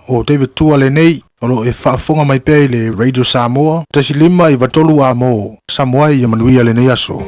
o David Tua le nei o lo e whaafonga mai pei le Radio Samoa tasi lima i watolu a mo Samoa i amanuia le nei aso.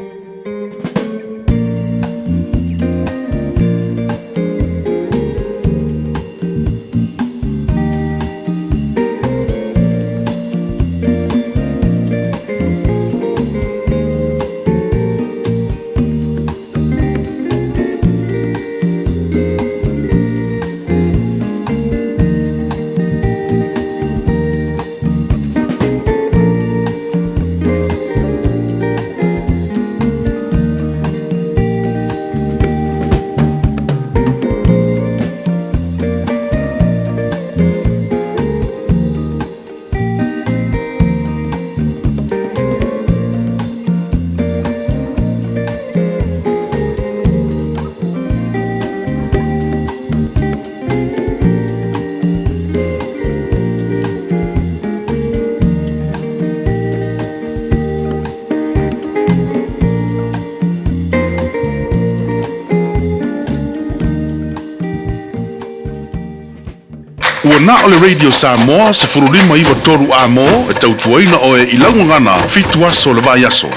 Na ole Radio Samoa se furulima iwa toru amo e tautuaina o e ilangu ngana fitu aso le vai aso.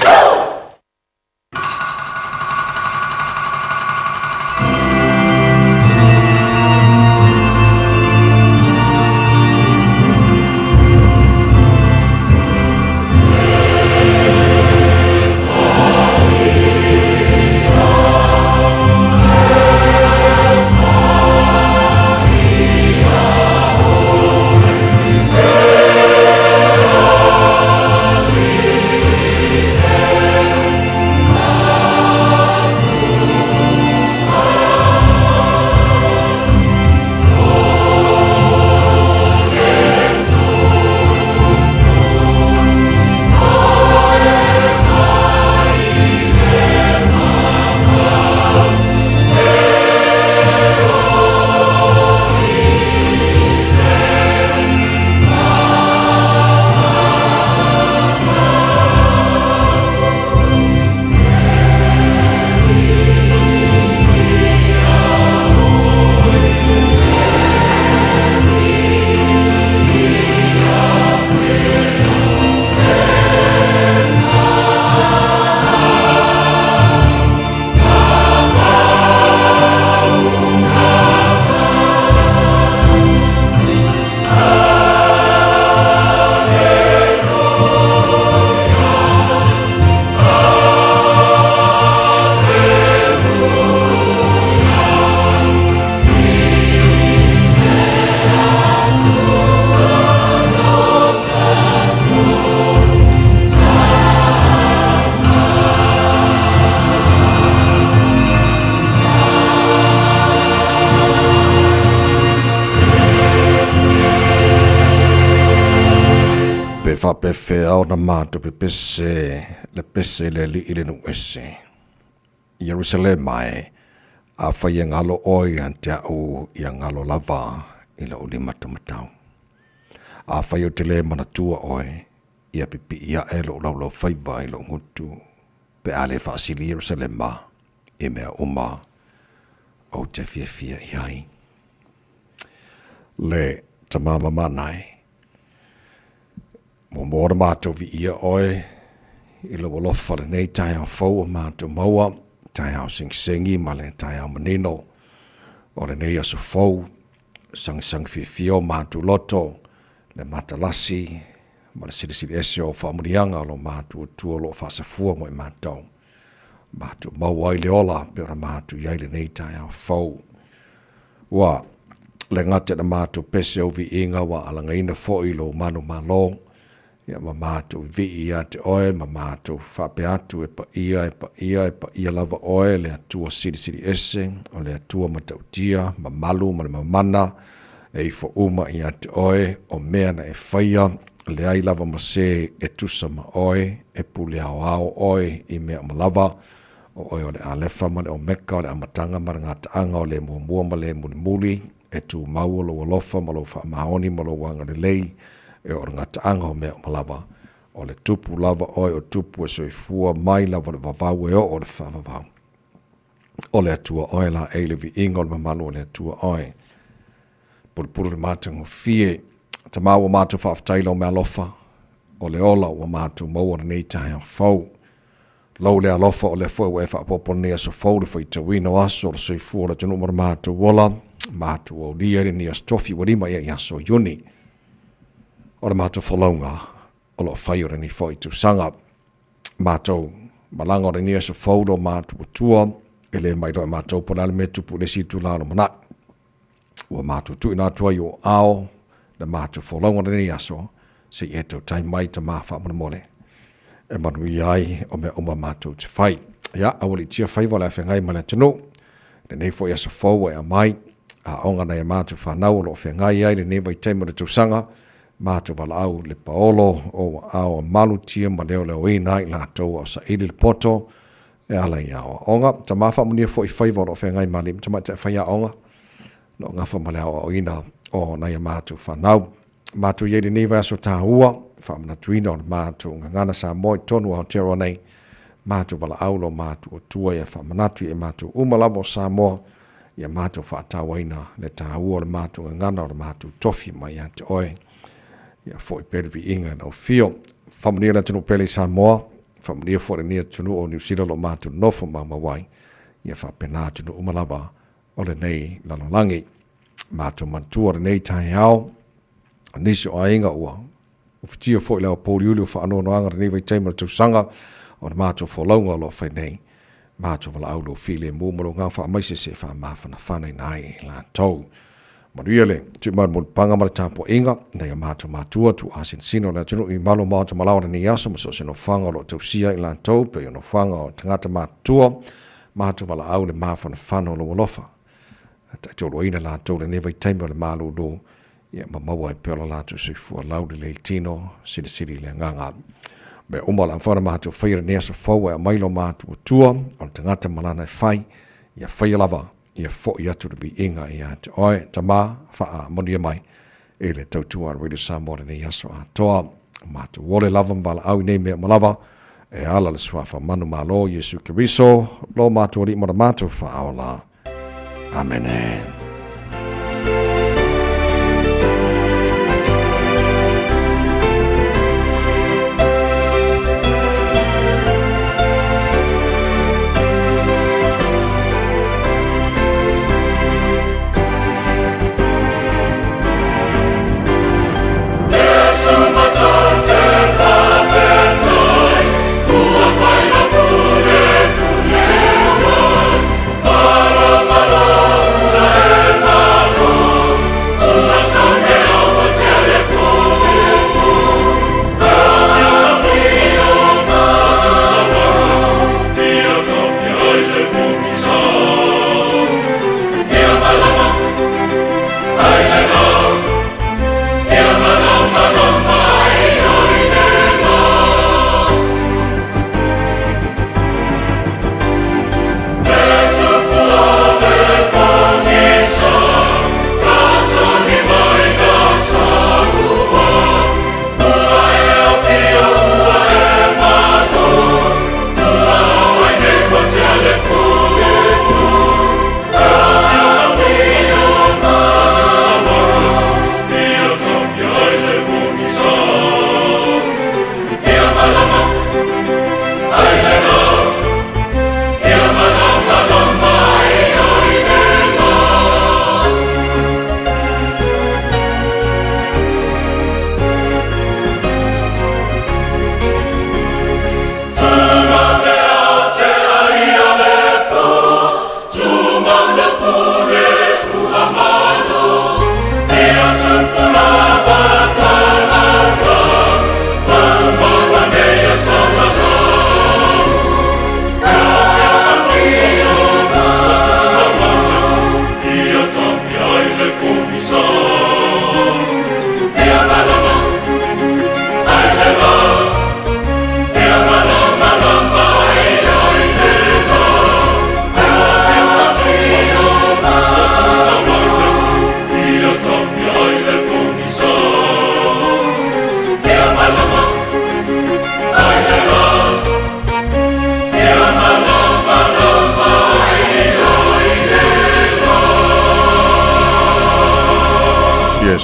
Pefe au na mato pe pese le li ile nu ese. Jerusalem mai a fai ngalo oi ante au ia ngalo lava ila uli matamatau. A fai o tele mana tua oi ia pipi ia elo laulau fai vai lo ngutu pe ale fasili Jerusalem ma e mea uma au te fia iai. Le tamama manai mo mora mātou vi ia oe, i lo walofa le nei tai au fau o mātou maua, tai au sing-singi ma le tai au manino, o le nei aso fau, sang fio mātou loto, le matalasi, ma le siri ese o whaamurianga lo mātou tua lo whasafua mo i mātou. Mātou maua i le ola, pera mātou iai le nei tai au fau. Wa, le ngate na mātou pese au vi inga wa alangaina fo i lo manu malong, ia ma mātou vi ia te oe, ma mātou whape atu e pa ia lava oe, le atua siri ese, o le atua matautia, ma malu, ma le mamana, e i fo uma ia te oe, o mea na e whaia, le ai lava ma se e tusa ma oe, e pule au oe, i mea ma lava, o oe o le alefa ma le o meka, o le amatanga ma le ngata anga, o le mua ma le muli, e tu maua lo alofa, ma lo wha maoni, ma lo wanga le lei, e o ngata anga o mea o malawa, o le tupu lava oi o tupu e soifua mai lava le vavau e o le whavavau. O le atua oi la e le vi inga o le mamalu o le atua oi. pulpulu le mātango fie, ta māua mātou whaaftaila o mea lofa, o le ola o mātou maua nei tae o fau. Lau le alofa o le fua ue whaapopo nea so fau le fai tawino aso, le soi fua le tunu mara mātou wola, mātou o lia le ni astofi warima ia iaso yuni. O le mātou whalaunga, o lo whai o le ni fai tu sanga, mātou malanga o le ni aso fau do mātou tua, ele mai roi mātou ponale me tupu le situ lalo mana. Ua mātou tu ina tua i o ao, le mātou whalaunga le ni aso, se eto tai mai ta mawha mana mole. E manui ai o mea oma mātou te whai. Ia, awali tia whai wala e whengai mana tino. Le nei fo i asa whau e a mai. A onga nei mātou whanau lo whengai ai. Le nei vai teimara tausanga. Mātou wala au le paolo o ao malu tia ma leo leo e nai la tau o sa ili le poto. E ala i ao onga. Ta mawha munia fo i whai wala o whengai mali. Ta mai te whai a onga. No ngafa ma leo o ina o nei mātou whanau. Mātou iei le nei vai aso tā hua. Whamana tuina o mātou ngana sa moi tonu au tero nei mātou wala aulo mātou o tua ia whamanatu e mātou umalavo sa moa ia mātou whaatawaina le tāua o mātou ngana o mātou tofi mai ante oe ia fo i perivi inga na o fio whamanira tunu pele sa moa whamanira fo le nia tunu o New Zealand o mātou nofo mamawai ia whapena tunu umalava o le nei lalolangi mātou mantua le nei tae au nisi o ainga ua Ufitia fo ila o pōliuli o whaano noanga rani vai teimara tausanga o na mātou whalaunga lo whai nei. Mātou wala aulo while mōmaro ngā wha maise se wha mawhana whanai nai la tau. Maruiale, tu maru mo panga mara tāpo inga, nei a mātou mātua tu asin sino la tunu i malo mātou malawa ni aso maso se no whanga lo tausia i la tau, pe no whanga o tangata mātua, mātou wala au le mawhana whano lo walofa. Ta tolo ina la tau le nevai teimara le mālo lo ia mamaua e peola lātou se fua laudi le tino, siri le nganga. Me umala whana mātou whaira nea sa whau e a mailo mātou tua, o tangata malana e whai, ia whaia lava, ia fo i atu vi inga i ate oe, ta mā, wha monia mai, e le tautua Radio Samoa ni aso a toa, mātou wole lava mbala au nei mea malava, e ala le swafa manu malo, Yesu Kiriso, lo mātou ri mara mātou wha aola. Amen. Mala, mala, mala,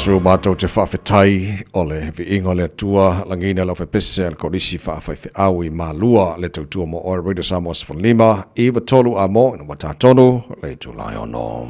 su mātou te whawhetai o le vi ingo le tua langina lau whepese al korisi whawhai au I mālua le tautua mo o Radio Samoa Sfonlima Iwa tolu a mo ina watatonu le tulai ono.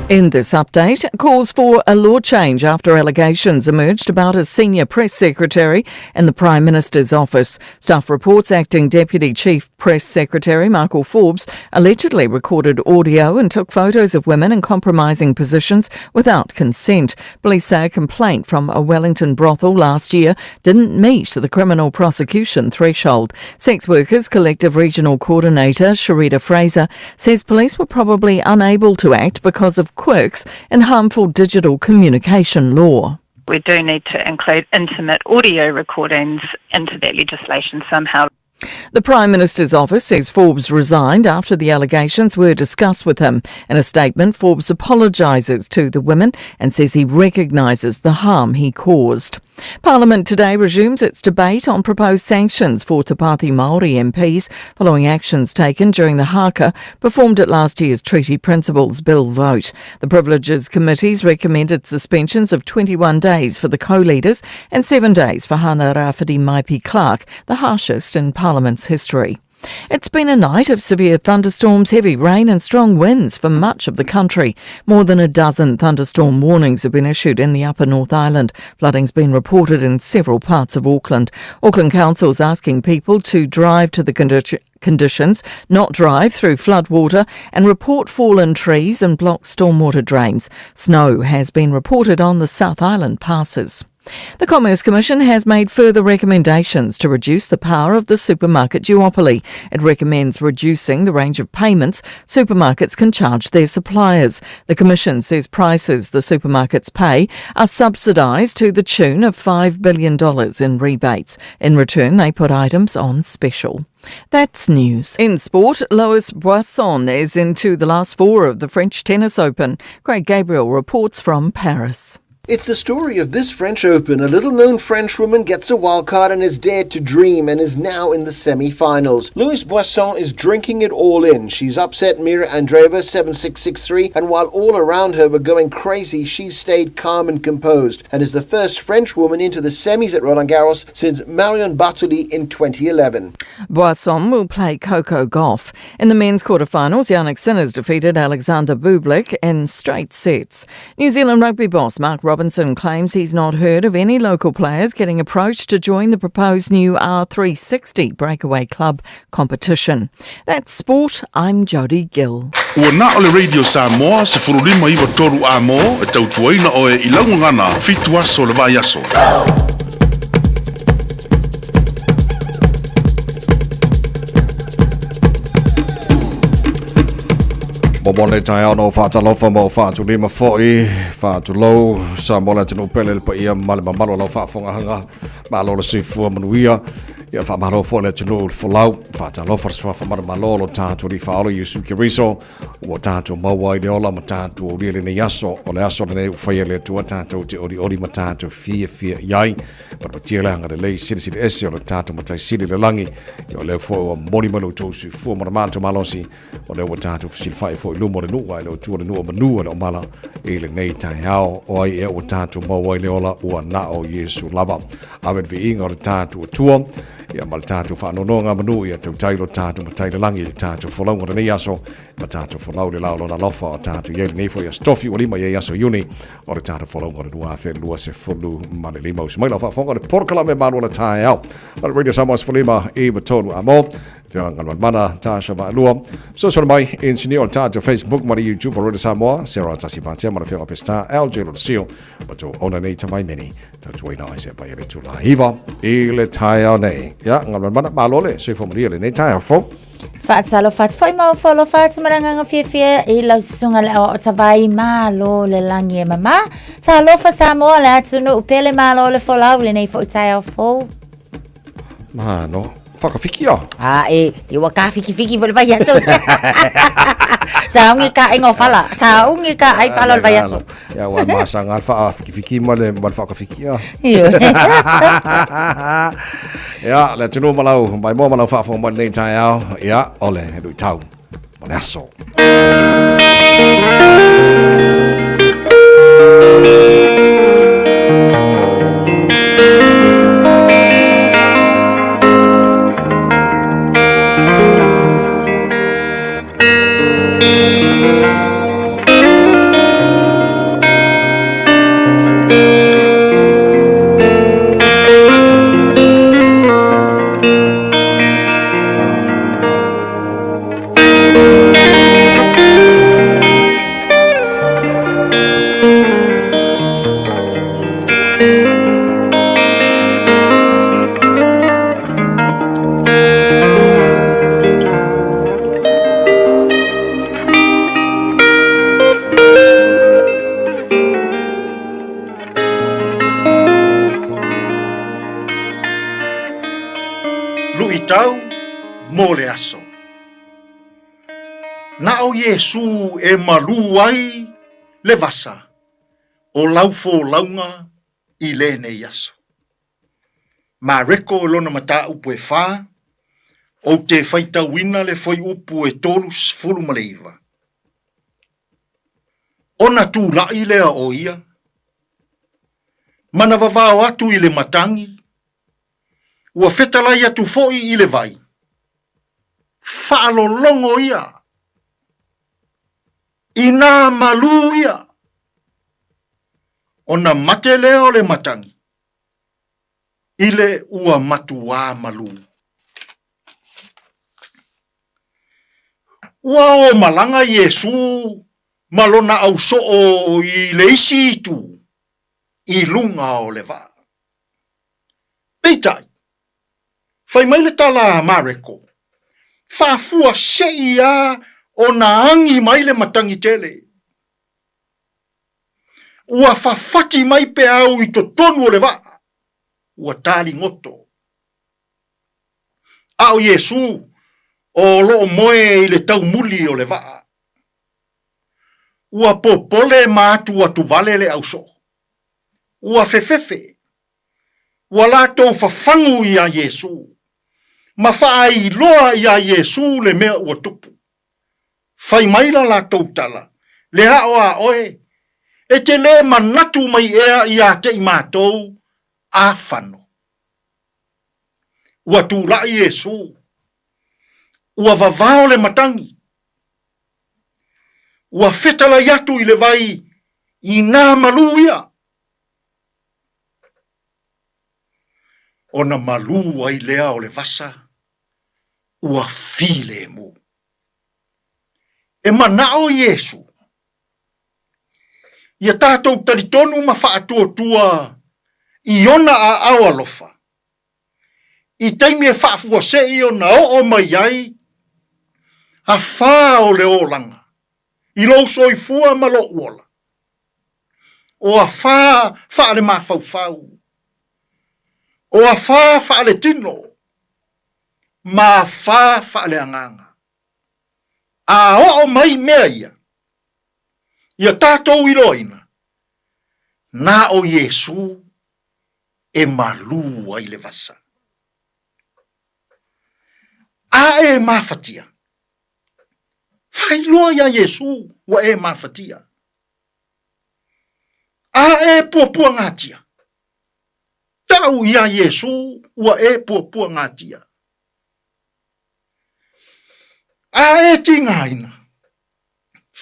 In this update, calls for a law change after allegations emerged about a senior press secretary in the Prime Minister's office. Stuff reports acting Deputy Chief Press Secretary Michael Forbes allegedly recorded audio and took photos of women in compromising positions without consent. Police say a complaint from a Wellington brothel last year didn't meet the criminal prosecution threshold. Sex Workers Collective Regional Coordinator Sharita Fraser says police were probably unable to act because of quirks in harmful digital communication law. We do need to include intimate audio recordings into that legislation somehow. The Prime Minister's office says Forbes resigned after the allegations were discussed with him. In a statement, Forbes apologises to the women and says he recognises the harm he caused. Parliament today resumes its debate on proposed sanctions for Te Pāti Māori MPs following actions taken during the haka performed at last year's Treaty Principles Bill vote. The Privileges Committee's recommended suspensions of 21 days for the co-leaders and 7 days for Hana Rafferty Maipi Clark, the harshest in Parliament's history. It's been a night of severe thunderstorms, heavy rain and strong winds for much of the country. More than a dozen thunderstorm warnings have been issued in the Upper North Island. Flooding's been reported in several parts of Auckland. Auckland Council's asking people to drive to the conditions, not drive through floodwater, and report fallen trees and blocked stormwater drains. Snow has been reported on the South Island passes. The Commerce Commission has made further recommendations to reduce the power of the supermarket duopoly. It recommends reducing the range of payments supermarkets can charge their suppliers. The Commission says prices the supermarkets pay are subsidised to the tune of $5 billion in rebates. In return, they put items on special. That's news. In sport, Lois Boisson is into the last four of the French Tennis Open. Craig Gabriel reports from Paris. It's the story of this French Open. A little-known French woman gets a wildcard and has dared to dream and is now in the semi-finals. Louise Boisson is drinking it all in. She's upset Mira Andreeva 7-6, 6-3, and while all around her were going crazy, she stayed calm and composed and is the first French woman into the semis at Roland Garros since Marion Bartoli in 2011. Boisson will play Coco Gauff. In the men's quarterfinals, Yannick Sinner's defeated Alexander Bublik in straight sets. New Zealand rugby boss Mark Robinson claims he's not heard of any local players getting approached to join the proposed new R360 Breakaway Club competition. That's sport. I'm Jodie Gill. Ua na o le Radio Samoa se furulima iwa toru a mo e tautuaina o e ilaungangana fitu aso le vai aso. Mole tai ono whaatalofa mo whaatu lima fo'i, whaatu lou, sa mola tino pele le pa ia male mamalo lau whaafonga hanga, malo le sifua manuia, ia whaamaro fo le tino folau, whaatalofa swa whamara malo lo tātu li whaolo Yusuke Riso, ua tātu maua i le ola ma tātu o rile ne yaso, o le aso le ne whaia le tua tātu te ori ma tātu fia iai, pa tia le hanga le lei siri ese o le tātu ma tai siri le langi, i o le fo o mori manu tōsu fua mara mātu malosi, o le ua tātu fasili whai fo i lumo le nua, i le tua le nua manua le o mala, i le nei tai hao, o ai e ua tātu maua i le ola, ua na o Yesu lava. Awen vi inga o le tātu o tua, ia mal tātu whanononga manu, ia tau tailo tātu ma taile langi, tātu wholaunga le nei aso, ma tātu wholau le laulo na lofa, o tātu iei le neifo ia stofi o lima iei aso iuni, o le tātu wholaunga le nua whe lua se fulu ma le lima usi. Mai lau whafonga le porkala me manu le tai au. Ala Radio Samoa Sfolima, i matonu a mo, whianga ngalwan mana, tāsha ma alua. Social mai, insini o tātu Facebook, ma le YouTube o Radio Samoa, Sarah Tasi Pantia, ma le whianga pesta, Alge lo sio, ma tō ona nei tamai meni, tātu waina aise pa ele tū la hiva, i le tai au nei. Ya, ngalwan mana, ma lole, se fomaria le nei tai au fo. Fatsalo fats foi mau folo fats maranga fie I lau sunga le o tawai malo le langi e mama. Ta lofa Samoa le atu no upele malo le folau le nei fo tai au fo. Ma no, whakawikia. I waka fiki vole vai aso. Saungi ka ingo fala. Saungi ka ai fala vai aso. Ya wan masang alfa wiki male man whakawikia. Ya, le tunu malau, mai mo malau whafong man nei tai au. Ya, ole, lui tau. Man aso. Tau mo le aso. Na o Yesu e malu ai le vasa o laufo launga I le nei aso. Ma reko lona mata upu e wha o te whaita wina le foi upu e tolus fulu maleiva. Ona tu lai lea o ia. Mana vavao atu I le matangi. Ua whetalai atu foi I le vai. Whaalolongo ia. Ina malu ia. Ona mate leo le matangi. Ile ua matua malu. Ua o malanga Yesu malona au soo I le isi itu. I lunga o le va. Peitai. Fai mai le tala mareko. Whafua seia o na angi mai le matangi tele. Ua whawhati mai pe au I to tonu o le va. Ua tali ngoto. Au Yesu o loo moe I le tau muli o le va. Ua popole maatu atu vale le au so. Ua fefefe. Ua lato fafangu ia Yesu. Ma fai loa ia Yesu le mea ua tupu. Fai maila la tautala. Le hao a oe. E te le manatu mai ea ia te imatou a whano. Ua tūla Yesu. Ua vavao le matangi. Ua whetala yatu I le vai I nā maluia. Ona malu ai lea o le vasa. Ua file mu. E manao Yesu. Ia tātou taritonu ma whaatua I ona a awalofa. I teimi e whaafua se I ona o mai ai. A wha o le olanga. I lo soi fua ma lo uola. O a wha le mawhauwhau. O a wha le tino. Ma wha le anganga. A o mai mea ia. Ia tātou I loina. Na o Yesu e malu ai le vasa. A e mawhatia. Whai loa ia Yesu wa e mawhatia. A e puapua ngatia. Tau ia Yesu wa e puapua ngatia. A e tingaina.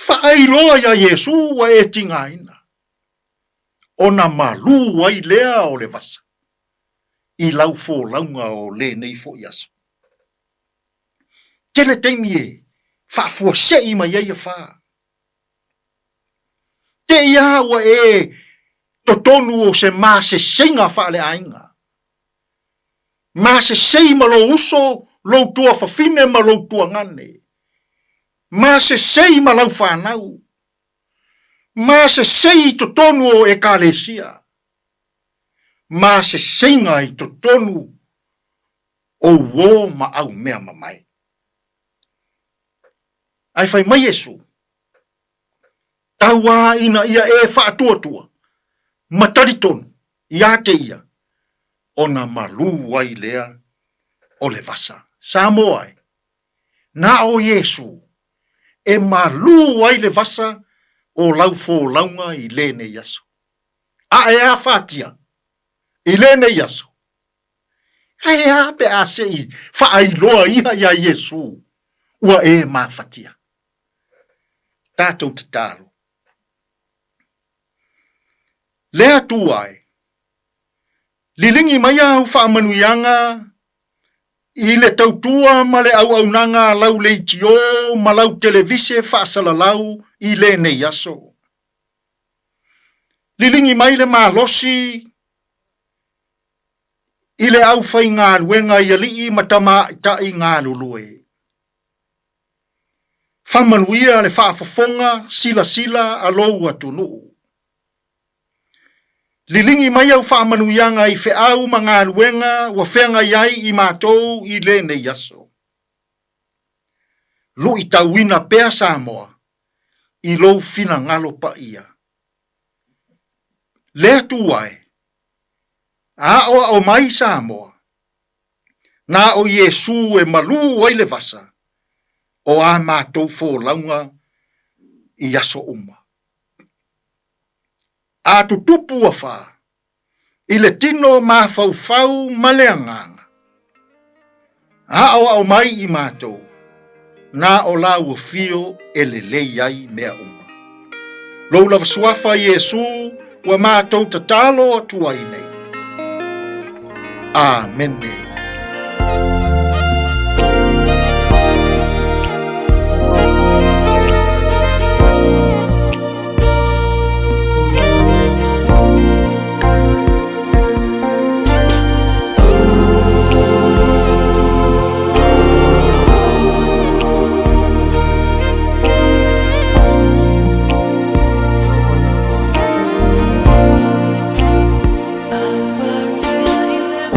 Whai loa ia Yesu wa e tingaina. Ona malu ai lea o le vasa. I lau fō launga o le nei fō iaso. Tele teimi e. Whafua sei mai ai a wha. Te ia wa e. Totonu o se ma se senga wha le ainga. Ma se sei ma lo uso. Lo tua whawhine ma lo tua ngane. Ma se sei ma lau whanau. Ma se sei to tonu o ekalesia. Ma se senga I to tonu o wo ma au mea mamai. Ai fai mai Yesu. Taua ina ia e whaatua. Matariton, ia te ia. Ona malu wai lea o le vasa. Samoa ai. Na o Yesu. E malu wai le vasa o lau fō launga i lene yaso. A e a whātia. I lene yaso. Ai a pe a se i whaailoa iha ia Yesu. Ua e mā whatia. Tātou te tālo. Lea tu ai. Lilingi mai au whaamanuianga i le tautua ma le au nanga lau leitio ma lau televise whaasalalau i le nei aso. Lilingi mai le malosi i le au whai ngā luenga i alii matama i ngā lulue. Whamanuia le whaafafonga sila alou atunu. Lilingi mai au whaamanuianga i whiau ma ngā luenga wa whenga iai i mātou i le nei aso. Lu i tauina pea Samoa i lou fina ngalo pa ia. Lea tu ai. A o mai Samoa. Na o Yesu e malu ai le vasa. O a mātou fō launga i aso uma. A tutupu a wha. I le tino mā fau maleanganga. A o mai i mātou. Na o la ua fio e le lei ai mea uma. Lou lava suafa Yesu wa mātou tatalo atua i nei. Amen. I'll find you in the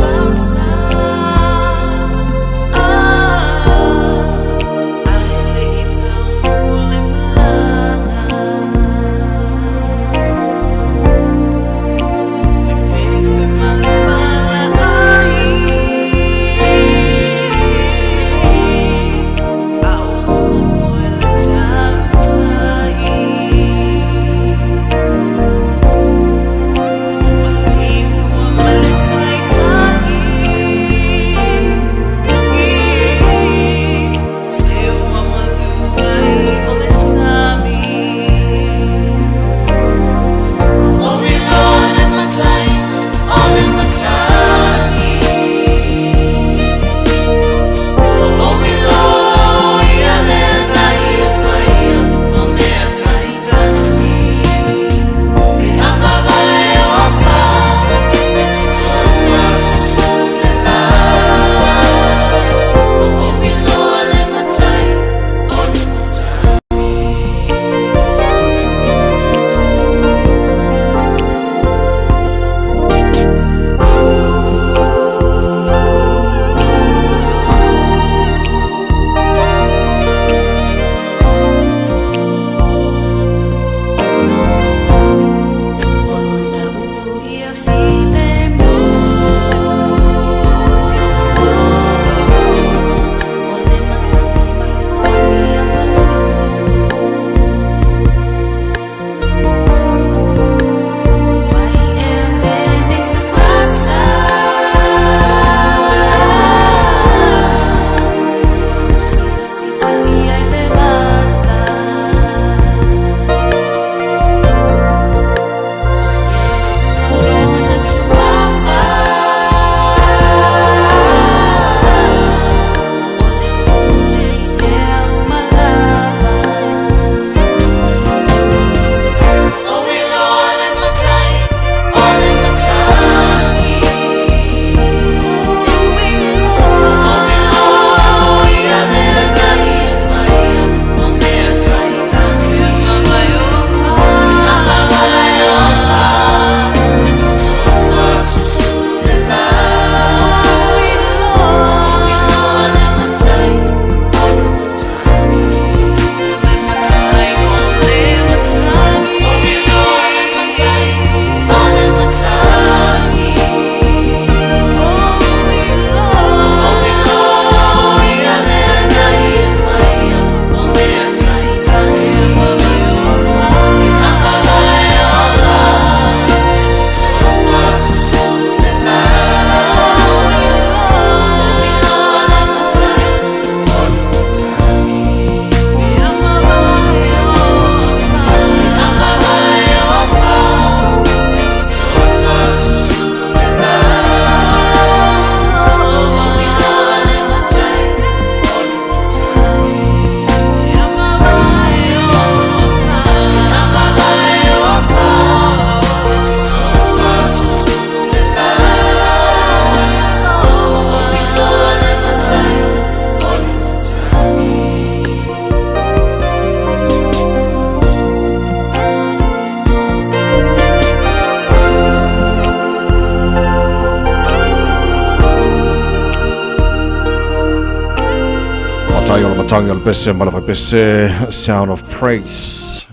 tayo matangi al bese malafai bese Sound of Praise.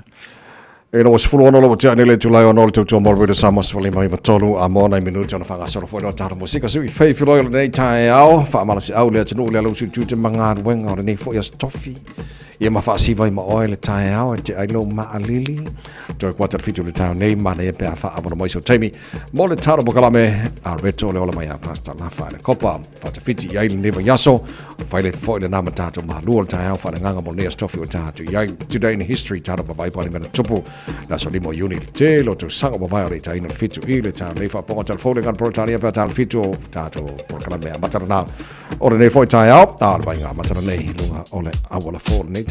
Ino was full ono lo jani le July ono to to more with Samos for lima tolu amona minuto ona fanga solo for ta musika so ifei filo le nei tai au fa mala si au le tunu le lo su tu manga wenga o nei fo ya toffee. Ia mafa si vai ma oil tai au te ai lo ma alili to quarter fitu le town nei ma le pe fa abona mai so taimi mo le taro bokala me a reto le ola mai a pasta la fa le copa fa te fiti ai le neva yaso fa le fo le nama tato ma lu tai au fa le nganga mo ne stofi o tato ia today in history tato ba vai pa le mena tupu la so limo unit te lo to sanga ba vai le tai no fitu i le town le fa po tal fo le gan protania pa tal fitu tato bokala me a matana o le ne fo tai au ta ba nga matana nei lunga ole awala fo nei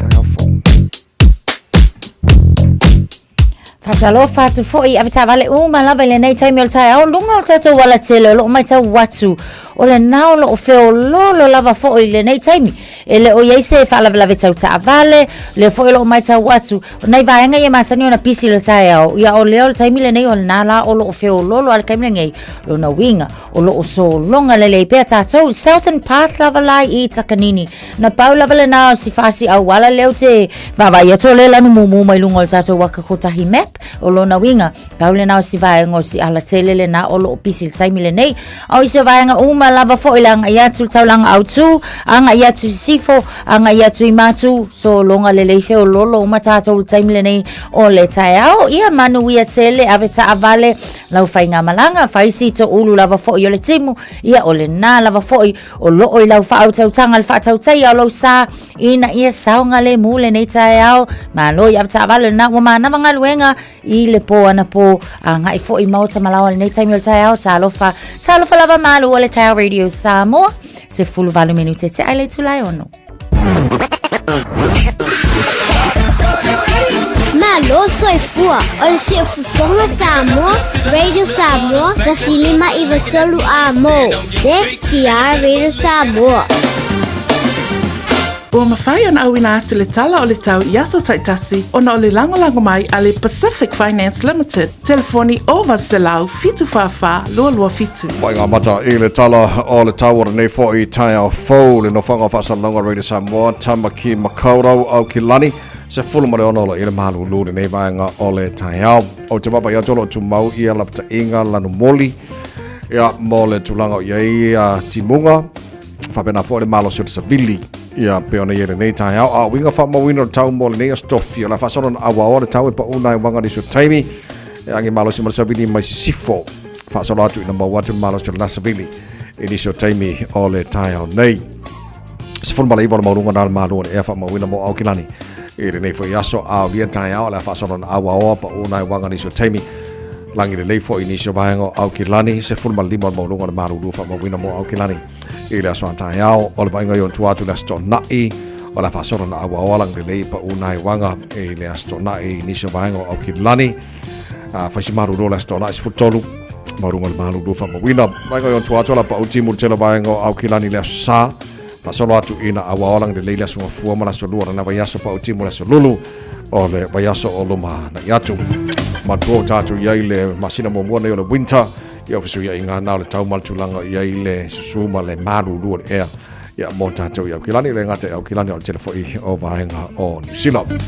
Fatalo fatu foi avita vale uma lava le nei taimi o tai au lunga o tato wala tele lo mai tau watu o le nao lo o feo lo lava foi le nei taimi ele o yeise fa lava tau ta vale le foi lo mai tau watu nei vaenga ye masani ona pisi le tai au ya o le taimi le nei o nala o lo o feo lo al kaimi ngai lo na winga o lo o so longa le pe tato Southern Path lava lai I takanini na pau lava le nao si fasi au wala leo te vava ya to le lanu mumu mai lunga o tato waka kotahi map o lona winga paule na si vaenga si ala tele na o lo pisil taimi le nei o iso vaenga uma lava fo ilanga ia tu taulanga autu anga ia tu sifo anga ia tu imatu so longa le leife o lolo uma tato taimi le nei o le taiao ia manu ia tele aveta avale lau fainga malanga faisi to ulu lava fo yo le timu ia o le na lava fo o lo o lau fa autu tanga fa tau tai o lo sa ina ia saunga le mule nei taiao malo ia aveta avale na wa na vanga luenga I le po ana po anga I fo I mauta malawa le nei taimi o tai au talofa lava malu o le tai radio Samoa se fulu valu minute te ai le tulai ono Malo soy fua o le se fufonga Samoa Radio Samoa tasilima I vatolu amo se kia Radio Samoa Ua mawhai ona awina atu le tala o le tau Iaso Taitasi ona o le lango mai a le Pacific Finance Limited. Telefoni o Varselau fitu whawha lua fitu. Wai ngā mata I le tala o le tau ora nei fo I tai au fau le no whanga whasalonga Radio Samoa Tamaki Makaurau au ki lani se fulu mare ono I le malu lūre nei vaenga o le tai au. O te papa ia tolo tu mau ia lapta inga lanu moli ia mo le tulanga o iei timunga whapena fo le malo sur savili ia peona ia nei tai au a winga fa mo wino tau mo le nei stofi la fa sono awa o le tau e pa una wanga di so taimi e angi malo si savili mai sifo fa sono atu ina mo watu malo sur la savili e di so taimi o le tai au nei se fon mala iwa mo runga na malo e fa mo wino mo au kilani e nei fo yaso a via tai au la fa sono awa o pa una wanga di so taimi langi le leifo inisio vaengo au kilani se fon mala lima mo runga na malo lu fa mo wino mo au kilani I le aswan tai au o le vainga yon tuatu le asto nai o la fasora na awa oalang le lei pa unai wanga e le asto nai nisio vainga au ki lani faisi maru do le asto nai si futolu marunga le malu do fa mawina vainga yon tuatu la pa utimu le tela vainga au ki lani le aso sa fasora atu ina awa oalang le lei le aso ngafua ma la aso lua na vaiaso pa utimu le aso lulu o le vaiaso o luma na iatu matuo tatu iai le masina momuana yo le winter ia fisu ia inga na le tau maltulanga ia ile susuma le maru lu le air ia monta to ia kilani le ngate au kilani o telefoni o vaenga o New Zealand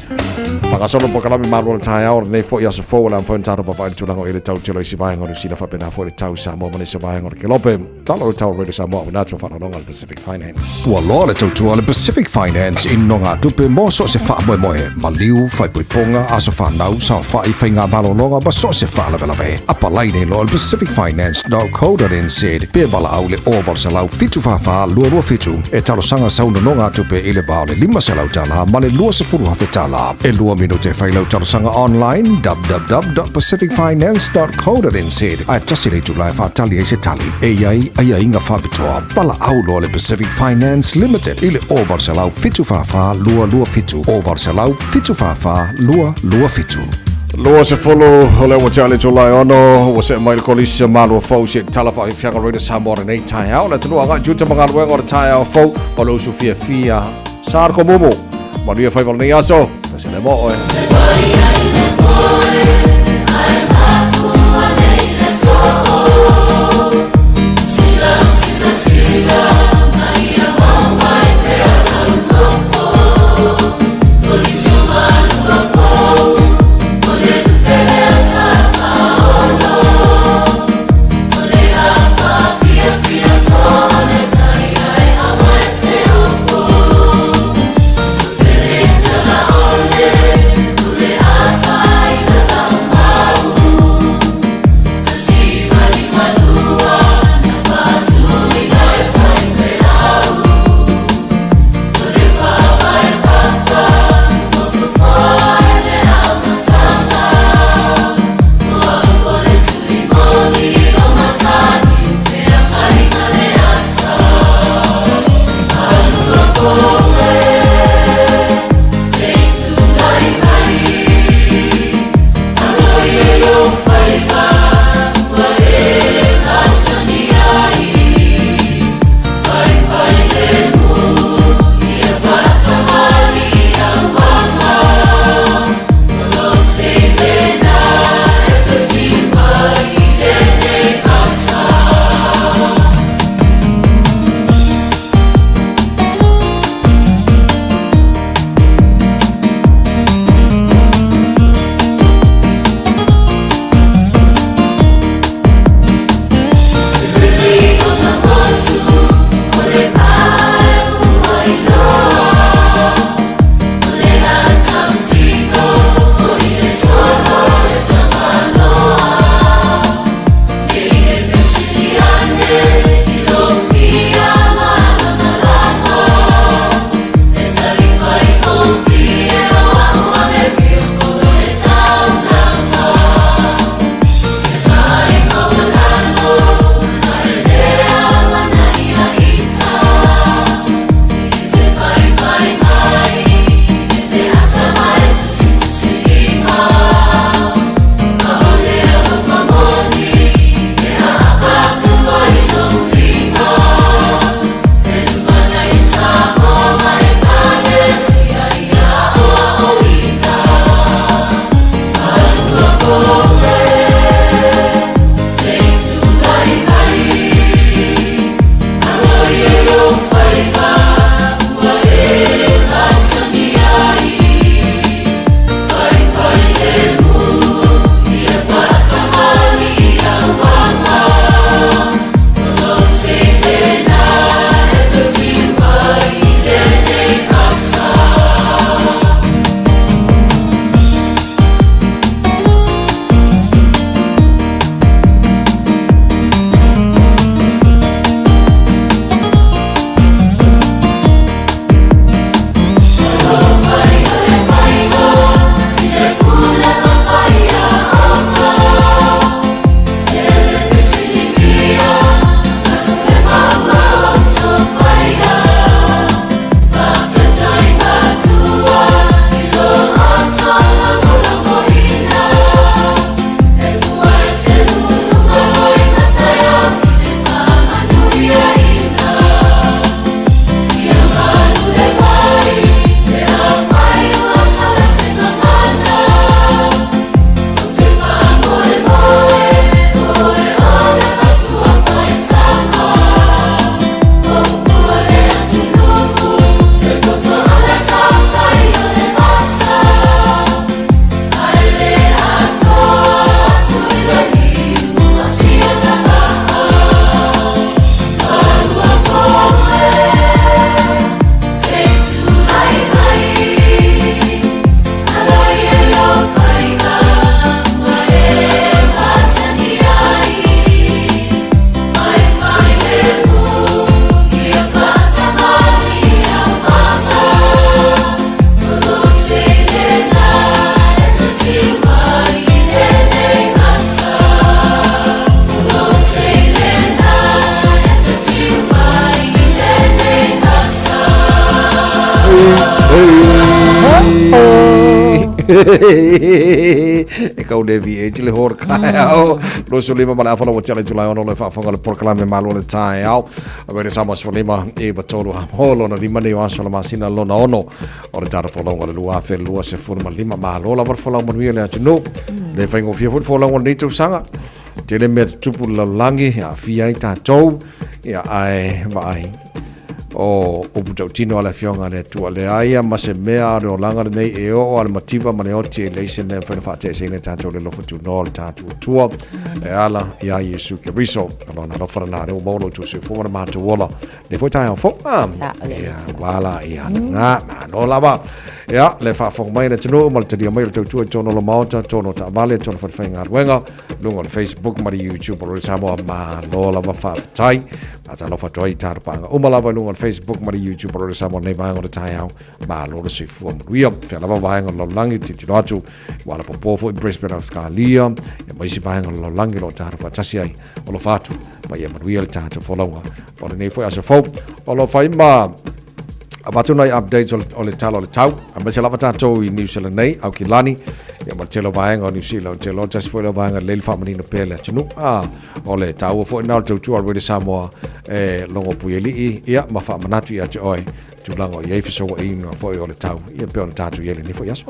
panga solo po kalami maru le tai au nei fo ia so fo la fo taro pa tulanga ile tau telo si vaenga o New Zealand fa pena fo le tau Samoa mane se vaenga o kelope talo tau Radio Samoa na tro fa longa le Pacific Finance wa lo le tau tu le Pacific Finance in nonga tupe mo so se fa mo maliu fa ponga aso fa nau sa fa I fainga balo longa ba so se fa la ve apa lai nei lo Pacific Finance .co.nz pe bala au le over sa lau fitu fa lu fitu e talo sanga sauna nonga tupe ile ba le lima se lau tala ma le lua se furu hafetala e lua minute fai lau talo sanga online www.pacificfinance.co.nz ai tasile tu lai fa tali e se tali e ai inga fa bitoa bala au lo le Pacific Finance Limited ile over sa lau fitu fa lua fitu over sa lau fitu fa lua fitu Lua se folo ole wa jale July ono wa se mai kolisia malu fo se talafa I fianga Radio Samoa nei tai au na tunu anga juta manga luenga o tai au fo o lo su fia sar ko momo maria fai nei aso se le mo Sila, e kau de vi le hor kai au lo so lima mala fala wachale tulai ono le fa fonga le porkalame malo le tai au avere sama so lima e batolo ha holo na lima ne waso la masina lo na ono o le tara folonga le lua fe lua se furma lima malo la folonga mo le atu le faingo fia folonga ni tu sanga te le me tupu la langi ya fia ita tou ya ai vai o puto tino ala fionga le tu le aia ma se mea o langa nei e o ala motiva ma ne o te le se ne fa te se ne tanto le lofu tu no tatu tua e ala ya Yesu ke riso no na fa na o bolo tu se fo ma tu ola le fo ta fo ya wala ya na no lava ya le fa fo mai le tino ma te dia mai tu tu tono lo mauta tono ta vale tono fa fainga wenga lungo le Facebook ma YouTube o le samo ma no lava fa tai ata lo fa toi tar panga o malava lungo Facebook ma YouTube o le samo nei vanga o tai au ma lo le sifu mo ria fa lava vanga lo langi ti atu wala po fo Brisbane Australia e mai si vanga lo langi lo tar fa tasi ai o lo fatu ma ia ma ria le tatu fo longa o le nei fo asa fo o lo fa ma abatuna updates o le talo le tau a me se lava tatou i New Zealand nei au kilani ia ma telo vaenga o New Zealand telo tas foi le vaenga le famani no pele tunu o le tau fo na tau tu already Samoa longo pueli ia ma fa manatu ia te oi tu lango ia fiso o ino fo o le tau ia pe on tatu ia ni fo ia so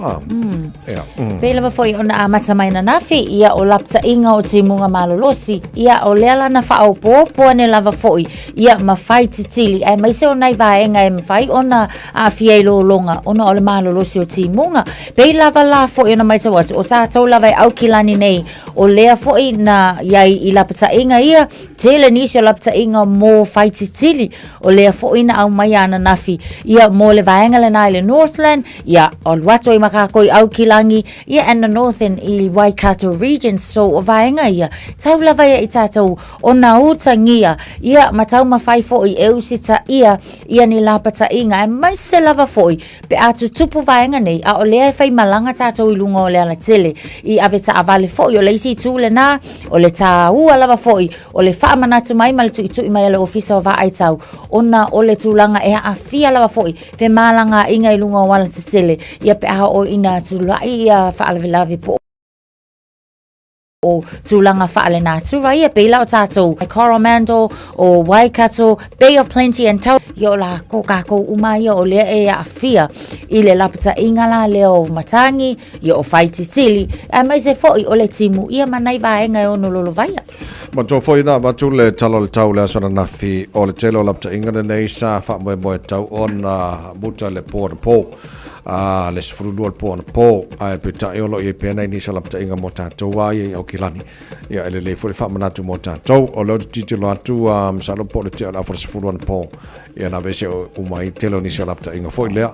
ia pele va foi ona amata mai na nafi ia o lapta inga o timunga malolosi ia o lela na fa o popo ne lava foi ia ma fai titili ai mai se ona vaenga e fai ona a fielo longa ona o le malolosi o timunga pe lava la foi ona mai watu o tātou lawa au kilani nei o lea foi na iai i lapata inga ia tele nisi o lapata inga mō whaititili o lea foi na au mai ana nafi ia mō le vaenga le nai le Northland ia o watu i makakoi au kilangi ia and the Northern i Waikato region so o vaenga ia tau lawa ia i tātou o na utangia ia matau mawhai foi e usita ia ni lapata inga e mai se lava foi pe atu tupu vaenga nei a o lea fai malanga tātou i lunga o le ala tele i ave ta avale foi o le isi tūle nā o le tā ua lava foi o le wha manatu mai ma le tui mai ale ofisa o vai tau ona o le tūlanga e a fia lava foi fe malanga inga i lunga o ala tele ia pe aha o ina tūlai ia wha alave lave po o tūlanga whaale nā tura ia peila o tātou Coromandel o Waikato Bay of Plenty and Tau i o la kokako umai o lea e a fia i le lapata ingala leo matangi i o whaititili a mai se foi o le timu ia manai vaenga o nololo vaia ma tō foi nā watu le talo le tau le asana nafi o le telo lapata ingala nei sa wha moe tau o na muta le pō na pō le sfurulua po na po ai pe ta iolo e pena ni sala pta inga mota to wa ye o kilani ya ele le fo fa manatu mota to o lo titilo atu sala po le tela for sfurulua po ya na vese o mai telo ni sala pta inga fo le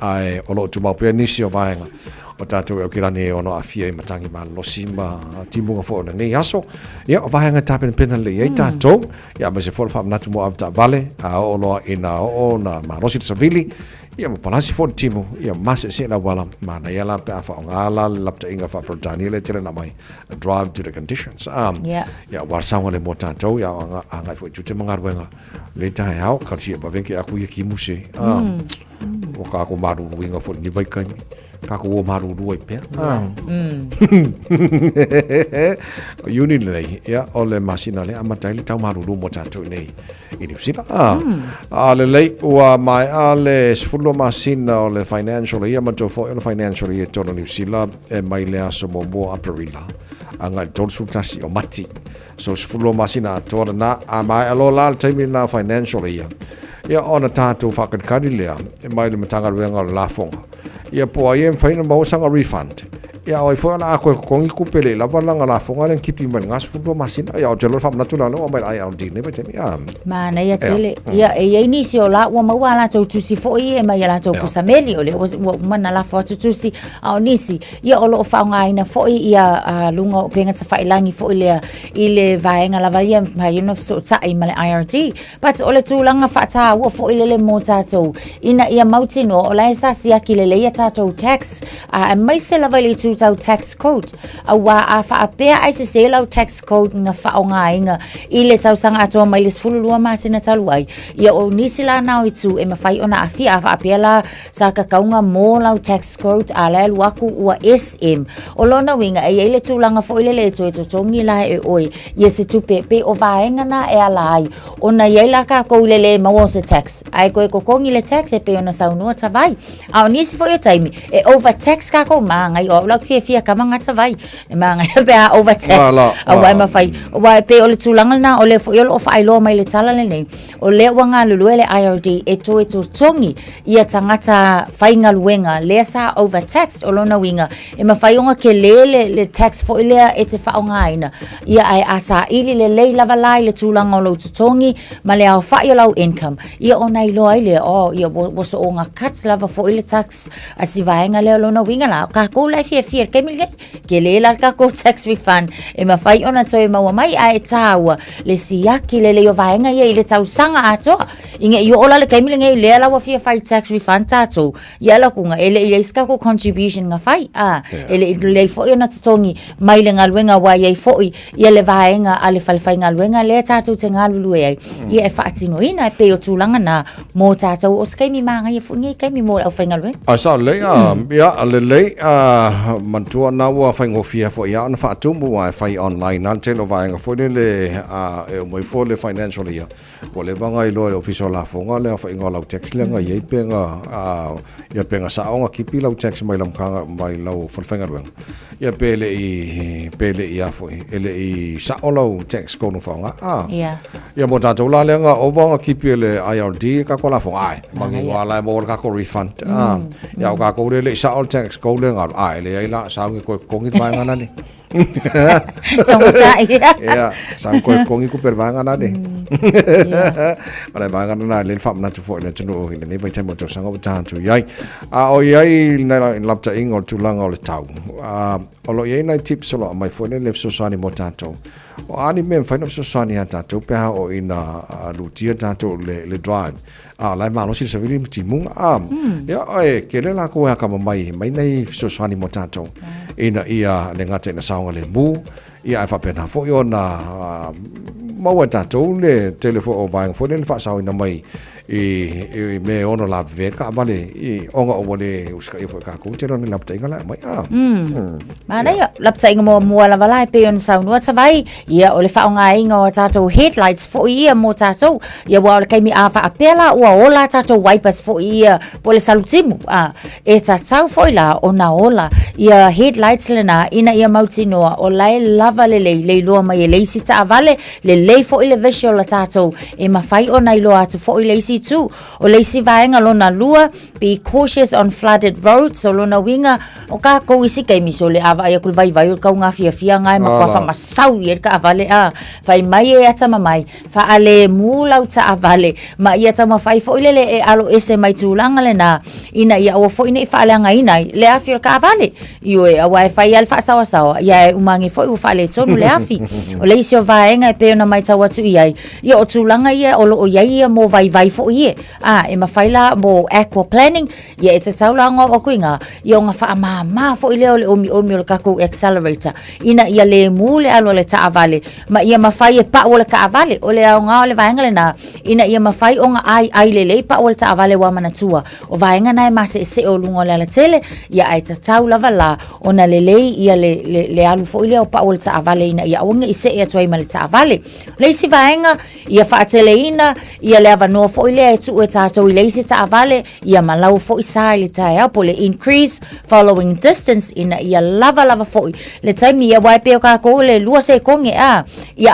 ai o lo tu ma pe ni sio vaenga o tatu o kilani o no afia i matangi ma lo simba timunga fo na nei aso ya o vaenga tapen pena le ye ta to ya me se fo fa manatu mo avta vale o lo ina o na ma rosi savili ia mo palasi fo timo ia mase se na wala mana ia la pa fa ngala lapta inga fa protani le tele na mai drive to the conditions ia war sawa le mota to ia anga fo tute mangar wenga le ta hao ka si ba venke aku ia ki muse o ka ko maru winga fo ni vai kan ka ko maru ruai pe uni le ia ole masina le amata le tau maru ru mota to nei ini sina ale le wa mai ale sfulo masina o le financial ia ma to fo le financial ia to ni sila e mai le aso mo aprila anga to sutasi o mati so sfulo masina to na mai alo la time na financial ia ona tatou whakakadilea e mai le matanga ruenga o la fonga ia po ai em faina mo sanga refund ia oi foi na ko kongi kupele la valanga la fonga len kipi man ngas fudo masina ia o telo fam natuna no mai ai di ne bete ia mana ia tele ia e inicio la wa mawala to tusi foi e mai la to pusameli o le mana la fo tusi au nisi ia o lo faunga ina foi ia lunga o penga ta failangi foi le ile vaenga la vaia mai no so ta i male IRD but o le tulanga fata wa foi le mota to ina ia mautino o la sa sia kilele ia tato tax mai se la vale tu tau tax code. A wā a whaapea ai se lau tax code ngā whaonga inga I le tau sanga atoa mai le sfululua māsina talu ai. Ia o nisi la nao I tu e mawhai ona a fia a whaapea la sa kakaunga mō lau tax code a le alu aku ua SM. O lona winga e le tūlanga fo ile le to tongi la e oi. Ia se tupe pe o vaenga na e ala ai. Ona iei la ka kou le maua se tax. Ai koe kokongi le tax e pe ona saunua tawai. A o nisi fo ia taimi e over tax ka kou maangai o lau fia kamanga tawai. E maangai pe a over tax. A wai mawhai. O wai pe o le tūlanga na o le fo iolo o whaailoa mai le tala le nei. O le wanga lulue le IRD e to tongi ia tangata whainga luenga lea sa over tax o lona winga. E mawhai onga ke le tax fo ilea e te whaonga aina. Ia ai asa ili le lei lava lai le tūlanga o lau tutongi ma le au whai o lau income. Ia o nei loa ile ia waso o ngā cuts lava fo ile tax a si vaenga leo lona winga la. Ka kou lai fia kemilge ke le la ka kou tax refund. E mawhai ona toi maua mai a e tāua le siaki le leo vaenga ia ile tau sanga atoa. Inge i ola le kemilge i lea lawa fia whai tax refund tātou. Ia la kunga ele i leiska ko contribution ngā whai. Ele i lei fo ona tutongi mai le ngaluenga wa iei fo ia le vaenga a le whalwhai ngaluenga lea tātou te ngalulu e ai. Ia e whaatino ina e pe o tūlanga na mō tātou o skaimi maanga ia fungi kaimi mō au whai ngaluenga. Asa lea, ia le lei mantua na ua whaingofia fo ia ona whaatumu a whai online an telo vaenga fo le e o mai fo le financial ia. Ko le vanga I loa le official la fonga le whainga lau tax lenga iei penga ia penga saonga kipi lau tax mai lamkanga mai lau whalwhai ngaluenga. Ia pele I a fo ele I sao lau tax kono whaonga. Ia mo tātou la lenga o vanga kipi le IRD ka kola fonga ai. Mangi wala mo ka ko refund. Ia o ka ko le sao tax ko lenga ai le ai la saongi ko kongi vaenga nani. Ia, sang koe kongi ku per vaenga nani. Mana vaenga na le fam na tu fo le tunu le nei vai tamo to sanga bata tu iai. O iai na lapta ingo tu langa o le tau. O lo iai na tips lo mai fo le so sani mo tato. O ani mem fai no so sani ata tu pe o ina lutia tato le drive. Lai malo si se vili timung ia ai ke le la ko ha ka mai nei so sani mo tato. Ina ia le ngate na saunga le mu ia ai fa pena fo yo na mau tato le telefone o vai fo le fa sau ina mai e me ono la veka vale e onga o le uska i fo ka ko te ron lapta inga la mai mana ia lapta inga mo la vala pe on sau no tavai ia o le fa onga inga o tato headlights fo ia mo tato ia wa le kaimi a fa apela o la tato wipers fo ia po le salutimu e tato fo la ona ola ia headlights lena ina ia mautinoa o lai lava le loa mai le sita avale le fo ile visual tato e mafai ona i loa to fo ile tu o le si vaenga lona lua be cautious on flooded roads so lona winga o ka ko isi kai miso le ava ia kul vai o ka nga fia ngai ma kwa fa masau ia ka avale fai mai e ata mai fa ale mula uta avale ma ia ta ma fai fo ile le alo ese mai tulanga le na ina ia o fo ina fa ale ngai nai le afia ka avale io e a wifi al fa sawa ia umangi fo u fa le tonu le afi o le isi o vaenga e pe ona mai ta watu ia o tulanga ia o lo ia mo vai fo ie e mafaila mo aqua planning ia e te taulanga o kuinga ia nga fa ma fo ile o le omi o ka ko accelerator ina ia le mule alo le ta avale ma ia mafai e pa o le ka avale o le nga o le vaenga na ina ia mafai o nga ai le pa o le ta avale wa manatua o vaenga na ma se o lungo le tele ia ai te taulava la ona le ia le alu fo ile o pa o le ta avale ina ia o nga ise e toi ma le ta avale le si vaenga ia fa tele ina ia le ava no fo ile tu e tato ile se ta avale ia malau fo isa ile ta ya pole increase following distance ina ia lava fo le time ia wai pe ka ko le lua se konge ia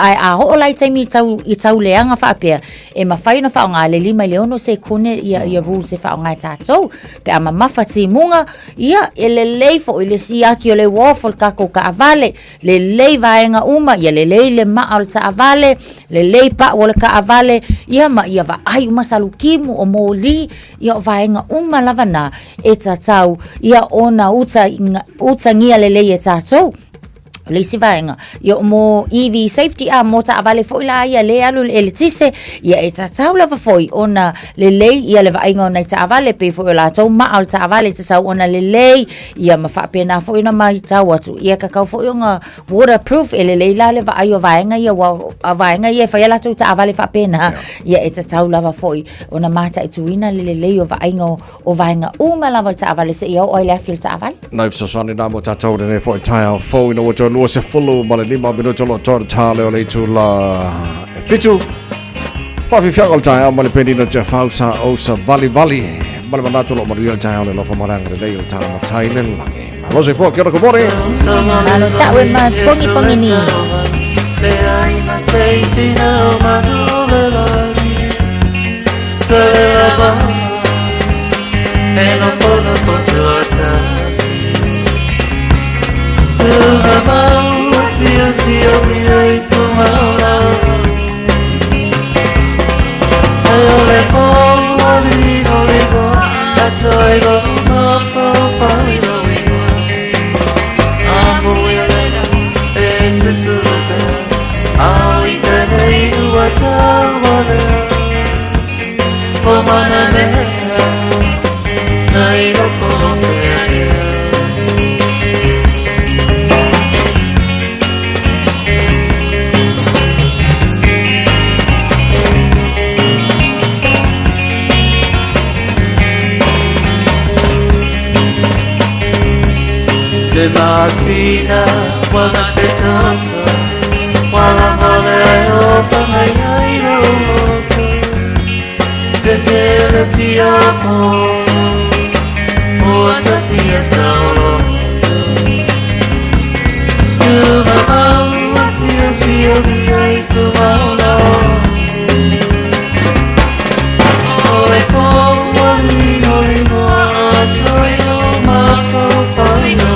ai ho lai time tau le anga fa pe e ma fai no fa nga le lima le ono se kone ia rules se fa nga tato pe ama mafati munga ia ele fo ile sia ki le waffle ka ko ka avale le vaenga uma ia le ma al ta avale le pa wala ka avale ia ma ia va ai uma salukimu o moli ia vaenga uma lavana e tatau ia ona uta ngia lele e tatou Lisi vaenga yo mo EV safety a mo ta avale foi la ia le alu le tise ia e ta taula va foi ona le ia le vaenga ona ta avale pe foi la tau ma al ta avale te sau ona le ia ma fa pena foi na mai ta watu ia ka ka foi nga waterproof ele la le vaenga ia wa vaenga ia fa la tu ta avale fa pena ia e ta taula va foi ona mata ituina le o vaenga uma la va ta avale se ia o le fil ta avale Nau sasani na mo tātou ne foi taia fau ina wato lua se fulu ma le 5 minuto lo tōra tāle o le tu la fitu whawhiwhiakal taia ma le penina te whausa o sa vali ma le manatu lo maria taia o le lofa maranga le leo tāna ma tai le lange ma lo se fua kia rako mori malo taue ma pongi ni De Martina, wala se tanta, wala mole o fanai roto, de te ti amo, o te ti solo. Tu na mau, si o mi tu maula. Ole como mi mo, toi no ma fai no.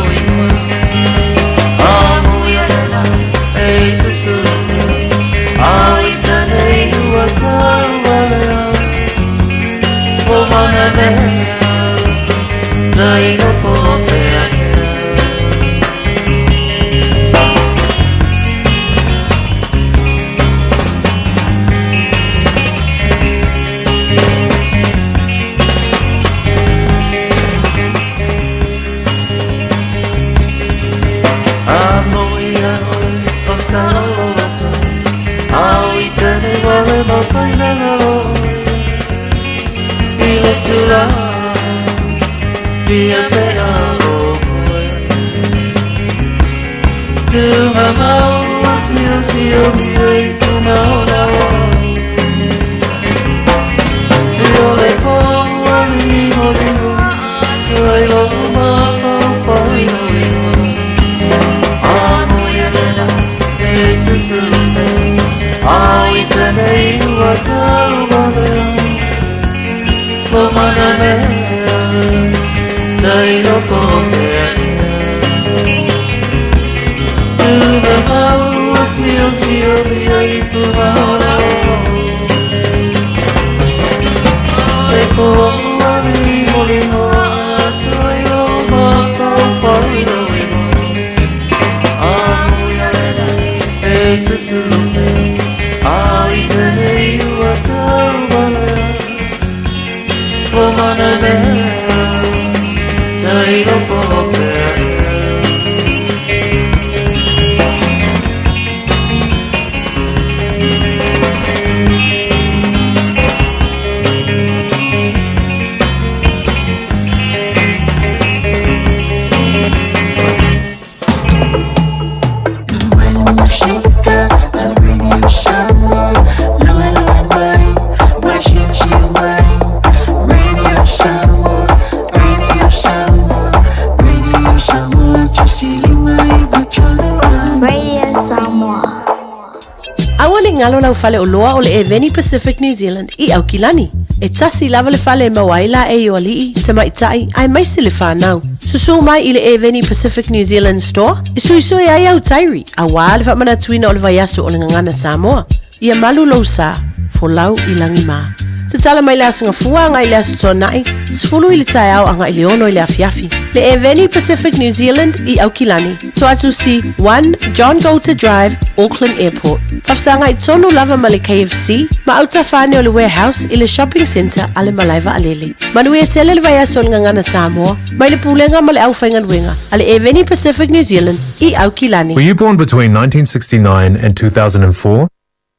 ngalo lau fale o loa o le Eveni Pacific New Zealand I au kilani. E tasi lava le fale mawaila e o alii se maitai ai maisi le whanau. Susu mai I le Eveni Pacific New Zealand store. I suisui ai au tairi. A wā le whamana tuina o le vaiasu o le ngangana Samoa. Ia malu lau sa, fo lau I langi maa. Te tala mai le asinga fua ngai le astonai, sfulu i le tai au anga i le ono i le afiafi. Le Eveni Pacific New Zealand i Aukilani. So atu si 1 John Golter Drive, Auckland Airport. Fafsanga i tonu lava ma le KFC, ma auta whane o le warehouse i le shopping centre ale malaiva alele. Manui e tele le vai aso ngana Samoa, mai le pulenga ma le awhainga luenga, ale Eveni Pacific New Zealand i Aukilani. Were you born between 1969 and 2004?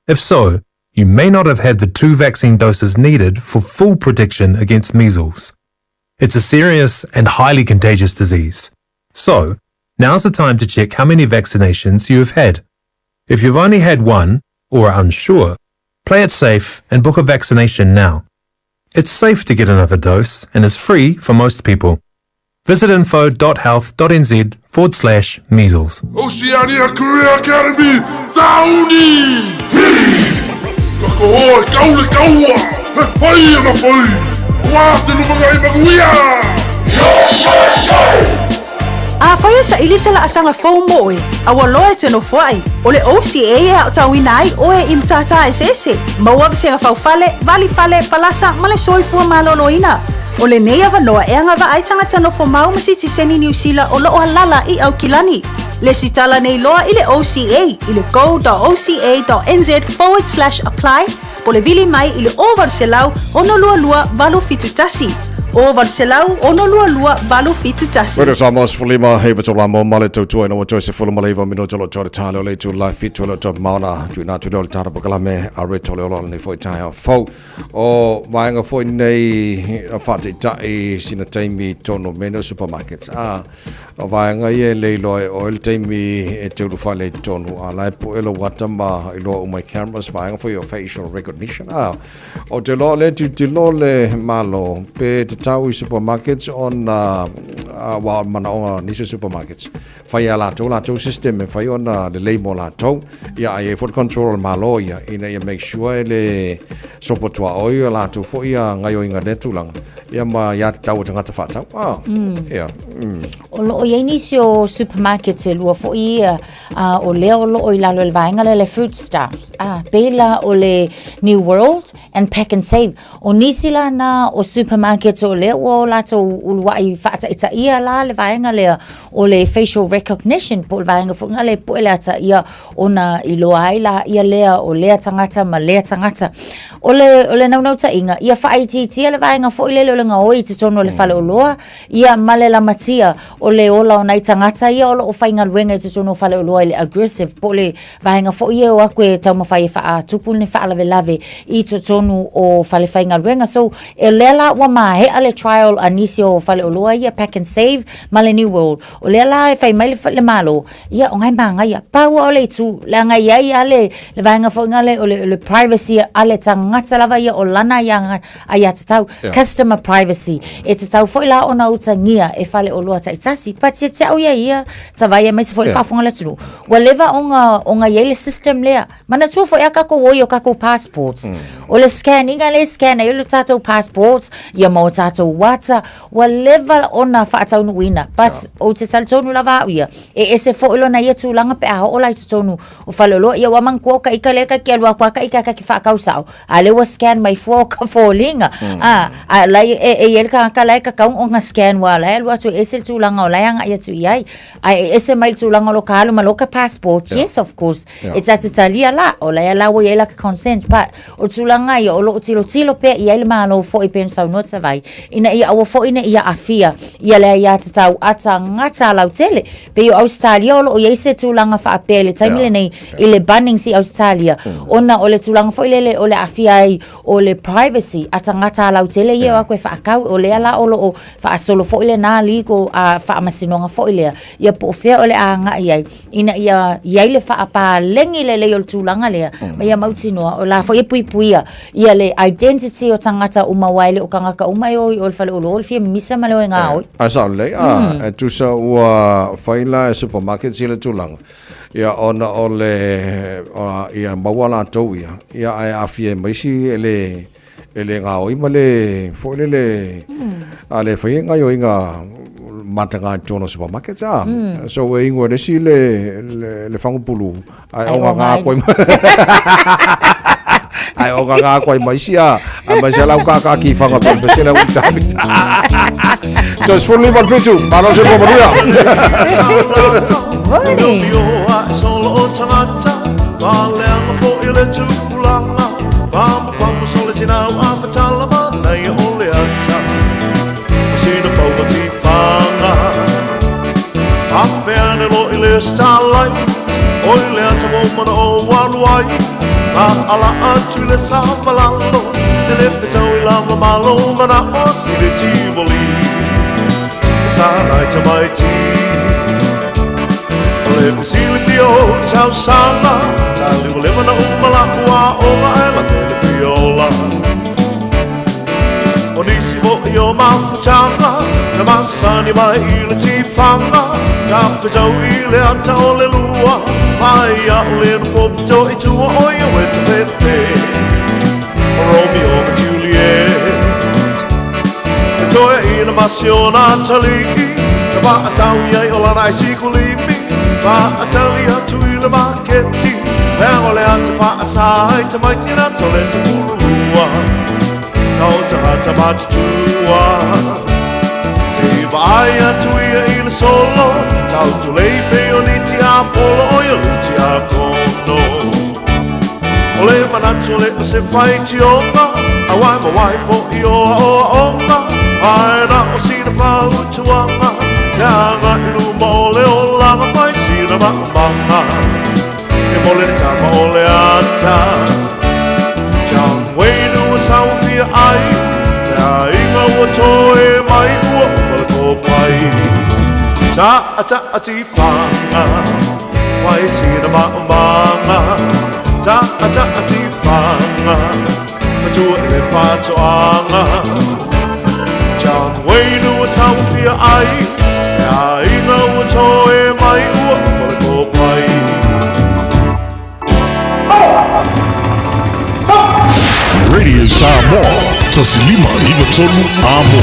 If so, you may not have had the 2 vaccine doses needed for full protection against measles. It's a serious and highly contagious disease. So, now's the time to check how many vaccinations you have had. If you've only had one, or are unsure, play it safe and book a vaccination now. It's safe to get another dose and is free for most people. Visit info.health.nz/measles. Oceania Career Academy, Saudi! Kako oi, kaule kaua! Pai ana pai! Wāste lumangai maguia! A whaia sa ilisa la asanga fau moe, awa loa te no whai, o le OCA e au tawina ai o e imtata esese, maua visenga fau fale, vali fale, palasa, male soifua maloloina. O le nei awa noa e anga wa ai tangata no whamau masiti seni New Zealand o loo halala i Aukilani. Le sitala nei loa i le OCA, i le go.oca.nz/apply, po le vili mai i le ovar selau ono lua lua valo fitu tasi. Ovar selau ono lua lua valo fitu tasi. Radio Samoa fulima heva tola mo male to to no to se fulima leva mino tolo to talo le to life fit to to mauna to na to dol tara bakala me a re tolo lo ni foi tai fo o vainga foi nei a fati tai sina taimi tono meno supermarkets o vainga ye le lo o el taimi e te lu fale tono ala po elo watama ilo my cameras vainga for your facial recognition o te lo le te lo le malo pe tau i supermarkets on wa mana o nisi supermarkets fai ala to system fai on le label la to ya ai food control malo ya ina ya make sure le sopotua o ya la to fo ya ngai o inga netulang ya ma ya tau tanga ta fata ya o lo ia inicio supermarkets e lua fo ia o le o lo i lalo le vainga le food stuffs bela o le New World and Pack and Save o nisi la na o supermarkets o le o la to ulwai fata ita ia la le vainga le o le facial recognition po le vainga fo ngale po le ata ia ona i lo ai la ia lea o lea tangata ma lea tangata o le nau ta inga ia fa iti le vainga fo ile le nga oi te tono le fale o loa ia male la matia o le ola o nai tangata ia o fainga luenga te tono fale o loa le aggressive po le vainga fo ia o akwe tau mawhai fa tupu ne fa lave i te tono o fale fainga luenga so e lela wa mahe ale trial anisio fale o loa ia Pack and Save male New World o lela e fai mai le malo ia o ngai manga ia pau o le tu le ngai ia le vainga fo ngale o le privacy ale tangata lava ia o lana ia ai tau customer privacy e te tau fo ila ona utangia e fale o loa taitasi pa te au ia ta vai mai se fo fa fonga le tu wa leva onga ia le system lea mana tu fo ia ka ko o ka ko passports o le scanning ale scan e le tato passports ia mo tato wata wa leva ona fa tau wina but o te saltonu lava ia e se fo ilo na ia tu langa pe a o lai tonu o fale lo ia wa man ko ka ika le ka ke lo ka ika ka ki fa ka usao ale wa scan mai fo ka fo linga lai e el ka lai ka o nga scan wa lai lo tu esel tu langa o lai anga ia tu ai ese mai tu langa lokalo ma loka passport yes of course it's at Italia la o lai la wo ia ka consent but o tu langa ia o lo tilo pe ia le malo fo i pensa no ta vai ina ia o fo ina ia afia ia le ia te tau ata ngata lau tele pe o Australia o ia se tu langa fa apele taimile nei ile banning si Australia ona o le tu langa fo ile o le afia ai o le privacy ata ngata lau tele ia ko fa akau o le ala o fa solo fo ile na ligo fa masinonga fo ile ia po fe o le anga ia ina ia le fa apa lengi le o tu langa le ia mautino o la fo ia puipuia ia le identity o tangata uma waile o kanga ka uma o fale o lo fie misa malo nga o asa le tu sa wa faila supermarket sile tu langa ia ona ole ia mawala to ia ai afie maisi ele nga oi male fo le ale foi nga yo inga matanga tono supermarket so we ingo de si le fangu pulu ai o nga ko ai o nga ko mai sia mai sia lau ka ki fanga pe se la uta just for live on fitu malo se ko maria solo tangata Baleang fo ile tukulanga Bamba bamba sole tina wafatalama Na ia ole ata Sina poverty fanga Afeane lo ile starlight Oile ata womana o wanwai Ma ala atu ile sambalalo Nile fita ilama malo Mana o sile tivoli Sarai tamaiti Le fisili fio tau sama Tali wale mana umala ua ola ela tele fiola O nisi vo i o mafutanga Na masani mai ile tifanga Tape tau ile ata o le lua Mai a ole na fopito i tua oia weta fefe Romeo and Juliet E toia ina masiona talii Na va atau iai ola nai sikulimi Fa atalia tuile maketi Ole ata fa asai te maitina tole se furua Nau te hata matutua Te vai atuia ile solo Tau tu leipe o niti a polo Oia luti a kono Ole manatu le o se fai tionga Awai ma waifo i o onga Aina o sina fa utuanga Nanga iluma ole o langa fai sina mambanga E mole ni tama ole ata Jang weinu a sao fia ai Na inga ua toe mai ua mole ko pai Ta ata ati panga Fai sina mambanga Ta ata ati panga Matua ele fatoanga Jang weinu a sao fia ai Na inga ua toe mai ua mole ko pai Radio Samoa, tasilima iwa tonu amo.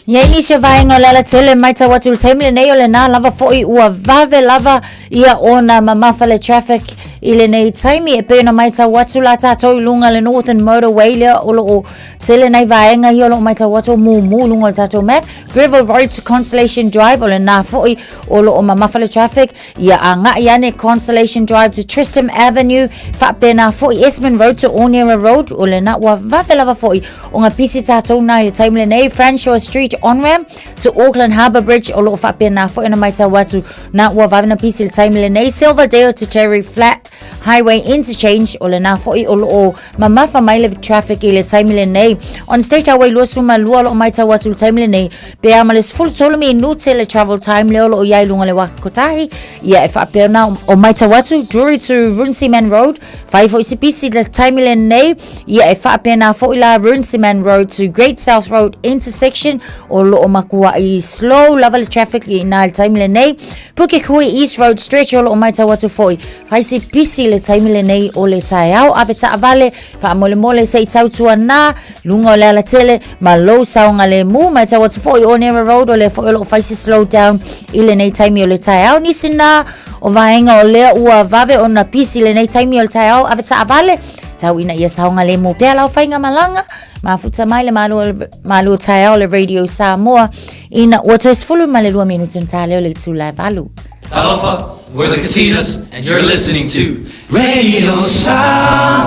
Yei ni se vaenga lala tele mai ta watu taimile nei ole na lava foi ua vave lava ia ona mamafale traffic ile nei taimi e pena mai ta watu la tatou i lunga le Northern Motorway lea olo o tele nei vaenga i olo mai ta watu mu lunga le tatou map Greville Road to Constellation Drive ole na foi olo o mamafale traffic ia a nga iane Constellation Drive to Tristram Avenue fa pena foi Esmond Road to Ornera Road ole na ua vave lava foi o nga pisi tatou na ile taimile nei Franshaw Street on-ramp to Auckland Harbour Bridge o loo whapena fo ina mai ta watu na ua vavina pisi le taimile nei Silverdale to Terry Flat Highway Interchange o le na fo i o loo mamafa mai le traffic i le taimile nei on State Highway luasuma lua loo mai ta watu le taimile nei pe amales full tolumi nu te le travel time le o loo iai lunga le waka kotahi ia e whapena o mai ta watu Drury to Runciman Road fai fo isi pisi le taimile nei ia e whapena fo i la Runciman Road to Great South Road intersection o loo makua i slow level traffic i na le taimile nei Pukekohe East Road stretch o loo mai ta watu foi fai si pisi le taimile nei o le tae au awe ta avale fa mole se i tautua na lunga o le ala tele ma low saunga le mu mai ta watu foi o Nera Road o le foi o loo fai si slow down i le nei taimi o le tae au nisi na o vaenga o lea ua vave o na pisi le nei taimi o le tae au awe ta avale tau ina ia saunga le mu pea lau whainga malanga mafuta mai le malu tae au le Radio Samoa ina ua toes fulu ma le 2 minutu ntale o le tu live alu Talofa, we're the Katinas, and you're listening to Radio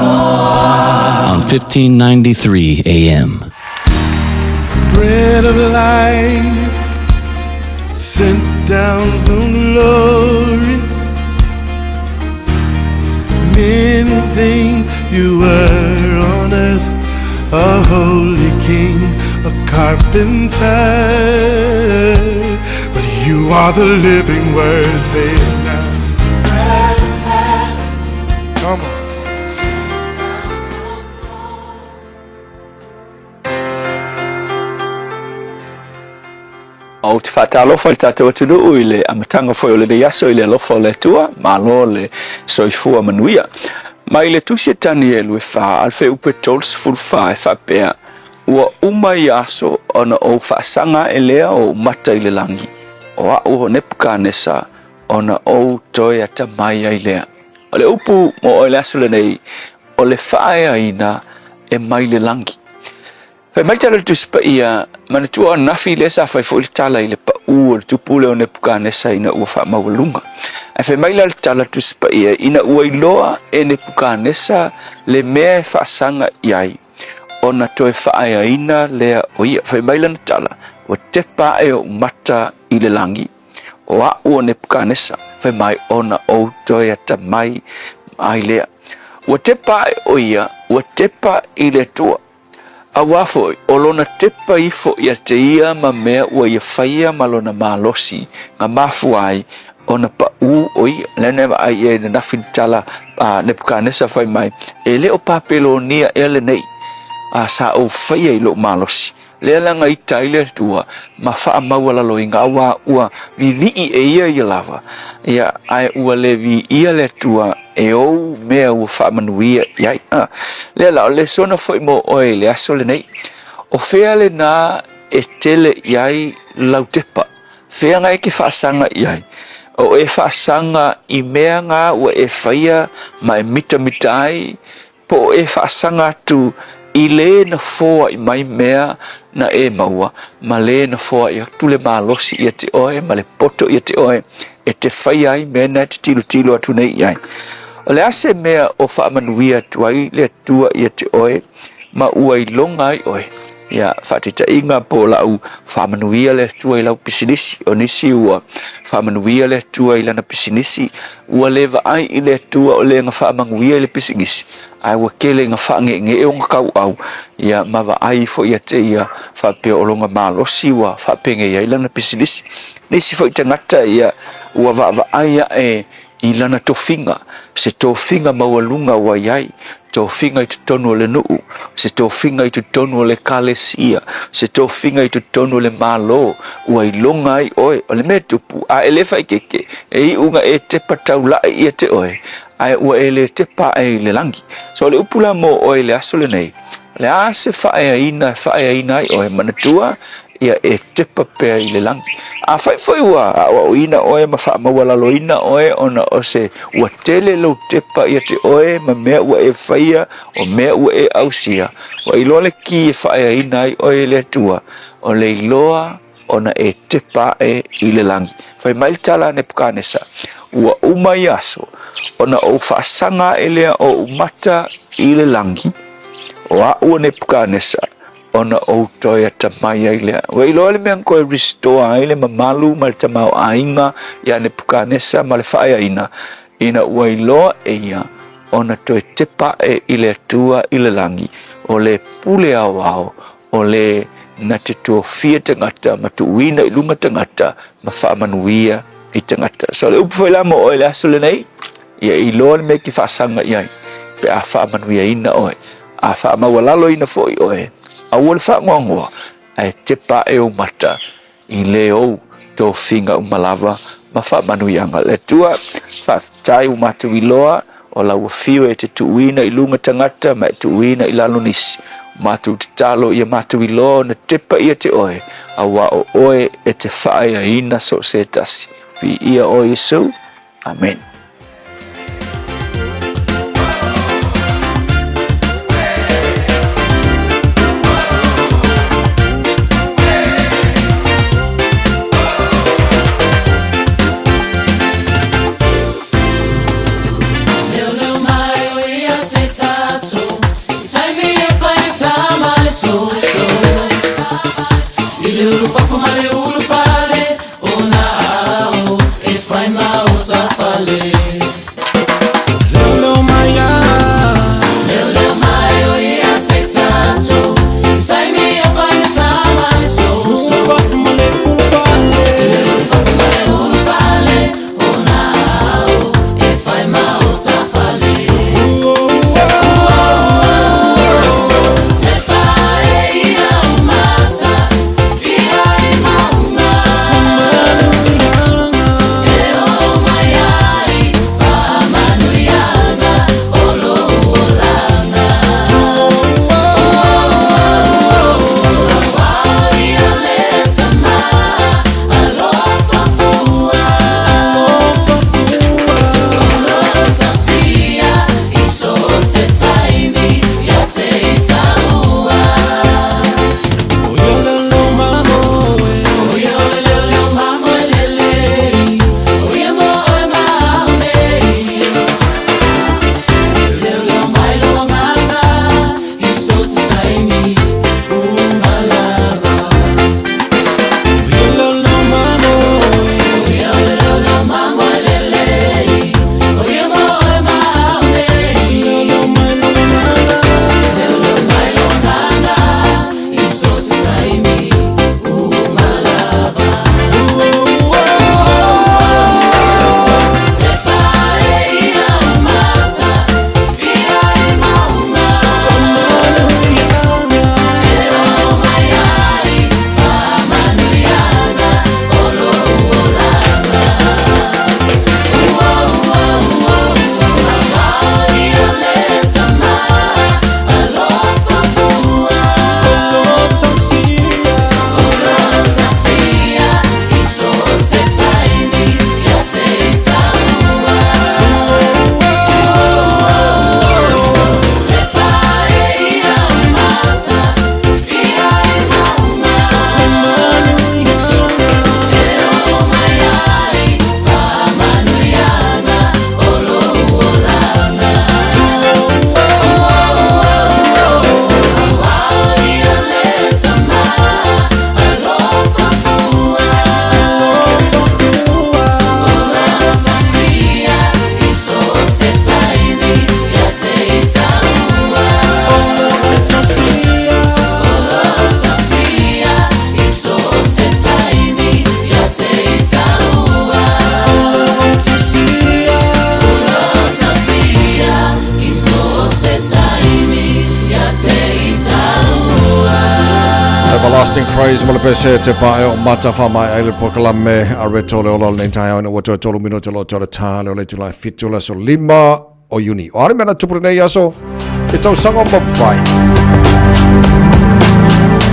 Samoa on 1593 AM. Bread of life sent down from glory. Many things you were on earth, a holy king, a carpenter, but you are the living word there now. Come on. O te whātalofa i tātou atunu i le amatanga whai o le yaso i le alofa o le tua, malo le soifua manuia. Ma i le tusi tani e lue wha alfe upe tols fulfa e whapea, ua uma i aso ona o whaasanga e lea o mata i le langi. O a uho nepuka nesa ona o toi ata mai i lea. O le upu mo o le aso le nei, o le whaeaina e mai le langi. Whai mai tala tu spa ia, mana tua nafi le sa whai fo le tala i le pa ua le tupule o ne pukanesa ina ua wha maulunga. Whai mai la le tala tu spa ia, ina ua iloa e ne pukanesa le mea e whaasanga iai. Ona toe whaeaina lea o ia. Whai mai la na tala, wa te pae o mata i le langi. O a ua ne pukanesa, whai mai ona o toi ata mai ai lea. Wa te pae o ia, wa te pa i le tua. A wafoi, o lona tepa ifo ia te ia ma mea ua ia whaia ma lona malosi, ngā mafu ai, o na pa u o ia, lene ma ai e na nawhin tala ne pukanesa whai mai, e leo papelo nia e le nei, sa o whaia i lo malosi. Lea langa i taile tua, ma wha maua lalo i ngā wā ua vivi e ia i lava, ia ai ua le vi ia le tua, e ou mea ua wha manuia iai. Lea lao le sona fwoi mo oe le aso le nei, o whea le nā e tele iai lau tepa, whea ngai ke whaasanga iai, o e whaasanga i mea ngā ua e whaia ma e mita ai, po e whaasanga tu i le na foa i mai mea na e maua, ma le na foa i tule malosi i te oe, ma le poto i te oe, e te whai ai mea na te tilo atu nei iai. O le ase mea o whaamanuia tuai le tua i te oe, ma ua i longa i oe. Ia whaatita inga po lau whaamanuia le tua i lau pisinisi, o nisi ua whaamanuia le tua i lana pisinisi, ua lewa ai i le tua o le nga whaamanuia i le pisinisi. Ai ua kele nga whaange e o nga kau au, ia mawa ai fo ia te ia whapea o longa malosi ua whapenge ia i lana pisinisi. Nisi fo i tangata ia ua wa ai e i lana tofinga, se tofinga maualunga wa iai, tofinga i tutonu o le nuu, se tofinga i tutonu o le kalesia, se tofinga i tutonu o le malo, ua i longa ai oe, o le mea tupu, a elefa i keke, e i unga e te patau lai i te oe, ai ua e le te pa e le langi. So le upula mo oe le aso le nei, le ase whae aina ai oe manatua, ia e te papea i le langi. A whai whai ua, a o ina oe ma wha mawalalo ina oe, ona o se ua tele lau tepa ia te oe, ma mea ua e whaia, o mea ua e ausia. Wa iloa le ki e whae ina ai oe le tua, o le iloa, ona e tepa e i le langi. Whai mai tala ne pukanesa, ua umai aso, ona o whaasanga e lea o umata i le langi, o a ua ne pukanesa, ona o toia tamai ai lea. Wa iloa le mea koe restore ai le mamalu ma le tamau ainga ia ne pukanesa ma le whaia ina ua iloa e ia ona toe tepa e i le tua i le langi o le pule au o le na te tuofia tangata ma tuuina i lunga tangata ma whaamanuia i tangata. So le upwhaila mo oe le aso le nei ia iloa le mea ki whaasanga iai pe a whaamanuia ina oe a whaamawalalo ina fo i oe a ua le whaangongoa ai te pa e o mata i le o tō whinga umalava ma whaamanuianga. Le tua whaatai umatu i loa o lau whio e te tuuina i lunga tangata ma e tuuina i lalo nisi. Matu te talo i a matu i loa na tepa ia te oe a wa o oe e te whaia ina so se tasi. Vi ia o Yesu. Amen. Te pae ia umata, ia i maunga. everlasting praise mo le pese te pae o mata whamai ai le pokalame a reto le ola le tai au na wato tolu minuto lo tole tā le tulai fitu le so 5 o Iuni. O are mena tupure nei aso e tau sanga mawhai.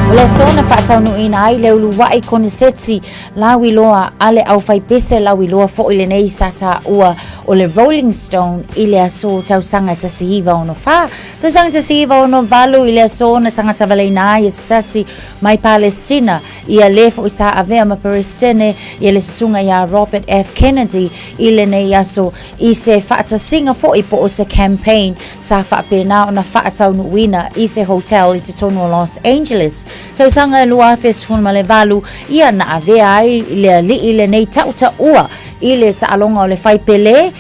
O le sona whaatau ina ai le ulu wai kone setsi lawi loa ale au whai pese lawi loa fo ile nei sata ua o le Rolling Stone ile aso tau sanga tasi iwa ono wha. Tau sanga tasi iwa ono valu ile aso na tangata wale ina ai tasi mai Palestina ia lefo isa avea ma Palestine ia le sunga ia Robert F. Kennedy ile nei aso i se whaatasinga fo i po o se campaign sa whaapena o na whaatau ina i se hotel i te tonu o Los Angeles. Tau sanga lua festival ma le valu ia na avea ai le li ile nei tauta ua ile ta alonga o le whai pele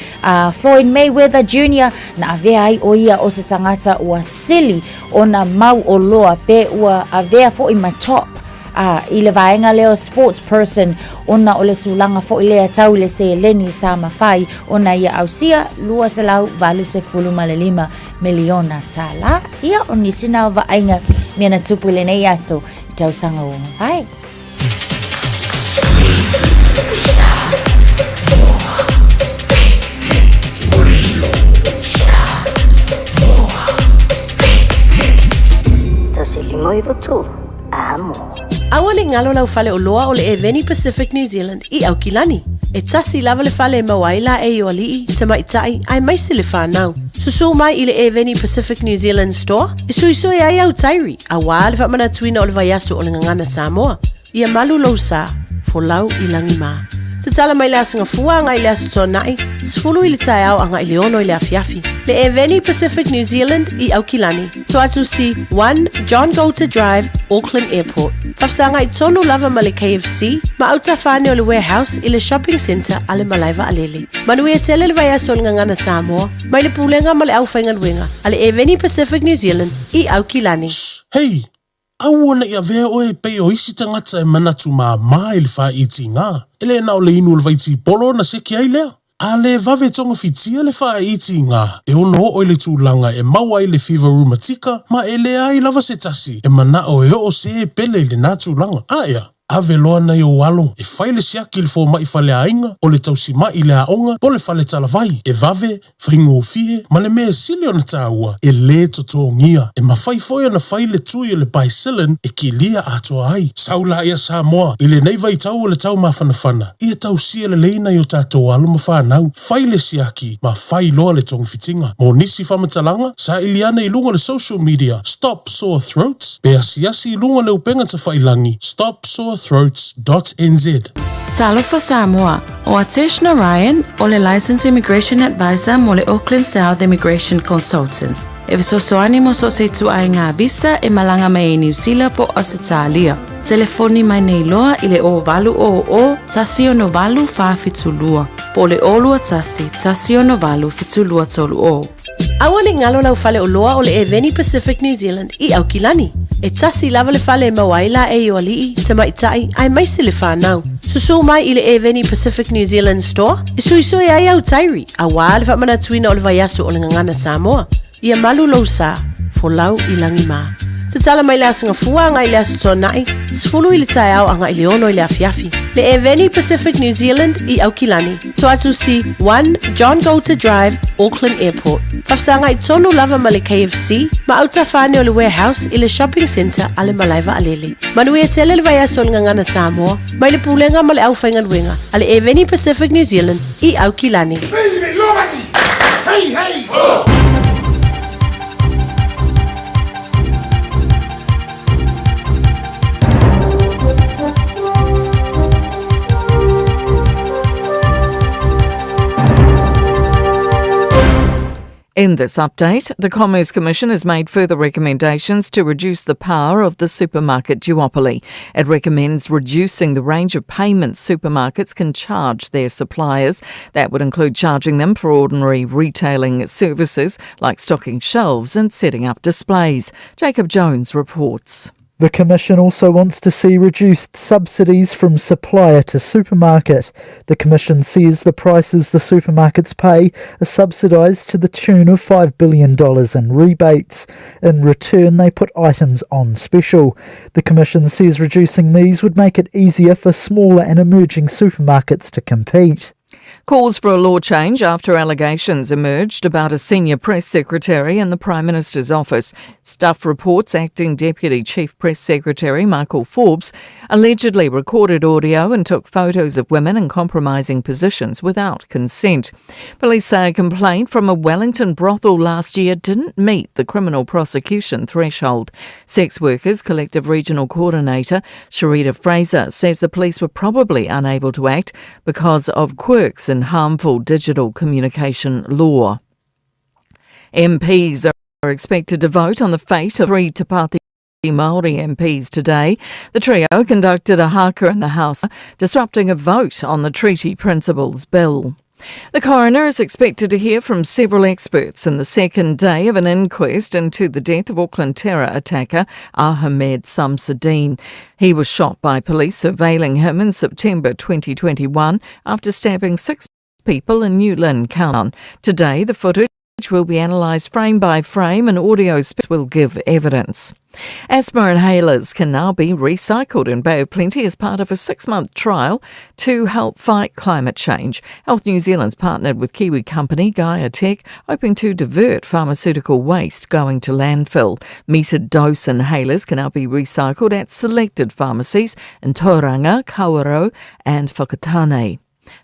Floyd Mayweather Jr. na avea ai o ia o se tangata ua sili o na mau o loa pe ua avea fo i ma top i le vaenga leo sports person ona o le tulanga fo i lea tau le se leni sa mawhai ona ia ausia lua se lau vale se fulu ma le 5 miliona tala ia o nisina o vaenga miana tupu le nei aso i tau sanga o mawhai. Tasi limoi votu amo. Awane ngalo lau fale o loa o le Eveni Pacific New Zealand i au kilani. E tasi lava le fale mawaila e o alii te maitai ai maisi le whanau. Susu mai i le Eveni Pacific New Zealand store i suisui ai au tairi a wā le whamana tuina o le vaiasu o le ngangana Samoa. Ia malu lau sa fo lau i langi maa. Te tala mai le asinga fua anga i le asu tonai, sifulu i le tae au anga i le ono i le afiafi. Le Eveni Pacific New Zealand i Aukilani. To atu si 1 John Golter Drive, Auckland Airport. Fafsanga i tonu lava ma le KFC, ma auta whane o le warehouse i le shopping center a le malaiva alele. Manui e tele le vai aso le ngangana Samoa, mai le pulenga ma le au whainganuenga, a le Eveni Pacific New Zealand i Aukilani. Hey! Au ona ia vea oe pei o isi tangata e manatu maa i le wha iti ngā. Ele na o le inu le vaiti polo na seki ai lea. A le vave tonga fitia le wha iti ngā. E ono o le tūlanga e maua i le fever rheumatica, ma e le ai lava se tasi. E mana o e o se e pele le nā tūlanga. Aia. Ave loa na o walo, e whaile siaki le fo mai whale ainga, o le tausi mai le aonga, po le whale talavai, e vave, whaingo o fie, ma le mea sili o na tāua, e le totongia, e ma whai foia na whaile tui le paisilen, e ki lia atoa ai. Saula ia Samoa, i le nei vai tau o le tau mawhanawhana, ia tausia le leina i o tātou alo ma whanau, whaile siaki, ma whai loa le tonga fitinga. Mo nisi whamatalanga, sa iliana i lunga le social media, Stop Sore Throats, pe asiasi i lunga le upenga ta whailangi, stopsorethroats.nz. Talofa Samoa, o Ateshna Ryan, o le Licensed Immigration Advisor mo le Auckland South Immigration Consultants. E visosoani mo so se tu ai ngā visa e malanga mai e New Zealand po Australia. Telefoni mai nei loa i le o valu o tasi o no valu whawhitulua. Po le olua tasi o no valu fitulua tolu o. Awane ngalo lau fale o loa o le Eveni Pacific New Zealand i Aukilani. E tasi lava le fale mawaila e o alii te maitai ai maisi le whanau. Susu mai i le Eveni Pacific New Zealand store i suisui ai au tairi a wā le whamana tuina o le vaiasu o le ngangana Samoa. Ia malu lau sa fo lau i langi maa. Te tala mai le asinga fua anga i le asu tonai, sifulu i le tae au anga i le ono i le afiafi. Le Eveni Pacific New Zealand i Aukilani. To atu si 1 John Golter Drive, Auckland Airport. Fafsanga i tonu lava ma le KFC, ma auta whane o le warehouse i le shopping center a le malaiva alele. Manui e tele le vai aso le ngangana Samoa, mai le pulenga ma le au whainganuenga, a le Eveni Pacific New Zealand i Aukilani. Hey, hey! In this update, the Commerce Commission has made further recommendations to reduce the power of the supermarket duopoly. It recommends reducing the range of payments supermarkets can charge their suppliers. That would include charging them for ordinary retailing services like stocking shelves and setting up displays. Jacob Jones reports. The Commission also wants to see reduced subsidies from supplier to supermarket. The Commission says the prices the supermarkets pay are subsidised to the tune of $5 billion in rebates. In return, they put items on special. The Commission says reducing these would make it easier for smaller and emerging supermarkets to compete. Calls for a law change after allegations emerged about a senior press secretary in the Prime Minister's office. Stuff reports acting Deputy Chief Press Secretary Michael Forbes allegedly recorded audio and took photos of women in compromising positions without consent. Police say a complaint from a Wellington brothel last year didn't meet the criminal prosecution threshold. Sex Workers Collective Regional Coordinator Sharita Fraser says the police were probably unable to act because of quirks in harmful digital communication law. MPs are expected to vote on the fate of 3 Te Pāti Māori MPs today. The trio conducted a haka in the House, disrupting a vote on the Treaty Principles Bill. The coroner is expected to hear from several experts in the second day of an inquest into the death of Auckland terror attacker Ahmed Samsudeen. He was shot by police surveilling him in September 2021 after stabbing 6 people in New Lynn County. Today, the footage will be analysed frame by frame and audio will give evidence. Asthma inhalers can now be recycled in Bay of Plenty as part of a 6-month trial to help fight climate change. Health New Zealand's partnered with Kiwi company Gaia Tech, hoping to divert pharmaceutical waste going to landfill. Metered dose inhalers can now be recycled at selected pharmacies in Tauranga, Kawerau and Whakatane.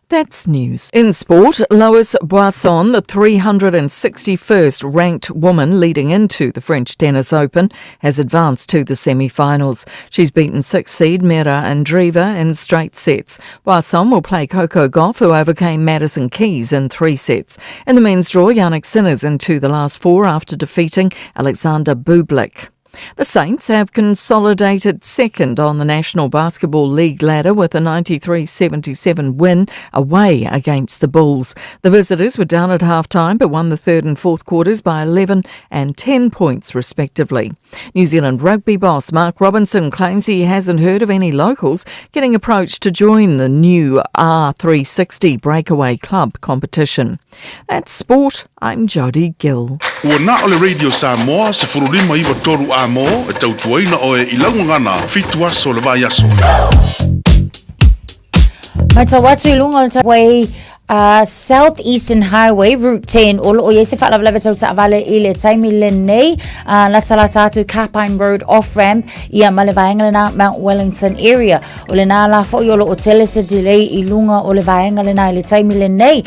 That's news. In sport, Lois Boisson, the 361st ranked woman leading into the French Tennis Open, has advanced to the semi-finals. She's beaten 6th seed Mira Andreeva in straight sets. Boisson will play Coco Gauff, who overcame Madison Keys in 3 sets. In the men's draw, Yannick Sinner's into the last 4 after defeating Alexander Bublik. The Saints have consolidated second on the National Basketball League ladder with a 93-77 win away against the Bulls. The visitors were down at half-time but won the third and fourth quarters by 11 and 10 points respectively. New Zealand rugby boss Mark Robinson claims he hasn't heard of any locals getting approached to join the new R360 Breakaway Club competition. That's sport. I'm Jodie Gill. Ua na ole Radio Samoa se furulima iwa toru a mo e tautuaina o e ilangangana fitu aso le vai aso. Mai tau watu I lunga o le way Southeastern Highway, Route 10, o loo yese whaalawalawe tau taawale I le taimi le nei, la talata atu Carpine Road off-ramp, ia ma le vaenga na Mount Wellington area. O le nā la fo I o loo telesa delay I lunga o le vaenga le na I le taimi le nei.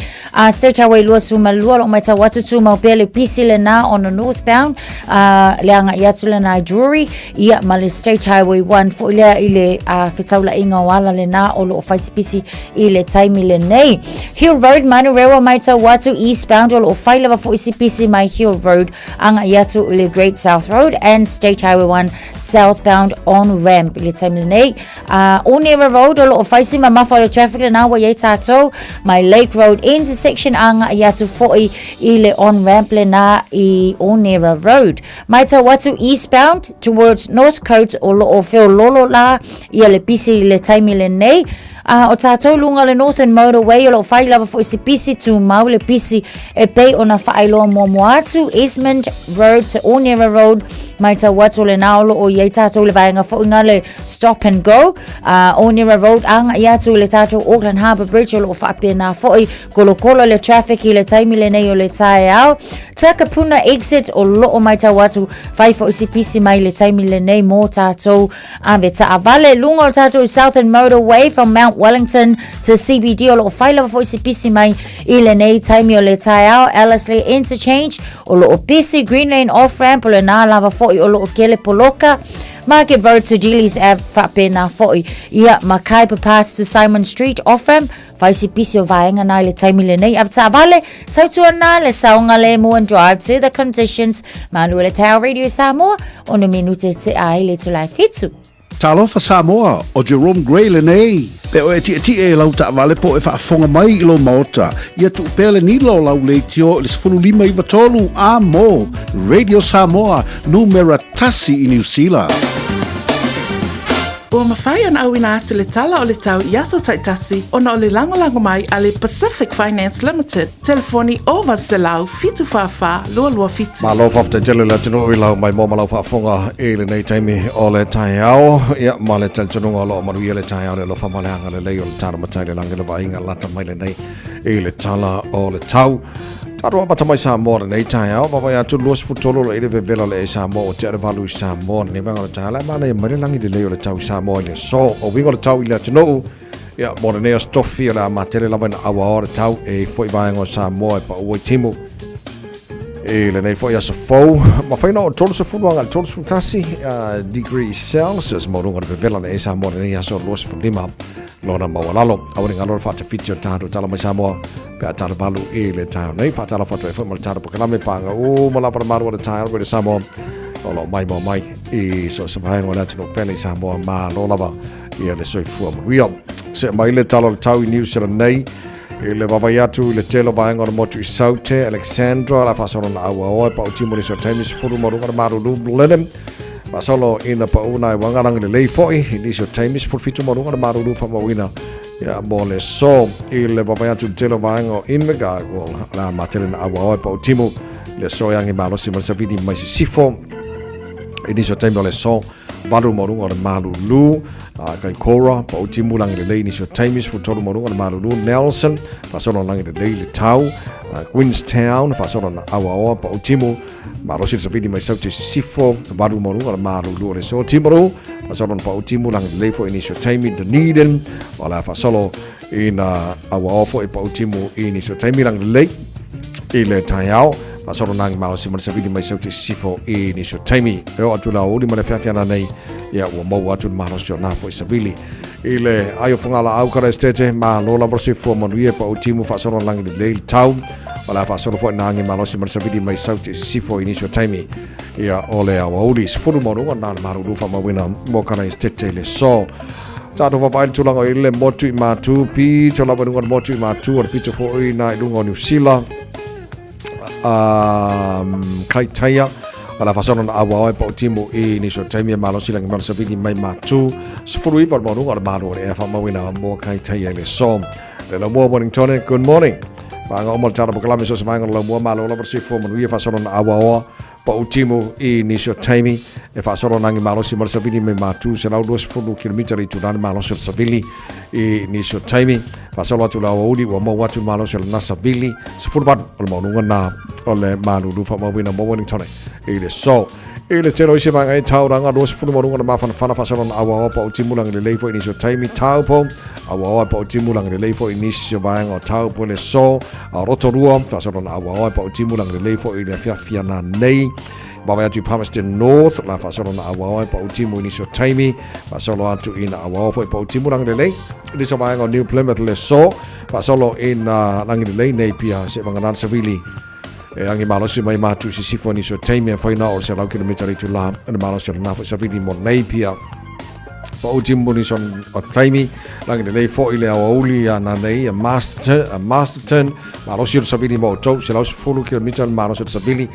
State Highway lua suma lua, lo mai tau watu tu maupea le pisi le na on the northbound, le anga iatu le na Drury, ia ma le State Highway 1, fo ilea I le whetaula inga wala le na o loo whaisipisi I le taimi le nei. Hill Road, Manurewa mai tau watu eastbound o loo whailawa fo isipisi mai Hill Road, anga iatu I le Great South Road and State Highway 1 southbound on ramp I le taimi le nei. Onera Road o loo whaisi ma mafa le traffic le na wa ye tātou, my Lake Road intersection anga iatu foi I le on ramp le na I Onera Road. Mai tau watu eastbound towards North Coast o loo whio lolo la ia le pisi le taimi le nei. O tātou lunga le Northern Motorway o lo whailawa fo isi pisi tu mau le pisi e pei o na whaailoa momoatu Esmond Road to Onera Road mai tau watu le naolo o iei tātou le vaenga fo inga le stop and go Onera Road anga iatu le tātou Auckland Harbour Bridge o lo whaapena fo I kolo le traffic I le taimi le nei o le tae au Takapuna exit o lo o mai tau watu whai fo isi pisi mai le taimi le nei mō tātou ave taavale lunga o tātou Southern Motorway from Mount Wellington to CBD o lo whailawa fo isi pisi mai I le nei taimi o le tae au Ellerslie Interchange o lo pisi Green Lane off-ramp o le nā lava fo I o lo kele poloka Market Road to Gillies Ave whapena fo I ia Makaipa Pass to Simon Street off-ramp Faisi pisi o vaenga nai le taimi le nei av taavale tautua na le saunga le mua and drive to the conditions Manu le Tau Radio Samoa o na minute te ai le tulai fitu. Talofa Samoa o Jerome Gray le nei pe o eti e lau taavale po e whaafonga mai I lo maota ia tu pele ni lo lau le tio le sifunu lima I vatolu a mo Radio Samoa numera tasi I New Zealand. Ua mawhai ona awina atu le tala o le tau i aso taitasi ona o le lango mai a le Pacific Finance Limited. Telefoni o Varselau fitu whawha lua lua fitu. Malo whafta jele la tino i lau mai mo malau whafonga e le nei taimi o le tai au. Ia ma le tel tununga lo manu i le tai au le lo whamaleanga le lei o le tara matai le langi le wainga lata mai le nei e le tala o le tau. Taroa bata mai Samoa nei tai au. Mawai atu luas futolo lo e le vevela le e Samoa o te are valu i Samoa. Nei wanga le tai au. Lai mana i mai langi le lei o le tau i Samoa i le so. O wingo le tau i le tino. Ia mo le nea stoffi o le amatele lawa na awa o le tau e foi vaenga o Samoa e pa ua i timu. E le nei foi asa fau. Ma whaina o tolu sa funuanga le tolu futasi degree Celsius mo runga le vevela le e Samoa le nei asa o luas funima. Lona mawalalo. Awani ngalora whata fiti o tātu tala mai Samoa. Pea tala balu e le tau. Nei whatala whatu e whai mali tātu pakalame panga. O malapara maru o le tau o le Samoa. Olo mai mo mai. E so sa vaenga o le atino pele Samoa ma lo lava. Ia le soifua manuia. Se mai le talo le tau i New Zealand nei. E le wawai atu i le telo vaenga o le motu i Saute. Alexandra. La whasoro na aua oe. Pa utimo le so temis furu marunga na maru lubu lenem. Pasalo ina pa una e wangarang le lei foi ni so times por fitu marunga na maru fa mawina ya mole so i le baba atu telo vango in mega gol la matele na awa pa utimo le so yang i malo si masavidi mai sifo ni so times le so baru marunga na maru lu kai kora pa utimo lang le lei ni so times for tolo marunga na maru lu Nelson pasalo lang le lei le tau Queenstown pasalo na awa pa utimo Marosi sa vidi mai sauti sifo baru marunga na maru lu le so timoro pasalo pa utimo lang le fo inisio taimi Dunedin wala pasalo ina awa ofo e pa utimo inisio taimi lang le ile tayao pasalo nang marosi sa vidi mai sauti sifo inisio taimi e atu la uli male fiafia nei ya wa mo atu marosi na fo isabili ile ayo fungala au kara estete ma lola borsi fo manuie pa utimo pasalo lang le tau wala fa solo fo nangi malosi marsavidi mai sauti sifo inisio taimi ia ole awa uli sifuru marunga na maru lufa mawina mo kana istete le so tato fa vail tulanga ile motu i matu pi tola marunga motu i matu or pito fo i na ilunga New Zealand kaitaya wala fa solo na awa pa utimo i inisio taimi malosi langi marsavidi mai matu sifuru i marunga na maru e fa mawina mo kaitaya le so le la mo Wellington good morning Banga omol tara pakalame so semanga la mua malo la bersifo manuia fa solo na awa pa utimo i nisio taimi e fa solo nangi malo si marsavili me matu se lau 2 km i tudani malo se savili i nisio taimi fa solo atu la uli wa mo watu malo se na savili se furbat o maunga na ole malu lu fa mawina mo Wellington i le so ile tero isi manga i tauranga 2 marunga na mafana fana fa solo na awa pa utimo lang le leifo i nisio taimi taupo awa pa utimu lang le leifo inisio vaenga o tau po le so a rotorua fa solo na awa pa utimu lang le leifo i le fiafia na nei bawa atu Palmerston North la fa solo na awa pa utimu inisio taimi fa solo atu ina awa pa utimu lang le lei inisio vaenga o New Plymouth le so fa solo ina lang le lei nei pia se manganan savili e angi malo si mai matu si sifo inisio taimi e faina o se lau kilometri tu la ina malo si na fa savili mo nei pia pa utimo ni son o taimi lang le lei fo ile awa uli na nei a Masterton ma lo sir savili mo to se lo 10 km ma lo sir savili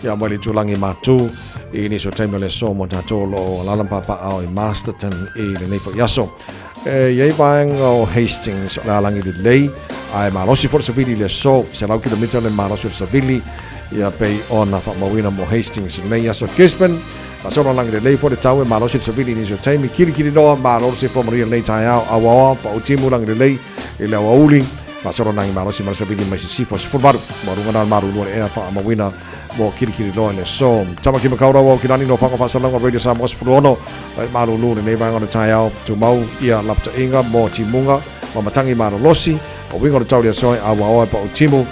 ya mo le tulangi matu e ni so taimi le so mo tato lo la lampa pa au Masterton e le nei fo yaso ye bang o Hastings la lang le lei ai ma lo sir for savili le so se lo km le ma lo sir savili ya pe ona fa mo wina mo Hastings nei yaso Gisborne Pasoro lang le lei fo le tau e malo se savili ni so taimi kiri no malo se fo maria nei tai au awa pa utimu lang le lei ile awa uli pasoro lang malo se savili mai si fo sforbar marunga na maru no e fa mawina mo kiri no le so tama ki makaura wo kinani no fa fa salanga radio sa mos frono maru no nei bang on tai au tu mau ia lapta inga mo timunga mo matangi maru losi o wingo le tau le so awa pa utimu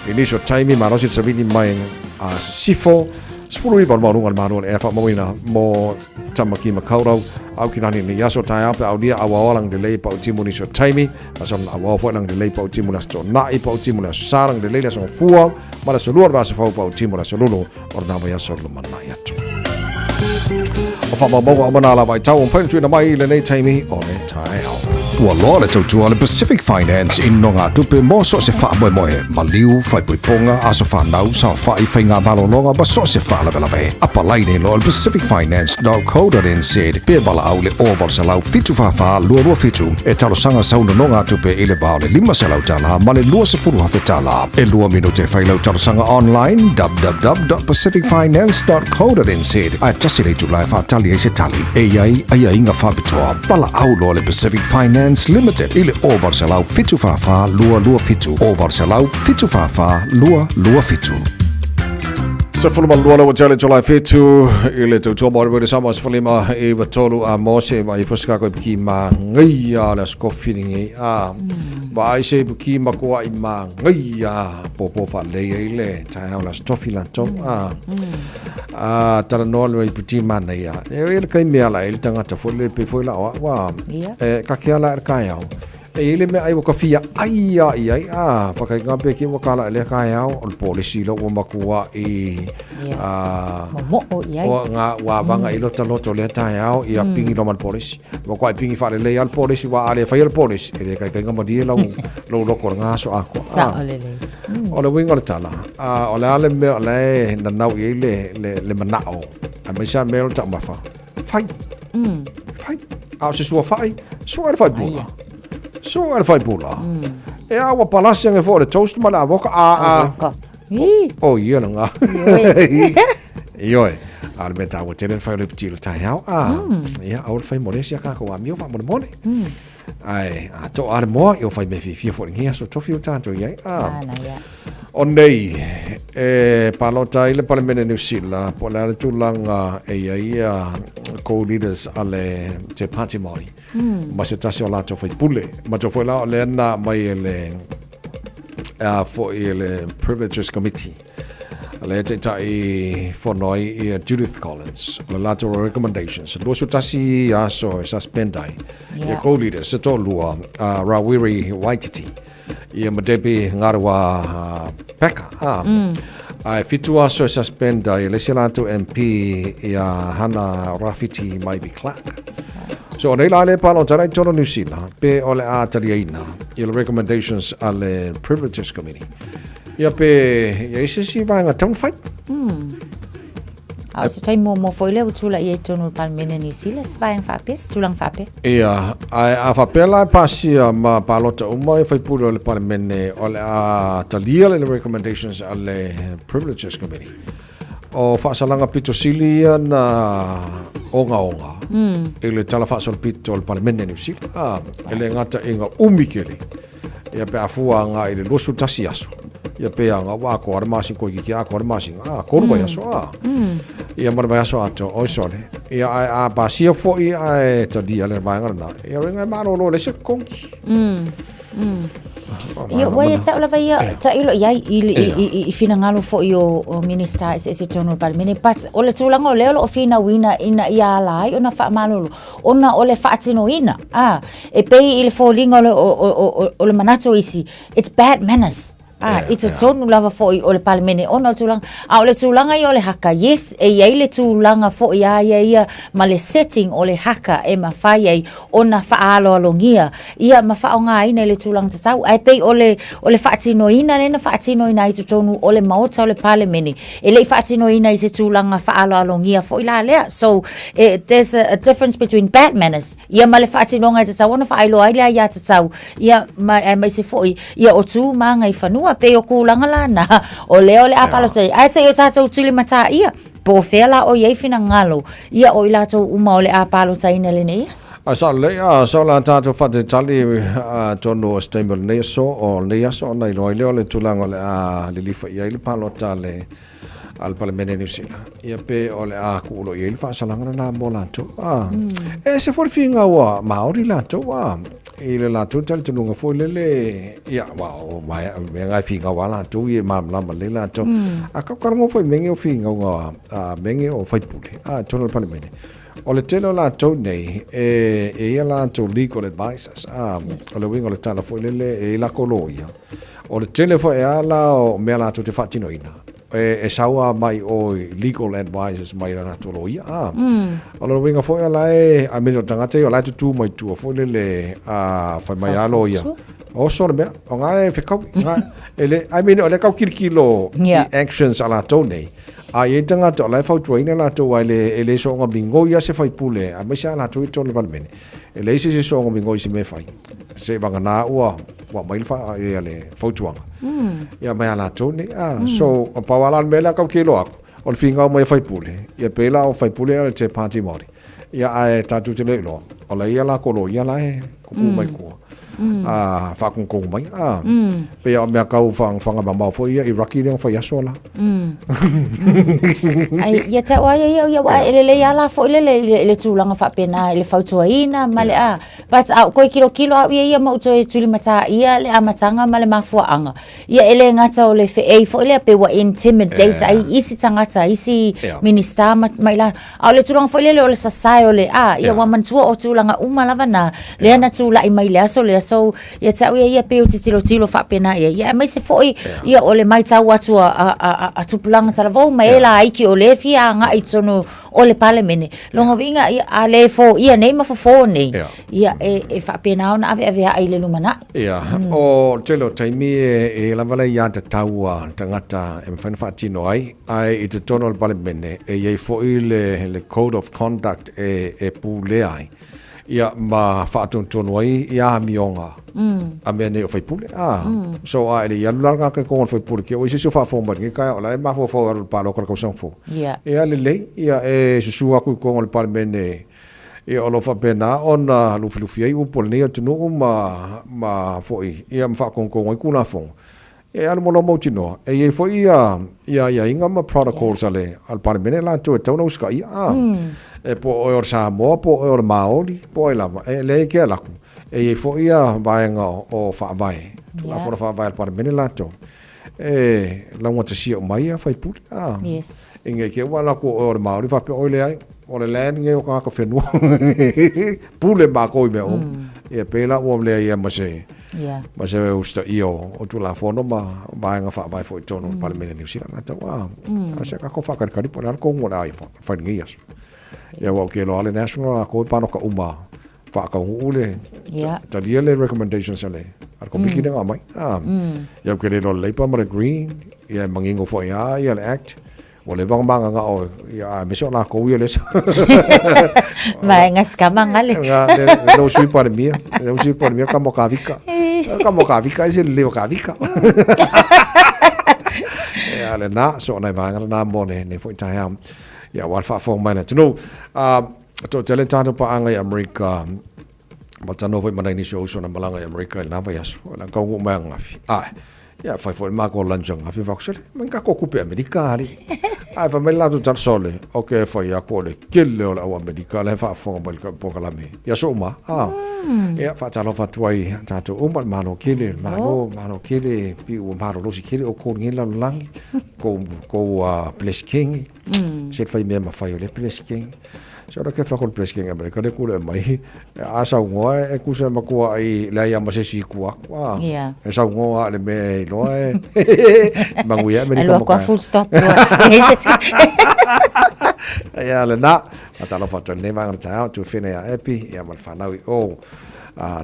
inisio taimi malo se savili mai a sifo Spulu iwan marunga maru e fa mawina mo tamaki makaurau au kinani ni yaso tai apa au dia awa lang de lei pa utimu ni so taimi ason awa fo lang de lei pa utimu la sto na i pa utimu la sarang de lei la so fua mala so luar va se fa pa utimu la so lulu orna va yaso lo mana yatu fa ma mo ma na la vai tau fa tu na mai le nei taimi o le tai au Ua loa le tautua le Pacific Finance in no ngā tupe mo so se wha moe moe, ma liu, whai pui ponga, aso whanau, sa whai whai ngā balononga, ba so se wha lawe lawe. Apa laine lo le pacificfinance.co.nz, pe bala au le oval sa lau fitu whawha, lua fitu, e talo sanga sauna no ngā tupe i le bao le 5 se lau tala, ma le lua se furu hawhi tala. E lua minute whai lau talo sanga online, www.pacificfinance.co.nz, ai tasi le tu lai whaatali e se tali, e iai inga whabitoa, bala au lo le Pacific Finance Limited ile over salau fitu fafa lua fitu over salau fitu fafa lua fitu Sa fulma lua lawa jale July fitu ile tu mo re sama fulma e tolu a mose mai fuska ko ki ma ngia la skofining a ba ai se ki ma ko ai ma ngia popo fa le ile ta la stofila top a tara no le puti mana ia e kai me ala ile tanga ta fole pe foi la wa e ka kia la ka ia e ile me ai ko fia ai fa kai ngape ki mo kala le ka ia o policy lo mo makua e mo ia o nga wa vanga ilo talo to le ta ia ia pingi lo man policy mo ko pingi fa le al policy wa ale fa il policy e kai ngamo di lo ko nga so ako o le winga le tala o le ale me le na nau ile le manao a me sa me ta ma fa fai a se sua fai bula so al fai bula e a wa palasi nge fo le toast ma la boka o ia nga io al meta wa tenen fai le petit tai hau ia au fai molesia ka ko amio fa mole ai a to ar mo io fai me fi fo ngia so to fiu tanto ia on nei palota ile palemene New Zealand po la tulanga ia co-leaders ale te party mai ma se tasi o la to fai pule ma to foi la le na mai ele for ele privileges committee le te tai for noi Judith Collins le la to recommendations lo su tasi so suspendai ia co-leaders se to lua Rawiri Waititi ia madebi ngarwa peka ai fitua so suspenda ile silanto MP ia hana Rafiti mai be Clark so nei la le palo tara tono New Zealand pe ole a tariina ile recommendations ale privileges committee ia pe ia si vai nga town fight au se tai mo foi le utula ia tono palmene New Zealand vai fa pes tulang fa pe ia a fa pela pasia ma palota uma fai puro le palmene ole a talia le recommendations ale privileges committee o fa salanga pito silia na onga ele tala fa sol pito le palmene New Zealand ele ngata inga umikele ia pe afua nga ile losu tasiaso ia pe anga wa ko armasi ko ki a ko armasi ko ro ya so ia mar ba so ato o sole ia a pasia fo ia to dia le ba ngana ia nga ma lo le se konki ia wa ta la vai ta ilo ia i fina ngalo fo io minister se tono par mini pat o le tulanga o le o fina wina ina ia lai ona fa malolo ona o le fa tino ina e pe il fo linga o le manato isi it's bad manners it's a tonu lava fo o le palmene ona tulanga o le tulanga i o le haka yes e ia le tulanga fo ia ma le setting o le haka e ma fai ai ona fa alo alongia ia ma fa nga ina le tulanga tau ai pe o le fatino ina le na fatino ina i tonu o le maota o le palmene e le fatino ina i se tulanga fa alo alongia fo ila le so there's a difference between bad manners ia ma le fatino nga tau ona fa ilo ai ia tau ia ma se fo ia o tu manga i fanu pe o kulanga lana o leo le apalo sai ai se o tata utili mata ia po fela o ye fina ngalo ia o ila to uma o le apalo sai nele neas asa le so la tata fate tali tono stable neso o neaso na ilo le tulanga le lifa ia le palo tale al Parlamento New Zealand ia pe o le a ku lo ia fa salanga na molanto e se for finga wa maori lanto wa ile la tu tal tunga fo le ia wa o mai me ngai finga wa la tu ye mam la le la to a ka ka mo fo mengi o finga wa mengi o fai pule tono Parlamento o le telo la to nei e ia la to legal advisors o le wingo le tala fo le e la koloia o le tele fo e ala o me la tu te fatino ina e saua mai o legal advisors mai rana tolo ia o lo winga foi ala e a me tanga te o la tu mai tu foi le a fai mai alo ia o so me o nga e fekau nga ele I mean o le kau kirkilo actions ala tone a e tanga to la fau tuina la to wale ele so nga bingo ia se fai pule a me sa la tu to le balmene ele se so nga bingo se me fai se vanga na ua wa mai fa e ale fau tuanga ia mai ala tone so o pawala mela kau kilo ako o le finga mai fai pule ia pela o fai pule al te party mori ia ai tatu te le lo o la ia la kolo ia la e ku mai ku fa kung mai pe ia me kau fanga mama fo ia iraki ding fa yasola ai ia ta wa ia wa ele ia la fo le tulanga fa pena ele fautuaina male but ko kilo ia mo to tuli mata ia le amatanga male mafuanga ia ele ngata o le fe fo ele pe wa intimidate ai isi tangata isi minister mai la le tulanga fo le sasai o le ia wa mantua o tulanga lava na le ana tula i mai le aso le so ia ta ia pe o tilo fa pena ia mai se foi ia o le mai tau atu a tupulanga talavou mai la aiki o le fia nga i sono o le palemene longa vinga ia a le fo ia nei ma fo nei ia e fa pena ona ave ai le lumana ia o telo taimi e la vale ia ta taua tangata e mfana fa tino ai i te tono le palemene e ia fo le code of conduct e pule ai ia ma whaatontonu ai ia mionga a mea nei o whaipule so a ele ia lulanga ke kongon whaipule ki o isi su whaafombat ngi kai o lai ma fo aru palo kara kausang fo ia lelei ia e susu aku kongon le pale mene ia o lo whapena ona lufi ai upole nei atunu ma foi ia ma whaakongongo i kuna fong e ala mono moutino e ia foi ia inga ma protocols ale al pale mene la tu e tauna uska ia e po o Samoa po o Maori po lava e le ke la e fo ia vaenga o fa vai la fo fa vai para menelato e la mo tsi o mai fa pu yes inge ke wala ko o Maori fa pe o le ai o le land nge o ka fenu pule ba ko me o e pe la o le ia ma se ma se usta io o tu la fono ma vaenga fa vai fo tono para menelu sira na tawa a se ka ko fa ka ri por ko mo dai fa ngias ia wa ke lo ale national ko pano ka uma fa ka ule ta dia le recommendations ale ar ko bikina nga mai ia ke le lo le pa mara green ia mangingo fo ia le act o le bang nga o ia me so na ko ia le vai ngas kamang ale no sui para mia ka mo ka vika ese le ka vika ia le na so na va na mo ne fo ta ham ia wal fa fo mai na no to tele tanto pa anga i America ma tano foi mana ni show so na malanga i America na va yaso na ka ngo mai ngafi ia fa fo ma ko lanjang afi va ksel man ka ko kupe America ali fa mai la to tan sole okay fa ia ko le kelle o America le fa fo mal ka po kala me ia so ma ia fa talo fa tuai tato mano kele pi o maro lo si kele o ko ngela langi ko place king se fai me ma fai le place king so ra ke fa ko place king America le ku le mai asa ngoa e ku se ma ko ai la ia ma se si ku e sa ngoa le me lo manguia me ko ko full stop ia le na atalo fa ne ma ta tu fine ya epi ia mal fa na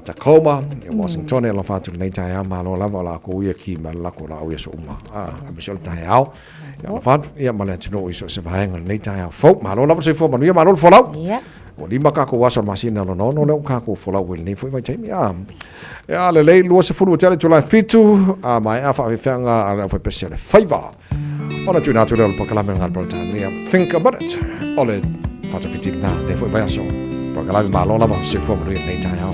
Tacoma in Washington e lo fa tu nei tai ma lo la la ko ia ki ma la ko la o so ma a me so tai au ia fa ia ma le tino i so se va en nei tai fo ma lo la se fo ma ia ma lo fo la o li ma ka ko wasa masina lo no ka ko fo la wel nei fo vai tai ia le lo se fu tele tu la fitu a mai a fa fanga a fa pesele faiva ona tu na tu le po kala men ngal pro tai think about it ole fa ta fitina na ne fo vai so porque la malo la va se fo mo nei tai au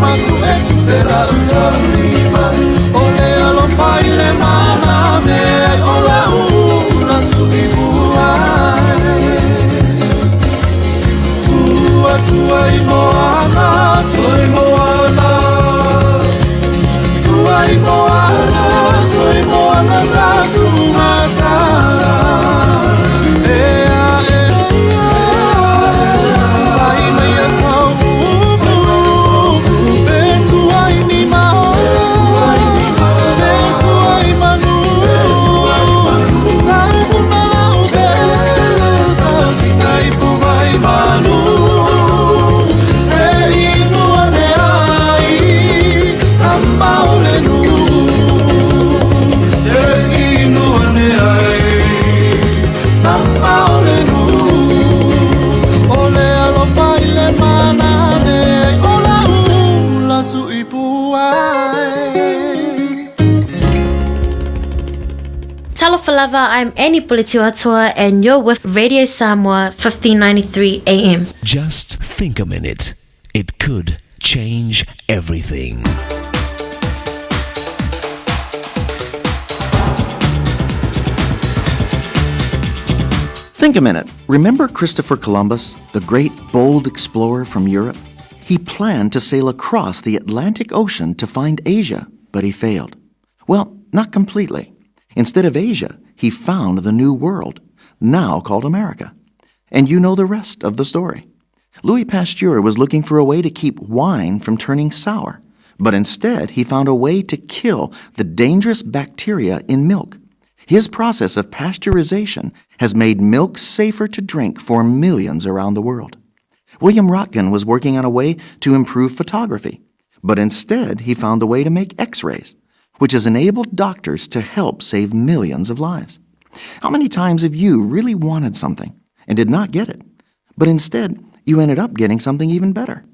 masu e tu pera utarima ole alo faile mana me ora una sulibuai tua imoana tua imoana tua imoana tua imoana za tu matara Talafalava, I'm Annie Politiwatua and you're with Radio Samoa 1593 AM. Just think a minute. It could change everything. Think a minute. Remember Christopher Columbus, the great bold explorer from Europe? He planned to sail across the Atlantic Ocean to find Asia, but he failed. Well, not completely. Instead of Asia, he found the New World, now called America. And you know the rest of the story. Louis Pasteur was looking for a way to keep wine from turning sour, but instead he found a way to kill the dangerous bacteria in milk. His process of pasteurization has made milk safer to drink for millions around the world. William Röntgen was working on a way to improve photography, but instead he found a way to make X-rays, which has enabled doctors to help save millions of lives. How many times have you really wanted something and did not get it, but instead you ended up getting something even better?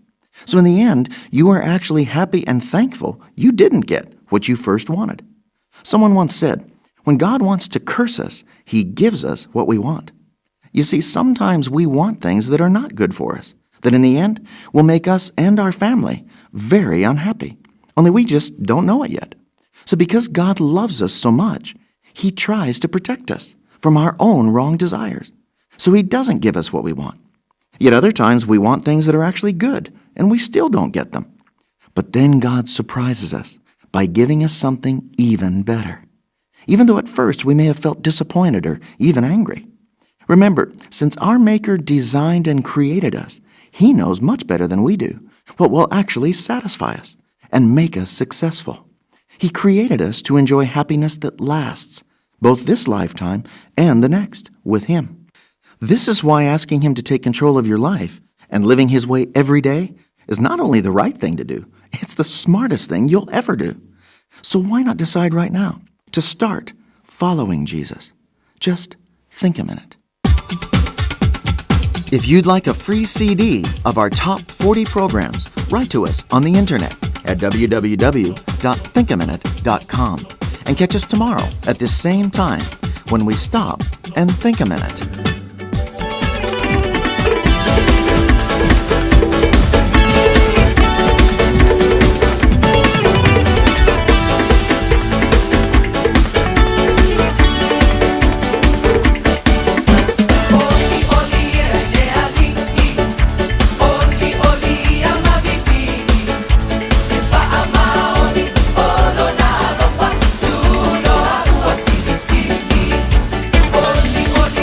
So in the end, you are actually happy and thankful you didn't get what you first wanted. Someone once said, when God wants to curse us, He gives us what we want. You see, sometimes we want things that are not good for us, that in the end will make us and our family very unhappy. Only we just don't know it yet. So because God loves us so much, He tries to protect us from our own wrong desires. So He doesn't give us what we want. Yet other times we want things that are actually good, and we still don't get them. But then God surprises us by giving us something even better, even though at first we may have felt disappointed or even angry. Remember, since our Maker designed and created us, He knows much better than we do what will actually satisfy us and make us successful. He created us to enjoy happiness that lasts, both this lifetime and the next, with Him. This is why asking Him to take control of your life and living His way every day is not only the right thing to do, it's the smartest thing you'll ever do. So why not decide right now to start following Jesus? Just think a minute. If you'd like a free CD of our top 40 programs, write to us on the internet at www.thinkaminute.com and catch us tomorrow at this same time when we stop and think a minute.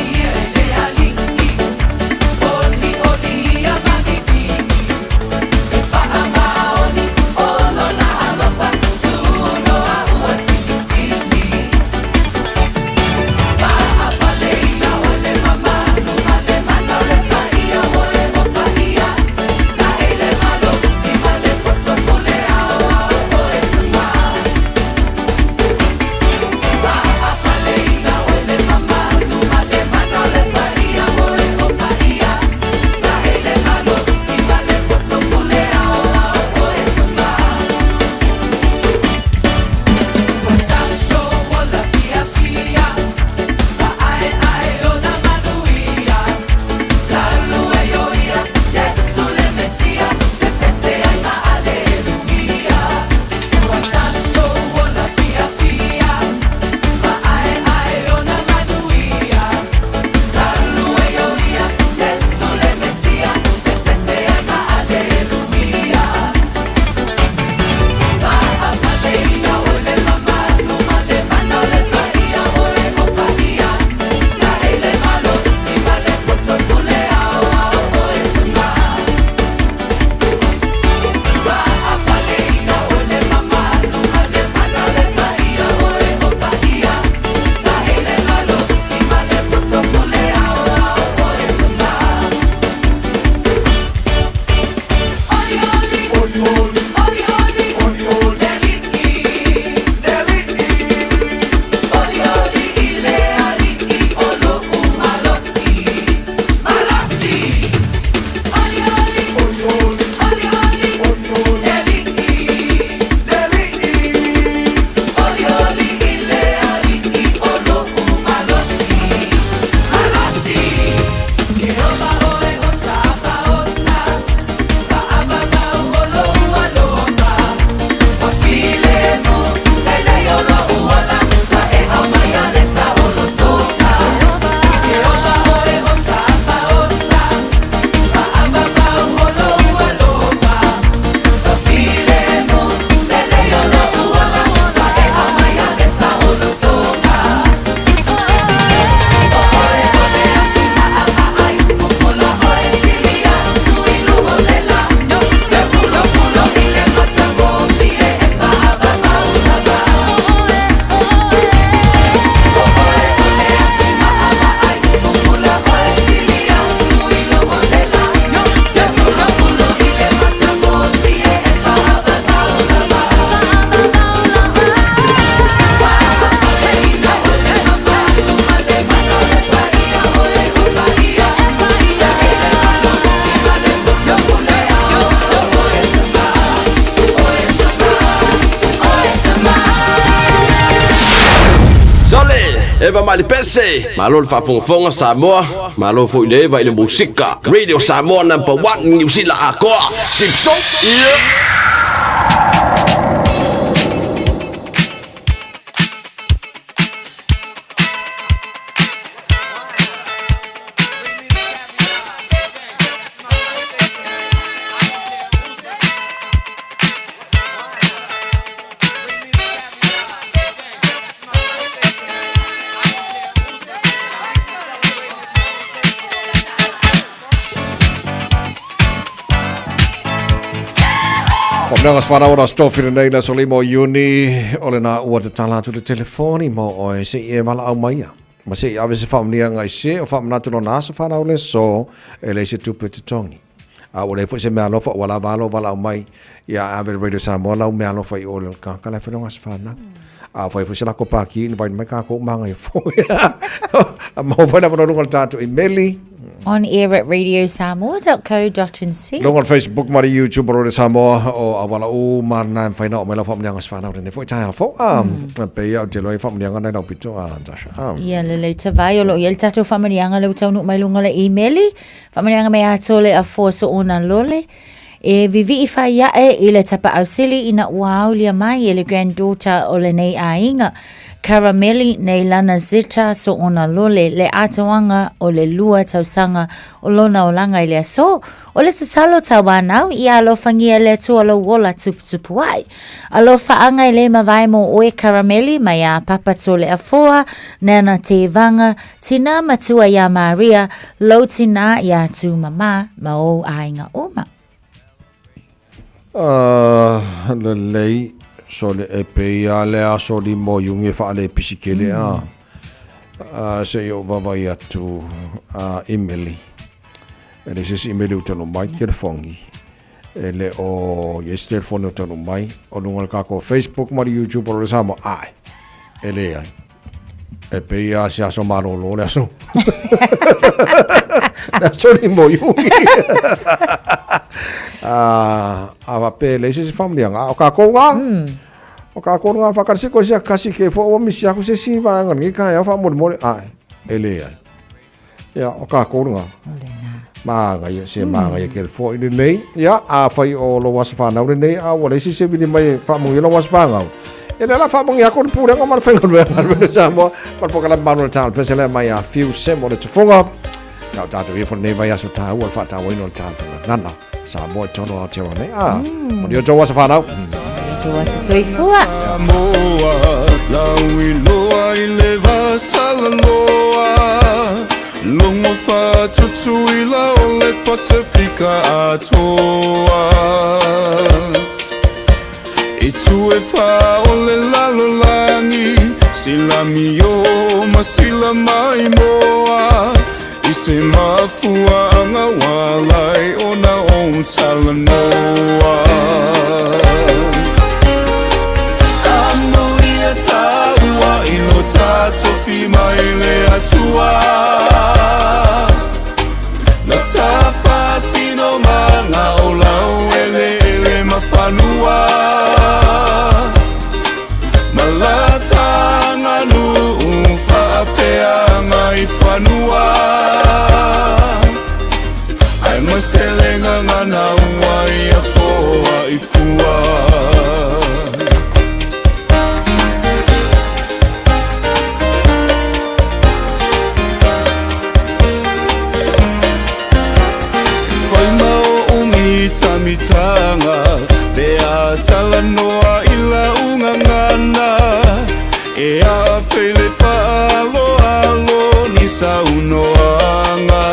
Yeah. Eva mali pese. Malo le whafonga Samoa. Malo fo ile eva ile musika. Radio Samoa #1 New Zealand akoa. Sipso. Nangas whanau stofir nei na soli mo uni ole na ua te tala tu te telefoni mo o se e mala au maia. Ma se ave se whamnia ngai se o whamna tu no nasa whanau le so e le se tupu te tongi. A ole fo se mea lofa wala valo wala au mai ia ave Radio Samoa lau mea lofa I ole ka le whanau ngas whanau. A foi fo se la ko paki ni vai mai ka ko manga I fo. A mo vai na rungal tatu I meli. On air at radiosamoa.co.nz. Long on Facebook, mari YouTube, Radio Samoa, o awala o marna en faina o mela fam niang asfana o ne foi tai fo pe ya te loi fam niang na pito Tasha. Ya le te vai o lo yel tatu fam niang le tau mai lunga le emaili. Fam niang me atole a fo so ona lole. E vivi fa ya e ile tapa ausili ina wow lia mai ele granddaughter o le nei ainga. Carameli nei lana zita so ona lole le atawanga o le lua tausanga o lona o langa I le so o le sasalo tawanau I alo fangia le tu alo wola tupu ai alo faanga I le mawai mo oe Carameli mai a papa to le afoa nana te vanga tina matua ya Maria lo tina ya tu mama ma o ainga uma le lei so le e pe ia le aso li mo yungi fa le pisikele se yo baba ia tu Emily ele se Emily utano mai telefoni ele o yes telefoni utano mai o lungal ka ko Facebook mari YouTube o le samo ai ele ai e pe ia se aso maro lo le aso na so li mo yungi ava pe le se family nga o ka ko nga o ka ko nga fa kasi ko sia kasi ke fo o mi sia ko se si va nga ni ka ya fa mo ai ele ai ya o ka ko nga ma nga ye se ma nga ye ke fo ni nei ya a fa o lo was fa na nei a o le si se bi mai fa mo lo was fa nga ele la fa mo ya ko pura nga ma fa nga no sa mo par po kala ma no town pese le mai a few sem o le tfonga na ta to ye fo nei va ya so ta o fa ta wo no ta na Samoa tono a te wane. Mo dio tō wasa whanau. Tō wasa soifua. Samoa, laui loa I le vasala loa. Longo wha tutu I la o le Pasifika atoa. I tu e wha o le lalo langi, sila mi o ma sila mai moa. I se mafua anga walai o na o talanoa. Amo ia taua I no tato fi mai le atua. Na tafa sino manga o lau ele mawhanua. Malatanga nu whapeanga I whanua. Maselenga ngana ua I a foa I fua. Whai mau ungi tamitanga Bea talanoa I la unga ngana E a whele whaalo alo ni saunoanga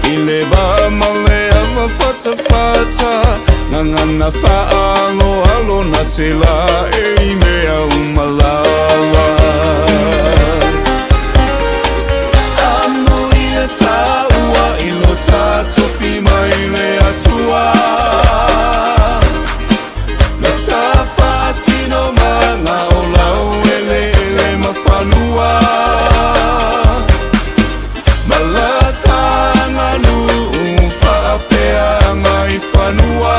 I le ba male ama fata fata Ngangana whaalo alo na te la E mea umalawa Amo ia taua I lo tato fi mai le atua Na tafa sino manga o lau ele mawhanua Malatanga nu whapeanga I whanua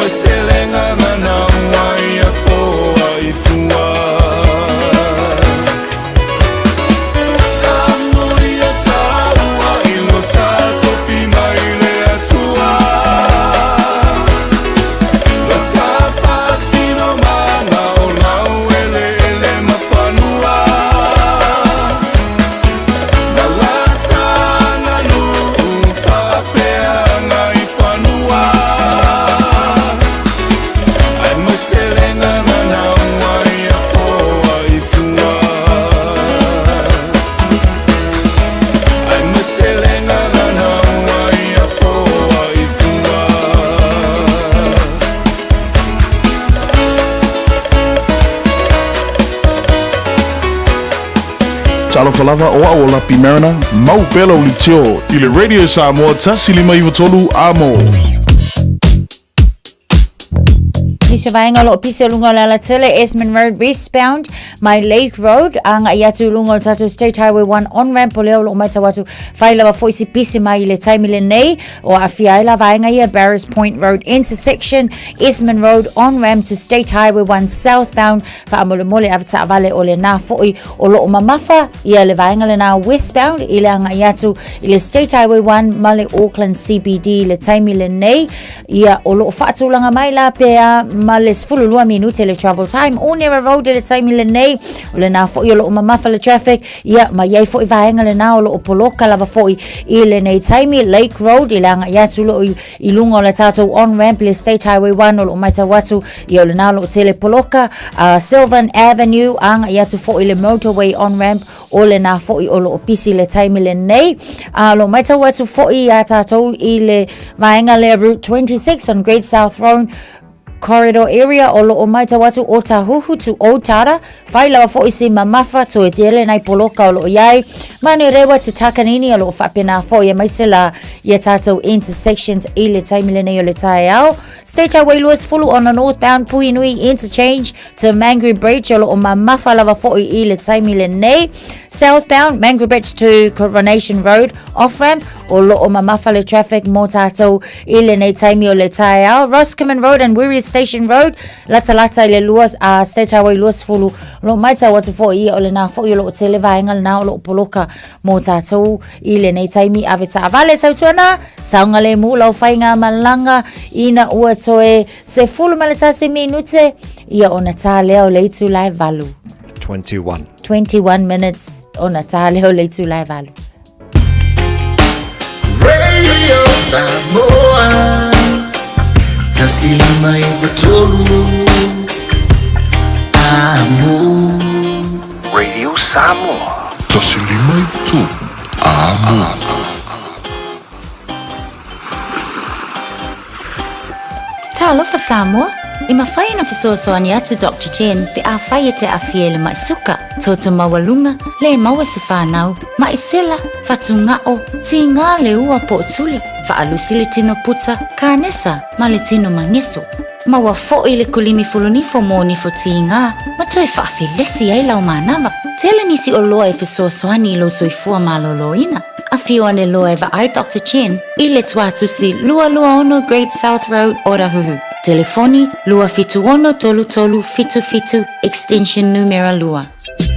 maselenga ngana wai a foa I fua Amoi a taua I lo tato fi mai le atua Lo tafa sino mana o lau ele mawhanua Na lata na nu whapea ngai whanua Ai maselenga ngana wai a foa I fua Ai maselenga ngana wai a foa I fua Talo falava o a ola pi Mariner, mau pela o litio, i le Radio Samoa tasi lima iwa tolu amo. Lisa vaenga lo pisi lunga la tele Esmond Road westbound my Lake Road anga yatu lunga tatu State Highway 1 on ramp o leo lo mata watu faila wa foisi pisi mai le taimi le nei o afiaila vaenga ia Barris Point Road intersection Esmond Road on ramp to State Highway 1 southbound fa amole mole avta vale o le na foi o lo mamafa ia le vaenga le na westbound ile anga yatu ile State Highway 1 male Auckland CBD le taimi le nei ia o lo fatu langa mai la pea Malis fululua minute le travel time o near road le time le nei o le na fo lo mamafa le traffic ia ma yai fo vaenga le na o lo poloka lava fo I le nei time Lake Road ilanga ia tu lo I lunga le tato on ramp le State Highway 1 o lo maita watu ia le na lo tele poloka Sylvan Avenue anga ia tu fo le motorway on ramp o le na fo o lo pisi le time le nei lo maita watu fo ia tato I le vaenga le Route 26 on Great South Road corridor area o lo maita watu o Tahuhu to Old Tara faila fo isi mamafa to etele nai poloka o lo yai mani rewa te takanini o lo whapena fo ia maisela ia tato intersections I le taimile nei o le taiao State Highway Lewis fulu on the northbound Puinui interchange to Mangere Bridge o lo mamafa lava fo I le taimile nei southbound Mangere Bridge to Coronation Road off ramp o lo mamafa le traffic mo tato I le nei taimi o le taiao Roscommon Road and Wirral Station Road lata le luas State Highway Luas fulu lo maita watu fo I o le na fo I lo tele vaenga le na o lo poloka mo tatou I le nei taimi aveta avale sautuana saunga le mu lau whainga malanga ina ua toe se fulu maletase minute ia ona tā leo le itu lai valu 21 minutes ona tā leo le itu lai valu Radio Samoa Tasilima Ivatolu Amo Radio Samoa Tasilima Ivatolu Amo Talofa Samoa I mawhaina fisoasoani atu Dr. Jen pe a whaia te awhiele mai suka Toto mawalunga le maua se whanau mai sela fatu ngao ti ngā le ua po tuli Whaalusi le tino puta kānesa ma le tino mangeso Maua fo I le kulimi fulunifo mo nifo ti ngā ma toi whaafilesi ai lau manawa Tele nisi o loa e fisoasoani lo soifua maloloina A whione loa e wa ai Dr. Jen I le tuatusi lua ono Great South Road Orahuhu Telefoni lua fitu ono tolu tolu fitu fitu extension numero lua.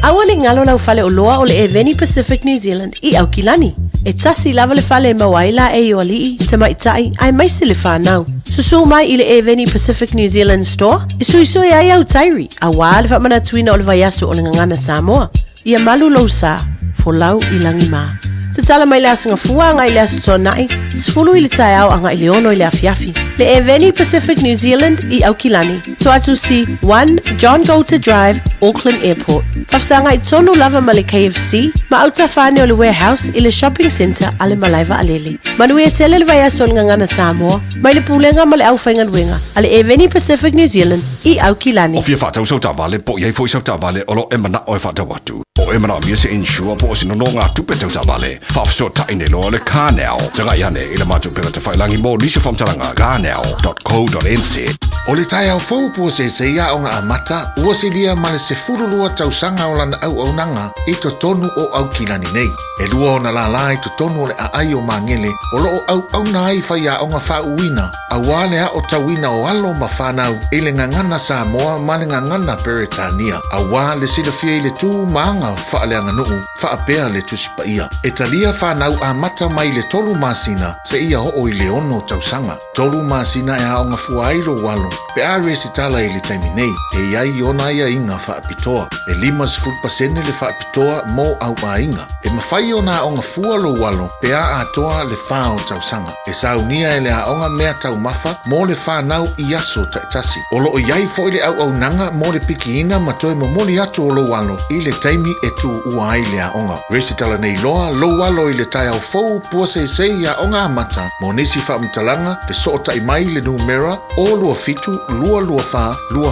Awane ngalo lau fale o loa o le Eveni Pacific New Zealand I Aukilani. E tasi lava le fale mawaila e yoalii te maitai ai maisi le whanau. Susu mai I le Eveni Pacific New Zealand store. E suisoi ai au tairi. A waa le whamana tuina o le vaiasu o le ngangana Samoa. Ia malu lau sa. Folau I langi maa. Te tala mai le asinga fua anga I le asu tonai, sfulu I le tai au anga I le ono I le afiafi. Le Eveni Pacific New Zealand I Aukilani. Toatu si 1 John Golter Drive, Auckland Airport. Fafsanga I tonu lava ma le KFC, ma auta whane o le warehouse I le shopping centre a le malaiva alele. Manui e tele le vai aso ngangana Samoa, mai le pulenga ma le awhaingan wenga, a le Eveni Pacific New Zealand I Aukilani. Ofia whatau sau tawale, po iei fwoi sau tawale, olo e mana o e whatau watu. Po e mana mia se insure, po o sino no ngā tupe tau tawale. Whafso taine lo le kāneo. Tanga iane I le matu pera te whailangi mō nisa whamtaranga kāneo.co.nz. O le tai au fau pua se ia o ngā amata, ua se lia ma le se furulua tausanga o lana au nanga i to tonu o au kilani nei. E lua o na la i to tonu o le ai o mangele, o lo au na ai fai a o ngā whauina, a wale a o tawina o alo ma whanau, e le ngangana Samoa ma le ngangana Peretania, a wā le silafia i le tū maanga wha le anganuu, wha pea le tusipa ia. E talia whanau a mata mai le tolu masina, se ia o i le ono tausanga. Tolu masina e a o ngā fuailo walo, pe a resi tala i le taimi nei, e iai ona ia inga whaapitoa, e 5% le whaapitoa mo au a inga. E mawhai ona o ngā fualo walo, pe a atoa le whao tausanga. E saunia e le a onga mea tau mafa, mo le whanau i aso taitasi. O lo o iai fo i le au nanga, mo le piki ina matoe mo moli atu o lo walo, i le taimi e tu ua ai le a onga. Resi tala nei loa, lo walo i le tai au fau, pua se ia onga amata, mo nisi whaamtalanga, fe soota i mai le numera, o lua fitu, lua fa, lua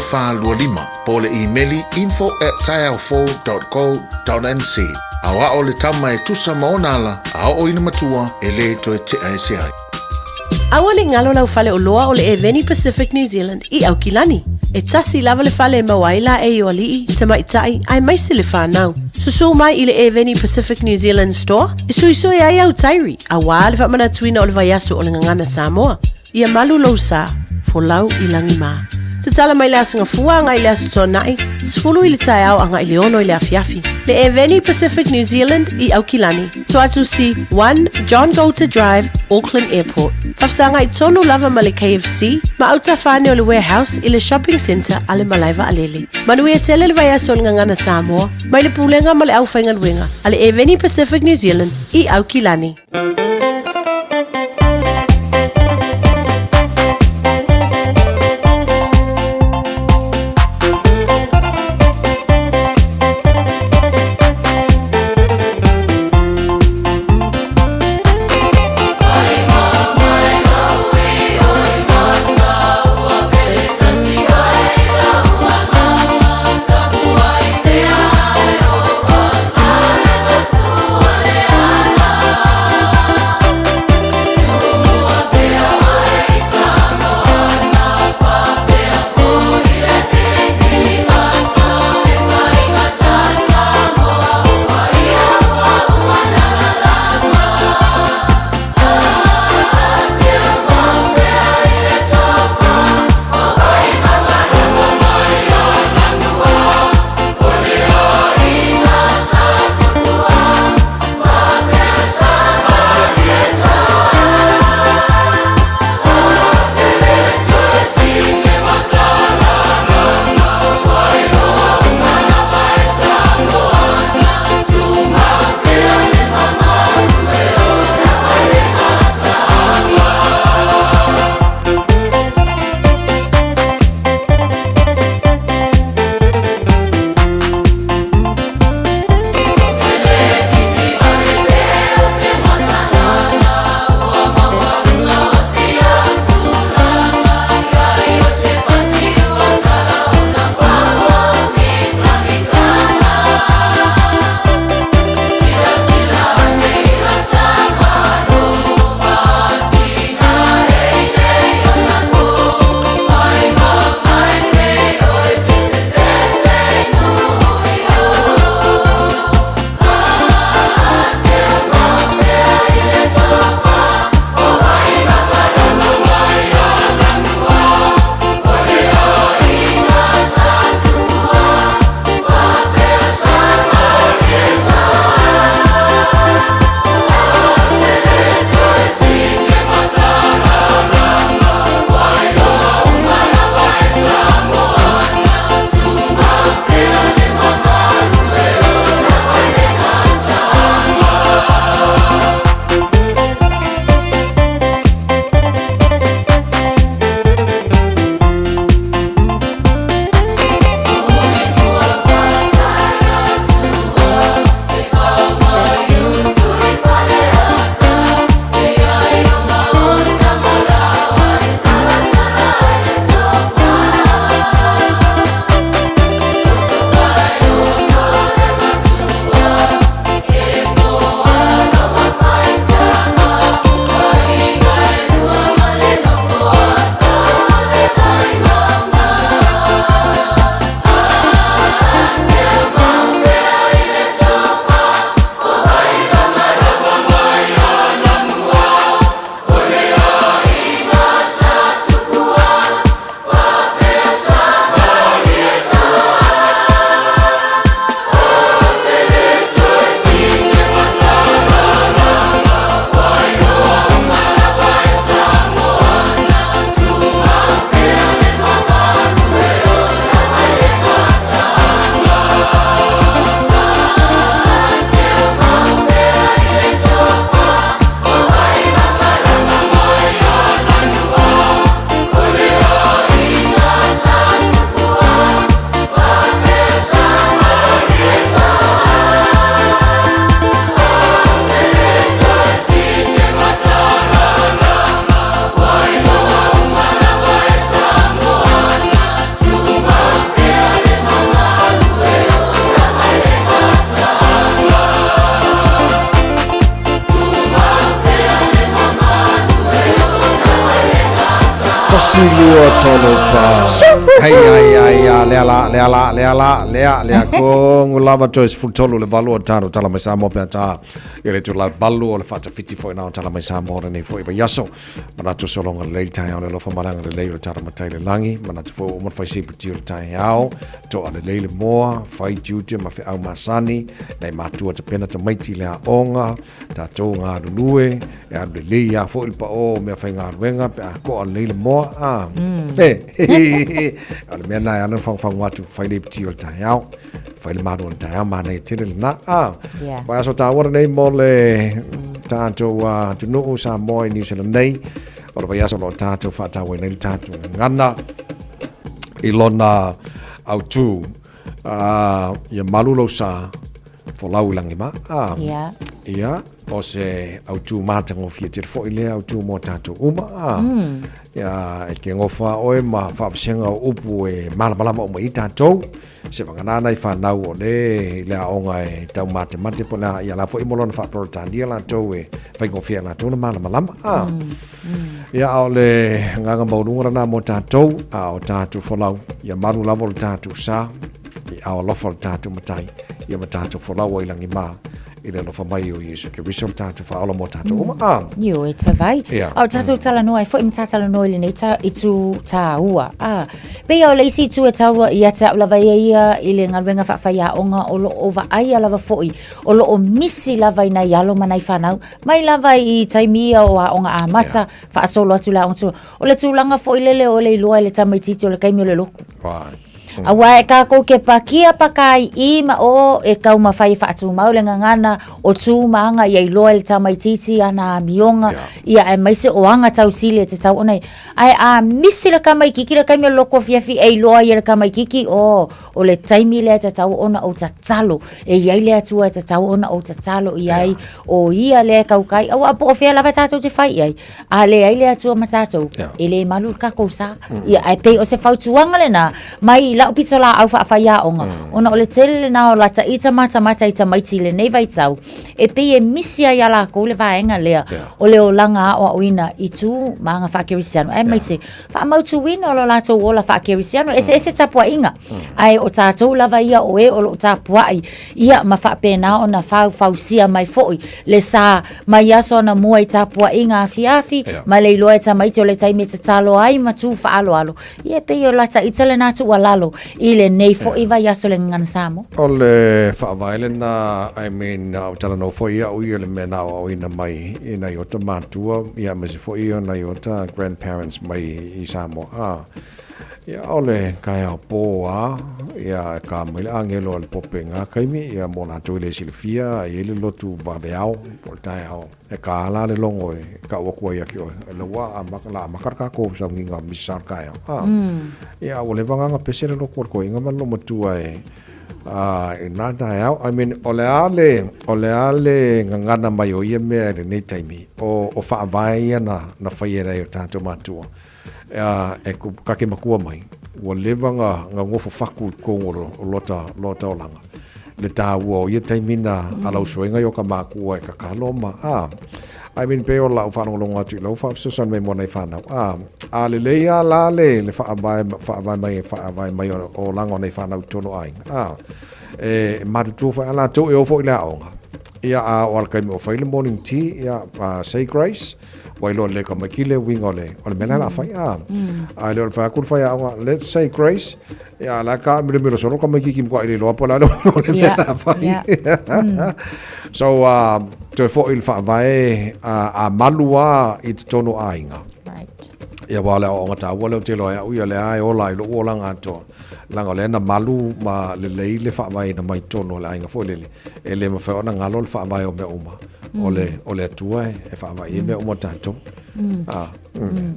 lima. Po le e-maili info@taiaufo.co.nz. Awa o le tama e tusa maonala, a o ina matua, e le to e te aese ai. Awa le ngalo lau fale o loa o le Eveni Pacific New Zealand i au kilani. E tasi lava le fale mawaila e o alii, te maitai, ai maisi le whanau. Susu mai i le Eveni Pacific New Zealand store, i sui ai au tairi, a wā le whamana tuina o le vaiasu o le ngangana Samoa. Ia malu lau sa, fo lau i langi maa. Te tala mai le asinga fua anga i le asu tonai, sfulu i le tai au anga i le ono i le afiafi. Le Eveni Pacific New Zealand i au kilani. Tuatu si 1 John Golter Drive, Auckland Airport. Fafsanga i tonu lava ma le KFC, ma auta whane o le warehouse i le shopping center a le Malaiva Alele. Manui e tele le vaiaso le ngangana Samoa, mai le pulenga ma le au whainganuenga a le Eveni Pacific New Zealand i au kilani. silua tolo fa. Hey, lea ko lava choice full tolo le valu taro tala mai sa mo pe ta. Ile tu la valu le fata fiti foi na tala mai sa mo ne foi ba yaso. Mana tu solonga le tai le lo fa malanga le le tara matai le langi, mana tu fo mo fai se puti le tai ao. To ale le moa, fai tuti ma fe au masani, nei matua te pena te maiti le onga, ta to nga lue, e a le ya fo il pa o me fai nga wenga pe a ko le moa a. Ale me na ana fang watu fai le puti le tai ao. Fai le madu le tai ao ma nei te le na a. Ba so ta wa nei mo le ta to tu no sa mo ni se le nei. O ba ya so lo ta to fa ta we nei ta tu ngana. Ilona au tu ia malulo sa folau langi ma ia o se au tu matango fia te fo ile au tu mo tatu uma ia e ke ngofa oe ma fa senga upu e malama o mai tatu se vangana nai fa nau o le aonga e tau mate pona ia la fo imolona fa protandia la to e fa ngofia la to na malama ia o le nganga maununga na mo tatu o tatu folau ia malu la mo tatu sa au lofa tatu matai ia matatu folau i langi ma ile lofa mai o Yesu ke riso tatu fa ala mo tatu yo it's a vai au tatu tala no ai fo im tala no ile nei ta itu ta ua pe o le isi tu e taua ia ta lava ia ile ngalwenga fa ya onga o lo ova ai lava foi o lo o misi lava ina yalo manai fanau mai lava I taimia o onga a mata fa solo atu la o le tulanga foi lele o le loa le tamaiti o le kaimi o le loku awa e ka ko ke pakia pakai I ma o e ka uma fai fa atu mau le ngana o tu manga ia loa le tamaiti ana mionga ia e mai se o anga tau sile te tau ona ai a misi le kamai kiki le kaimi o loko fiafi e loa ia le kamai kiki o le taimi le te tau ona o tatalo e ia le atu te tau ona o tatalo ia o ia le kaukai awa po fia lava tatu te fai ai a le ai le atu matato ele malu ka ko sa ia ai pe o se fautuanga le na mai la pitola au fa ya onga ona ole tele na o la ta ita mata ita maiti le nei vai tau e pe e misia ya la ko le vaenga le o le olanga o oina I tu manga fa kerisiano ai mai se fa mau tu wino lo la to ola fa kerisiano ese tapua inga ai o tatou lava ia o e o lo tapua ia ma fa pena ona fa sia mai foi le sa mai aso na mo I tapua inga afi ma le loa ta maiti o le taimi te talo ai ma tu fa alo ia pe o la ta ita le na tu walalo ile nei fo iva yaso le ngana samo ole fa vailena I mean tala no fo ia o ile mena o ina mai ina yo tomatua ia me fo ia na yo ta grandparents mai I samo ia ole kai o poa ia ka mai angelo al popenga kaimi ia mona to le silfia ile lotu va beao portai ao e ka ala le longo e ka o ko ia ki o le wa amakala makarka ko sa nginga misar kai ia ole vanga pesere lo ko inga malo matua e nada ao I mean ole ale ngana mai o ia me nei taimi o fa vai na faiera o tanto matua e ku kake makua mai o levanga nga ngofo faku ko ngoro lota o langa le ta wo ye taimina ala usoenga yo ka makua e ka kaloma I mean pe o la fa no longa tu lo fa so san me mo nei fa na ale le ya la le fa vai mai o langa nei fa na tono ai e ma tu fa ala to e o fo ila onga ia o al kai mo fa le morning tea ia say grace wailo le ka makile wingole o mena la fa a le fa kul fa ya let's say grace ya la ka mi solo ka makiki ko ile lo pola lo mena fa so to fo il fa vai a malua I tono ainga ia wala o ngata wala te lo ya u le ai o lai lo o langa to langa le na malu ma le fa vai na mai tono la ainga fo le ele ma fa ona ngalo fa vai o me uma ole tua e fa vai me uma tanto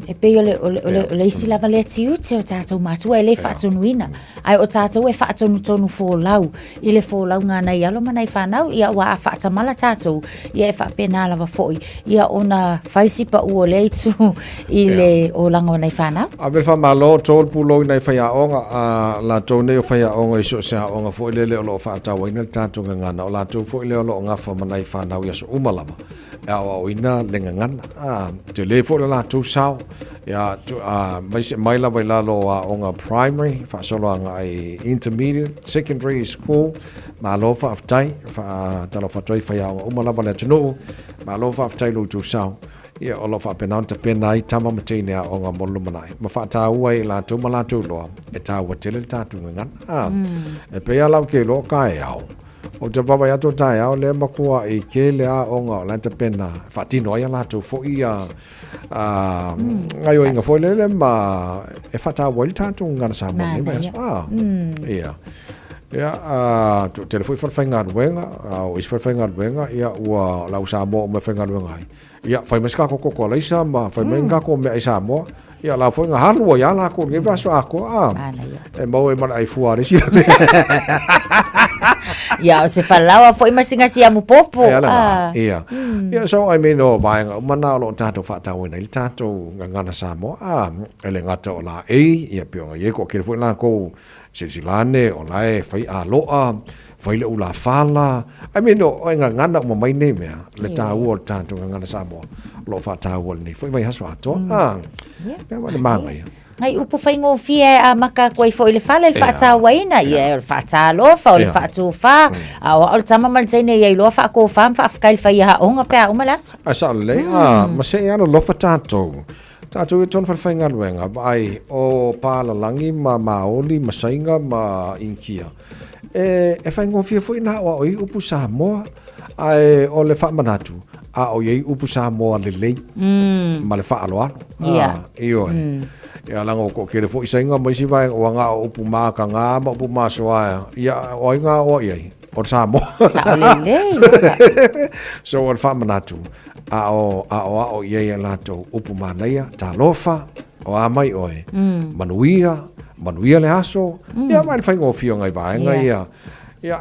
e pe ole isi lava le tiu te o tatou matua e le faatonuina ai o tatou e faatonutonu folau I le folau ngana I alo manai whanau ia ua a faatamala tatou ia e faapena lava foi ia ona faisi pa ua le itu I le o langa manai whanau a ve fa malo tol pulo nei fa onga la tone o fa onga I so sa onga foi le lo faatawa ina tatou ngana o la tu foi le lo ngafa manai whanau ia so umalama o ina le ngana te le fo la tu sao Ya mai la vai la lo o nga primary fa solo nga ai intermediate secondary school ma lo fa aftai fa talo fa toi fa ya o ma la va le tunu ma lo fa aftai lo tu sao ia o lo fa penanta penai tama matene o nga molu manai ma fa ta ua la tu ma la tu lo e ta wa tele ta tu ngan e pe ya la ke lo ka e au o te baba ya to tai au le makua e ke le a o nga la te pena fa tino ya la tu fo ia ngai o inga fo le ma e fa ta wa ta tu ngan sa mo le ia ia tu telefone fa ngar wenga o is fa ngar wenga ia ua la usa mo me fa ngar wenga ia fa meska ko ko la isa ma fa menga ko me isa mo ia la fo nga halu ya la ko nge va so ako e mo e ma ai fuare si ia o se falawa foi masinga si amu popo ia so I mean o vai mana lo tato fa ta wena il tato ngana sa mo ele ngata o la ia pio ye ko ke foi la ko se silane o lai fai a lo fai le ula fala I mean o ngana mo mai ne me le ta o tato ngana sa mo lo fa ta o ni foi mai haswa to ya ma mangai ngai upu fai ngo fia a maka koi fo ile fale le fata waina ia le fata lo fa le fatu fa o tama mal tsene ia lo fa ko fa fai fai ha onga pe o malas asa le ma se ia lo fata to tato e ton fa ngal wenga ai o pala langi ma maoli ma sainga ma inkia e fai ngo fia fo ina o upu sa mo ai o le fa manatu a o ye upu sa mo le le ma le fa alo io ia lango ko kere fo isainga mai si vai o nga o pu ma ka nga ma pu ma so ia o nga o ye o sa mo so o fa manatu a o ye la to o pu ma leia ta lofa o a mai oe manuia le aso ia mai fai ngo fio ngai vai nga ia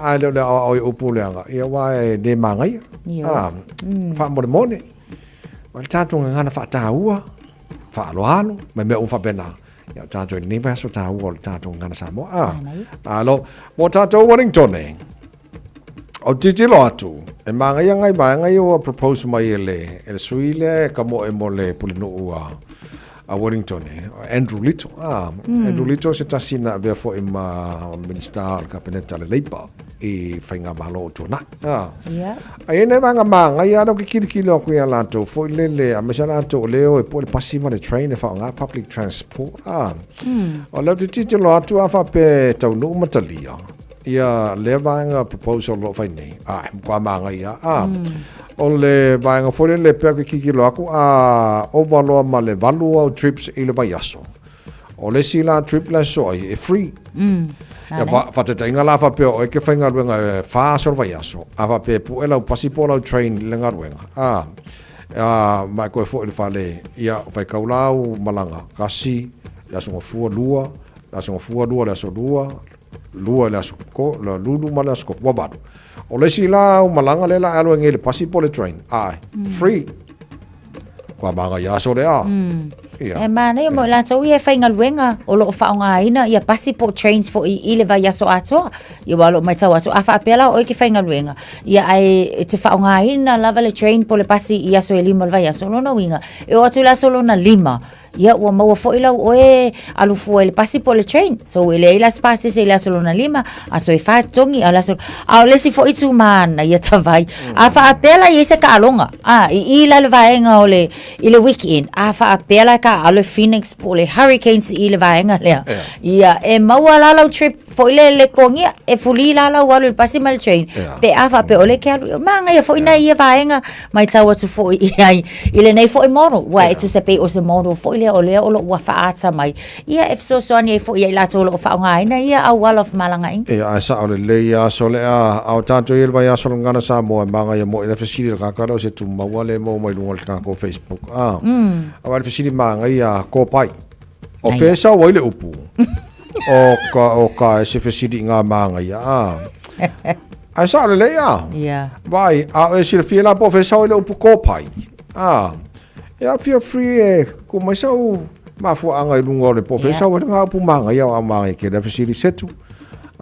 ai le o pu le nga ia vai de mangai fa mo mone mal tato nga na fa ta ua fa lo halo me un fa bena ya tato ni va so ta wol tato ngana sa mo alo mo tato Wellington o titi lo atu e manga ya ngai ba ngai o propose mai ele suile kamo e mole pulino a Wellington Andrew Little Andrew Little se tasina ve fo ima minister kabineta le Labour e fainga malo to na ai ne manga manga ya no kili ko ya lato fo le amesala to leo e pole pasima le train e fa nga public transport o le titi lo atu afa pe tau no matalia ia le vanga proposal lo fai nei kwa manga ya o le vanga fo le pe kilo aku overlo ma le valu trips ile vai aso o le sila trip la so e free ya fa te inga la fa pe o ke fainga wenga fa so vai aso ava pe pu ela pasipola train le ngarwenga ma ko fo le fale ia vai kaulau malanga kasi la so fu lua la so fu lua la so lua la so ko la lulu mala so ko badu o le sila malanga le la alo ngele pasipola train free kwa banga ya so le e mana ia mo la tau ia whainga luenga o lo whaonga ina ia passport trains fo i le vai aso atoa ia walo mai tau aso a whaapela o ki whainga luenga ia ai te whaonga ina lava le train po le pasi i aso e lima le vai aso lona winga e o atu la so lona lima ia ua maua fo ila o e alufu e le pasi po le train so e le ila spasi se ila so lona lima aso e whaatongi ala so a lesi fo itu mana ia tawai a whaapela i se ka alonga i ila le vaenga o le i le weekend a whaapela ka alo Phoenix po le hurricanes i le vaenga lea ia e maua lalau trip fo ile le kongia e fuli lalau walu le pasi mal train pe afa pe ole ke alu manga ia fo ina ia vaenga mai tau atu fo i ile nei fo i model wa itu se pe o se model fo ile ole o lo wa faata mai ia e so so ani fo ia lato lo fa nga ina ia au wall of malanga in ia sa ole le ia so le au tanto il vai aso ngana sa mo manga ia mo ile fasili ka ka se tu ma wale mo mai lungal ka ko Facebook awal fasili manga ia ko pai o pesa wa ile upu o ka se fasili nga manga ia ai sa le ia vai a e se fila po fesa ile upu ko pai ia feel free ko mai sau ma fu anga lungo le po fesa wa nga upu manga ia manga ke le fasili setu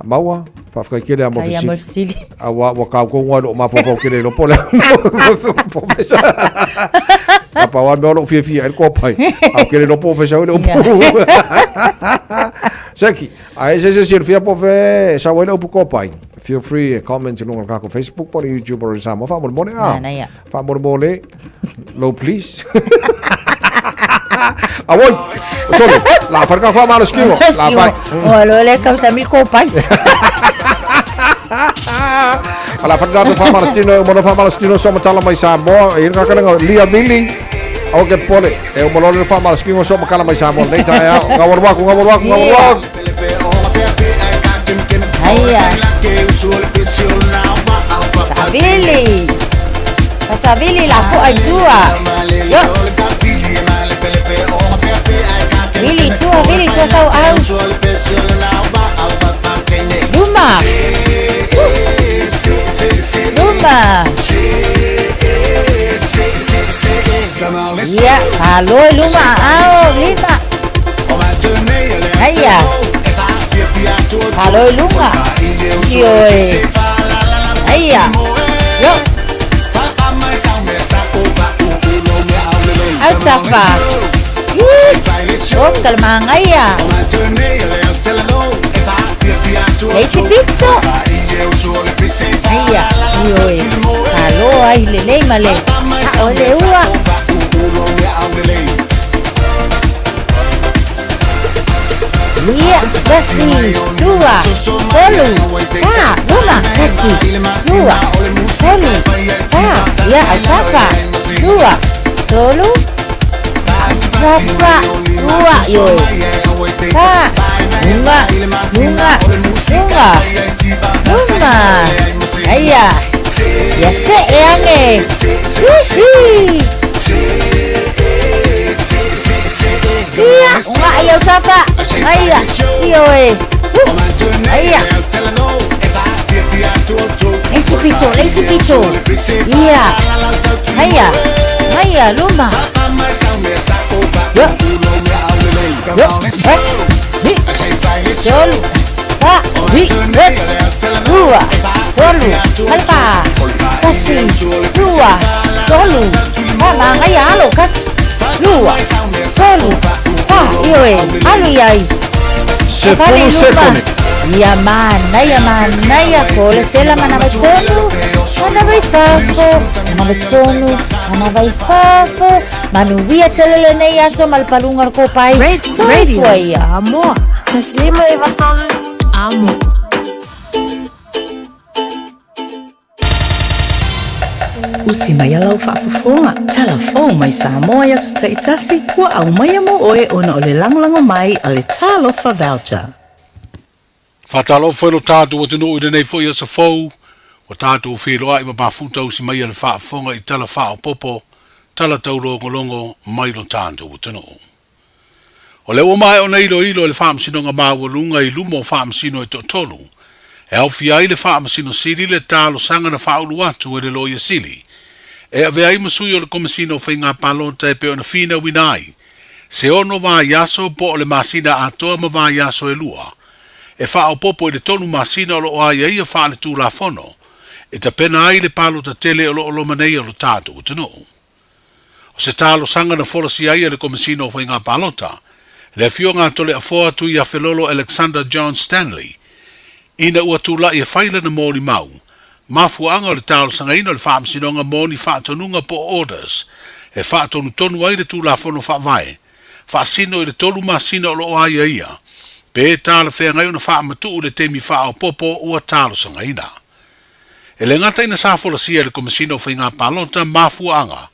maua fa fa ke le mo fasili wa ka ko ngwa do ma fo ke le lo po le po fesa Apa wan lo fia ko pai. Au ke no po fe sa no po. Saki, ai se fia po fe sa no po pai. Feel free comment no ka ko Facebook por YouTube or Samoa fa mo ne ah. Fa mo le. No please. Awoy. Sorry. La farka fa malos kiwo. La fa. Oh, lo le kam samil ko pai. Ala farka fa Palestino, mo fa Palestino so matala mai Samoa, e ka kana Lia Billy. Au ke pole. E mo lo fa Palestino so makala mai Samoa. Nei ta ngawar wa. Aiya. Sabili la ko ajua. Yo. Billy tua sau au. Luma. Ya, halo Luma au Lima. Aiya. Halo Luma. Yoi. Aiya. Yo. Safa. Oh, kalmangay ah. Lazy pizza. Iya, yoy. Halo ay lele male. Sa ole uwa. Iya, kasi dua, tolu, luma, kasi dua, tolu, ya alkafa, dua, tolu, alkafa, dua, yoy, bunga, ayah, ya se yange, iya, mak ayaw tapa, ayah, iyo eh, ayah, lazy pizza, iya, ayah, luma, yuk, bas, tolu, bas, dua, tolu, alpa, kasih, dua, tolu, mama ayah halo kas, dua, tolu. Yoi, halo yai. Sepuluh second. Yaman, ya kole sela mana batsonu, mana vai fafo, manu via telele ne yaso malpalungar ko pai. Radio Samoa. Taslima ibatol amo. Usi mai alau whaafafonga. Telefon mai Samoa ya sa taitasi. Wa au mai mo oe ona ole langlango mai ale talofa voucher. Whatalofa ilo tātou atino i renei fo ia sa fau. Wa tātou whiroa i mapafuta usi mai ale whaafonga i tala whao popo. Tala tauro ngolongo mai lo tātou atino. O leo mai o nei ilo le whaamsinonga māwalunga i lumo whaamsino i totonu. E au fia i le whaamsino siri le tālo sanga na whaulu atu e le loia sili. E ave ai masui o le komisino whai ngā palota e pe ona whina winai. Se ono wā yaso po o le masina atoa ma wā yaso e lua. E wha popo i le tonu masina o lo o aia ia wha le tū la whono. E ta pena ai le palota tele o lo manei o lo tātu utano. O se tālo sanga na wholasi ai le komisino whai ngā palota. Le fio ngā tole a whoa tu i a whelolo Alexander John Stanley. Ina ua tula i a whaila na mōni mau. Mafuanga o le tālo sanga ina o le whaamsinonga mōni whaatonunga po orders. E whaatonu tonu ai le tūla whono whaavae. Whaasino i le tolu masina o lo aia ia. Pe tāla whea ngai ona whaamatu le temi whaao popo ua tālo sanga ina. E le ngata ina sāwhola sia le komisino whai ngā palota mafuanga.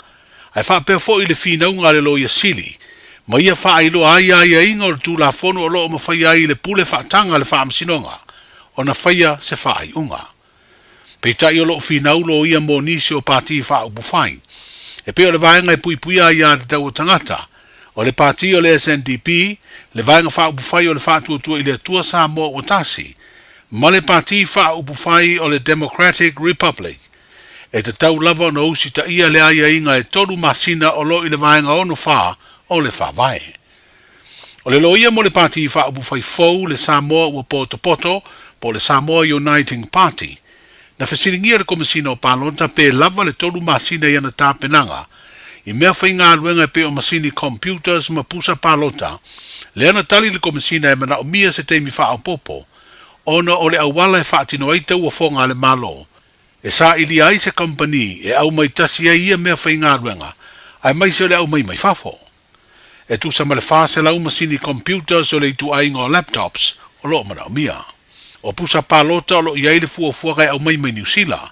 Ai whaapea fo i le whinaunga le loia sili. Ma ia whailo aia inga o le tūla whono o loo mawhai ai le pule whaatanga le whaamsinonga. Ona whaia se whaai unga. Pei tai o loo whinaulo ia mō nisi o pāti whaau buwhai. E pe o le vaenga e pui ai a le tau o tangata. O le pāti o le SNDP, le vaenga whaau buwhai o le whaatuatua i le atua Samoa o tasi. Ma le pāti whaau buwhai o le Democratic Republic. E te tau lava no usi ta ia le aia inga e tolu masina o lo i le vaenga ono wha o le whaavae. O le loia mo le pāti whaau buwhai fau le Samoa ua poto po le Samoa Uniting Party. Na whasiringia le komisina o palota pe lava le tolu masina iana tāpenanga. I mea whainga luenga pe o masini computers ma pusa palota, le ana tali le komisina e mana o mia se teimi wha au popo, ona o le awala e wha atino ai tau a whonga le malo, e sa ili ai se company e au mai tasi ai ia mea whainga luenga, ai mai se o le au mai mai whafo. E tu sa male whase lau masini computers o le itu ai ngā laptops, o lo mana o mia. O pusa palota o lo i aile fua kai au mai mai New Zealand,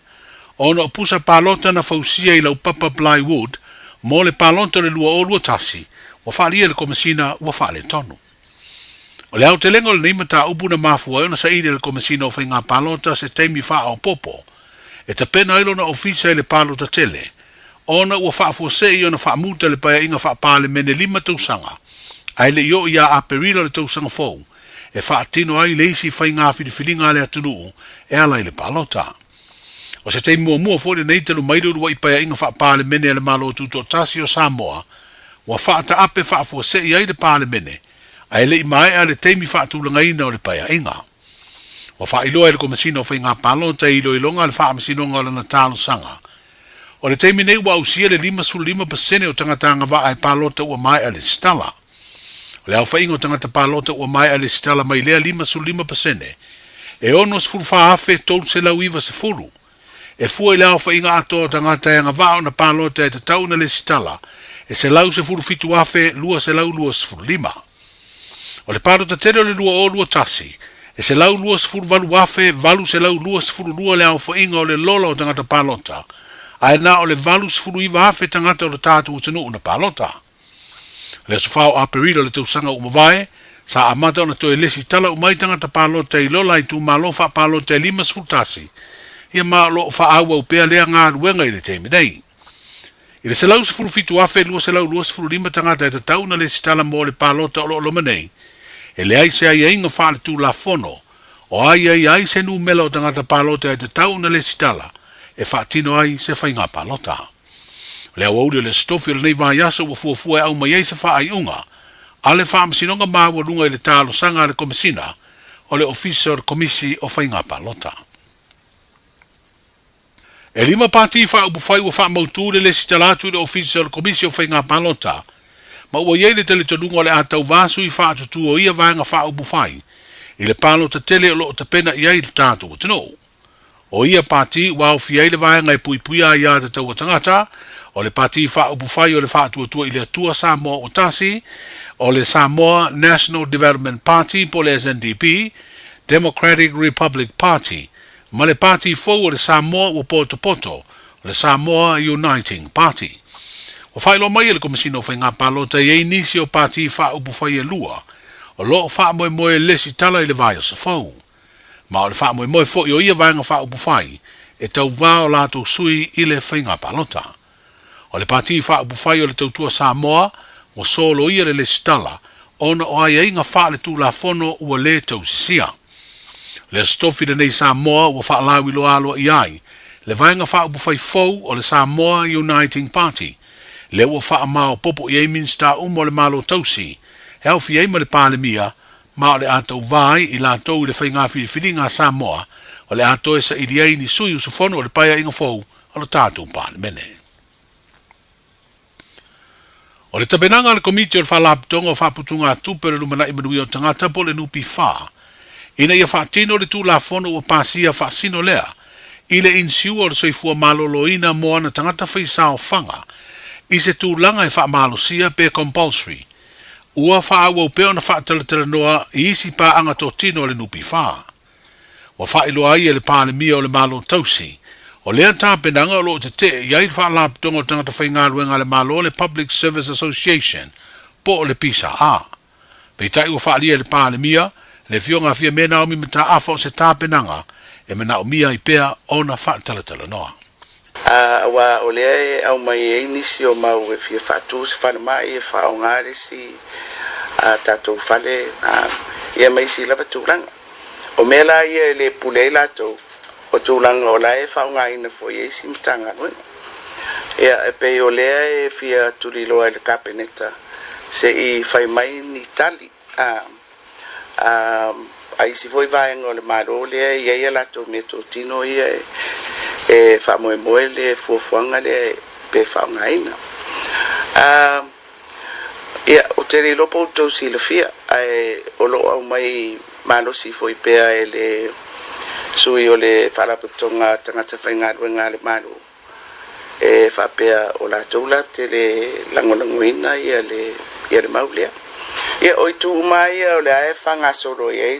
ona o pusa palota na fausia i lau papa plywood, mo le palota le lua o lua tasi, wa whaalia le komisina wa whaale tonu. O le au te lengo le neimata upu na mafua e ona sa ile le komisina o whainga palota se teimi wha au popo, e ta pena ilo na ofisa le palota tele, ona ua whaafua se i ona whaamuta le paya inga whaapale mene 5 tausanga, ai le io ia a perila le tausanga fau, e whaatino ai leisi whainga whiriwhiringa le atunu, e ala i le palota. O se teimi mua fōre nei talu mairu rua i paya inga whaapale mene le malo tuto tasi o Samoa, wa whaata ape whaafua se i ai le pale mene, ai le i mai a le teimi whaatulanga ina o le paya inga. Wa whaailoa i le komisina o whainga palota i loilonga le whaamasinonga o le natalo sanga. O le teimi nei ua usia le 5% o tangatanga wa ai palota ua mai a le stala. O le au whainga o tangata palota ua mai a le stala mai lea 5% e ono se furu whaafe tolu se lau iwa se furu. E fua i leo whainga ato tangata e ngā na palota e te tauna le stala e se lau se furu fitu afe lua se lau lua se furu 5. O le palota tere o le lua o lua tasi e se lau lua se furu valu afe valu se lau lua se furu lua le au whainga o le lola o tangata palota ai na o le valu se furu iwa afe tangata o le tātu utanu una palota. Le sofao a perilo le tausanga umawai sa amata ona to e lesi tala umai tangata palota i lola i tu malofa palota e 5 sfutasi ia ma lo fa awa upea lea ngā ruenga i le teimi nei. I le selau se furu fitu afe lua selau lua se furu 5 tangata e te tauna le sitala mo le palota o lo manei e le ai se ai inga whaale tu la fono o ai se nu mela o tangata palota e te tauna le sitala e whaatino ai se whainga palota. Le awauri le stofi le nei vaiasa ua fuafua e au mai eise wha ai unga a le whaamasinonga maua runga i le talo sanga le komisina o le officer komisi o whainga palota. E 5 pāti wha upu whai ua wha mautūre le sitalatu le officer komisi o whainga palota ma ua iei le tele tadunga o le atau vasu i wha atutu o ia vanga wha upu whai i le palota tele o lo te pena i ai le tātu o tino. O ia pāti ua au fiei le vanga i puipuia i a te tau tangata o le pati wha upu whai o le wha atua i le atua Samoa o tasi, o le Samoa National Development Party po le SNDP, Democratic Republic Party, ma le pati fau o le Samoa o Poto, o le Samoa Uniting Party. O whailo mai le komisino whainga palota i nisi o pati wha upu whai e lua, o lo wha moe lesi tala i le vai o sa fau. Ma o le wha moe fo i o ia vanga wha upu whai, e tau vao lato sui i le whainga palota. O le pati wha upu whai o le tautua Samoa, o solo ia le stala, ona o ai inga wha le tū la fono ua le tau sisia. Le stofi le nei Samoa ua wha lawi lo alo i ai, le vainga wha upu whai fau o le Samoa Uniting Party, le ua wha mao popo i minsta umo le malo tausi, he au fi eima le pāle mia, ma o le atou vai i la tau i le whainga whiringa Samoa, o le atou esa i diei ni sui usu fono o le paia inga fau o le tātou pāle mene. O le tabenanga le komiti o le whalaputonga o whaputunga tupe le lumana i manui o tangata po le nupi wha. Ina ia whaatino le tū la fono o pasia whaasino lea. I le insiu o le soifua maloloina moa na tangata whaisao whanga. I se tūlanga e wha malosia pe compulsory. Ua wha awa upeo na whaatalatala noa i isi pa anga tō tino le nupi wha. Wa wha ilo ai e le pāle mia o le malo tausi. O lea tāpenanga o lo te iai wha laputonga o tangata whaingaruenga le malo le Public Service Association po o le pisa a. Pei tai ua wha alia le pāle mia, le fionga fia mena o mi mta afa o se tāpenanga e mena o mia i pea o na wha talatala noa. Wa o lea e au mai e nisi o mau e fia whatu se whana mai e wha o ngāre si tātou whale ia mai si lava tūranga. O mea la ia le pulei lātou o tūlanga o lai e whaunga ina fo i eisi mtanga nuenga. Ia e pei o lea e fia tuliloa le kapeneta se i whai mai ni tali. A isi foi vaenga o le maro lea i eia lato me tō tino ia e whamoe moe le fuafuanga le pe whaunga ina. Ia, o te rei lopo o tau si la fia, ai o lo au mai malo si foi pea e le sui o le whalaputonga tangata whaingadua ngā le malo. E whapea o la taula te le langolangoina ia le maulea. Ia oi tu mai o le ae whangasoro ia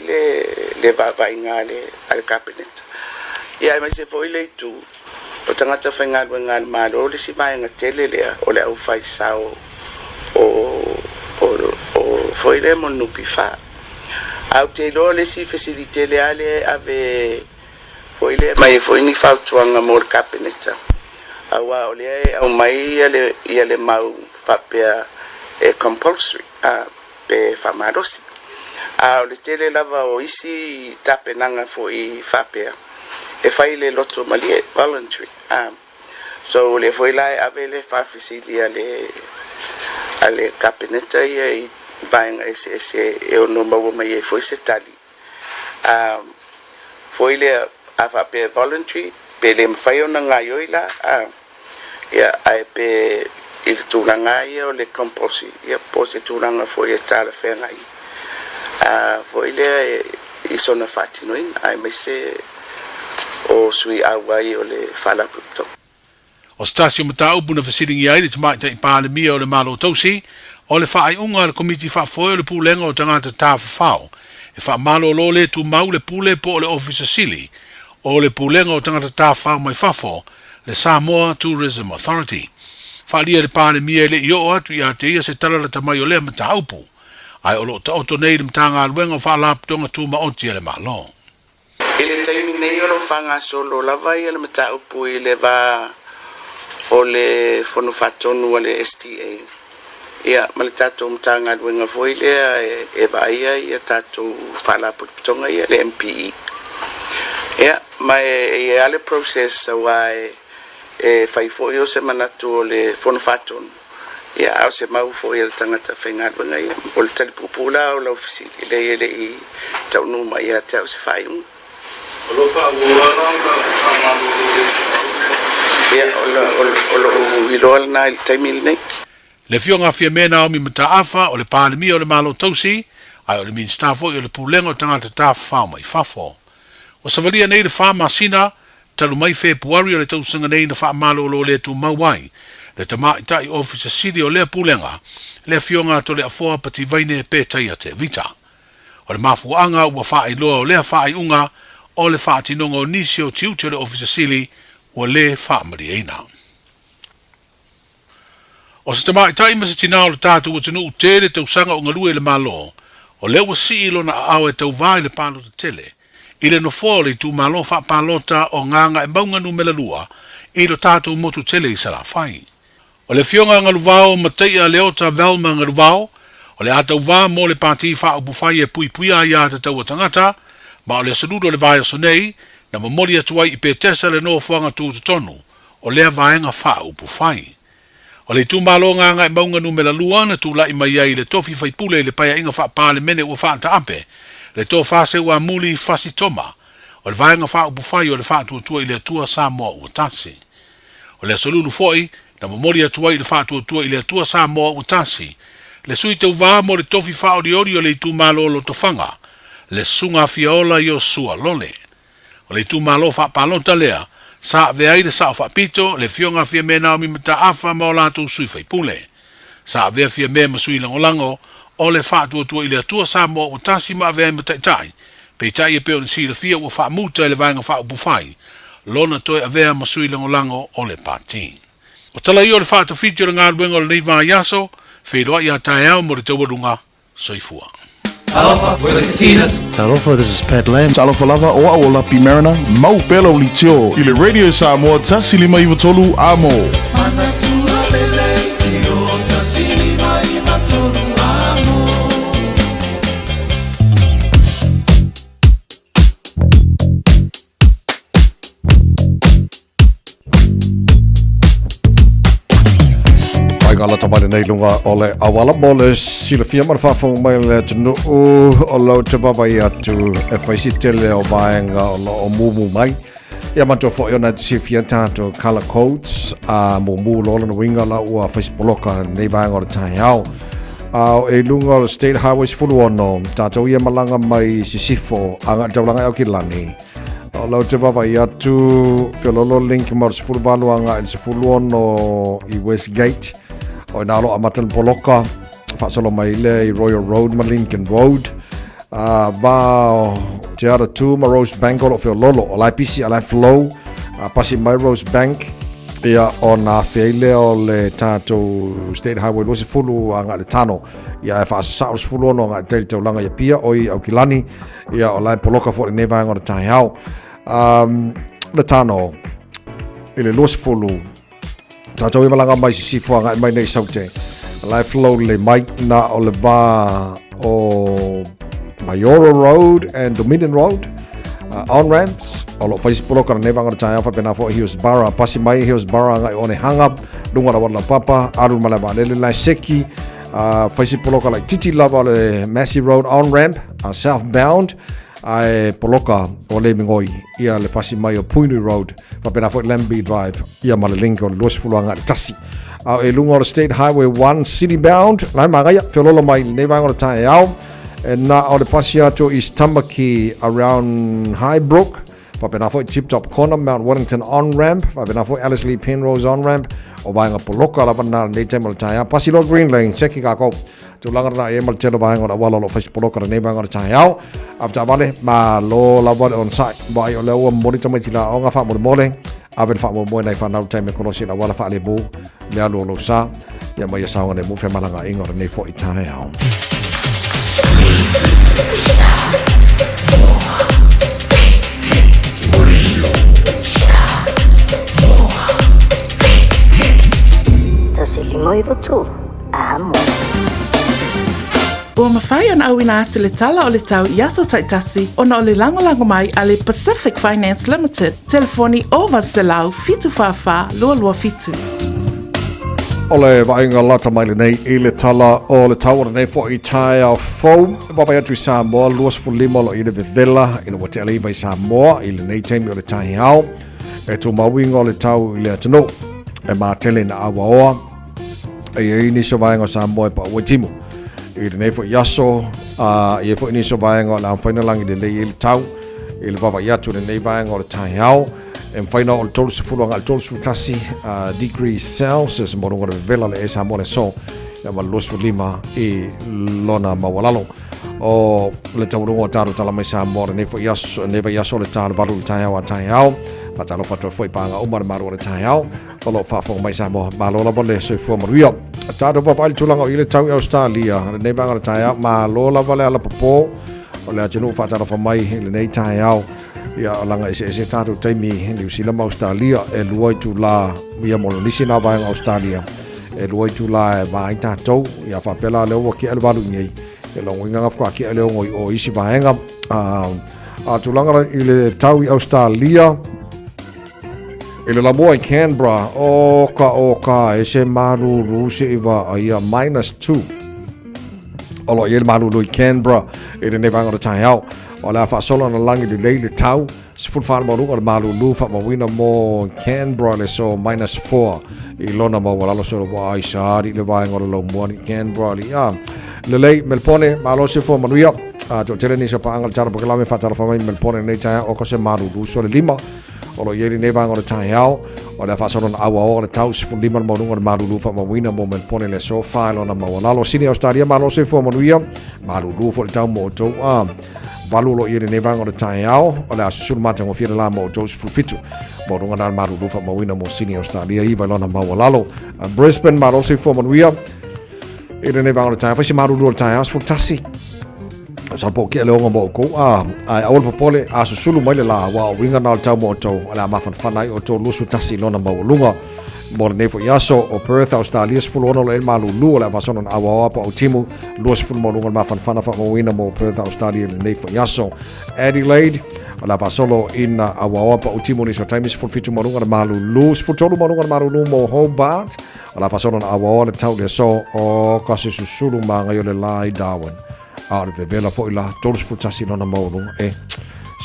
le vavai ngā le kabineta. Ia mai se foi le tu o tangata whaingadua ngā le malo o le si mai ngā tele lea o le au whai sao o foi le monupi wha. Au te lo le si facilite le ale ave foi le mai foi ni whautuanga mo le kabineta. Awa o le au mai ia le mau papea compulsory pe whamarosi. O le tele lava o isi tapenanga fo I whapea. E whai le loto malie, voluntary. So le foi lai ave le whawhisili ale kabineta ia I vaenga ese e o no maua mai e foi se tali. Foi le a whapea voluntary, pe le mwhai o na ngai oila, ia ai pe il tūranga ia o le compulsory, ia po se tūranga foi e tāra whenga I. Foi le I sona whatinoin, ai mai se o sui awai o le whalaputo. O stasio mata upuna fasiringi ai le tamai I pāle mia o le malo tausi, o le whaai unga le komiti whaafoe o le pūlenga o tangata tāwhawhao. E wha malo lo le tu mau le pūle po o le officer sili, o le pūlenga o tangata tāwhao mai whafo, le Samoa Tourism Authority. Whaalia le pāle mia le I o atu I a te ia se tala le tamai o lea mata upu. Ai o lo ta oto nei le mtanga aluenga o whaalaputonga tūma oti le malo. Ile taimi nei o lo whanga solo lava I le mata upu I le va o le whanu whatonu o le STA. Ia, ma le tātou mtanga aluenga foi lea e vaia ia tātou whaalaputonga ia le MPE. Ia, ma e ale process a wai e fai foi o se manatu o le whanu whatonu. Ia, au se mau foi le tangata whaingadwanga ia. O le talipupula o la ofisili le I taunuma ia te au se whaiunga. O lo whaua Ia, o lo iloa na I taimili nei. Le fionga fia mena o mi mata afa o le pālemi o le malo tausi, ai o le minsta foi o le pūlenga o tangata tāwhao mai whafo. O savalia nei le whamasina, talu mai Februari o le tausanga nei na whaamalo o lo le tu mauai, le tamai tai officer city o le pūlenga, le fionga to le afoa pati vaine pe taia te vita. O le mafuanga ua whaai loa o le whaai unga, o le whaatinonga o nisi o tiuti o le officer city, o le whaamari eina. O se tamai tai ma se tinao le tātou o tunu tere tausanga o ngalue le malo, o le ua si ilo na au e tau vai le palo te tele, ile no fōle tu malo wha palota o nganga e maunga nu mela lua, ilo tātou motu tele I sara whai. O le fionga ngaluvao mateia leota velma ngaluvao, o le atau wā mo le pāti wha upu whai e pui pui a ia te tau tangata, ma o le saludo le vai aso nei, na mamori atuai I pe tesa le no whanga tū tonu, o lea vaenga wha upu whai. O le tu malo nganga e maunga nu mela lua na tu lai mai ai le tofi fai pule le paia inga wha pāle mene ua wha anta ape, le tō whase ua muli fasi toma, o le vaenga wha upu whai o le wha tua I le atua Samoa ua tasi. O le solulu foi, na mamori atuai le wha tua I le atua Samoa ua tasi, le sui tau vā mo le tofi wha ori o le tu malo lo tofanga, le sunga fiaola I o sua lole. O le tu malo wha palonta lea, sa vea le sa fa pito le fionga fia me na mi mata afa ma la tu sui fai pule sa vea fia me ma sui lango o le fa tu ile tu sa mo o tasi ma vea mata tai pe tai e pe o si le fia o fa muta le vanga fa bu fai lona to e vea ma sui lango o le pati o tala I o le fa tu fitio nga wengo le va yaso fe lo ya tai au mo le to runga soifua. Talofa, we're the Casinas. Talofa, this is Pat Lam. Talofa lava o aola pimerana, mau pelo litio. Ile Radio Samoa tasili mai vatolu amo. Ngala tamale nei lunga ole awala mole silafia man fafo mai le tunu o lo te baba ia tu e faisi tele o baenga o lo mumu mai Ia matua fo ona sifia tato color codes mo lola na winga la ua Facebooka nei vaenga o le tai au. E lunga o State Highway fulu ono tato ia malanga mai sisifo anga taulanga au kilani. Lau te wawa i atu whiololo link mara sifulu walu anga i sifulu ono i Westgate o i nalo amatan poloka whaasolo mai le i Royal Road ma Lincoln Road. Ba te ara tu ma Rose Bank o whiololo o lai pisi a lai flow pasi mai Rose Bank ia o na whiele o le tātou State Highway lo sifulu anga le tano ia e whaasasao sifulu ono anga i teiri taulanga i pia o i au kilani ia o lai poloka fo i newa anga o tai au. Le tano i le losi fulu tātou i malanga mai sisifo anga i mai nei saute lai flow le mai na o le va o Mayora Road and Dominion Road on-ramps o lo Facebook kana newa ngara tai au whapena fo Hillsborough pasi mai Hillsborough anga i one hangap lunga ra wala papa aru malaba lele lai seki Facebook like titi lava le Massey Road on-ramp southbound ai poloka o le mingoi ia le pasi mai o Puni Road whapena fo Lambie Drive ia ma le link o le losi fuluanga le tasi e lunga o le State Highway 1 city bound lai magaia whiololo mai nei vanga o le tai au e na o le pasi ato East Tamaki around Highbrook whapena fo Tip Top Corner Mount Wellington on-ramp whapena fo Alice Lee Penrose on-ramp o vanga poloka la vana nei taima le tai au pasi lo Green Lane seki kako tulanga na e mal telo vanga o wala lo Facebook o nei vanga o le tai au after vale ma lo la vale on site vai o le o monitor mai tila o nga fa mo mole avel fa mo nei fa na time ko si la wala fa le bu le lo sa ya mai sa ngane mo fe malanga ingo nei fo i tai au. Tasilimo i votu amo. Ua mawhai ana au ina atu le tala o le tau i aso taitasi ona o le lango mai a le Pacific Finance Limited. Telefoni o Varselau fitu whawha lua fitu. O le vainga lata mai le nei i le tala o le tau o nei fo i tai au fau. Wapai atu i Samoa, luas fu lima lo i le vevela ina wa te aliva i Samoa i le nei teimi o le tai au. E tu mawinga o le tau i le atano e maa tele na awa oa. E ini so vainga o Samoa e pa ua timu. I le nei fo i aso, i e fo ini so vainga o le amwhainalangi le lei i le tau. I le wapai atu le nei vainga o le tai au. En faina o le tolu se fulu anga le tolu se tasi degrees Celsius mo runga le vela le e Samoa le so ia ma los lima i lona mawalalo o le taurunga o taru tala mai Samoa ne fo yaso le taru valu le tai au patalo fatro foi panga o maru le tai au o lo fa fo mai Samoa ma lo la bole so fo maruia taru va pal tulanga o ile tau Australia ne banga le tai au ma lo la vale ala popo o le atinu fa taru fa mai le nei tai au ia langa ese tatu taimi New Zealand Australia e luai tu la ia molonisi na vai Australia e luai tu la vai tatou ia fa pela le o ki elvalu nei e lo winga fa ki ele o isi vaenga a tu langa i le tau i Australia e le lamo in Canberra oka ese maru rusi iva ia -2 olo ia maru i Canberra e le nevanga o tai au o la fa solo na langi de leile tau se fut fa mo runga malu lu fa mo wina mo Canberra le so -4 i lona mo wala so wa isa di le vai ngoro lo mo ni Canberra li le lei Melbourne malo se fo mo ria to tele ni so pa angal tar porque la me fa tar fa mai Melbourne nei tai o ko se malu lu so le lima o lo yeri nei vai ngoro tai au o la fa solo na awa o le tau se fut lima mo runga malu lu fa mo wina mo Melbourne le so fa lona mo wala lo sini Australia malo se fo mo ria malu lu fo le tau mo to valu lo ile nevanga o tai au o la susul mata mo fira la mo jos profitu mo runga na maru lufa mo wina mo sini Australia i valona ma walalo Brisbane ma rosi fo manuia ile nevanga o tai fa si maru lo tai as futasi sa po ke le ngo mo ko ai awol popole a susulu mai la wa winga na tau mo to ala ma fan ai o to lusu tasi lona ma lunga mo ne fo yaso o Perth Australia full ono le malu lu la vason on awa pa o timu los full mo lunga ma fan fa mo wina mo Perth Australia le ne fo yaso Adelaide la vasolo in awa pa o timu ni so time is full fitu mo lunga malu lu full tolu mo lunga malu lu mo Hobart la vason on awa le tau le so o kasi susulu ma ngayo le lai Darwin out of vela fo ila tolu full tasi lona mo lunga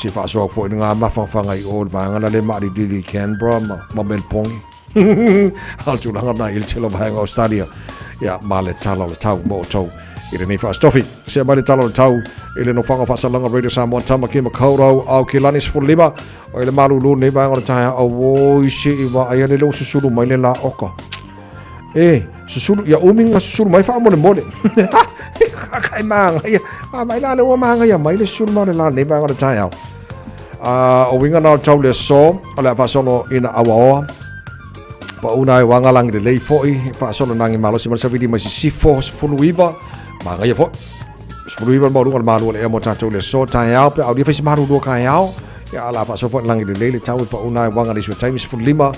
si whaasoa po i ngā mawhangwhanga i o vāngana le maari dili Canberra ma Melpongi. Al tūranga nā il telo vāhanga Australia. Ia, mā le tala le tau mo o tau. I le nei whaastofi. Sia mai le tala le tau. I le no whanga whaasalanga Radio Samoa tama ki makaurau au ki lani sifurlima. O i le malulu nei vāngana taia au woi si i wa aia le leo susulu mai le la oka. Susulu, ia uminga susulu mai wha mone mone. Kai maanga ia. Mai la le ua maanga ia mai le susulu mai le la nei vāngana taia au. O winga nao tau le so, o le whaasono ina awaoa. Pa una e wanga langi le lei foi, whaasono nangi malo si malasawidi mai si sifo, sifunu iwa, manga ia foi. Sifunu iwa maurunga le maru le ea mo tatou le so, tai au, pe au dia whaisi maru lua kai au. Ia ala whaasono foi langi le lei le tau, pa una e wanga le sua taimi sifunu lima,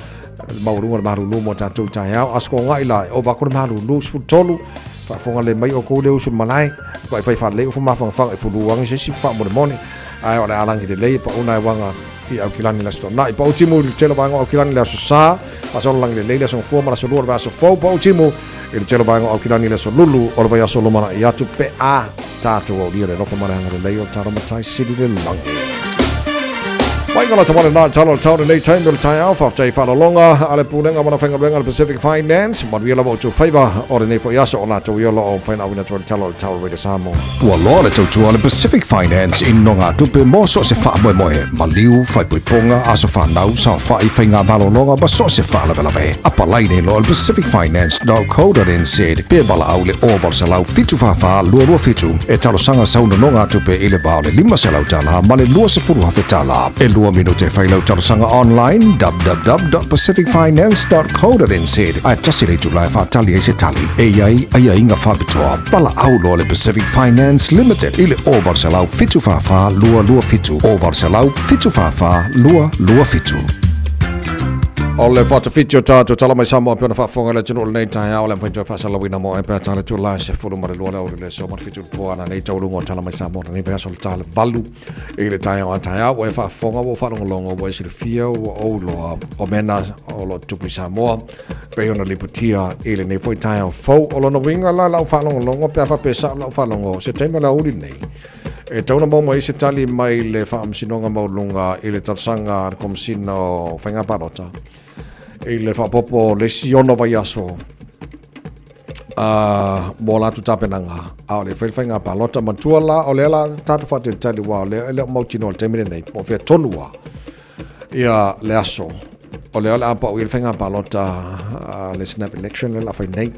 maurunga le maru lua mo tatou tai au. Asko ngai la, o wako le maru lua sifunu tolu, whaafonga le mai o kou leo sun malai, kwa i whai leo fu mawhanga e fulu wangi se si wha mo le mone. Ai o le alangi le lei, pa una e wanga i au kilani la sto na i pa utimu le telo banga au kilani la so sa pa so lang le leila so fo ma so lor va so fo pa utimu il telo banga au kilani la so lulu o va so lomana i atu pe a tatu o dire no fo ma hanga le leio taro matai sidi le lang Wai ngala tamale na talo tau le time le tai alpha tai falo longa ale punenga mana fenga benga Pacific Finance ma wi la bo to favor o le nei fo yaso ona to wi lo o faina wina to talo tau le samo Ua loa le tautua le Pacific Finance i nonga tupe mo so se wha moe moe ma liu whai puiponga a so whanau sa whai whainga balo longa ba so se wha lawe lawe apa lai nei lo le pacificfinance.co.nz pe bala au le oval sa lau fitu whawha lua fitu e talo sanga sauna nonga tupe i le bao le 5 se lau tala ma le lua se furu hafe tala e lua minute whailau talo sanga online www.pacificfinance.co.nz a tasi le tulai whaatali e se tali e iai ai inga whabitoa bala au lo le Pacific Finance Limited i le oval sa lau fitu whawha lua fitu oval sa lau fitu whawha lua fitu O le whata fitio tātou tala mai Samoa pēna whaafonga le tino le nei tai au le mpaintua whaasalawina mo e pēna tala tu lai se furu mare lua leo le so mara fitu puana nei taurungo tala mai Samoa nei pēna sol tala valu i le tai au a tai au e whaafonga wo whanongolongo wo e siri fia wo o loa o mena o lo tupu Samoa pe ona liputia i le nei foi tai au fau o lo no winga la lau whanongolongo pēna whapesa lau whanongo se teima la uri nei e tauna mo i se tali mai le whaamsinonga maulunga i le tarsanga komsina o whainga parota i le whapopo le siono vai aso mo latu tapenanga au le whainga parota mantua la o le ala tatu whate tali wa le mautino le temine nei mo whea tonua ia le aso o le ala apa o i le whainga parota le snap election le la whai nei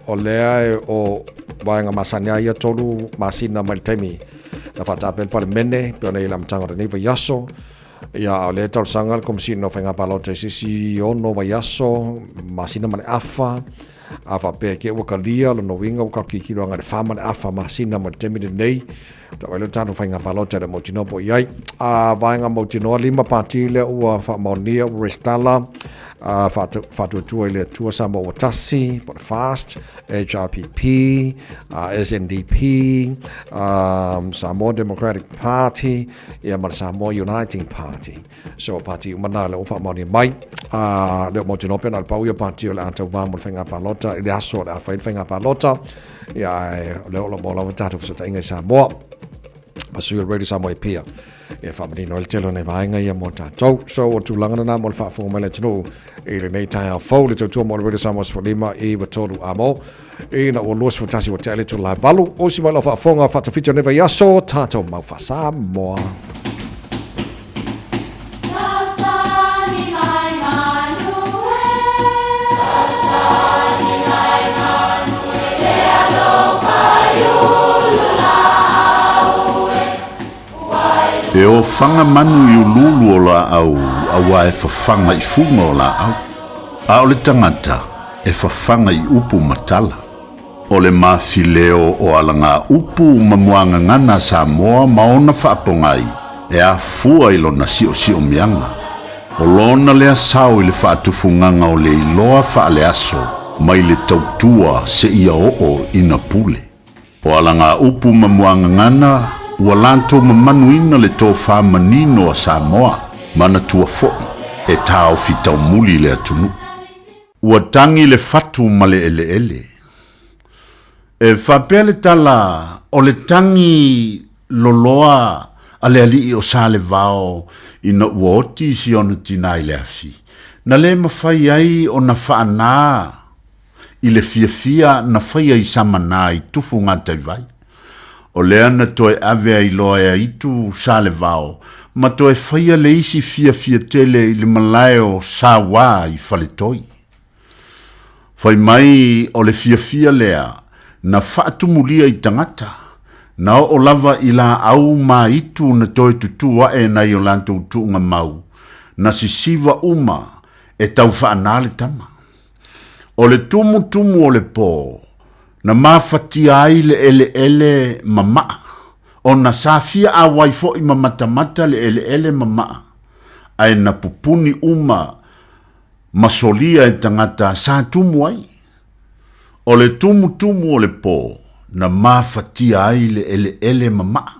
o lea o vaenga masania ia tolu masina mai temi na fatapel pale mene pone ila mtanga nei va yaso ia o le tal sangal kom si no fenga palota si ono va yaso masina mai afa pe ke wakalia lo no winga ka kikilo nga fama afa masina mai temi nei ta velo tano fenga palota de motino po iai vaenga motino lima partile ua fa monia restala fatu tua ile tua Samoa Watasi, but fast HRPP, SNDP, Samoa Democratic Party, ia mar Samoa Uniting Party. So party umana le ofa moni mai le mo tino pena pau ia party le anta va mo fenga palota ile aso le fa fenga palota ia le lo mo la tatu so inga Samoa asu Radio Samoa pia e whamanino le telo nei vaenga ia mo tātou. So o tūlangana nā mo le whaafonga mai le tino i le nei tai au fau le tautua mo le Radio Samoa Sfalima i watolu amo i na o luas fatasi wa te ale tu lai valu o si mai la whaafonga whatawhitio neva i aso tātou mau whasamoa. E o whanga manu i ululu o la au, awa e whawhanga i funga o la au. A o le tangata e whawhanga i upu matala. O le mawhileo o alanga upu mamuanga ngana Samoa maona whaapongai e a fua i lona sio mianga. O lona lea sao i le whaatufunganga o le iloa whaale aso mai le tautua se ia o ina pule. O alanga upu mamuanga ngana ua lantou mamanuina le tō whamanino a Samoa mana tua fo'i e tāo fitau muli le atunu. Ua tangi le fatu ma le ele. E whapea le tala o le tangi loloa ale ali o sale vao ina uoti si ona tina ile afi. Na le mawhai ai o na whaana i le fia na whai ai samana i tufu ngā taiwai. O lea na toe ave ai loa ea itu sale vao, ma toe whaia le isi fia tele i le malaeo sa wā i whaletoi. Whai mai o le fia lea, na whaatumulia i tangata, na o lava i la au ma itu na toe tutua e na i o lantou tuunga mau, na sisiva uma e tau whaanale tama. O le tumu o le pō, na mawhatia ai le ele mamaa, o na safia a waifo i mamatamata le ele mamaa, ai na pupuni uma masolia e tangata sa tumu ai. O le tumu o le pō, na mawhatia ai le ele mamaa,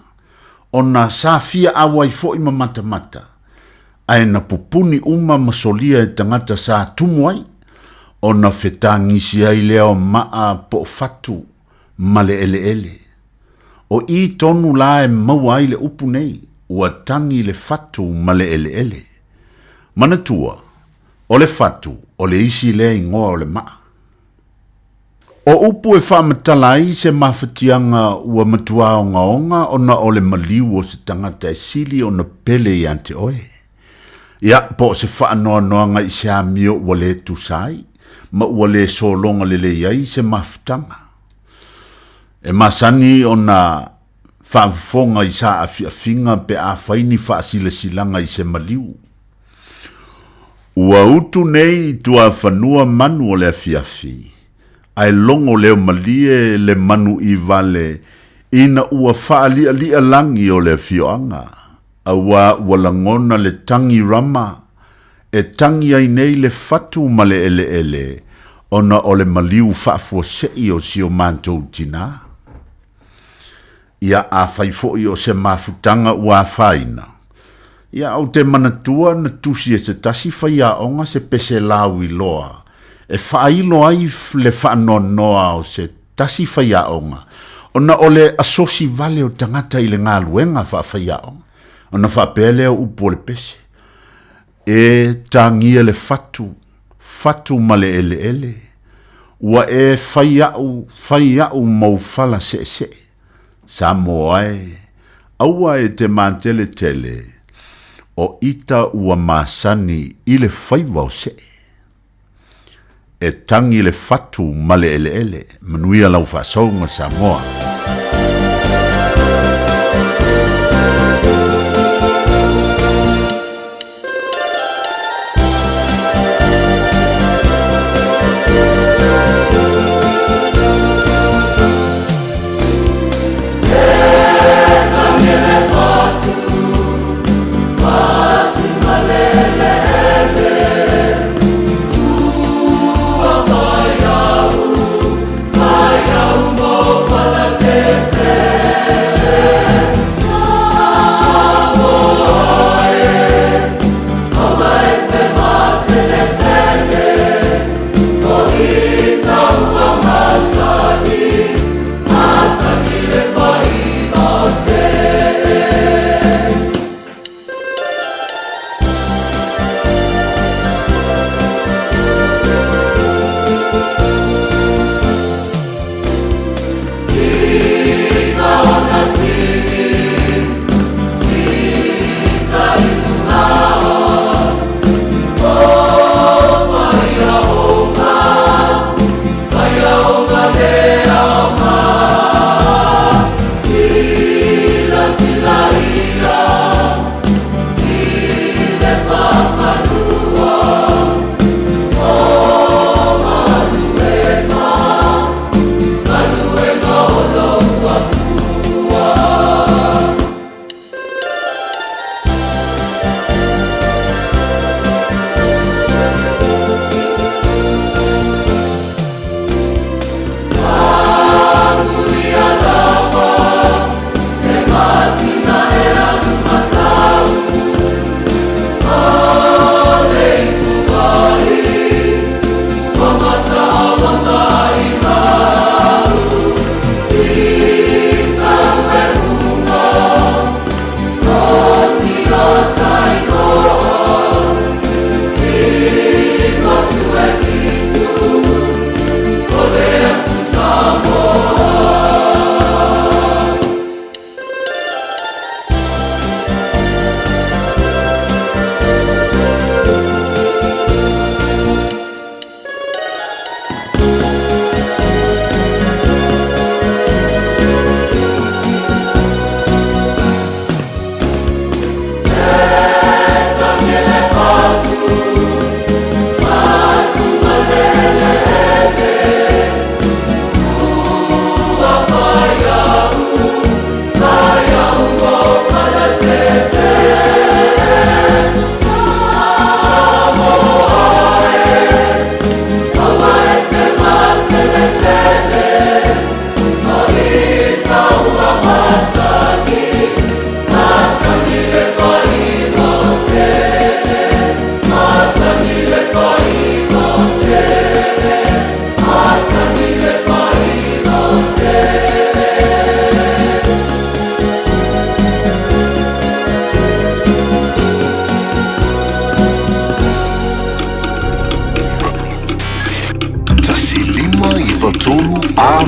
o na safia a waifo i mamatamata, ai na pupuni uma masolia e tangata sa tumu ai, o na whetangisi ai leo maa po fatu ma le ele. O i tonu la e maua ai le upu nei, ua tangi le fatu ma le ele. Manatua, o le fatu, o le isi lea ingoa o le maa. O upu e whamatalai se mawhatianga ua matua o ngaonga o na o le maliu o se tangata e sili o na pele i ante oe. Ia, po se whaanoa noanga i se amio ua le tusai, ma ua le solonga le iai se mawhtanga. E masani o na whaafonga i sa awhiawhinga pe a whaini whaasilasilanga i se maliu. Ua utu nei tua whanua manu o le awhiawhi. Ai longo leo malie le manu i vale ina ua whaalia langi o le awhioanga. Awa ua langona le tangi rama e tangi ai nei le fatu ma le ele ona o le maliu whaafua sei o si o mantou tina. Ia a whaifo i o se mafutanga ua whaina. Ia au te manatua na tusi e se tasi whaia onga se pese lau i loa. E whailo ai le whaanonoa o se tasi whaia onga. Ona o le asosi vale o tangata i le ngā luenga whaia onga. Ona whapele o upo le pese. E tangia le fatu ma le ele. Ua e whaia u maufala se. Sa moae, aua e te mantele tele, o ita ua masani i le whaiwau se. E tangi le fatu ma le ele, manuia lau whasaunga sa moa. Let's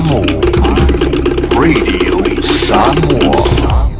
Samoa. Radio Samoa.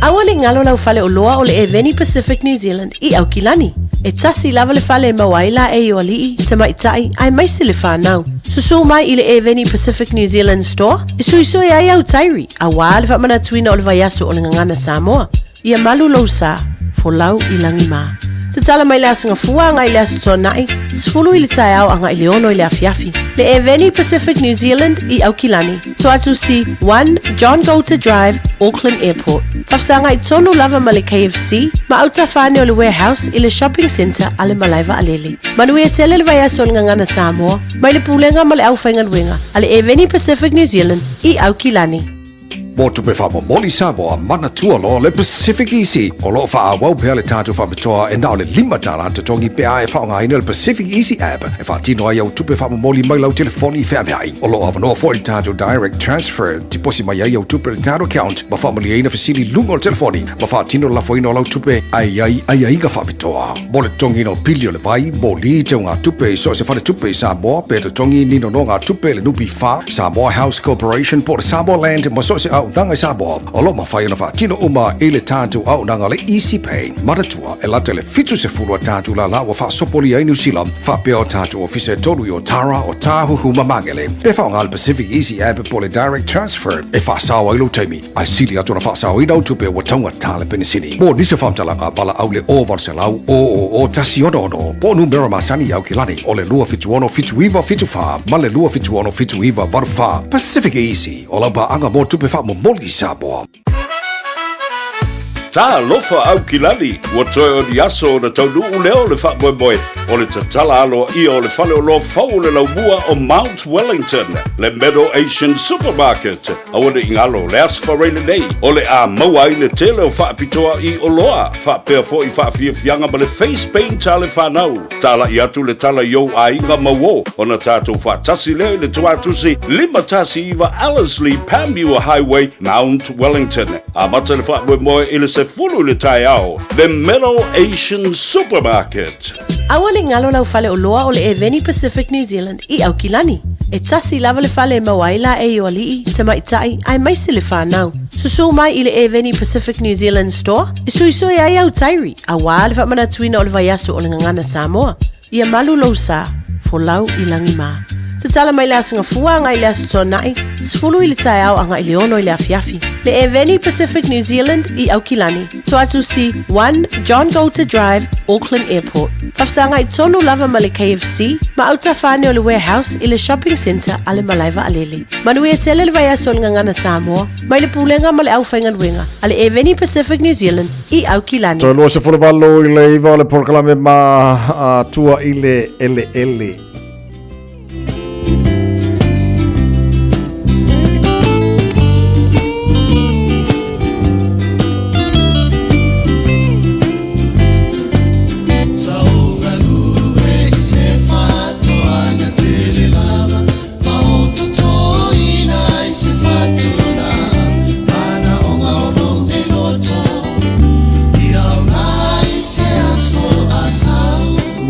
Awane ngalo lau fale o loa o le Eveni Pacific New Zealand I au kilani. E tasi lava le fale mawaila e o alii te maitai ai maisi le whanau. Susu mai I le Eveni Pacific New Zealand store. I suisui ai au tairi. A waa le whamana tuina o le vaiaso o le ngangana Samoa. Ia malu lau sa. Folau I langi maa. Te tala mai le asinga fua ngai le aso nai. Sfulu I le tai au anga I le ono I le afiafi. Le Eveni Pacific New Zealand I au kilani. To atu si 1 John Golter Drive, Auckland Airport. Fafsanga I tonu lava ma le KFC. Ma auta whane o le warehouse I le shopping centre a le malaiva alele. Manui e tele le vaiaso o le ngangana Samoa. Mai le pulenga ma le au whaingan wenga. A le Eveni Pacific New Zealand I au kilani. Mo tupe whamomoli Samoa mana tua lo le Pacific Easy. O lo wha wau pea le tātu whamatoa e nao le 5 tala tatongi pea e whaonga ina le Pacific Easy app. E wha tino ai au tupe whamomoli mai lau telefoni whea mehai. O lo awanoa fo le tātu direct transfer. Tiposi mai ai au tupe le tātu account. Ma whamoli eina fasili lungo le telefoni. Ma wha tino la foino lau tupe ai ka whamatoa. Mo le tongi no pili o le vai. Mo li te ngā tupe so se whale tupe Samoa. Pe le tongi nino no ngā tupe le nupi wha. Samoa House Corporation po le Samoa Land. Ma so se au nanga Samoa. O lo mawhai na whaatino uma e le tātu au nanga le Easy Pay. Maratua e late le fitu se fulua tātu la wa wha sopoli ai New Zealand. Wha peo tātu o fise tolu I o Tara o Tāhuhu Mamangele. E whaonga le Pacific Easy app po le direct transfer. E wha sawa ilo teimi. Ai sili atu na wha sawa I nau tupe wa taunga tāle penisini. Mo nise whamtalanga pala au le o varselau o tasi odo. Po numero masani au kilani. O le lua fitu ono fitu iwa fitu wha. Ma le lua fitu ono fitu iwa varu wha. Pacific Easy. O laupa anga mo tupe wha mo moli Samoa. Ta lofa au kilali, ua toe o di aso o na taunu leo le wha moe o le tatala alo I o le whale o lo fau le laumua o Mount Wellington, le Meadow Asian Supermarket, a wane ingalo le asfareile nei, o le a maua I le tele o wha pitoa I o loa, wha pea fo I wha fia fianga ma le face paint ta le whanau, tala I atu le tala yo a inga mawo, o na tātou wha tasi leo le tuatusi, 5 tasi iwa Ellerslie Panmure Highway, Mount Wellington, a mata le wha moe I le se fulu le tai au, the Meadow Asian Supermarket. Awane ngalo lau fale o loa o le Eveni Pacific New Zealand I au kilani. E tasi lava le fale mawaila e o alii te maitai ai maisi le whanau. Susu mai I le Eveni Pacific New Zealand store. I suisui ai au tairi. A waa le whamana tuina o le vaiaso o le ngangana Samoa. Ia malu lau sa. Folau I langi maa. Te tala mai le asinga fua ngai le aso tonai. Sfulu I le tai au anga I le ono I le afiafi. Le Eveni Pacific New Zealand I au kilani. To atu si 1 John Golter Drive, Auckland Airport. Fafsanga I tonu lava ma le KFC. Ma auta whane o le warehouse I le shopping centre a le malaiva alele. Manui e tele le vaiaso o le ngangana Samoa. Mai le pulenga ma le au whaingan wenga. A le Eveni Pacific New Zealand I au kilani. So loa se fulawalo I le iwa o le porkalame ma tua I le ele.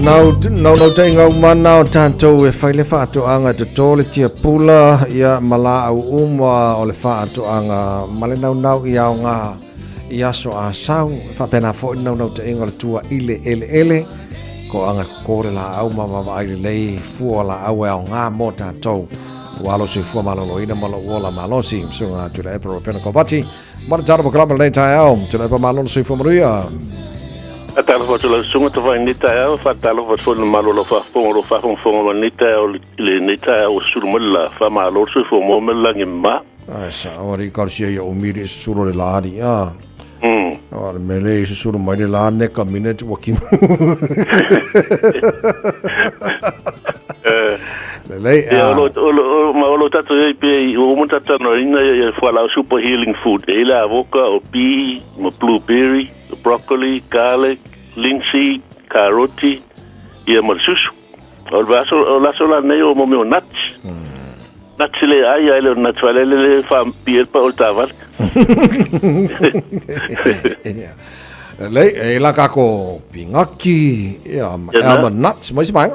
Nau te ngau mana o tātou e whaile whaatoanga te tōle tia pula ia mala au o le whaatoanga male nau I au ngā I aso a sau whapena fo nau te inga le tua ele ko anga kore la au mama aile lei fua la au e au ngā mō tātou walo se fua malolo ina malo wola malosi sunga tula epero pena kovati mara tāra po kalama nei tai au tula epero malolo se fua maruia Atalo fa tula sunga to vai nita e fa talo fa fo malo lo fa fo nita o le nita o surmella fa malo so fo mo mella ngima ai sa ori karsia yo umiri suro le lari ora mele se suro mai le la ne ka minute wakim lei lo tato e pe o mo tato no ina e fa la super healing food e la avoca o pea mo blueberry broccoli, garlic, linseed, carroti, e marsusu. O laso la nei o mo meu nuts. Nuts le ai le nuts vale le fa pier pa o taval. Lei e la kako pingaki e ama nuts mai mai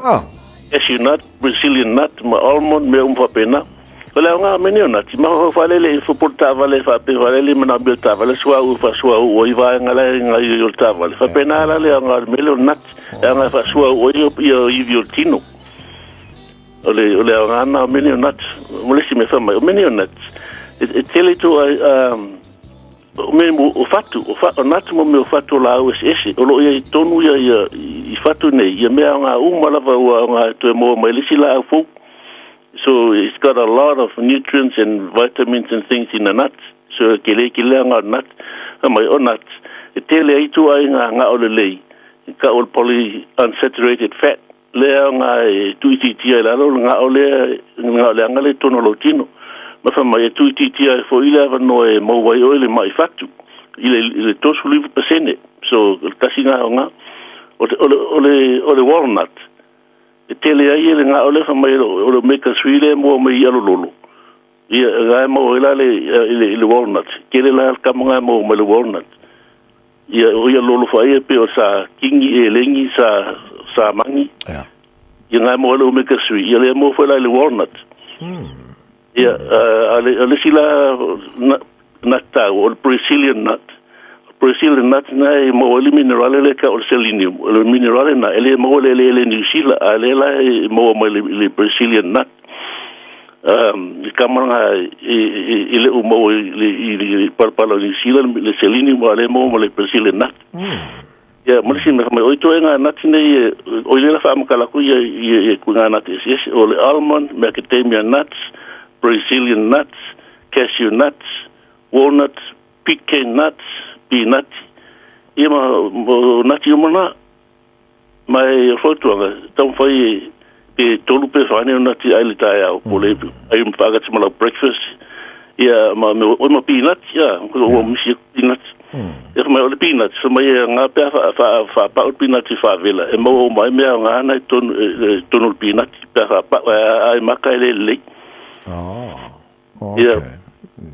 cashew nut, Brazilian nut, ma almond, me whapena. Wale ngā meni o nati, ma whalele I whapurta wale whape whalele mana bil ta wale sua u whasua u oi vai ngale ngā i o ta wale. Whapena ala le ngā mele o nati, e ngā whasua u oi o i o tino. Ole ngā ngā meni o nati, mulesi me whamai, o meni o nati. E tele tu ai, o me o fatu, o nati mo me o fatu la au ese, o lo ia I tonu ia I fatu nei, ia mea ngā umalawa ua ngā tue mo mai lisi la au fau. So it's got a lot of nutrients and vitamins and things in the nuts. So kile ngā nuts, mai o nuts. E tele ai tu ai ngā ole lei, ka ol polyunsaturated fat. Lea ngā tuititi ai lalo, ngā ole angale tono lo tino. Ma mai e tuititi ai fo ile ava no e mauai oile mai fatu. Ile tosu livu pasene. So kasi ngā o ngā. Ole walnut. E tele ai ele ngā ole whamai o meka suile mua mai alo lolo. Ia ngai mo ila le walnut. Kele la kamanga mo mai le walnut. Ia lolo whaia pe o sa kingi e lengi sa mangi. Ia ngai mo o meka sui. Ia le mo whaila le walnut. Ia ale sila nata o Brazilian nut. Brazilian nut na e mo le minerale le ka o selenium. Le minerale na ele mo le New Zealand ale la mo le Brazilian nut. Kamanga ile mo le parpalo New Zealand le selenium ale mo le Brazilian nut. Ya mo si me oito nga nut nei o ile la fama kala ku ye ku nga nut es o le almond, macadamia nuts, Brazilian nuts, cashew nuts, walnuts, pecan nuts, peanut. Ia nati umana mai fotuanga tau fai pe tolu pe fane nati ai tai au pole ai paga tsmala breakfast ia ma peanut ia ko misi peanut ia mai ole peanut so mai nga pe fa pa peanut fa vela e mo mai me nga na tonu peanut pe fa ai makai le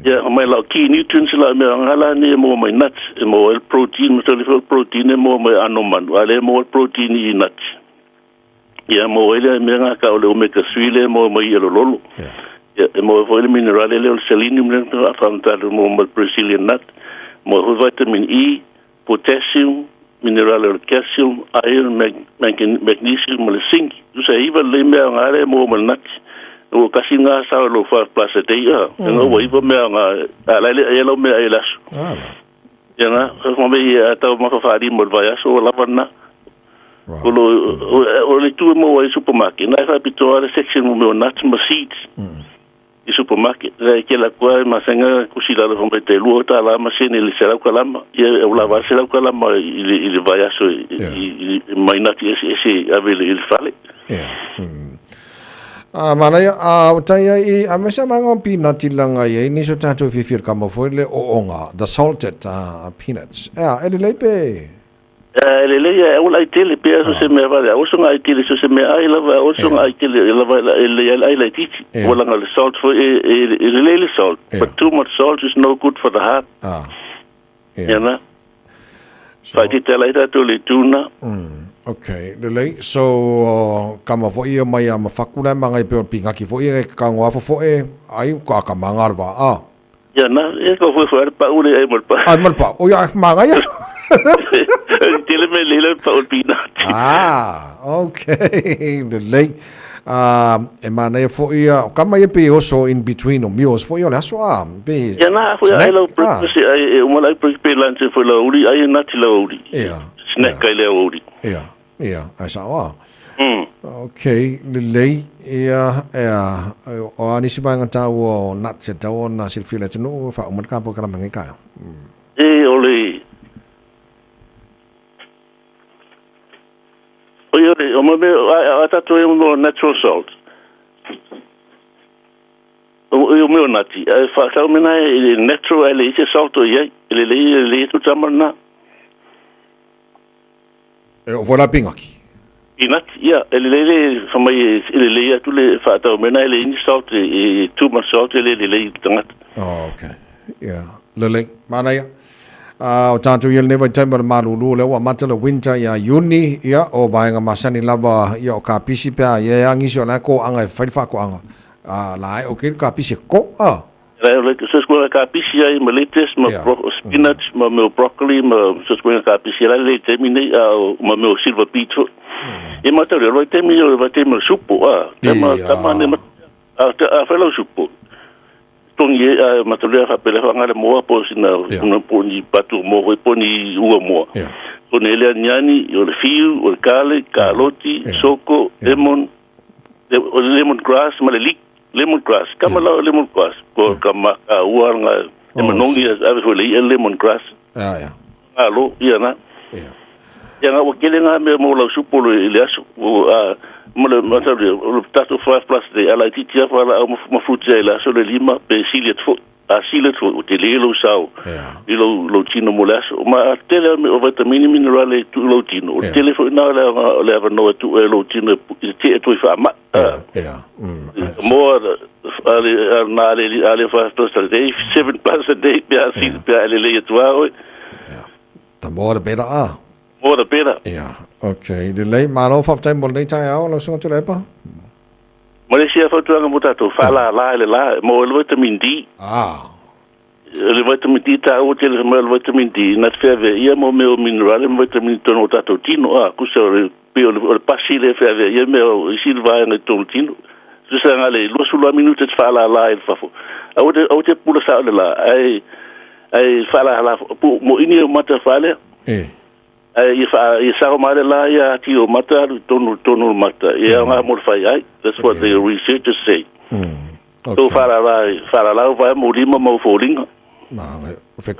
ia mai la key nutrients la me ngala ni mo mai nuts mo protein protein mo mai anoman ale mo protein I nuts ia mo ele me nga ka ole omega 3 mo mai elo lolo ia mo foi mineral le selenium le afanta mo Brazilian nut mo vitamin E, potassium, mineral calcium, iron, magnesium, zinc. Dus iva le me ngare mo nuts o kasi nga sa lo fa place te ia ngo wai va me nga ala le lo me ai las ya na mo me ata mo fa ri mo vai so la vanna o le tu mo wai supermarket na fa pito ala section mo nuts mo seeds I supermarket la ke la kwa ma senga kusila lo mo te lu ta la ma sene le sera ko la ma ia o la va sera ko la ma il vai so mai nut ese avele il fale mana ya utaya I amesa mango peanut langa ye ni so tato fifir kamo foile o onga the salted peanuts ele lepe ele ya o lai tele pe so se me va o so ngai tele so se me ai lava o so ngai tele lava ele ai lai titi wala ngal salt for ele salt but too much salt is no good for the heart ya na so I did tell later to le tuna Okay, lei so kama fo ia mai ama fakuna manga I pe pinga ki fo ia ka ngwa fo ai ka mangar va ya na e ko fo pa ule ai mal pa o ya manga ya tele me le pa ul pina okay lei e mana e fo ia kama ia pe also in between o meals fo ia la so be ya na fo ia lo breakfast ai o malai pe lunch fo la uli ai na ti la uli snack kai le uli Ia, asa wa. Okay, lei ia o ani si banga tau o nuts tau na silfila tino fa o marka po kana mangi ka. Ole. Ole, o me ata to mo natural salt. O me nati, fa sa me na natural ele salt o ye, ele tu tamarna. O vola pingaki. Peanut, yeah, ele famai ele tu le fa ta mena ele in salt too much salt ele tangat. Oh, okay. Yeah. Lele mana ya. o tātou ia nei vai taima le malulu le wa mata le winter ia Juni ia o vaenga masani lava ia o kapisi pea ia angisi o la ko anga e whaifa ko anga la e o ke kapisi ko so skola kapisi ai ma lettuce ma spinach ma me broccoli ma so skola kapisi la le temi nei ma me silver beetroot e ma te lo temi o va temi supu tama ne ma a fellow supu tongi ma te le fa pele nga le mo po sina una poni patu mo poni ua mo so ne le nyani o le fiu o le kale kaloti soko lemon grass ma le lemongrass kamala lemongrass ko kama uanga e manongi ave foi le lemongrass alo ia na ia nga wakele nga me mo la supo le aso mo le matari o tato 5 plus de ala titia fala ma frutia la so le lima pe silet fo o te lelo sao lo tino mo la so ma tele o vitamini minerale tu lo tino o telefone na le ava no tu lo tino te tu fa ma more ale fa to day 7 plus a day pe asi pe ale le tu the more the better more the better okay the late malo fa time mo nei tai ao lo so tu lepa Malaysia fa tu nga to fala la mo le vitamin D le vitamin D ta o te le vitamin D na feve ia mo me mineral mo vitamin tono tato tino ku se pe o pasile feve ia me o silva na tono tino so sa ngale lo sulla minuto fala la il fafo o te pula sa la ai fala la mo ini mata fala ia sa mare la ia tio mata tono mata ia nga mo fai ai that's what the researchers say so fala la vai mo lima mo folinga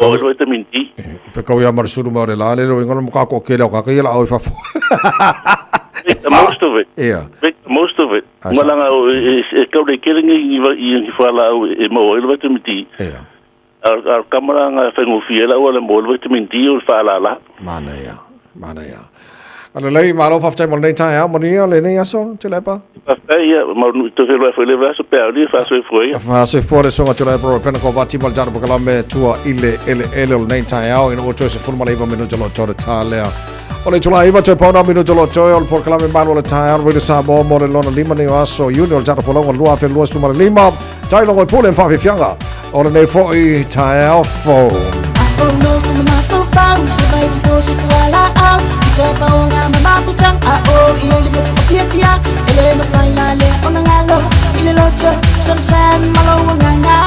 o vitamin D fekau ia marsuru ma le la le ro ngol mo ka ko ke la ka ia la o fa most of it most of it malanga e kau de kelingi i fala e mo vitamin D ar kamera nga fengo fiela o le mo vitamin D o fala la mana ya ala lei malo fa tai mo nei tai mo ni le nei aso te lepa ia mo to felo foi le vaso pe ali fa so foi so te lepa pena ko vati mal jar bokala me tua ile nei tai ao in oto se forma leva meno jolo tore tale ole tula iva te pona meno jolo toy ol por kala me mano le tai ao le sa mo le lona lima nei aso junior jar polo lua fe luas tu mal lima tai lo pole fa fi fianga ole nei foi tai ao fo se vai for se fala au se pa nga mama putang ile le pia pia ele me fai la le ona ngalo ile locho son san malo nganga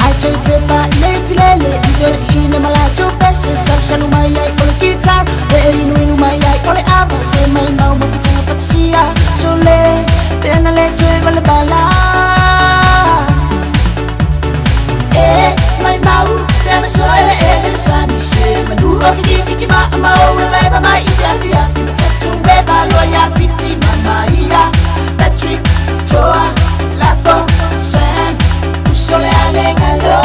ai che pa le filele je ine mala cho pese sa shalu mai ai con guitar e inu mai ai con ava se mai mau mo putang patsia so le tena le che vale bala mai mau Dana soile ele sabe se maduro kiki ma o vai ba mai se avia tu beba lo ya fiti mama ia Patrick Toa la fo sen tu sole ale galo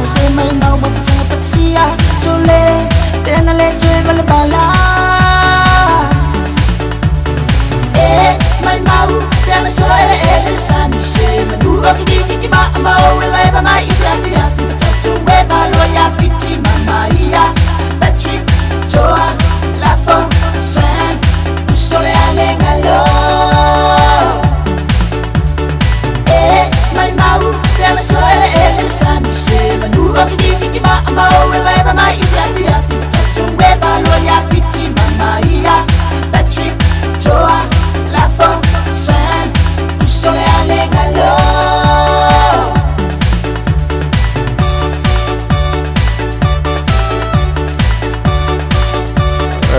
Sai mai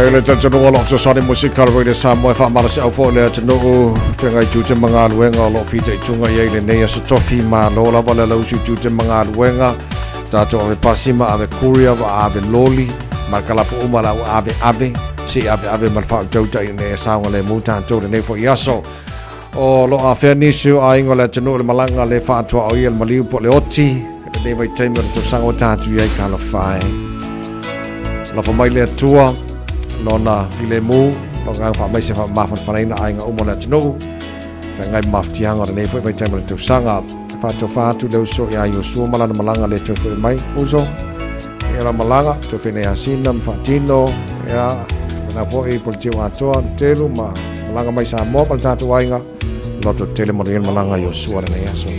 le tanu lo so soni musical radio Samoa fa mara se au fo le tanu fenga ju te manga luenga lo fi te chunga ye le nei so tofi ma lo la bala lo ju te manga luenga ta to ave pasima ave kuria ave loli markala po umala ave si ave mal fa jo tai ne sa ngale mutan to ne fo yaso o lo a fernisu a ingola tanu le malanga le fa to o yel maliu po le oti de vai taimero to sango ta tu ye kala fai la fa mai le tua nona file mu lo ngang fa mai se fa ma fa na ainga umona tno fa ngai ma tianga ne foi vai taimero to sanga fa tu le so ya yo su malana malanga le to foi mai uso era malanga to fine asina fa tino ya na po e por tiu ato telu ma malanga mai sa mo pal tatu ainga lo to tele mo malanga yo su ara ne aso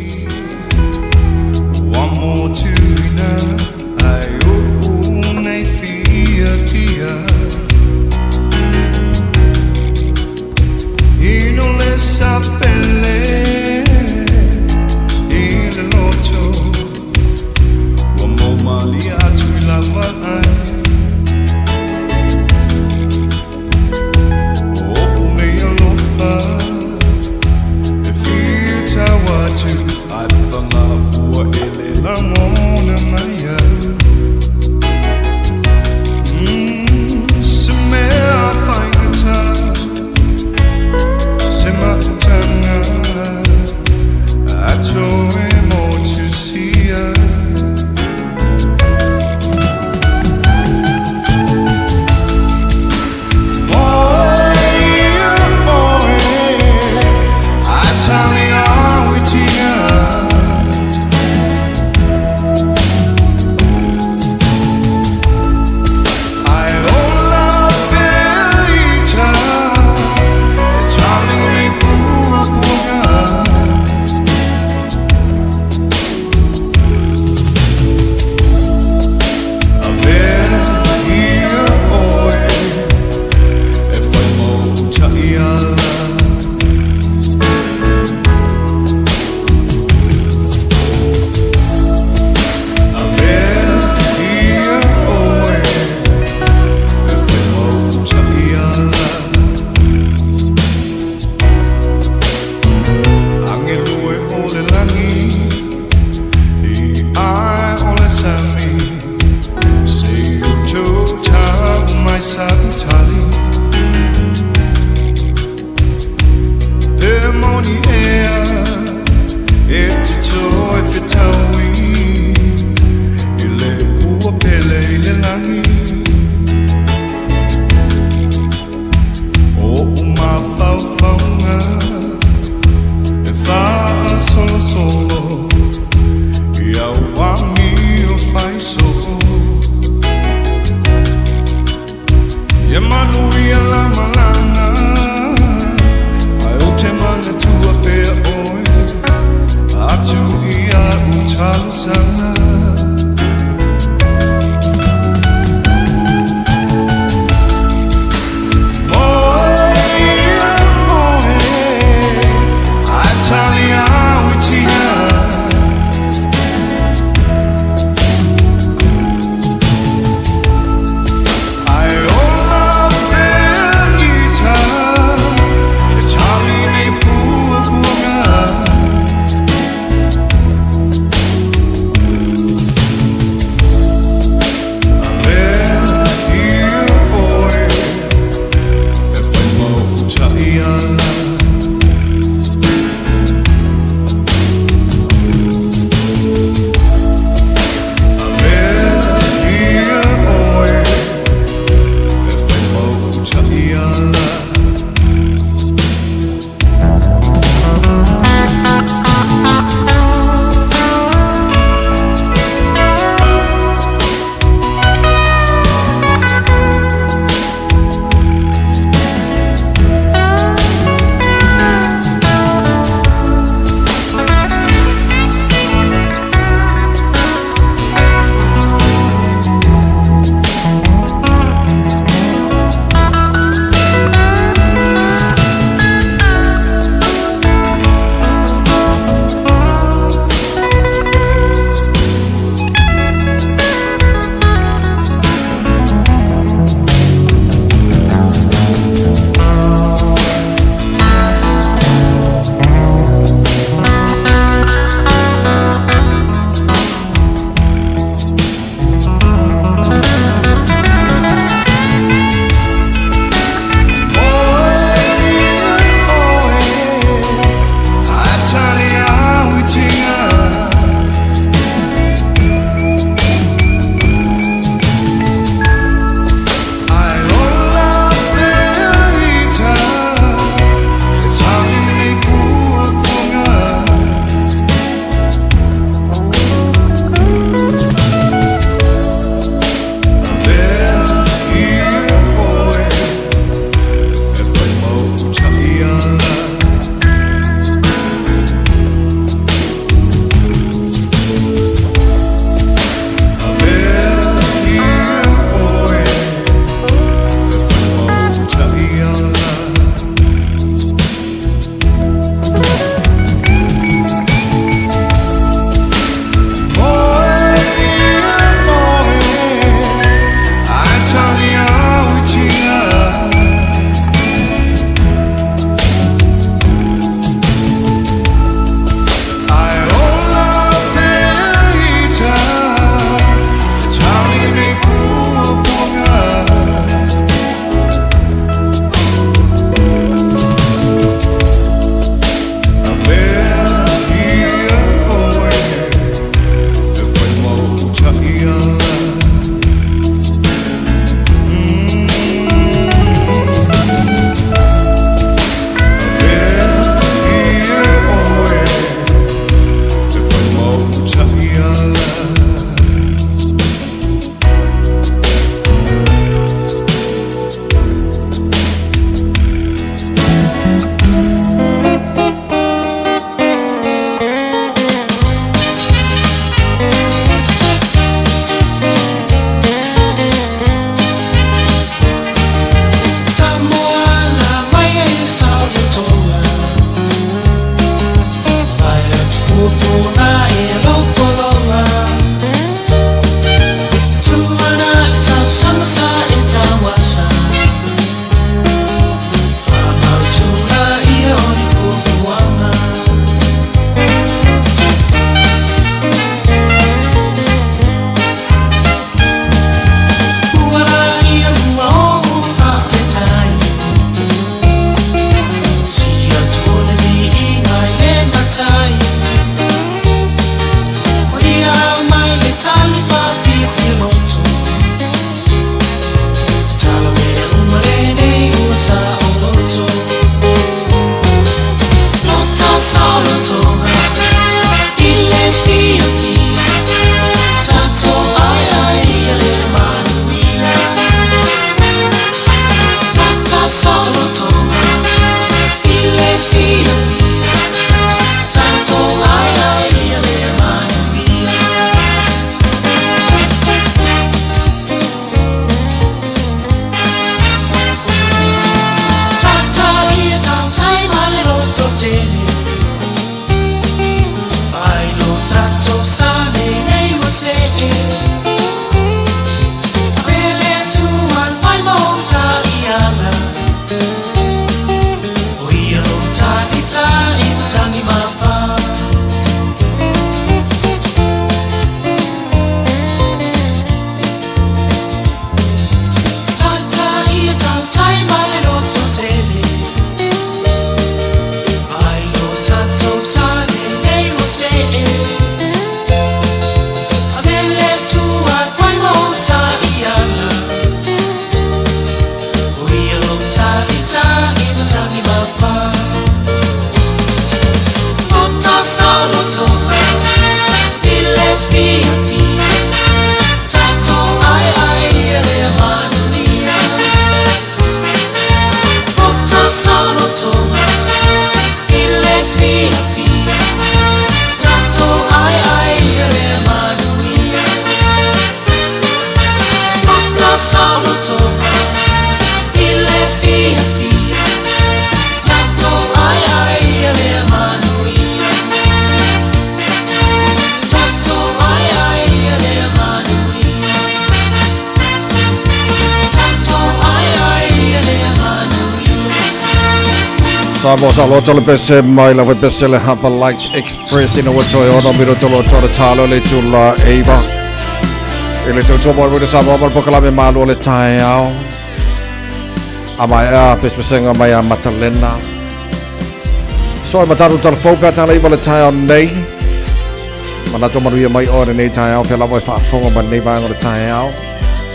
one more tonight I own a fear y no le sapele il loto one more malia tu la vai oh me lo fa if you tawa tu abanga wa ele la mona maya Samoa sa lo tole pese mai la pese le Hapa Light Express in o toi ono miro tolo tolo talo le tula Eva. Ele to mo mo Samoa mo pokala me malo le tai ao. Amaya pese ngai matalena. So mataru telefon pe tala i le tai ao nei. Mana to maria mai ore nei tai ao pela mo fa fonga ba nei ba ngore tai ao.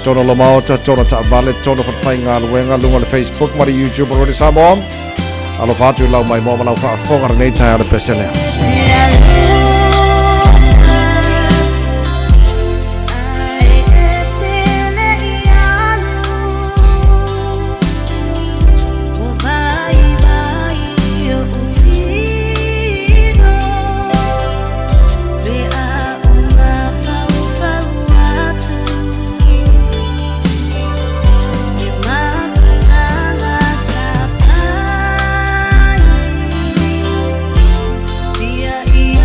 Tono lo mau tono ta vale tono fa fainga luenga lunga le Facebook mari YouTube ro Samoa. Alo fatu lau mai mo lau fa fonga nei tai ao pesele. Yeah.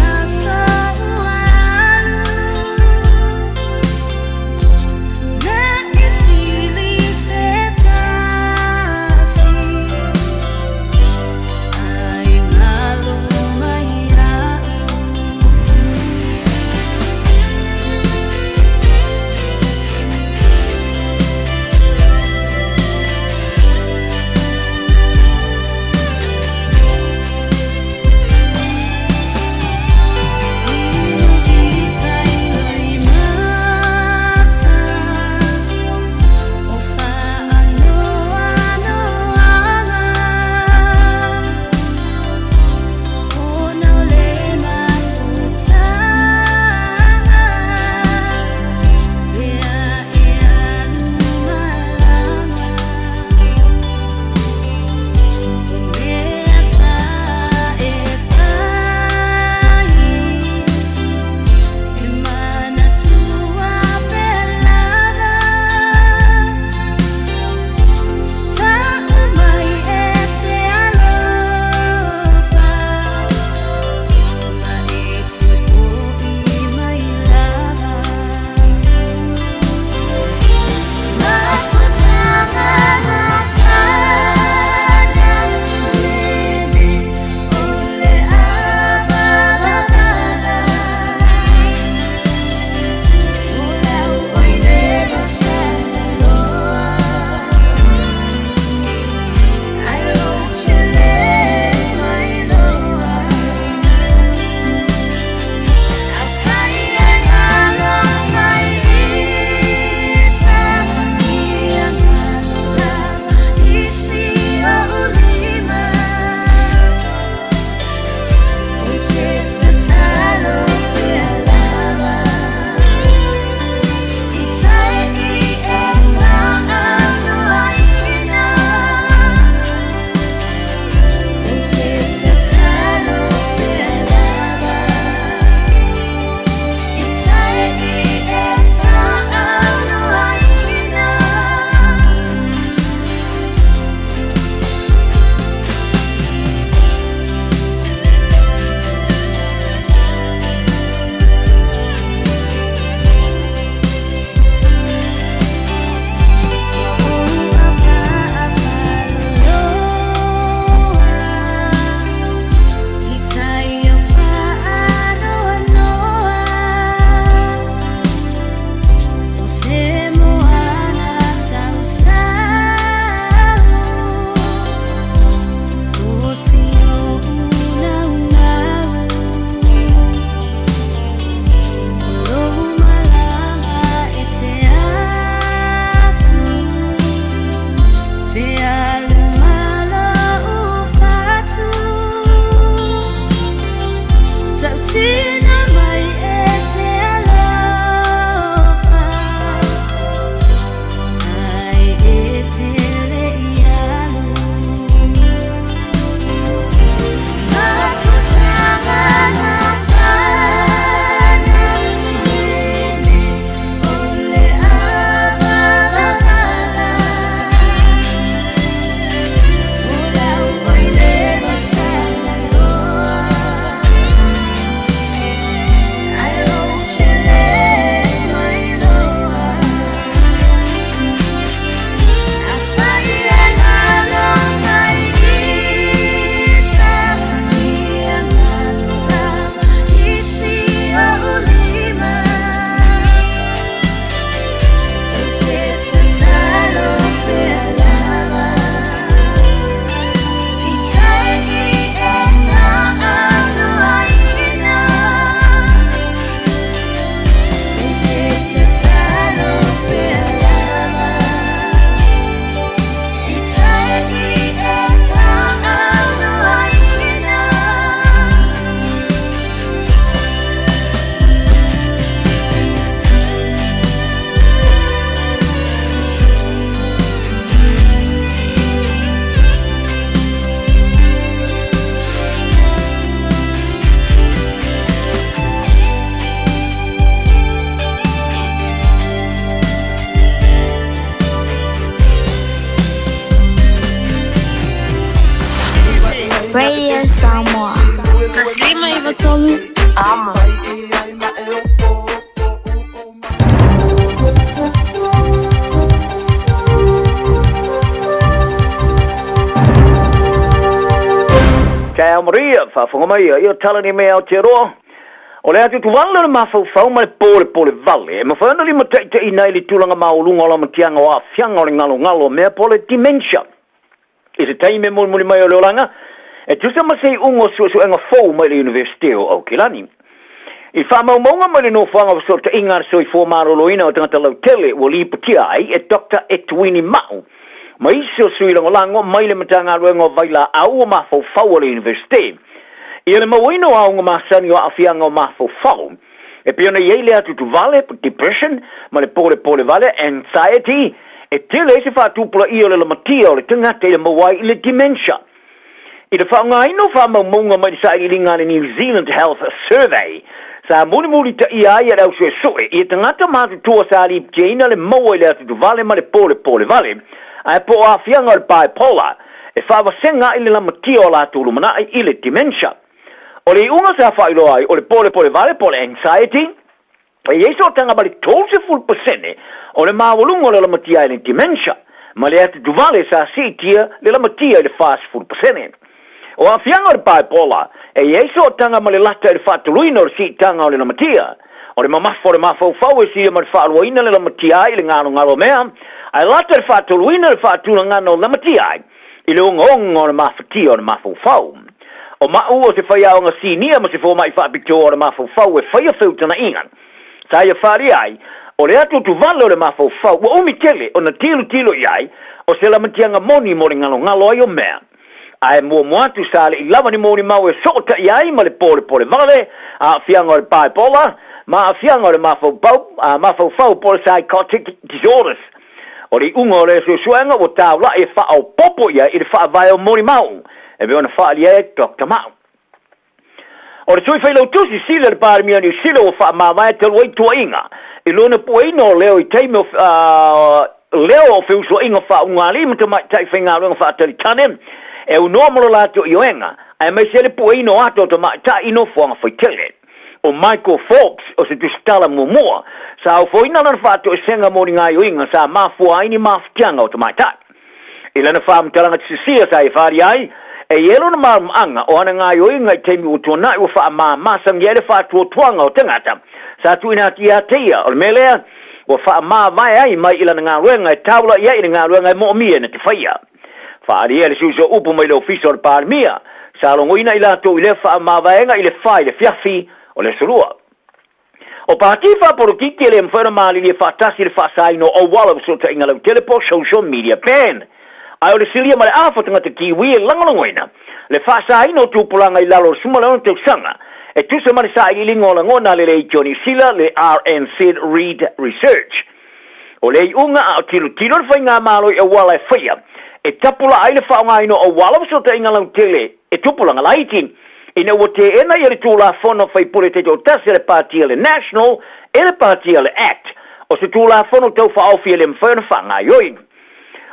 i vatolu. Amo. Kaya Maria, fa Maria, io tala ni me au te roa. O le atu tu wala ma fau mai pole vale. E ma whana li matai te inai li tulanga maulunga o la matianga o a fianga o le ngalo mea pole dementia. I se taime muli mai o le olanga. E tu sa masei ungo suenga fau mai le universite o Aukilani. I wha maunga mai le no whanga o te ingar soi fo maroloina o tangata lau tele o li patia ai e Dr. Etwini Mau. Ma isi o sui lango mai le matanga ruenga o vaila au o mafau fau o le universite. I le mawino au ngā masani o awhianga o mafau fau. E piona iei le atu tu vale, depression, ma le pole vale, anxiety, e tele se whatupula i o le lamatia o le tangata i le mawai i le dementia. I le whaunga ino whamaunga mai sa i ringa le New Zealand Health Survey. Sa muni ta i ai au sue, i tangata matu tua sa li pjeina le mawai le atu tu vale ma le pole vale. Ai po a fianga o bipolar, e whawasenga i le lamatia o la tulu mana i le dementia. O le unga sa whailo ai, o le pole vale, pole anxiety, e yeso tanga bali 12% o le mawalunga o le lamatia i le dementia, ma le atu tu vale sa sitia le lamatia i le fast 4%. O a fianga o bipolar, e yeso tanga ma le lata i le whatuluina o le si tanga o le lamatia. O le mafau e si ma le whaaluaina le lamatia i le ngalo mea, ai lata le whaatuluina le whaatuna ngano le lamatia ai, i le unga o le mafatia o le mafau. O mau o se whaia o ngā sinia ma se fō mai whaapito o le mafau e whaia whiutana ingan. Sa ia whaari ai, o le atu tu valo le mafau wa umi tele o na tilo i ai, o se lamatia ngā moni mo le ngalo ai o mea. Ai mua atu sa le i lava ni moni mau e sota i ai ma le pole vale, a fianga o le bipolar, ma a fianga o le mafau pole psychotic disorders. O le unga o le suenga o taula e whao popo ia i le wha vai o moni mau. E be ona wha lia e Dr. Mau. O le sui whailau tusi sila le pārimia ni sila o wha mawai te luai tua inga. I lona pueino leo i teime o leo o whiusua inga wha ungali mata mai tai whainga runga wha atari tanem. E unomoro lato i oenga. Ai mai sele pueino ato ta mai ta ino whanga whaitele. O Michael Forbes o se tustala mua. Sa o whoina lana whato e senga mori ngai o inga sa mafua aini mafutianga o ta mai tai. I lana whaamtalanga tisia sa i whari ai. E yelo na maanga o ana ngai o inga i teimi o tona i o wha masang yele wha tuanga o tangata. Sa tuina ti a teia o melea o wha vai ai mai ilana ngā ruenga i taula ia i ngā ruenga i mo mia na te whaia. Whaari ele suso upu mai le ofisa o le pārmia. Sa longoina i lato i le wha vaenga i le whai le fiafi o le surua. O pāti whaporokiki le mwhera maali le whaatasi le whaasaino o wala sota inga lau telepo social media ban. Ai o le silia ma le awhatanga te kiwi e langalongoina. Le whaasaino tūpulanga i lalo sumalano te usanga. E tusa mani sa i lingo la ngona le lei Johnny Sila le RNC Read Research. O lei unga a tilo le whainga malo i a wala e whaia. E tapula ai le whaongaino o wala sota inga lau tele e tūpulanga laiti. Ina o te ena i le tūla whono whai pure te o tasi le pātia le National e le pātia le Act. O se tūla whono tau whaofia le mwhana whanga ioi.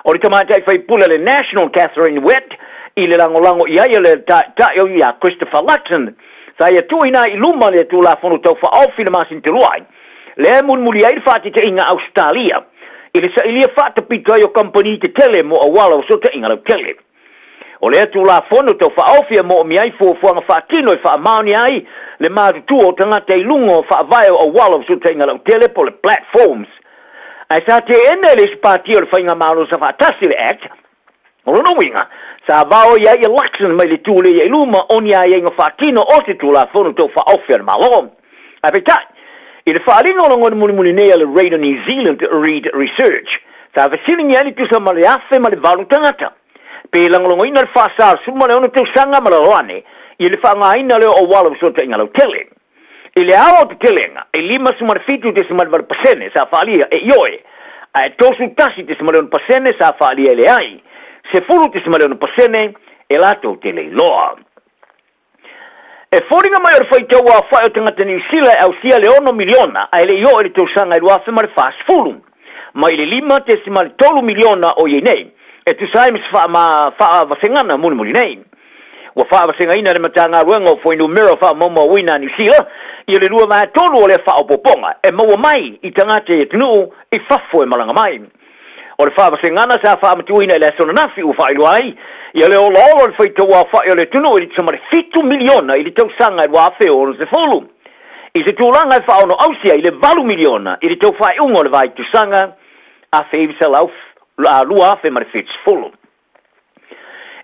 O le tamatai whai pule le National Catherine Wett i le langolango i aia le taio i a Christopher Luxon. Sa ia tuina i luma le tūla whono tau whaofi le masin te ruai. Le munmuri ai whati te inga Australia. I le sa ilia whata pito ai o company te tele mo a wala o so te inga lau tele. O le tūla whono tau whaofi mo o mi ai fuafuanga whaatino i whaamaoni ai le mātutu o tangata i lungo o whaavaio o wala o so te inga lau tele po le platforms. Ai sa te ene le spātia o le whainga maalo sa whaatasi le act, o lono winga, sa vao ia i Luxon mai le tūle i luma oni ai inga whaatino o te tūla whono tau whaofi ar malo. Ai peitai, i le whaaringa o longo muni nea le Radio New Zealand Read Research, sa vasilingi ani tusa ma le afe ma le valu tangata. Pe langolongo ina le whaasar suma le ono tau sanga ma le roane, i le whaangaina leo o wala visota inga lau tele. I le awa o te telenga, e lima sumar fitu te sumar var pasene sa whaalia e ioe, a e tosu tasi te sumar leon pasene sa whaalia le ai, se furu te sumar leon pasene e lato te le loa. E fōringa mai o le whaitau a whai o tangata New Zealand au sia le 1 miliona, a le ioe le tausanga i ruafe ma le fast fulu, ma i le lima te sumar 3 miliona o ye nei, e tu sai mis wha vasengana muni nei. Wa fa singa ina le matanga ruengo fo inu mero fa momo wina ni sila i le lua mai tolu le fa opoponga e maua mai i tangate e tunu i fafo e malanga mai o le fa singa na sa fa mtuina le sona nafi u fa iluai i le o lo fa to wa fa le tunu i tsama 5 miliona i le tau sanga i wa fe o se fulu i se tulanga fa ono ausia i le 2 miliona i le tau fa ungo le vai tu sanga a fe se lauf la lua fe mar fits fulu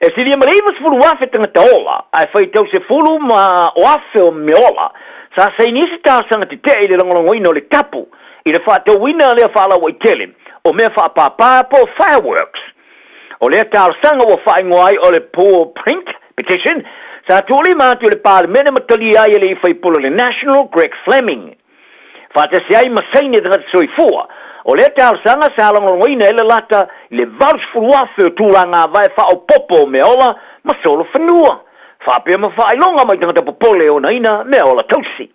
e si dia malivas fulu wafe tanga taola, ai fai tau se fulu ma wafe o meola, sa se inisi tau sanga te te le langolongo ino le tapu, i le wha tau wina lea whala wa i tele, o mea wha papa po fireworks. O lea tau sanga wa wha ingoai o le poor print petition, sa tuli mātu le pāle mene matali ai le i fai pula le National Greg Fleming. Wha te se ai masaini tangata soi fua, o le tau sanga sa langolongo ina ele lata le vals furuafe o tūranga vai wha o popo me ola ma solo whanua. Wha pia ma wha ilonga mai tangata popole o naina me ola tausi.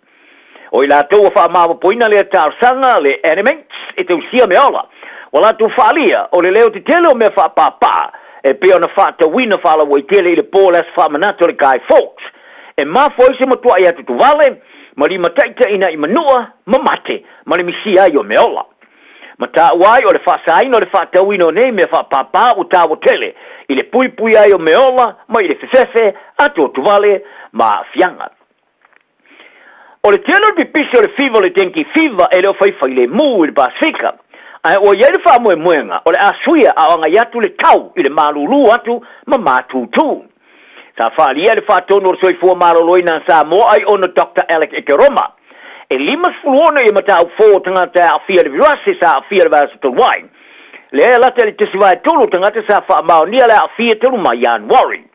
O i la tau wha mawa poina le tau sanga le animates e tau sia me ola. O la tu wha lia o le leo te tele o me wha papa e pia na wha ta wina wha la wai tele i le pōlas wha manato le Guy Fawkes. E ma foi se matua i atu tu vale ma li mataita ina i manua ma mate ma le misia i o me ola. Mata wai o le whaasaino o le whaatauino nei me whaapapa o tāwo tele i le pui ai o meola ma i le whewhewe ato o tuvale ma fianga. O le tēnor pipisi o le fiva le tenki fiva e leo whaiwhai le mū i le Pasifika. Ai o iei le wha muenga o le asuia a anga yatu le tau i le malulu atu ma mātūtū. Sa whaalia le whaatono o le soifua maroloina sa mo ai ono Dr. Alec Ekeroma. E limas fuluona i matau fō tangata a fia le virasi sa a fia le vasa tolwai. Le e lata le tesiwai tolu tangata sa wha mao nia le a fia tolu ma Ian Warren.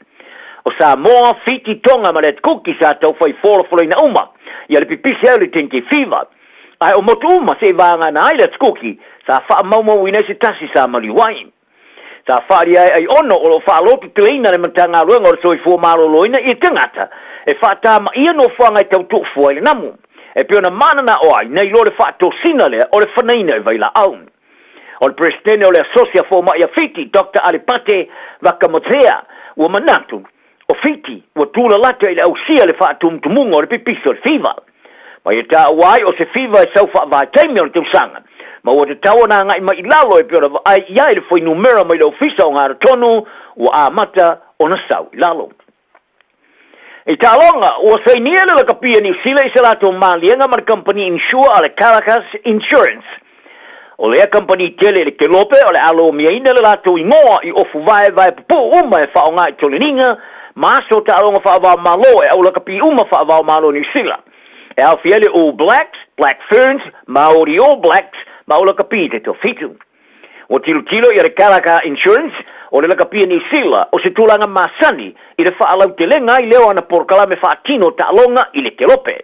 O sa moa fiti tonga ma le kuki sa tau fai fōra ina uma. Ia le pipisi au le tenki fiva. Ai o motu uma se vanga na ai le kuki sa wha mau inesi tasi sa maliwai. Sa whaari ai ono o lo wha lotu teleina le matanga ruenga o le soi fō maro loina i tangata. E wha tama ia no whanga i tau tufu ai le namu. E pio na mana na oai, nei lo le whaato sina lea o le whanaina e vaila au. O le presidente o le asosia fō mai a Fiti, Dr. Alipate Wakamotea, ua manatu, o Fiti, ua tūla lata i le ausia le whaatumtumunga o le pipiso le fiva. Mai e tā oai o se fiva e sau whaavai teimi o le teusanga. Ma ua te tawana ngai mai lalo e pio na ai iai le whai numera mai le ofisa o ngāra tonu, ua a mata o na sau i lalo. E talonga, o sei niele la kapia ni sila i salato malienga mar company insure ale Caracas Insurance. O lea company tele le kelope o le alo miaina le lato i ngoa i ofu vai pupu uma e whaonga i toleninga, maaso talonga whaavao malo e au la kapia uma whaavao malo ni sila. E au fiele All Blacks, Black Ferns, Maori All Blacks, ma au la kapia te to fitu. O tilo i le Caracas Insurance, o le lakapia ni sila, o se tūlanga masani, i le whaalau te lenga i leo ana porkala me whaatino ta alonga i le kelope.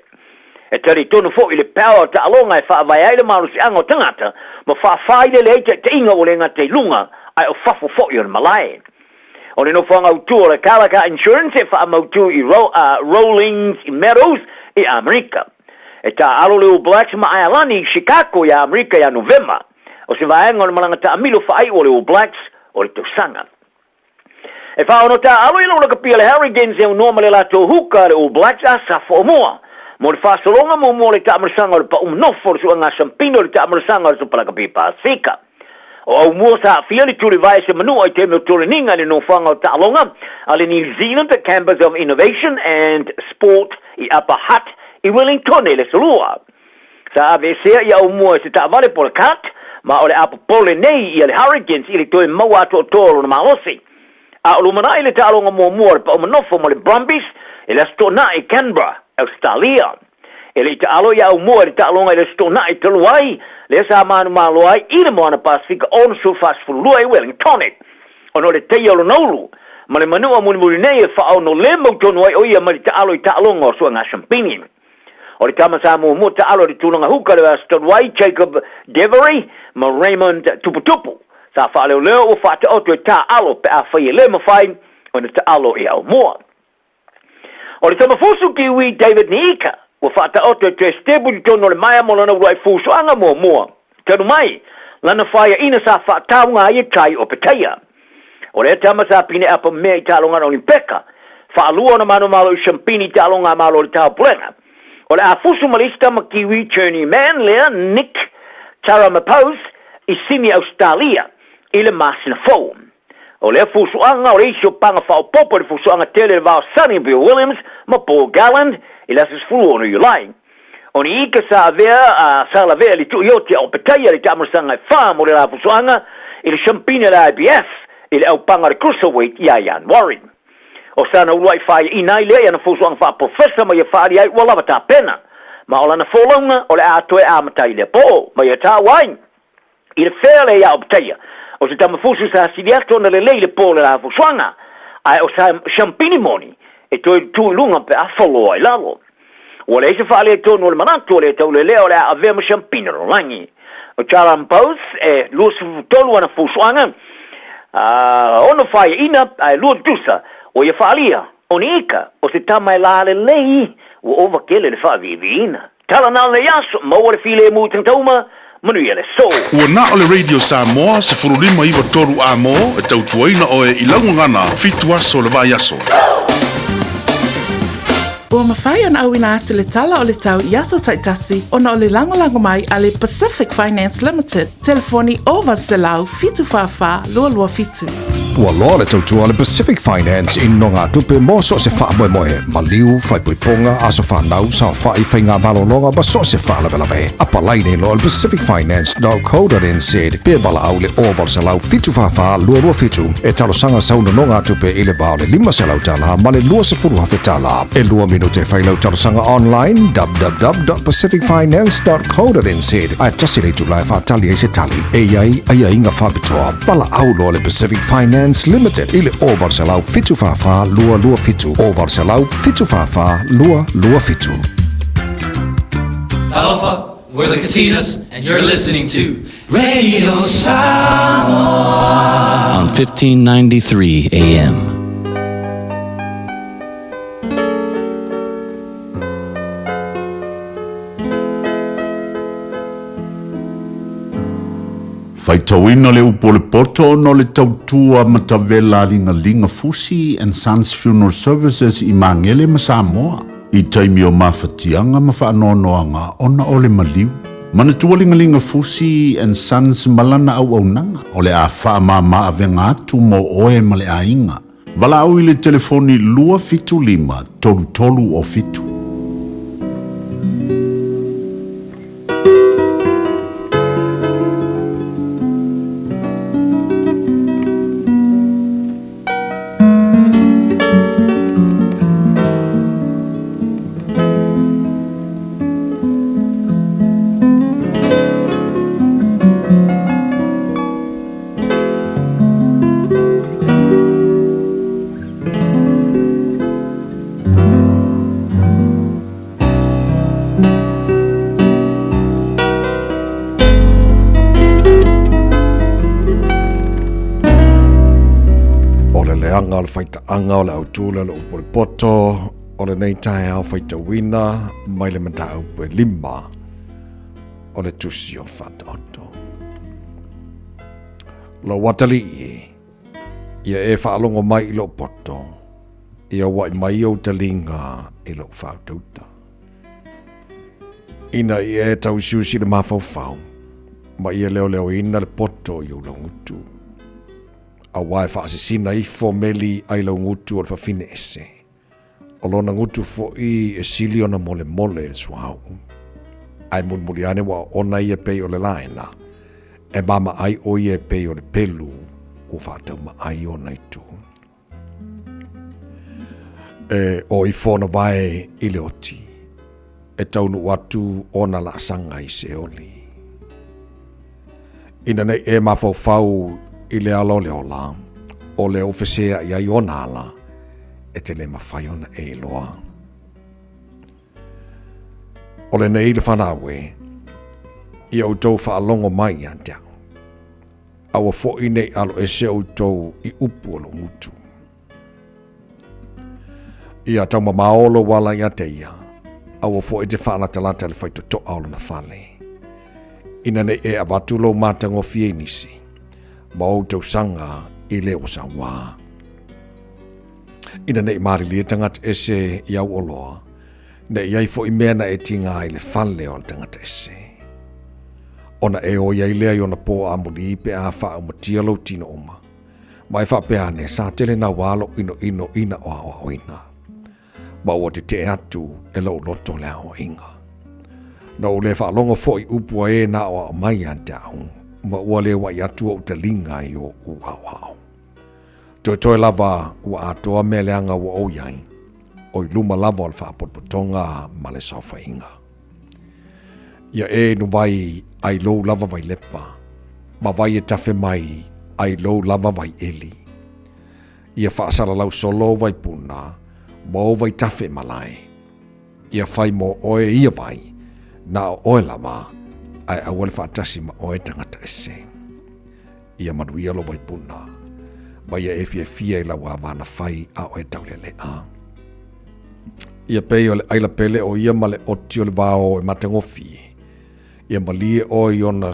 E tari tonu fo i le power ta alonga e whaavai ai le maru si ango tangata, ma whaafai le leite te inga o le nga te lunga, ai o whafo fo i on malai. O le no whanga utu o le Caracas Insurance e whaamautu i Rawlings i Meadows i Amerika. E ta alo leo Blacks ma ai alani i Chicago i Amerika i a November. O se vaenga o le malanga ta amilo whaai o leo Blacks o le tausanga. E whaono ta alo ilo laka pia le Harrigans e unoma le lato huka le All Blacks a safo o moa. Mo le whasolonga mo mo le taamarasanga o le pa umnofo le sua ngā sampino le taamarasanga o le supalaka pia Pasifika. O au mua sa fia le turi vai se manua i teme o turi ninga le no whanga o taalonga a le New Zealand Campus of Innovation and Sport i Upper Hutt i Wellington e le salua. Sa avesea i au mua se taavale po le kat, ma o le apopole nei i le Hurricanes i le toe maua ato o toro na maosi. A o lumana i le talonga mua le pa umanofo ma le Brumbies e le stona i Canberra, Australia. E le taalo i au mua le talonga i le stona i taluai, le sa manu maluai i le moana Pasifika on su fasfulua i Wellington. Ono le teia lo naulu, ma le manua muni nei e whao no le mautonu ai oia ma le taalo i talonga o sua ngā champini. O le tama sa mua mua taalo le tūlanga huka le Astodwai, Jacob Devery, ma Raymond Tuputupu. Sa wha leo o wha te oto e ta alo pe a whai e le mawhai o ne ta alo e au mua. O le tama fusu kiwi David Niika, o wha te oto e te stebu di tono le maia mo lana urai fusu anga mua. Tenu mai, lana whaia ina sa wha taunga ai e tai o peteia. O le tama sa pine apa mea i talonga o Olimpeka, Whaalua na manu malo i champini te alonga malo le tau pulenga. O le a fusu malista ma Kiwi journeyman lea Nick Taramapose i Sydney, Australia, i le masina fou. O le fusuanga o le isio panga whaopopo le fusuanga tele le vao Sonny Bill Williams ma Paul Galland i lasas fulu ono Yulai. O ni ika sa vea, sa la vea li tu ioti o petaya li tamarasanga i wha mo le la fusuanga i le champini le IBF i le au panga le cruiserweight i Ian Warren. O sana ulai whai i nai lea na fusuanga wha professor ma ia whaari ai walava ta pena. Ma ola na wholonga o le atoe amatai le po, ma ia ta wain. I le whea le ia o petaya. O se tamafusu sa siriato na le leile po le la fusuanga. Ai o sa champini moni e toi tu lunga pe a follow ai lalo. O le se whaale e tonu o le manatu le tau le leo le a vema champini ro langi. O Charan Pose e lusu tolu ana fusuanga. Ono whai ina ai lua dusa o ia whaalia. O ni ika o se tamai la le lei o ovakele le whaavivina. Tala na le yaso maua le file mu tantauma manu ia le so. Ua na o le Radio Samoa se furulima iwa toru a mo e tautuaina o e ilaungangana fitu aso le vai aso. Ua mawhai ana awina atu le tala o le tau i aso taitasi ona o le langolango mai a le Pacific Finance Limited. Telefoni o Varselau fitu whawha lua lua fitu. Ua loa le tautua le Pacific Finance i no ngā tupe mo so se wha moe moe. Ma liu, whai puiponga, aso whanau, sa whai whai ngā malononga, ba so se wha lawe. Apa laine lo le pacificfinance.co.nz. Pe bala au le o Varselau fitu whawha lua lua fitu. E talosanga sauna no ngā tupe i le bao le 5 selau tala, ma le lua se furu hafe tala. E lua minute whailau talosanga online, www.pacificfinance.co.nz. Ai tasi le tulai whaatali e se tali. E iai, ai inga whabitoa. Bala au lo le Pacific Finance Limited. Ile o Varselau fitu whawha lua lua fitu. O Varselau fitu whawha lua lua fitu. Talofa, we're the Katinas, and you're listening to Radio Samoa on 1593 AM. Faitauina le upo le poto no le tautua matavela linga Fusi and Sons Funeral Services i Mangele ma Samoa. I taimi o mawhatianga ma whaanoanoanga ona o le maliu. Manatua linga Fusi and Sons malana au nanga o le a whaamama avenga atu mo oe ma le a inga. Wala au i le telefoni lua fitu lima tolu o fitu. Anga le faita anga o le autula le upo le poto o le nei tae au faita wina mai le mata au pe lima o le tusi o fata oto. Lo watali ia e whaalongo mai i lo poto ia wai mai o talinga i lo whautauta. Ina i e tau siusi le mawhau ma ia leo ina le poto i o lo ngutu. A wai whaasisina i meli ai lau ngutu o le whawhine ese. O lona ngutu fo i e sili ona mole le suau. Ai mulmuli ane wa ona i e pei o le laena. E mama ai o i e pei o le pelu o whatau ma ai o nei tu. E o i whona vai i le oti. E taunu watu ona la sanga i se oli. Ina nei e mawhau i le alo le ola, o le ofesea i aiona ala, e te le mawhai ona e loa. O le nei le whanawe, i au tau whaalongo mai an te au. Awa fo i nei alo e se au tau i upu o lo ngutu. I a tau mamaolo wala i a teia, awa fo i te whaanatalata le whaito to aolo na whale. Ina nei e awatulo mātango fie nisi. Ma o tau sanga i leo sa wā. Ina nei mari lia tangata ese iau oloa. Ne iai fo i mea na e tinga i le fale o tangata ese. Ona e o iai lea i ona po amuli pe a wha o matia lau tino oma. Mai wha pe ane sa tele na walo ina o awa oina. Ma ua te atu e lau loto lea o inga. Na o le wha longo fo i upua e na o mai ante au. Ma ua le wa i atu o utalinga i o uawao. Toi lava ua atoa mea leanga ua o iai. O i luma lava o le wha potpotonga ma le sofa inga. Ia e no vai ai lou lava vai lepa. Ma vai e tafe mai ai lou lava vai eli. Ia whaasala lau solo vai puna. Mo vai tafe malai. Ia whai mo oe ia vai. Na o oe lama. Ai awale whaatasi ma oe tangata ese. Ia manuia lo vai puna. Ma ia e fia i lau avana whai a oe taule lea. Ia pei o le aila pele o ia ma le oti o le vao e matengofi. Ia malie o i ona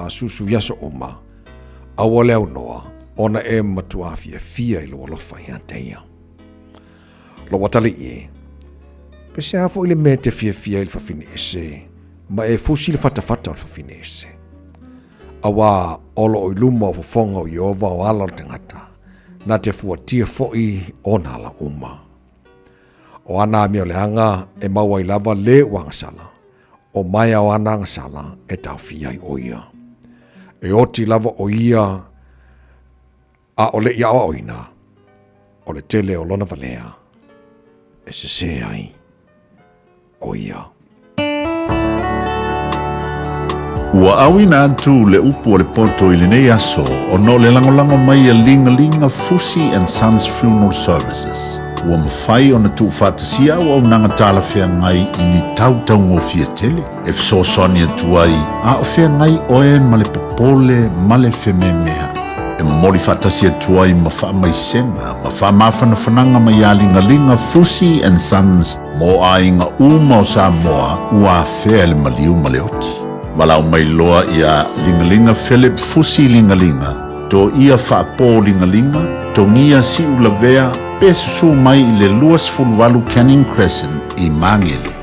susu yaso oma. Awa leo noa, ona e matua fia i lo alofa ia teia. Lo watali e. Pese hafo ile me te fia il fafine ese. Ma e fusi le fata o fafine ese. Awa olo o iluma o fofonga o Iova o ala o tangata. Na te fuatia foi ona ala uma. O ana mi o leanga e maua i lava le wangasala. O mai o ana ngasala e tau fia i oia. E oti lava o ia a o le ia o oina. O le tele o lona valea. E se ai o ia. Ua awina atu le upu o le poto i le nei aso o no le langolango mai a linga Fusi and Sons Funeral Services. Ua mawhai o na tu whātasia o au nanga tāla whea ngai i ni tautau ngō fia tele. E fsosoni atu ai, a o whea ngai oe ma le popole ma le whememea. E mori whātasia atu ai ma wha mai senga, ma wha mawhana whananga mai a linga Fusi and Sons mo a inga uma o Samoa ua whea le maliu ma le oti. Walau mai loa ia lingalinga Philip Fusi lingalinga, to ia whaapo lingalinga, to ngia si ulavea, pe susu mai i le luas fulwalu Canning Crescent i Mangele.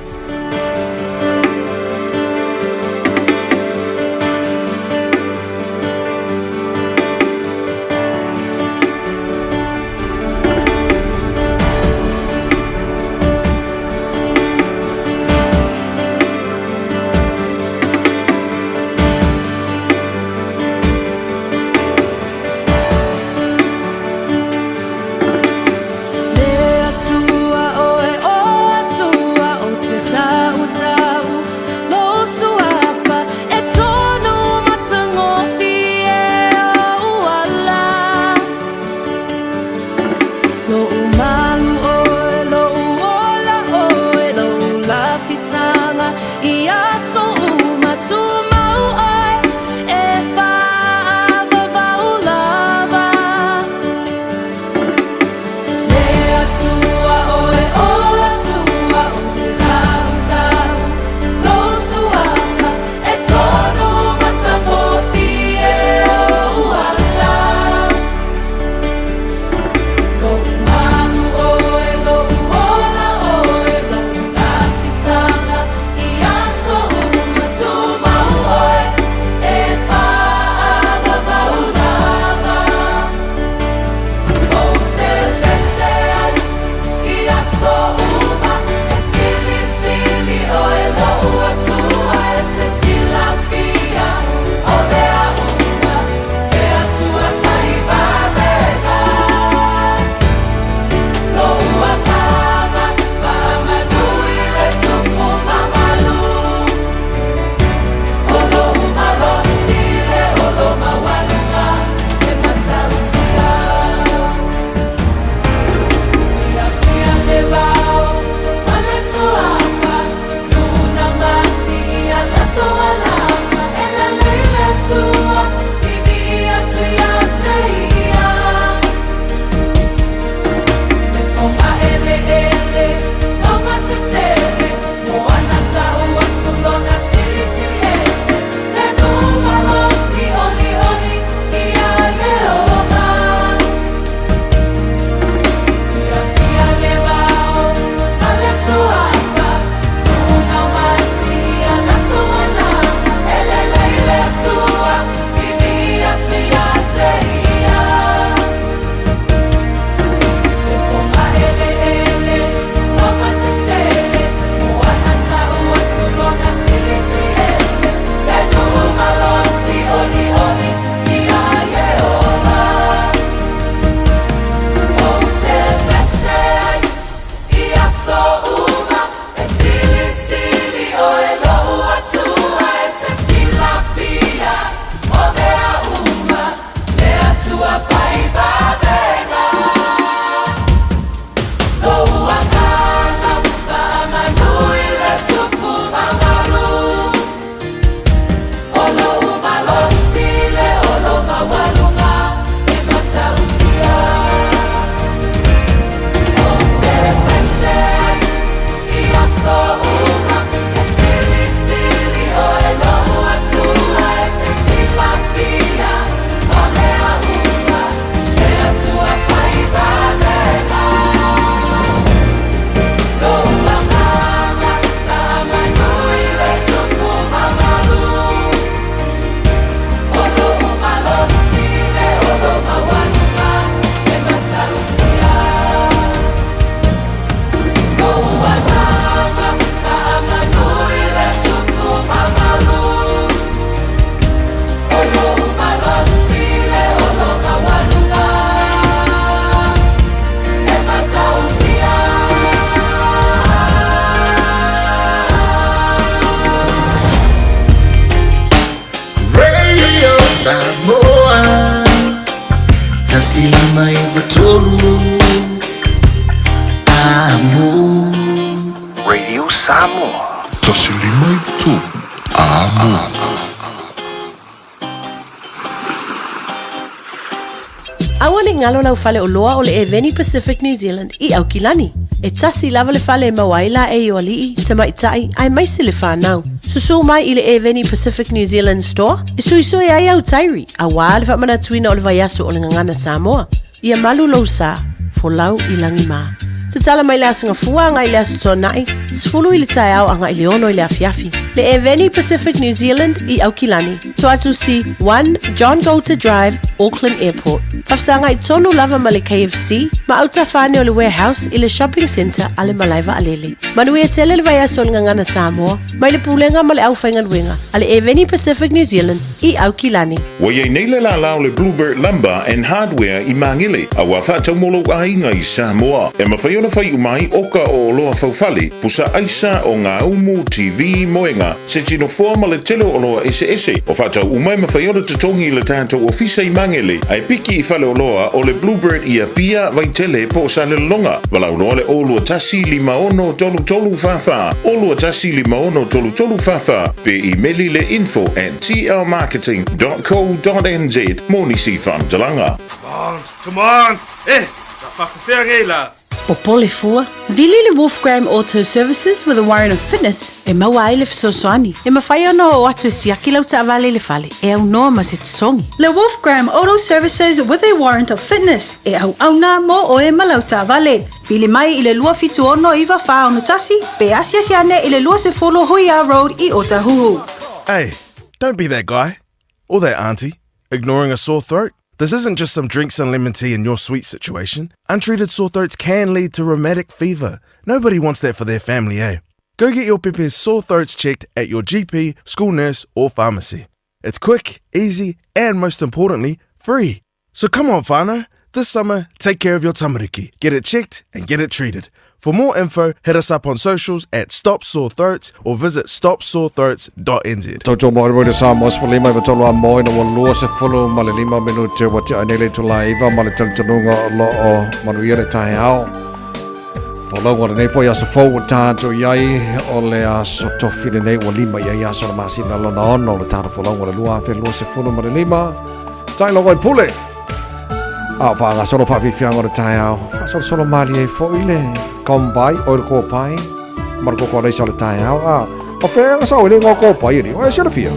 Le atua o e o atua o te Samoa Tasilama Ivatolu Amo Radio Samoa. Tasilima Ivatolu Amo. Awane ngalo lau fale o loa o le Eveni Pacific New Zealand I au kilani. E tasi lava le fale e mawaila e o alii te maitai ai maisi le whanau. Susu mai I le Eveni Pacific New Zealand store. E suisoi ai au tairi. A wā le whamana tuina o le vaiasu o le ngangana Samoa. Ia malu lau sa. Folau I langi maa. Te tala mai le asinga fua ngai le asu tonai. Sfulu I le tai au anga I leono I le afiafi. Le Eveni Pacific New Zealand I au kilani. Toatu si 1 John Golter Drive, Auckland Airport. Fafsanga I tonu lava ma le KFC. Ma auta whane o le warehouse I le shopping centre a le malaiva alele. Manui e tele le vaiaso o le ngangana Samoa. Mai le pulenga ma le au whaingan wenga. A le Eveni Pacific New Zealand I au kilani. Wai nei le la lao le Bluebird Lumber and Hardware I Mangile. A wafa taumolo a inga I Samoa. E mawhaiona whai umai oka o loa faufale. Pusa aisa o ngā umu TV moenga. Se tino forma le telo o loa ese. O whatau umai mawhaiona tutongi le tātou ofisa I Mangile. Ai piki I whale o loa o le Bluebird I a pia vai tele po sa le longa. Walau roa le olua tasi 5 tolu fafa. Olua tasi 5 tolu fafa. Pe emaili le info@tlmarketing.co.nz. Moni si fan talanga. Come on. Whakawhea Popole fua. Vili le Wolfgram Auto Services with a warrant of fitness. E maua ai le fisosoani. E mawhai ono o atu e siaki lau ta avale le fale. E au noa ma se tutongi. Le Wolfgram Auto Services with a warrant of fitness. E au auna mo o e malau ta avale. Vili mai I le lua fitu ono iwa wha ono tasi. Pe asia siane I le lua se folo Hoia Road I Otahuhu. Hey, don't be that guy. Or that auntie. Ignoring a sore throat. This isn't just some drinks and lemon tea in your sweet situation. Untreated sore throats can lead to rheumatic fever. Nobody wants that for their family, eh? Go get your Pepe's sore throats checked at your GP, school nurse, or pharmacy. It's quick, easy, and most importantly, free. So come on, whānau. This summer, take care of your tamariki. Get it checked and get it treated. For more info, hit us up on socials at Stop Sore Throats or visit stopsorethroats.nz. Toto mo ro sa mos fo lima to lo mo no lo se folo ma le 5 minute wa ti anele to live ma le taltonga lo o manuire tai ao. Follow what ne fo ya so fo ta to yai o le a so to fine nei o lima ya so ma sina lo no no le ta follow what lo a fe lo se folo ma le 5. Tai lo go pule. A fa nga solo fa fi fiango tai ao. Fa solo mali e fo ile. Kombai o ko pai marco ko dai sala tai ao a o fe nga sa ile ngo ko pai ri o se fia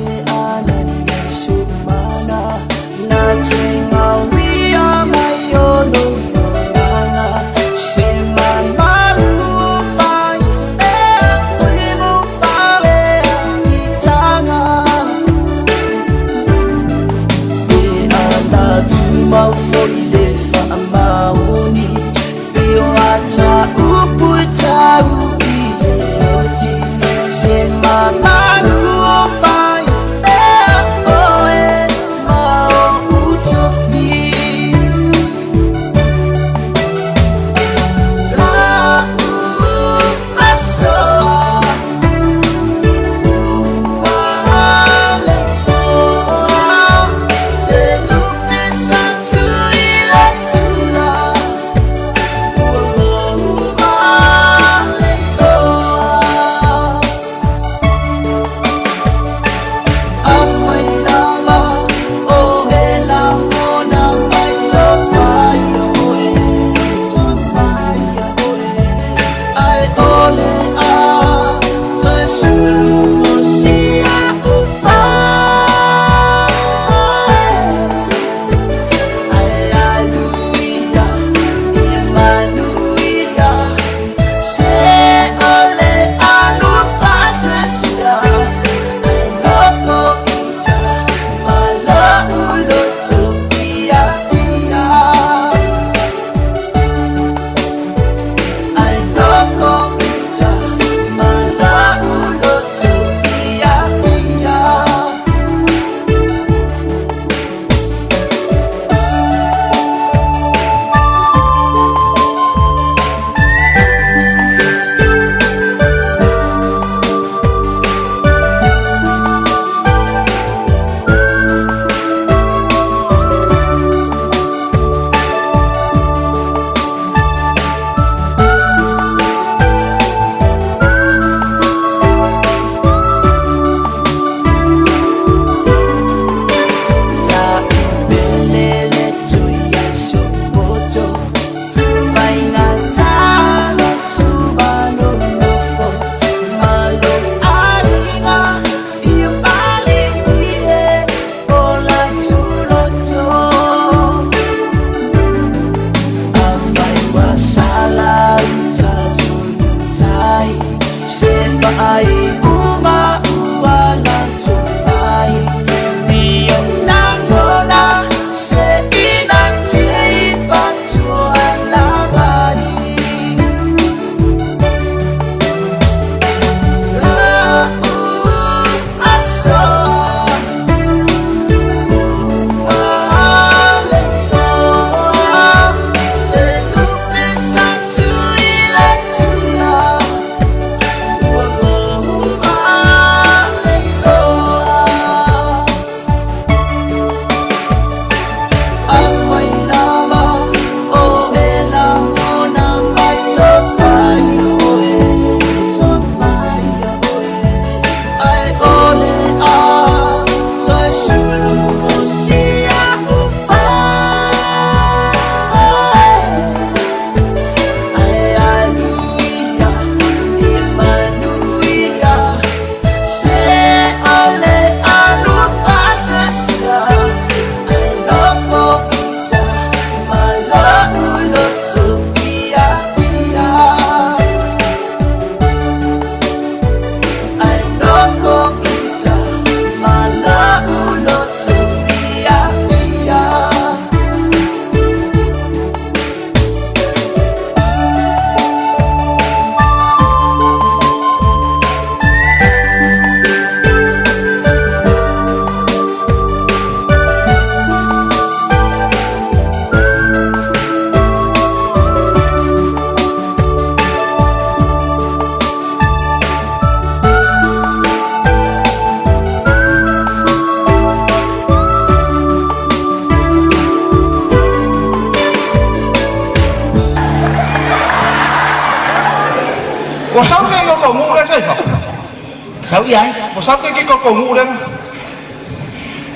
Sao vậy? Một sao cái con cổ ngủ đấy.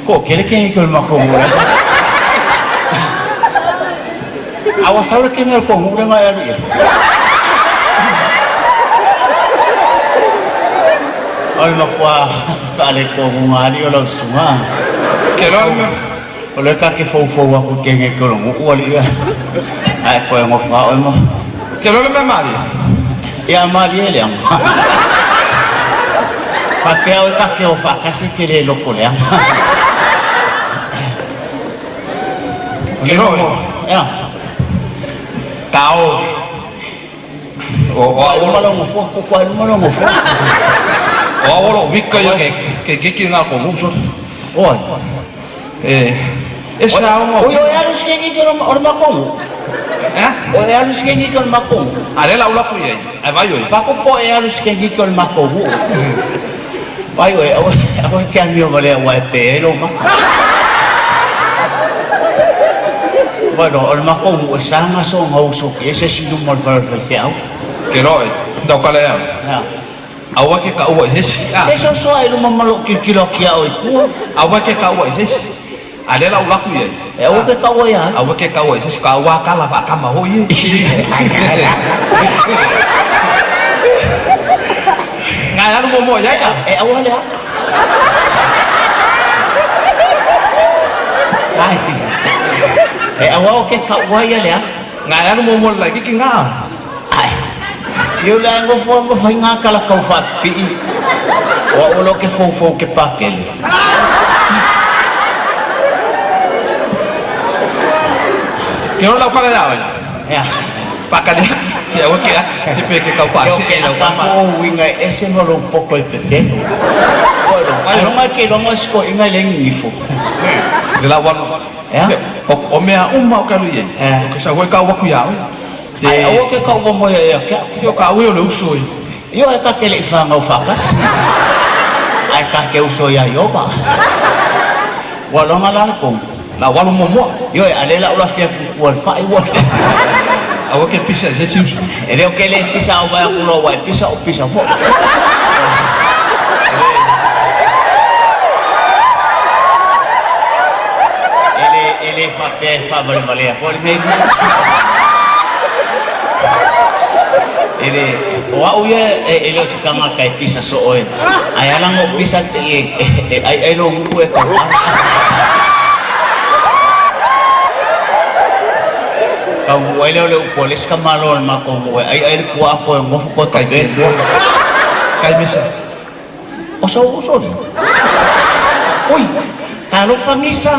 Kok kira-kira ikut makom orang? Awas sahaja kena kong orang ayah dia. Orang makwa fale kong ngari orang semua. Kelon. Oleh kaki fau aku kena kolong wali ya. Aku yang ngofa emo. Kelon memang ya mari yang. Pakai kaki ofa kasih kiri lokal yang. Kiro ya. Tao. Malah ngofu aku kuat malah ngofu. Lo wika ya ke kina ko ngumso. Oh. Esa mo. Oyo harus kayak gitu orang makom. Oh harus kayak gitu orang makom. Ada lah ulah punya. Ayo. Faku po harus kayak gitu orang makom. Ayo, aku kami boleh wipe lo makom. Bueno, el makom sama so ngusuk ese sino mal farfiao. Kiro, tau kala ya. Awak ke kau ese. Seso so ai lu mamalok kilo kia oi ku. Awak ke kau ese. Ada lah ulah punya. Awak ke kau ya. Awak ke kau ese kau kala pak kama hoi. Ngaya lu mau ya? Awak ya. Awak ke kau ya le. Ngaya lu mau lagi ke ngam. Yo la ngo fo mo fa nga kala kau fa pi. Wa lo ke fo ke pakel. Kiro la kala ya. Ya. Pakai si awak ke ke kau fa si lo kama winga ese no un poco el pequeño. Bueno, ano nga ke lo mas ko inga leng ifo. De la wan. Ya. O mea umma ka lu ye. Ke sa wa ka wa ku ya. Ai awak ke kau mo ya ke. Yo ka wi lo usoi. Yo ka ke le fa ngau fakas. Ai ka ke usoi ya yo ba. Wa lo ngalan ko. La wa lo mo. Yo ale la ulah fia ku wal fa i wa. Awak ke pisa je sius. Ele o que le pisa o vai ku lo wa pisa o pisa fo. Ele fa bale fo me. Ele o uye ele se kama kai pisa so oi. Ai ala ngo pisa ai lo ngu e ka. Kau muele le polis kamalon makom ai pu apo ngofu ko kai ben. Kai bisa. Oso. Oi, kalau famisa.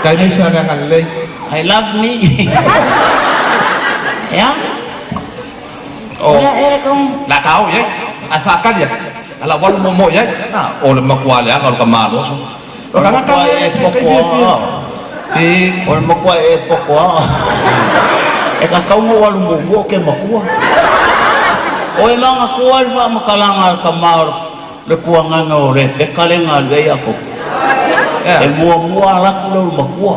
Kai bisa kan le. I love me. Ya. Oh. Ya era kong. La kau ya. Asa kan ya. Ala wal mo ya. Na o le makwale kalau kamalo. Karena kau pokok. Orang makwa pokok. Kau mau walu buo ke makwa. O emang aku alfa makalangal kamar le kuangan ore pe kalengal gay ako. Mua la kulo makwa.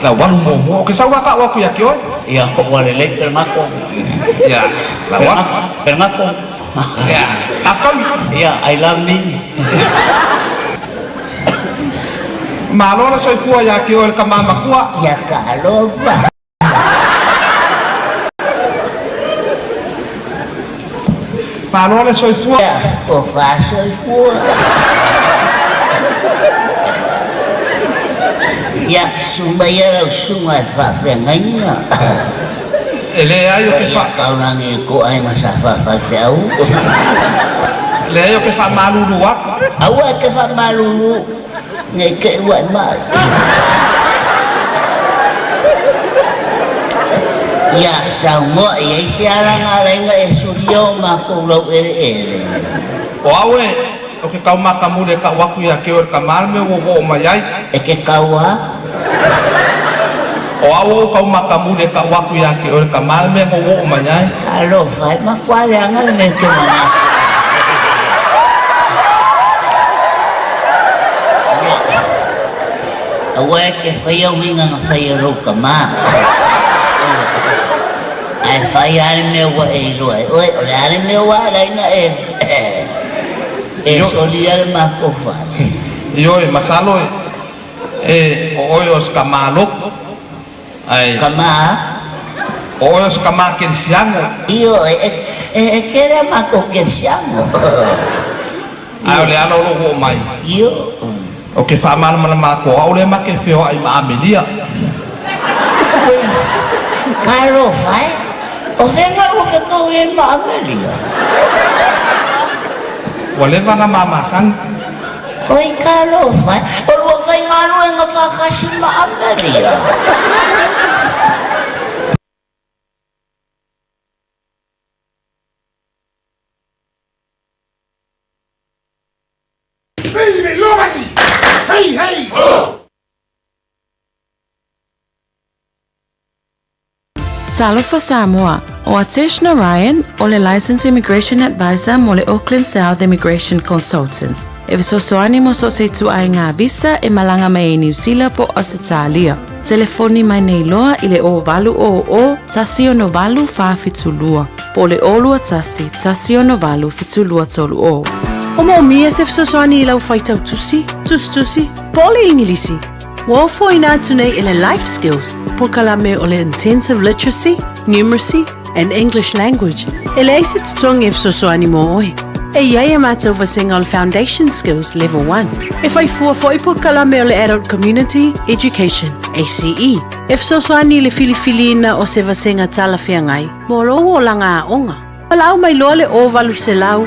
La walu mo ke sa wa ka wa ku ya kyo. Ya ko wale le per mako. Ya, la wa per mako. Ya, afkan. Ya, I love me. Malo na soy fua ya kyo el kamama kuwa. Ya kalova. Malo na soy fua. Ya, o fa soy fua. Ya sumaya sungai fa fenganya. Ele ayo ke fa. Kau nangi ko ay ngasa fa feu. Le ayo ke fa malu luwa. Awa ke fa malu. Ngày kệ gọi mãi. Ya sao mọi ấy xe ra ngay ngay studio mà cùng lâu ấy. Oawe, oke kau makamu de ka waku ya ke or kamal me wo mayai. Eke kau ha? Oawo kau makamu de ka waku ya ke or kamal me wo mayai. Kalau phải mắc quá ra ngay me ke mana. Awe ke fayo winga nga fayo ro kama. Ai fai ale me wa e lo ai. Oi, ale me wa lai na e. E soli ale ma ko fa. Io e masalo e oyo skamalo. Ai. Kama. Oyo skama kensiango. Io e kera ma ko kensiango. Ai ole alo lo mai. Io. O ke fa mal ma ko ole ma ke feo ai ma amelia. Caro fai? O venga o fe ko e ma amelia. Wale vanga mama sang. Oi caro fai? O lo fai ngano e nga fa kasi ma amelia. Baby, Lordy! Hey, hey! Talofa Samoa, o Atishna Ryan, o le Licensed Immigration Advisor mo le Auckland South Immigration Consultants. E visosoani mo so se tu ai ngā visa e malanga mai e New Zealand po Australia. Telefoni mai nei loa i le o valu o tasi o no valu wha fitulua. Po le olua tasi o no valu fitulua tolu o. O mo mia se fisosoani i lau whaitau tusi, po le ingilisi. Wofo ina tunei i le life skills, po kalame o le intensive literacy, numeracy, and English language. E le eisi tutongi e fisosoani mo oi. E iai mātou vasenga o le foundation skills level 1. E whai fua po kalame o le adult community education, ACE. E fisosoani le filifilina o se vasenga tala whiangai, mo roho o langa a onga. Palau mai loa le o valu se lau,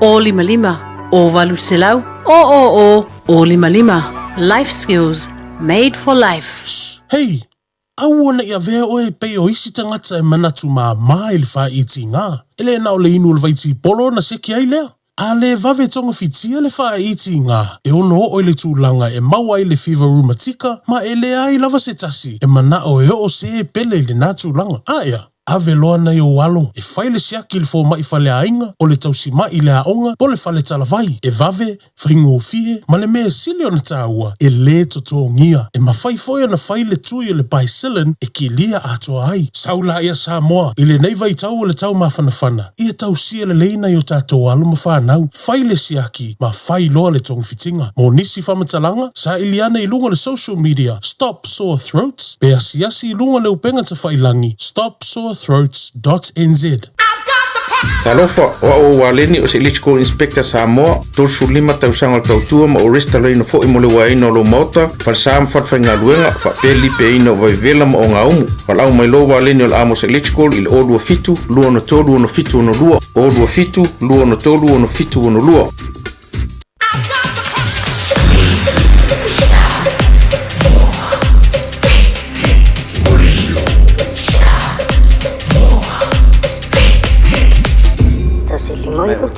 o lima lima, o valu se lau, o lima lima. Life skills made for life. Hey, au ona ia vea oe pei o isi tangata e manatu maa ili wha iti ngā. Ele na o le inu le vaiti polo na seki ai lea. A le vave tonga fitia le wha iti ngā. E ono o le tūlanga e maua i le fever rheumatica, ma e le ai lava se tasi. E mana o e o se e pele le nā tūlanga. Aia. Ave loa na i o walo, e whaile siaki le fō mai whale ainga, o le tausi mai le aonga, po le whale talavai, e vave, whaingo fie, ma le mea sili o na tāua, e le toto ngia, e ma whai foia na whaile tui o le baisilin, e ki lia atoa ai, saula ia Samoa, i le nei vai tau o le tau mawhanawhana, ia tausia le leina i o tātou alu ma whanau, whaile siaki, ma whai loa le tongu fitinga, mo nisi whamatalanga, sa iliana i lunga le social media, Stop Sore Throats, pe asiasi i lunga le upenga ta whailangi, stopsorethroats.nz. Talofa, o waleni o se Electrical Inspector Samoa, tolsu 5 tausanga o tautua ma o resta leino fo i mole waina o lo mota, falsam fatwhainga luenga, whapeli pe ina o vaivela ma o ngā umu. Walau mai lo waleni o le Amos Electrical i le o lua fitu, lua no tolu ono fitu ono lua, o lua fitu, lua no tolu ono fitu ono lua.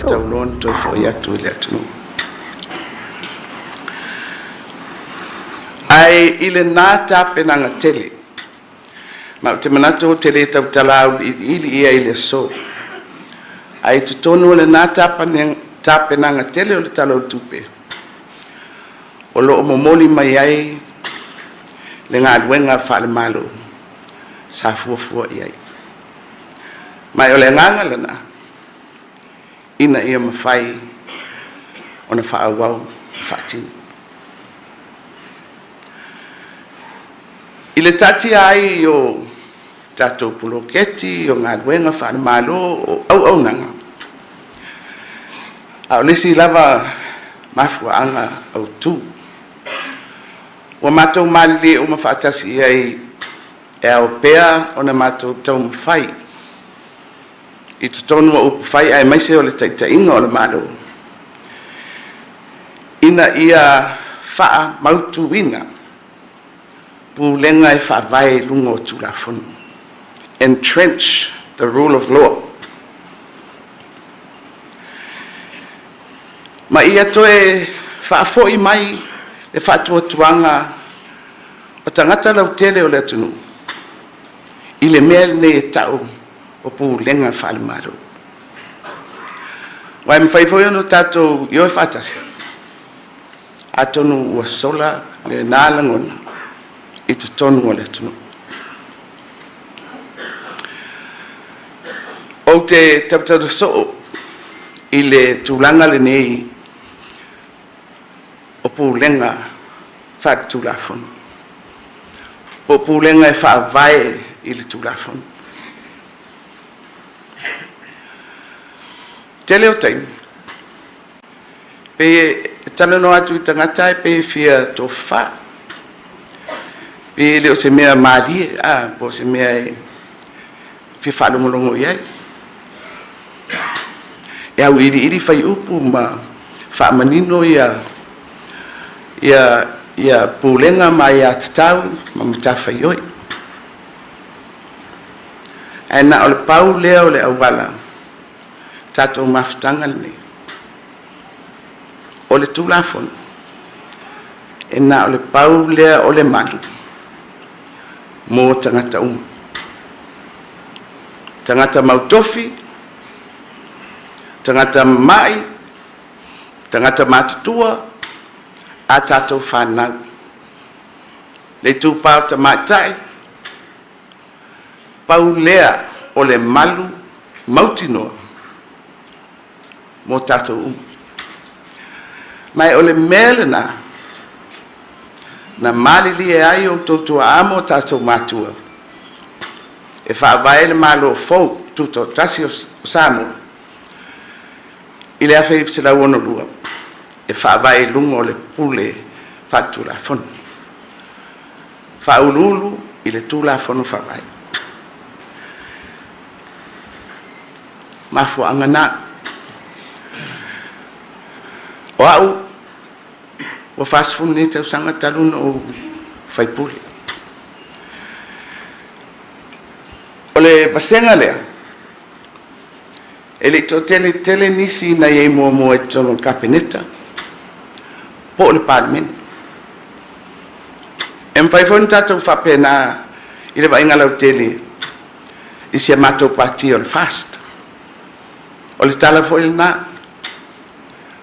Taulon to fo yatu le atu. Ai ile nata penanga tele. Ma te manato tele tau talau ili ia ile so. Ai tutonu le nata penanga tele o le talau tupe. O lo momoli mai ai le ngā luenga whale malo. Sa fuafua iai. Mai o le nganga lana. Ina ia mawhai o na whaawau whaatini. I le tati ai o tatou puloketi o ngā luenga whaane malo o au nanga. Au lesi lava mafua anga au tū. Wa mātou mali o mawhaatasi ai e au pea o na mātou tau mawhai. I tutonu o upu whai ai maise o le taitainga o le malo. Ina ia wha mautu wina. Pulenga e wha vai lungo tūrafunu. Entrench the rule of law. Ma ia toe wha foi mai le wha tuanga o tangata lau tele o le atunu. I le mea ne e tau. O pu lenga whale maro. Wai mwhaifoio no tātou i oi whātasi. Atonu ua sola le nālangona i te tonu o le tunu. O te tautau so i le tūlanga le nei o pūlenga wha tūlafon. Po pūlenga e wha vai i le tūlafon. Te leo taimi. Pe talano atu i tangata e pe fia tō wha. Pe leo se mea maadi, po se mea e fia whalongolongo iai. E au iri whai upu ma wha manino ia pūlenga mai a tatau ma mutawhai oi. E na ole pau lea ole awala tatou mafutanga nei. Ole tūlafon. E na ole pau lea ole malu. Mō tangata uma. Tangata mautofi. Tangata mai. Tangata matutua. A tatou whanau. Le tūpau ta maitai. Pau lea ole malu mautinoa. Mō tatou uma. Mai ole mele na malili e ai o tautua amo tatou matua. E whaavai le malo fau tuto tasi o Samoa. I le awhai se lau ono lua. E whaavai lunga o le pule whaatula whonu. Whaululu i le tula whonu whaavai. Mafua angana. O au, o whaasfunu ni tau sanga taluna o whaipule. O le pasenga lea, e le to tele nisi na iei mua e tono kapeneta, po le parliament. E mwhaifoni tatou whapena i le wainga lau tele, i sia matou pati o le fast. O le tala fo il na,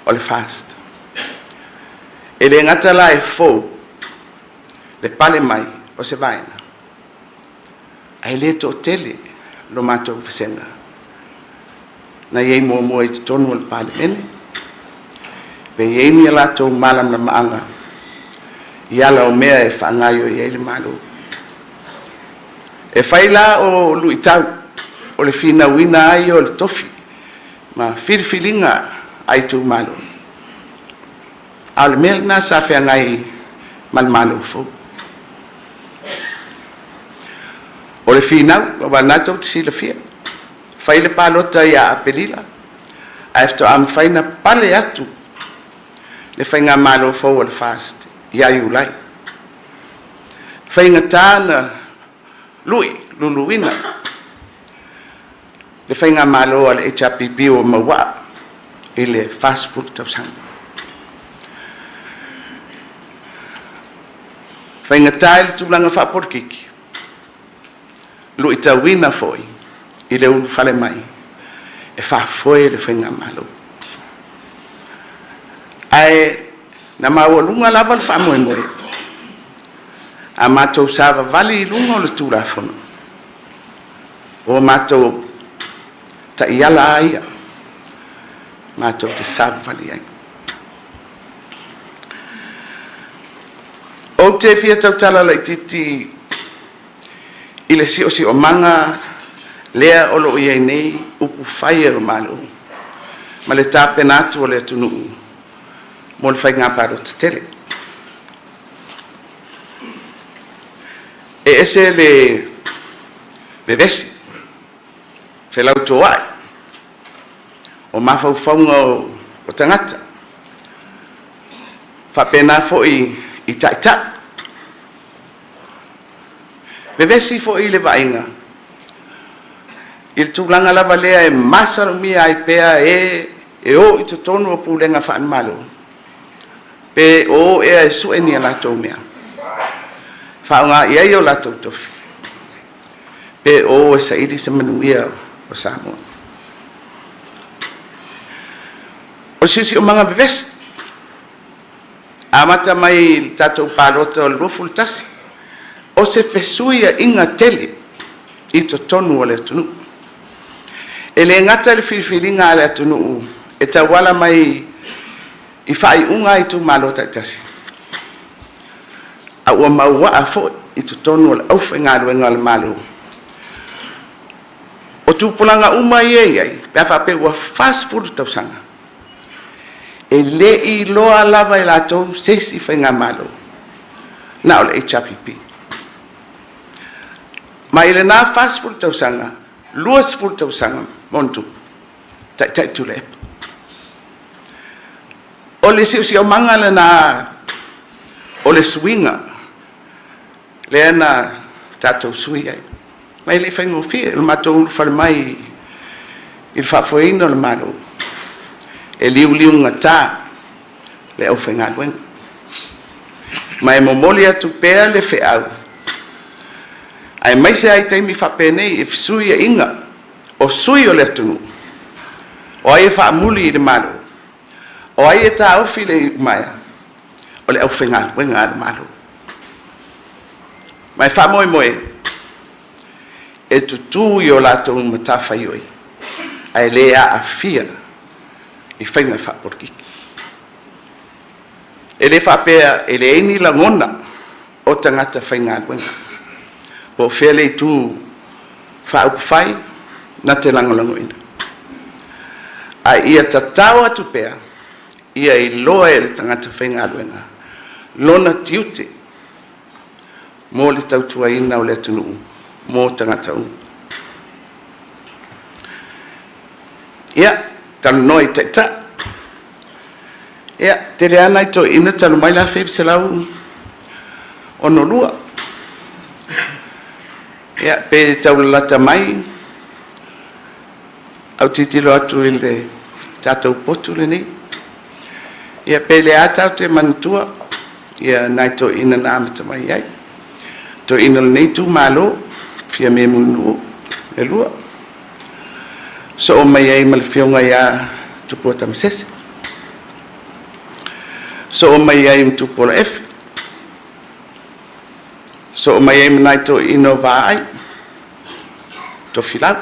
o le fast. E le ngata la e fō, le pale mai o se vaina. Ai le to tele lo mātou whasenga. Na iei mua i te tonu o le pale mene. Pe iei ni ala tō malam na maanga. I ala o mea e whaangaio i eile malo. E whaila o lui tau, o le whina wina ai o le tofi. Ma whiriwhiringa ai tū malo. Al mel na sa fe ngai mal malo fo. O le fina wa na to si le fia. Fai le palota ia apelila. After am faina pale atu. Le fainga malo fo o le fast. Ia you like. Fainga tana luluina. Le fainga malo al HPP o mawa. Ile fast food tau sang. Whainga tae le tūlanga whaporkiki. Lu i tauina foi, i le ulu whale mai, e whafoe le whainga malo. Ai, na maua lunga lava le whamoe moe. A mātou sāwa vali i lunga o le tūra whono. O mātou ta iala aia. Mātou te sāwa vali ai. O te fia tau tala lai titi i le si o manga lea olo i ai nei upu whai e malo. Ma le tāpe nātu o le atunu mo le whai ngā paro te tele. E ese le vesi, whelau tō ai, o mawhau whaunga o tangata. Whapena fo i taita. Bevesi fo i le vainga. Il tūlanga lava lea e masaru mia ai pea e o i tonu o pūlenga whaan malo. Pe o e a su e ni a lato mea. Whaunga i ai o lato tofi. Pe o e sa iri se manuia o Samoa. O sisi o manga bevesi. Amata mai tatou palota o luful tasi. O se fesuia inga tele i to tonu o le tunu. E le ngata le whiwhiringa le atunu e tawala mai I whai unga I tu malo taitasi. A ua maua a fo I tu tonu le au whenga ruenga le malo. O tupulanga uma iei, pia whape ua fast food tausanga. E le I loa lava I lato sesi whenga malo. Na o le HRPP. Ma I le na fast food tausanga, luas food tausanga, montu. Tai tu le epa. O le siu o manga le na, o le swinga, le ana tatou sui ai. Mai le whaingo fia, le matou ulu whare mai, il whafoina le malo. E liu liu ngata, le au whainga luenga. Mai momoli atu pēr le wheau. Ai mai se ai teimi whapenei, e sui e inga, o sui o le atunu. O ai e whaamuli I le malo. O ai e tā ofi le maia, o le au whenga luenga le malo. Mai wha moe, e tutu I o latou matawhai oi, ai le a fia I whenga whaporkiki. E le whapea, e le eini la ngona o tangata whenga luenga. Po whea le tu whaukwhai na te langolango ina. Ai ia tatau atu pea, ia I loa e le tangata whenga luenga. Lona tiute, mō le tautua ina o le atunu, mō tangata u. Ia, tanu noi te. Ia, te rea nai to ina tanu mai la whewhi se lau ono lua. Ia, pe taulata mai, au titilo atu I le tātou potu le nei. Ia pele atau te manutua, ia nai to ina na amata mai ai. To ina le nei tu malo, fia me munu le lua. So o mai ai mal fionga ia tupua tamsese. So o mai ai mtupu la efi. So o mai ai manai to ino va ai. To filau.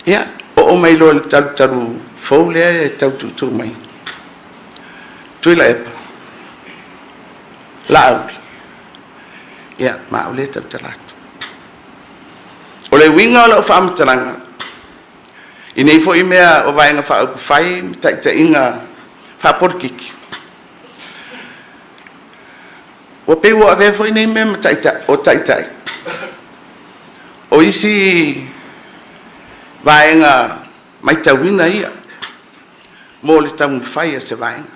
Ia, o mai lo le taru fou lea e tau tutu mai. Tui la epa. La auli. Ia, ma auli e tau talatu. O le winga o la o whaamatalanga. I nei fo I mea o vaenga wha whai, ta inga whaporkiki. O pe wo ave fo I nei mea o taitai. O isi vaenga mai tauina ia. Mō le tau mwhai a se vaenga.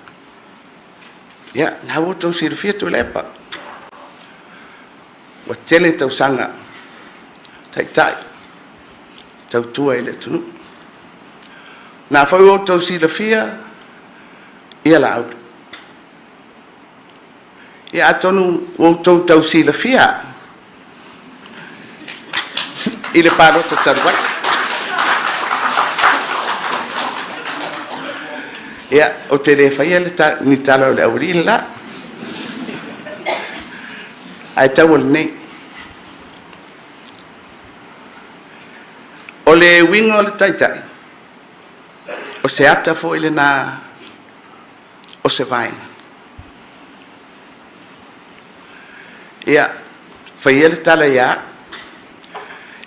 Ia, nā o tau sirifia tu lepa. Wa tele tau sanga. Tai. Tau tua I le tunu. Nā whau o tau sirifia. Ia la au. Ia atonu o tau sirifia. I le parota taruai. Ia, o te le whaia ni tala o le aurila la. Ai tau o le nei. O le winga o le taitai. O se ata fo I le nā o se vaina. Ia, whaia le tala ia.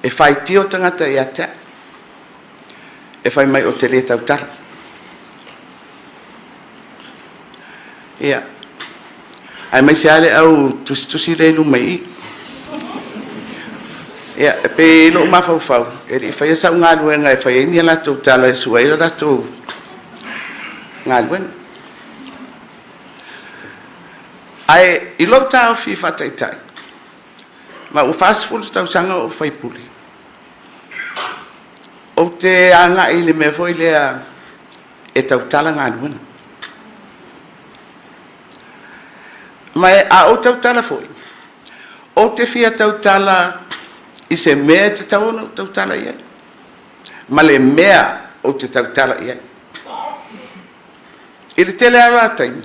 E whai tio tangata ia te. E whai mai o te le tau tala. Ia. Ai mai se ale au tusi reilu mai. Ia, e pe lo mawhau. E ri whai asau ngā luenga e whai enia lato tala e suaira lato ngā luenga. Ai, I lo tau fi whataitai. Ma u fast food tau sanga o whai puli. O te anga I le me foi lea e tau tala ngā luenga. Mai a o tau tala foi. O te fia tau tala I se mea te tau ono tau tala iai. Ma le mea o te tau tala iai. I le tele ara taimi.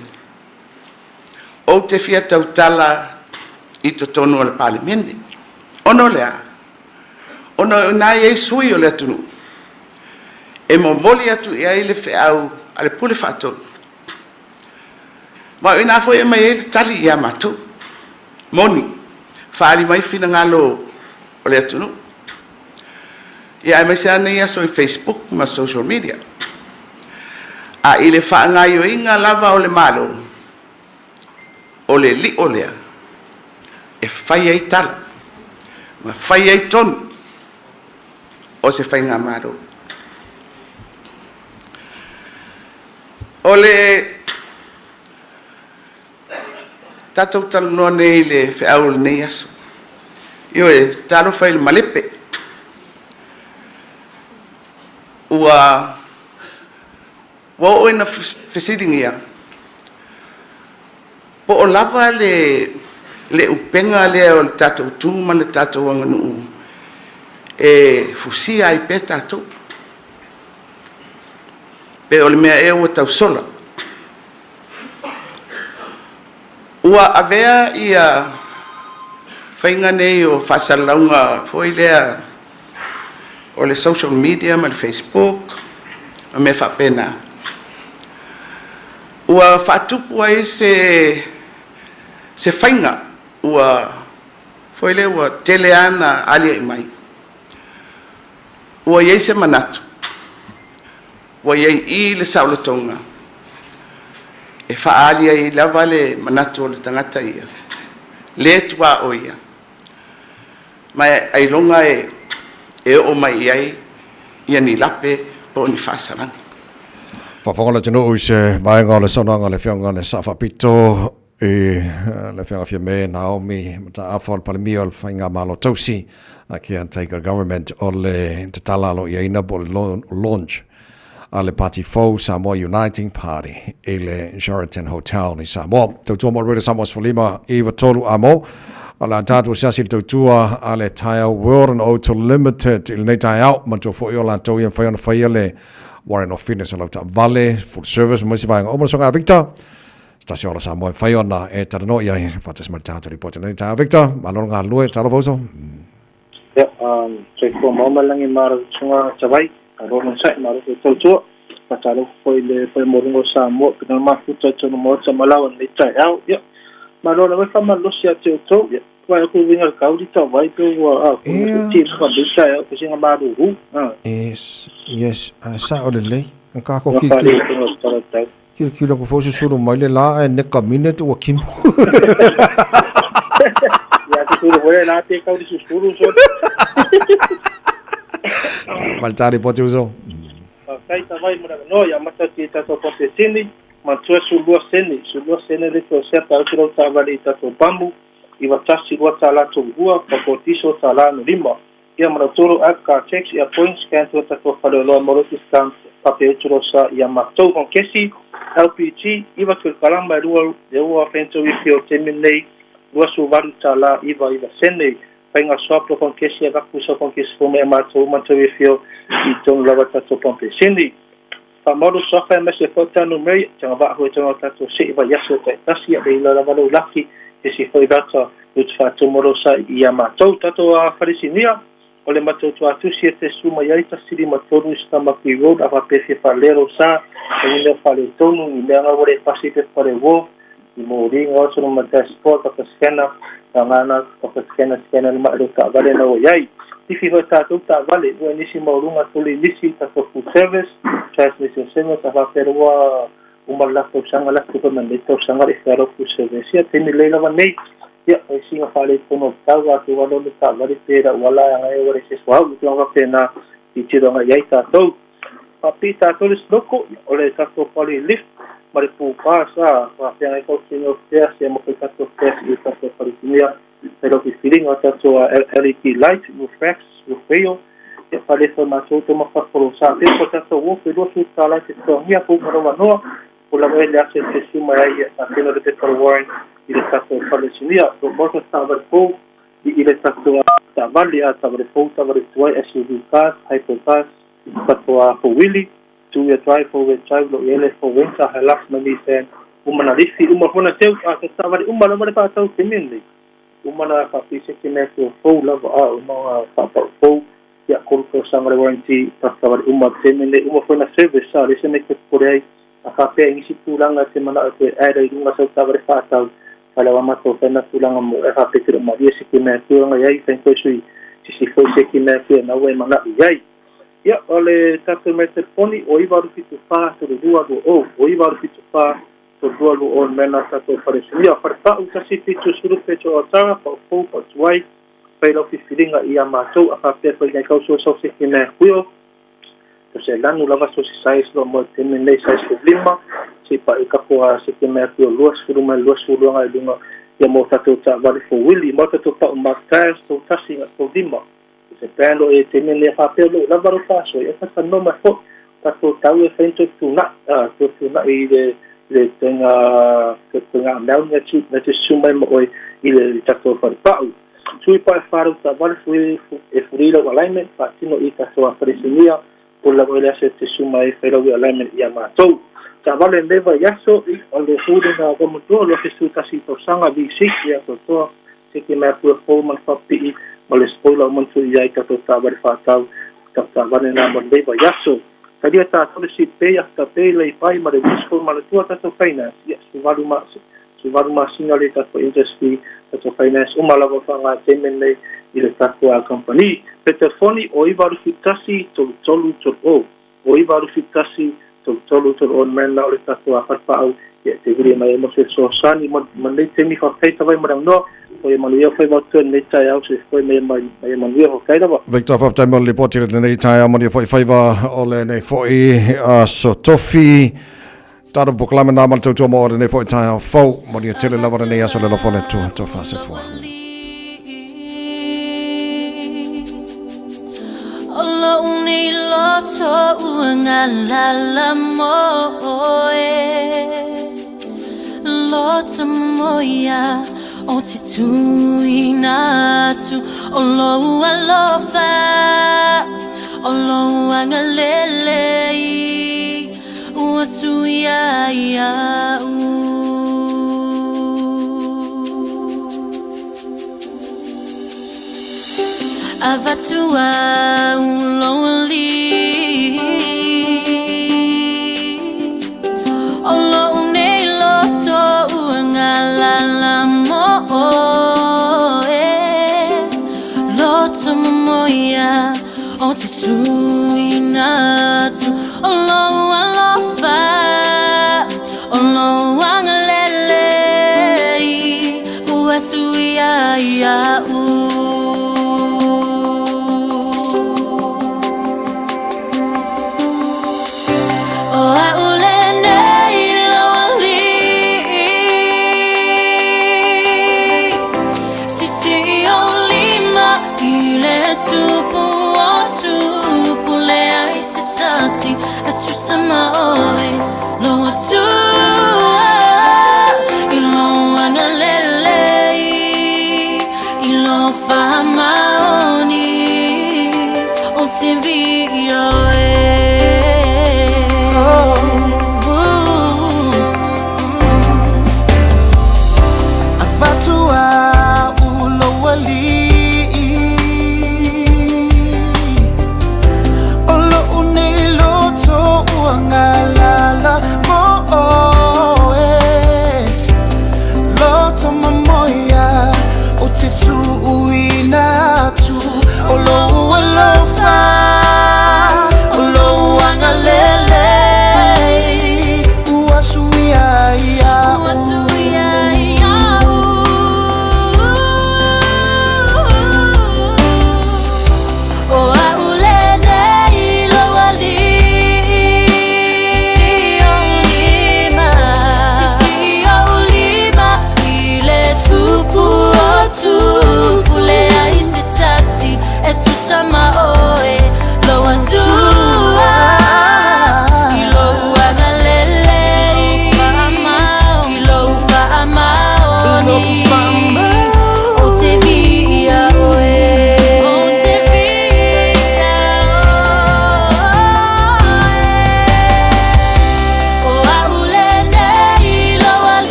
O te fia tau tala I to tonu o le palimene. Ono lea. Ona nai e sui o le atunu. E mo moli atu ia i le feau, a le pule whātou. Ma ina fo e mai e tali ia mātou. Moni, whaari mai whina ngalo o le atunu. Ia e mai se ane ia so i Facebook ma social media. A i le whaangai o inga lava o le malo. O le li o lea. E whai ai tala. Ma whai ai tonu. O se whai ngā maro. O le tatou talo noa nei le whiau le nei aso. Io e talo whai le malepe. Ua o ina whesiringia. Po o lava le upenga lea o le tatou tūma le tatou anganuu. E fusia ai pe tatou. Pe o le mea e ua tau sola. Ua avea ia whainga nei o whasalaunga foi lea o le social media ma le Facebook a me whapena. Ua whatupu ai se whainga ua foi lea ua tele ana alia i mai. Ua iei se manatu. Ua iei I le saulatonga. E whaalia I lava le manatu o le tangata ia. Le tua o ia. Mai ai longa e o mai iai ia ni lape po ni whasaranga. Whawhonga tino ui se vaenga o le sonanga le whionga le sawhapito e le whionga whia me Naomi mata awhal palimia o le whainga malo tausi a kia take government o le te talalo I aina po le launch a le Party Fo Samoa Uniting Party e le Sheraton Hotel ni Samoa. Tautua mo rere Samoa Sfalima Eva Tolu Amo a la tatu siasi tautua a le Tile World and Auto Limited il nei tai au mantua fo I o la tau ian whaiona whaia le Warren of Fitness o lauta vale full service mo si vaenga o songa Victor stasi ola Samoa whaiona e tarano iai whatas ma tatu report nei tai Victor malonga lue talo foso. Ya, saya ko mama lang I maro sunga sabay aro man sa maro ko tautua patalo foi le foi moringo Samoa pinal mafuta tono mo sa malawan ni tai au ya maro la fa malo sia teuto ya vai ko vinga kaudi ta vai ko wa ko ti ko bisa ya ko singa maro hu yes sa o le ka ko ki ko fosu suru mai le la e ne ka minute o kim ya tu voy la te kaudi suru so Maltari pote uso. Kai ta vai mo no ya mata ti ta to pote sini ma tu sulua sene le to se ta utro ta vali ta to bambu I va tasi wa ta la to bua pa ko tiso ta la no lima ya ma toro aka checks ya points kan to ta ko falo lo mo to stamp pa pe utro sa ya ma to con kesi LPG I va to kalamba ruo de o fento wi fio terminate wa su varu ta la I va sene penga soaplo con kesi va kuso con kesi fo me ma to fio I ton lava tato pompe sindi pa modu sofa me se fota no me tanga va ho tanga tato se va yaso te tasi ya be la lo laki e si foi data ut fa to modo sa ia ma to tato a farisinia o le mato to atu si te suma ya ita siri matoru sta ma ki road ava pe se falero sa e le fale tonu ni le nga vore pasi pe pare wo I mo ringa so no mata sport ka skena tangana ka skena ma lo ka vale no yai Tifi ho tatou ta vale o nisi maurunga tole nisi tatou full service transmission service ava perua uma la to sanga la to na to sanga e fero full service ya temi leila va nei ya e singa fale kono tawa to walo le ta vale pera wala ai ore se swa u to va pena I tiro nga yai tatou papi tatou le sloko o le tatou pali lift mare pu pasa va pena ko sino te se mo tatou test I tatou pali nia pero que feeling ata so LED light reflex refeo e pale so ma so to ma fa por sa te ko ta so wo pero su sala te so mia ko no no por la vez le hace que su ma ai a pelo de por warn I le ta so pale sinia do mo so sta ver po I le ta so ta vale a ta ver po ta ver tu SUV cars hypercars ta to a for wheelie to your drive over drive lo ele for winter halax mani sen umana risi umana teu a ta vale umana vale pa ta temende umana fa pise que me fo lava a uma fa fo ya ko sang warranty tawa umma temene umma foi na service sa lese ne ko dei a fa pe ngi situlanga te mana te era i lunga sa tawa fa ta fala wa mato fa na tulanga mo e fa pe te ma dia sikime tulanga yai fa ko sui si foi sikime fe na we mana yai ya ole tato me telefoni o i varu fitu fa to dua do o i varu fitu fa to dua lo on mena tato paresia fa ta u kasi fitu suru pe cho ata pa pa tuai pelo fifiringa ia matou a fa pe nei kauso so sikime kuio to se lanu lava so sai lo mo teme nei sai problema se pa e kapoa sikime kuio luas furuma luas furunga dunga ia mo tato ta vale fo willi mo tato pa martas to tasinga problema se pelo e teme le fa pelo la varo paso e fa no ma fo tato tau e fento tuna i le tenga mau nga tu na te sumai mo oi i le tato fa pau sui pa faru ta vale fui e furilo alignment fa tino i tato a presinia por la voy a se te sumai pero alignment ia matou ta vale neva yaso i ole hude na como todo lo que su casi to sanga bi sik to to que me pu fo man fa pi o le spoila man tu ia ka to ta bar fa ta vale na mo neva yaso kadia ta to si pe ya ta pe le pai ma de busco ma tu ta to finance yes su varu ma sinale ta to industry ta to finance uma la va nga temen le ile ta ko a company telefoni o i varu fitasi to tolu to o i varu fitasi to tolu to on man na le ta ko a fa au ye te gri mai mo se so sani mo le te mi fa ta vai mo no o e manuia foi mo tu ne tai au se foi me manuia ho kai dava Victor of time le poti le nei tai mo ni foi faiva ole nei foi so tofi taro proclame na mal to mo nei foi tai fo mo ni tele la nei aso le fone to fa se fo Olo uni loto uanga la moe loto moya o ti tu inatu olo alofa olo angalele uasuya ya avatua lonely olo une loto uangala loto moya o ti tu inatu olo alofa olo angalele uasuya ya sama oi lo tu ilo angalele ilo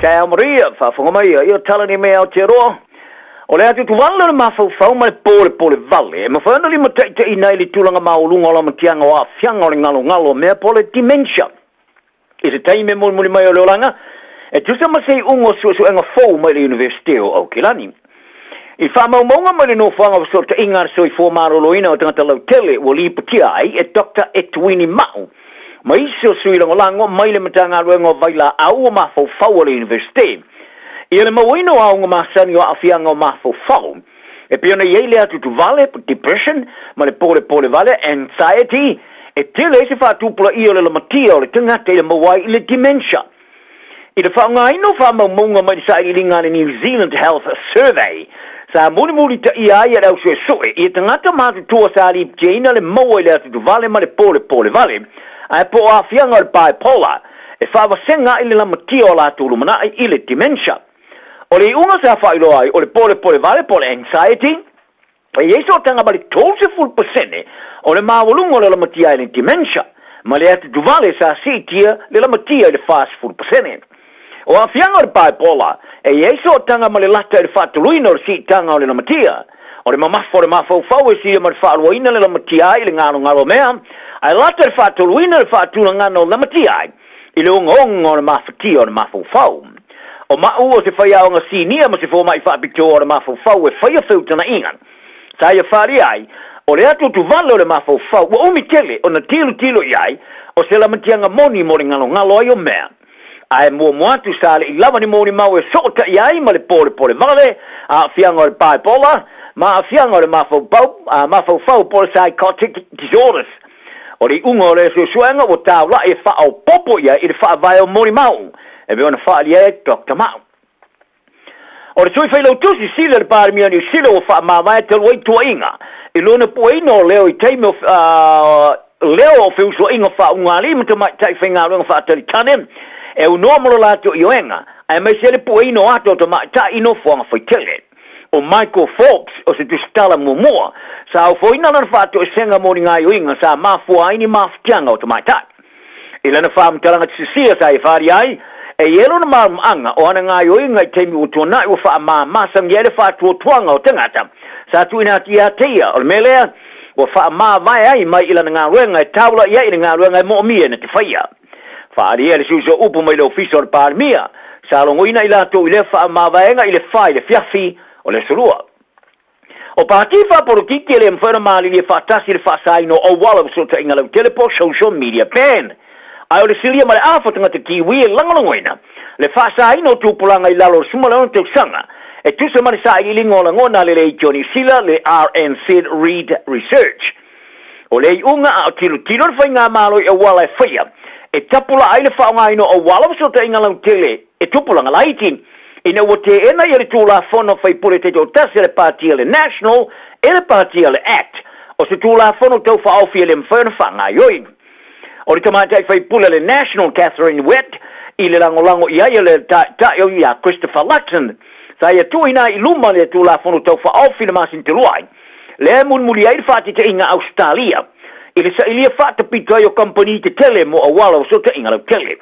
Kaya Maria fa fongomai ia talani me au te roa. O le atu tuwala le mafau mai pole vale. E mawhana li mataita i nei li tulanga maulunga o la matianga o a fianga o le ngalo mea pole dementia. I se taime muli mai o le olanga. E tusa masei ungo su enga fau mai le universite o Aukilani. I whamaunga mai le no whanga so ta ingar so i fōmaro loina o tangata lau tele o li patia ai e Dr. Etwini Mau. Ma iso sui lango lango mai le matanga ruengo vaila au o mafau fau o le universite. Ia le mawino au ngā masani o awhianga o mafau fau. E piona iei le atu tu vale, depression, ma le pole vale, anxiety, e tele se whatupula i o le matia o le tangata i le mawai i le dementia. I le whaungaino whamaumunga mai sa i ringa le New Zealand Health Survey. Sa muli ta ia ia au sue sue, i tangata mātu tua sa li pjeina le maua i le atu tu vale ma le pole vale. Ai po a whianga o le bipolar, e whawasenga i le lamatia o la tulu mana i le dementia. O le unga sa whailo ai, o le pole vale, pole anxiety, e yeso tanga bali 12% o le mawalunga o le lamatia i le dementia, ma le atu tu vale sa sitia le lamatia i le fast 4%. O a whianga o le bipolar, e yeso tanga ma le lata i le whatuluina o le si tanga o le lamatia. O le mamafo le mafau e si ma le whaaluaina le lamatia i le ngalo mea, ai lata le whatuluina le whaatula ngano le lamatia i le unga o le mafatia o le mafau. O mau o se whaia o ngā sinia ma se fōma i whaapito o le mafau e whaia whiutana ingan. Sa ia whaari ai, o le atu tu valo le mafau wa umi tele o na tilo i ai, o se lamatianga moni mo le ngalo ai o mea. Ai mua atu sa le i lava ni moni mau e sota i ai ma le pole vale, a fianga o le bipolar, ma a fianga o le mafau pole psychotic disorders. O le unga o le suenga o taula e whaau popo ia i le whaavai o moni mau. E be ona whaali e Dr. Mau. O le sui whailau tusi sila le pārimia ni sila o wha mamai te luai tua inga. I lona pueino o leo i teime o leo o whiuso inga wha ungali mata mai tai whainga runga wha atari tane. E unomoro lato i oenga. Ai mai sele pueino ato ta mai ta ino whanga whaitele. O Michael Forbes o se tustala mua. Sa o whaina lana whato e senga mori ngai o inga sa mafua aini mafutianga o ta mai tai. I lana whaamtalanga tisia sa i whaari ai. E yelo na maanga o ana ngai o inga i teimi o tōna i o wha masang yele wha tuanga o tangata. Sa tuina ti a teia o melea o wha vai ai mai ilana ngā ruenga i taula ia i ngā ruenga i mo mia na te whaia. Whaari ele suso upu mai le ofisa o le pārmia. Sa longoina i lato i le wha vaenga i le whai le fiafi o le surua. O pāti whaporokiki ele mwhera maali le whaatasi le whaasaino o wala sota inga lau telepo social media ban. Ai o le silia ma le awhatanga te kiwi e langalongoina. Le whaasaino tūpulanga i lalo sumalano te usanga. E tusa mani sa i lingo la ngona le lei Johnny Sila le RNC Read Research. O lei unga a tilo le whainga malo i a wala e whaia. E tapula ai le whaongaino o wala sota inga lau tele e tūpulanga laiti. Ina o te ena i le tūla whono whai pure te o tasi le pātia le National e le pātia le Act. O se tūla whono tau whaofia le mwhana whanga ioi. O le tamatai whai pule le National Catherine Wett i le langolango i aia le taio i a Christopher Luxon. Sa ia tuina i luma le tūla whono tau whaofi le masin te ruai. Le munmuli ai whati te inga Australia. I le sa ilia whata pito ai o company te tele mo a wala o so te inga lau tele.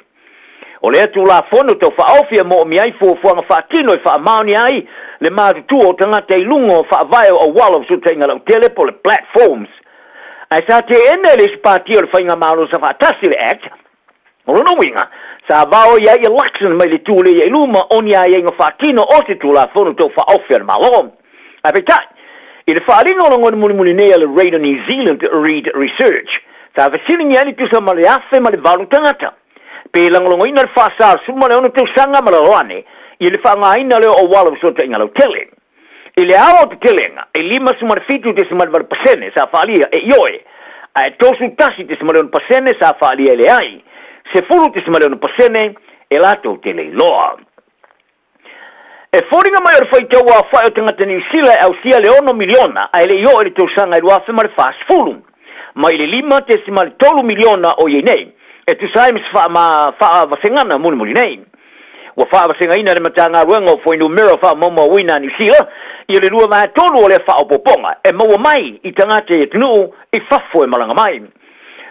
O le tūla whono tau whaofi mo o mi ai fuafuanga whatino i whaamaoni ai le mātutu o tangata i lungo o whaavaio o wala o so te inga lau tele po le platforms. Ai sa te ene le spātia o le whainga malo sa whaatasi le act, o lono winga, sa vao ia i Luxon mai le tūle i luma oni ai inga whaatino o te tūla whono tau whaofi al malo. Ai peitai, i le whaalinga o longo muni nea le Radio New Zealand Read Research, sa vasilingi ani tusa ma le afe ma le valu tangata. Pe langolongo ina le whaasar suma le ono tau sanga ma le roane, i le whaangaina leo o wala visota inga lau tele. I le awa o te telenga, e lima sumar fitu te sumar var pasene sa whaalia e ioe, a e tosu tasi te sumar on pasene sa whaalia le ai, se furu te sumar on pasene e lato te le loa. E fōringa mai o le whaitau a whai o tangata New Zealand au sia le 1 miliona, a le ioe le tausanga i ruafe ma le fast fulu, ma i le lima te sumar 3 miliona o ye nei, e tu sai mis wha vasengana muni nei. Wa wha wasenga ina le matanga ruenga o whainu mera wha mauma wina New Zealand, i le lua mai tolu o le wha o poponga, e maua mai i tangate e tunu i whafo e malanga mai.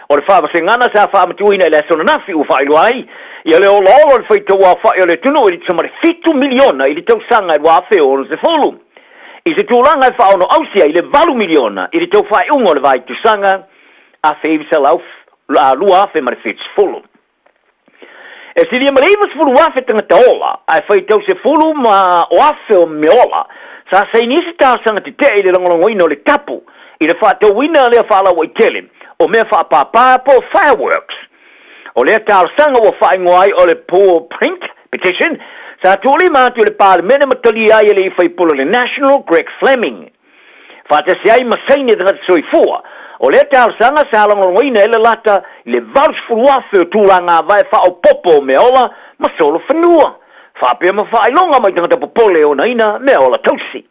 O le whaamasengana sa whaamatuina le sona nafi u whailuai. Ia le o lolo le whaita wā whai o le tunu i tamare 5 miliona i le tausanga i wā o le fulu. I se tūlanga i whaono ausia i le 2 miliona i le tau whai ungo le vai tusanga a whaivisa lau la lua afe mare fits fulu. E si lia mareivas fulu afe tangata ola, ai whai tau se fulu ma o afe o meola, sa sei nisi tāsanga te te i le langolongoina o le tapu, i le whātau wina lea whala wa i tele, o mea whaapapā po fireworks. O lea tāsanga wa whaingoai o le poor print petition, sa tūli mātu le pālemene matali ai le i whaipula le National Greg Fleming. Whātasi ai masaini dangata soifua, o le tāsanga sa langolongoina ele lata i le vals furuafe o tūranga vai whao popo meola ma solo whanua. Whapea ma whailonga mai tangata popole o naina meola tausi.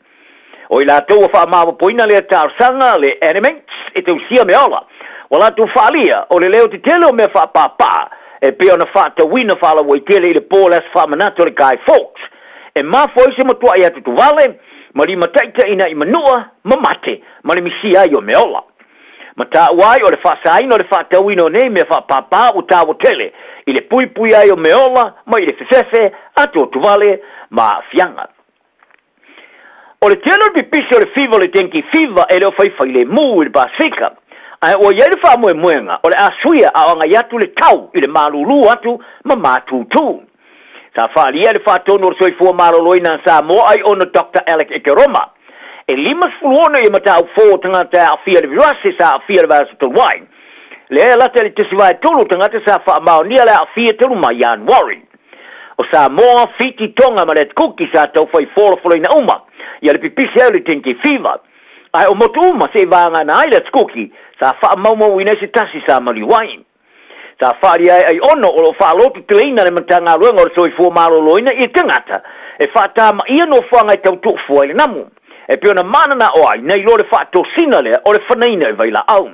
O i la tau wha mawa poina le tāsanga le animates e tausia meola. O la tu whaalia o le leo te tele o mea wha pāpā e peo na wha ta wina whala wai tele i le pōlas wha manato le Guy Fawkes. E ma foi se matua i atu tu vale, ma li mataita ina i manua, ma mate, ma le misia i o meola. Ma tā uai o le whaasaina o le whaatauina o nei mea whaapapā o tāwo tele i le pui ai o meola ma i le whewhewe atu o tuvale ma fianga. O le tēnor pipisi o le fiva le tenki fiva e leo whaiwhai le mū i le Pasifika. Ai o iei le wha muenga o le asuia a anga iatu le tau i le malulu atu ma mātūtū. Sa whaalia le whaatono o le soifua maroloina sa mo ai ono Dr. Alec Ekeroma. E limas fuluona i matau fō tangata a fia le virasi sa a fia le virasi tolwai. Le lata le tesiwai tolu tangata sa wha mao nia le a fia tolu ma Ian Warren. O sa moa fiti tonga ma le kuki sa tau whai fōra ina uma. Ia le pipisi au le tenki fiva. Ai o motu uma se vanga na ai le kuki sa wha mau ina se tasi sa maliwai. Sa whaari ai ono o lo wha lotu teleina le matanga luenga o le soifua maroloina i tangata. E wha tama ia no whanga i tau tuufua i le namu. E pio na mana na oai, nei lo le whaato sina lea o le whanaina i vaila au.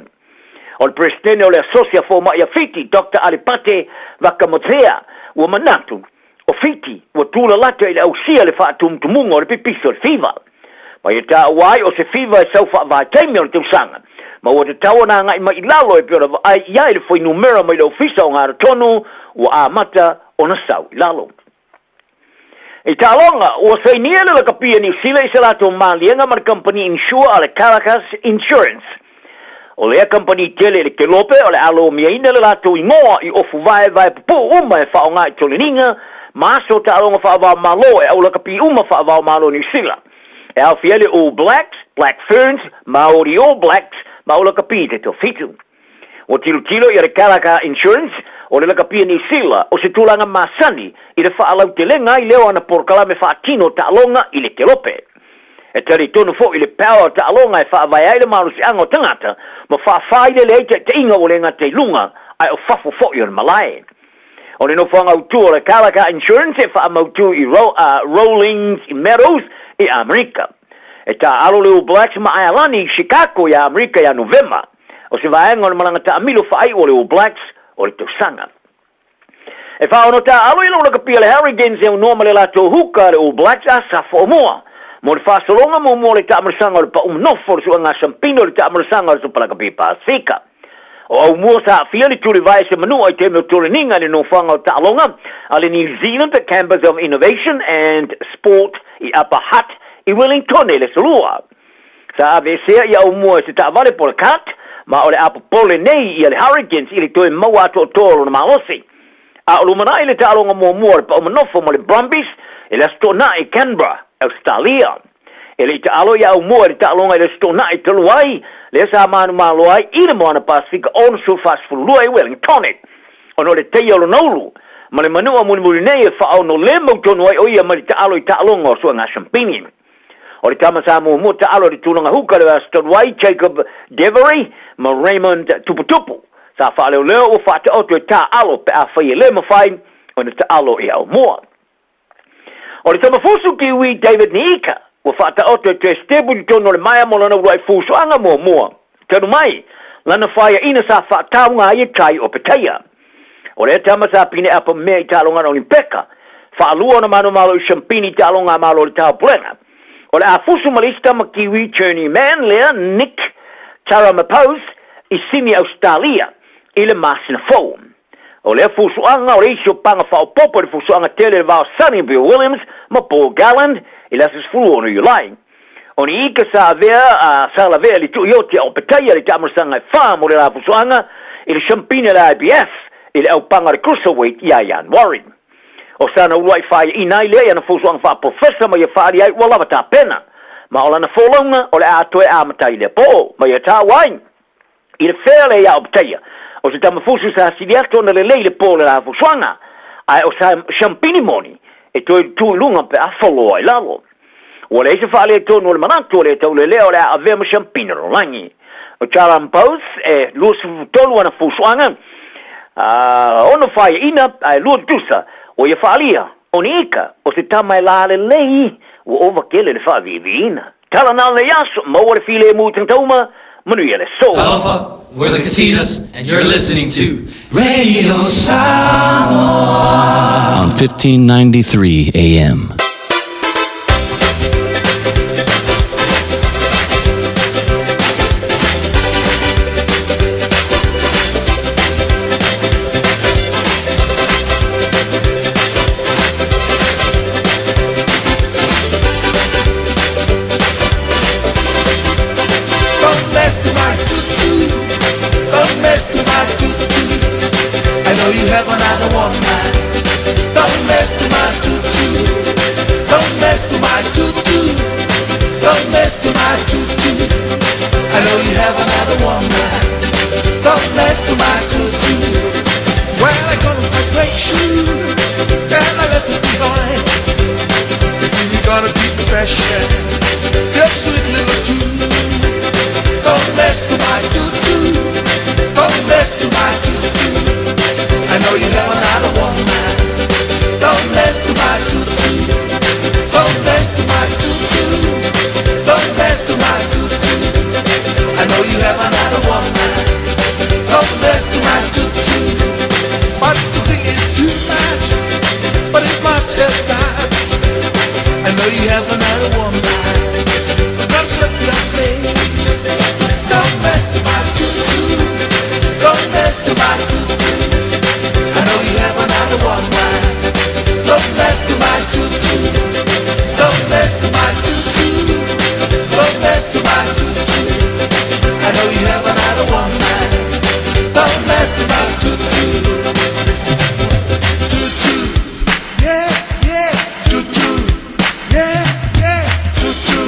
O le presidente o le asosia fō mai a Fiti, Dr. Alipate Wakamotea, ua manatu, o Fiti, ua tūla lata i le ausia le whaatumtumunga o le pipiso le fiva. Mai e tā oai o se fiva e sau whaavai teimi o le teusanga. Ma ua te tawana ngai mai lalo e pio na ai iai le whai numera mai le ofisa o ngāra tonu, ua āmata o na sau i lalo. E tālonga, ua sainia le kapia New Zealand i se lato malienga ma le company insure a le Caracas Insurance. O lea company tele le kelope o le alo miaina le lato ingoa i ofu vai pupu uma e whaonga i tolininga, ma aso tālonga whaavao malo e au la kapia uma whaavao malo New Zealand. E au fiele All Blacks, Black Ferns, Maori All Blacks, ma au la kapia te to fitu. O tilo i le Caracas Insurance, o le lakapia ni sila, o se tūlanga masani, i le whaalau te lenga i leo ana porkalame whaatino ta alonga i le kelope. E tari tonu fo i le power ta alonga e whaavai ai le maru si ango tangata, ma whaafai le leite te inga o le ngā te lunga, ai o whafo fo i o le malae. O le no whanga utu o le Caracas Insurance e whaamautu i Rawlings i Meadows i Amerika. E ta alo le Blacks ma ai alani i Chicago i Amerika i a November. O se vaenga o le malanga ta amilo whaai o le Blacks o le tausanga. E whaono ta alo ilo la kapia le Harrigans e unoma le lato huka le All Blacks a safo o moa. Mo le whasolonga mo le taamarasanga o le pa umnofo le suanga sampino le taamarasanga o le supala kapia Pasifika. O au mua sa fia le turi vai se manua i teme o turi ninga le nofanga o taalonga a le New Zealand Campus of Innovation and Sport i Upper Hutt i Wellington le salua. Sa avesea i au mua se taavale po le kat, ma o le apopole nei i le Hurricanes i le toe maua ato o toro na maosi. A o lumana i le tālonga mua le pa umanofo ma le Brumbies i le stona i Canberra, Australia. E le tālo i au mua le tālonga i le stona i taluai, le sa manu maluai i le moana Pasifika on su fasfulua i Wellington. Ono le teia lo naulu, ma le manua muni nei e whaau no le mautonu ai oia ma le tālo i tālonga o sua ngā champini. O le tamasa mo ta alo le tulanga huka le Astrodway Jacob Devery ma Raymond Tuputupu. Sa whaale o leo o whaate oto e ta alo pe a whai e le mawhai o ne ta alo e au moa. O le tamafusu kiwi David Niika o whaate oto e te stebu li tono le maia mo lana urai fusu anga moa. Tenu mai, lana whaia ina sa whaataunga ai e tai o peteia. O le tamasa pine apa mea i talonga no limpeka. Whaalua na manu malo i champini talonga malo le tau pulenga. O le afusu malista ma kiwi journeyman lea Nick Taramapose i Sydney, Australia. i le masina fou. O le fusuanga o le isi o panga whaopopo le fusuanga tele le vao Sonny Bill Williams ma Paul Galland i lasas fulu ono Iulai. O ni ika sa vea sa la vea li tu ioti o petaya li tamarasanga e wha mo le la fusuanga i le champina le IBF i le au panga le cruiserweight i Ian Warren. O sana uruai whaia i nai lea na fusuanga wha professor ma ia whaari ai walava ta pena. Ma o lana wholonga o le atoe amatai le po ma ia ta wain. I le whea le ia o petaya. O se tamafusu sa siriato na le leile po le la fusuanga. Ai o sa champini moni e toi tu lunga pe a follow ai lalo. O le se whaale e tonu o le manatu le tau le leo le a vema champini ro langi. O Charan Pous e lusu tolu ana fusuanga. Ono whaia ina ai lua dusa o ia whaalia. O ni ika o se tamai la le lei o ovakele le whaavivi ina. Tala na le yaso maua le file mu tantauma manu ia le so. Talofa, we're the Katinas, and you're listening to Radio Samoa on 1593 AM. You have another one mind. Don't mess to my tutu. Don't mess to my tutu. Don't mess to my tutu. I know you have another one mind. Don't mess to my tutu. Well, I got my great shoe and I left it behind. You feel you're gonna keep me fresh, your sweet little tune. Don't mess to my tutu. Don't mess to my tutu. I know you have another one man. Don't mess to my tutu. Don't mess to my tutu. Don't mess to my tutu. I know you have another one man. Don't mess to my tutu. But the thing is too much, but it's much as that. I know you have another one man. Don't slip your face. Don't mess to my tutu. Don't mess to my tutu. I know you have another one mind. Don't mess to my tutu. Don't mess to my tutu. Don't mess to my tutu. I know you have another one mind. Don't mess to my tutu. Tutu. Yeah, yeah. Tutu. Yeah, yeah. Tutu.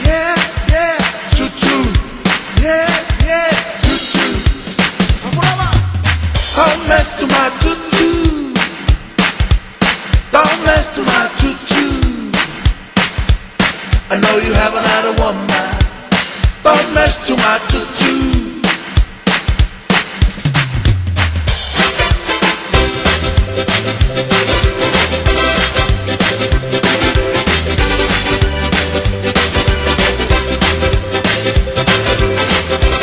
Yeah, yeah. Tutu. Yeah, yeah. Tutu. Don't mess to my tutu. Don't mess to my tutu. I know you have another one man. Don't mess to my tutu.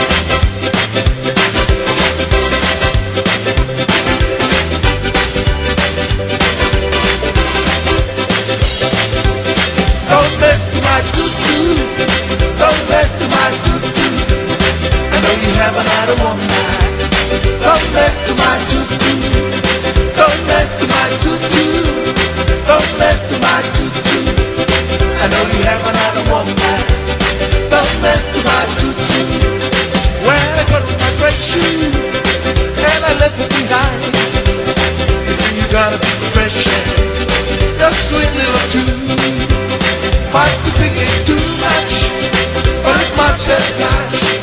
Don't mess to my tutu. Don't mess to my tutu. I know you have another one man. Don't mess to my tutu. Don't mess to my tutu. Don't mess to my tutu. I know you have another one man. Don't mess to my tutu. Well, I got my great shoe and I left it behind. You think you're gonna be fresh, your sweet little tune. But the thing is too much, but as much as cash.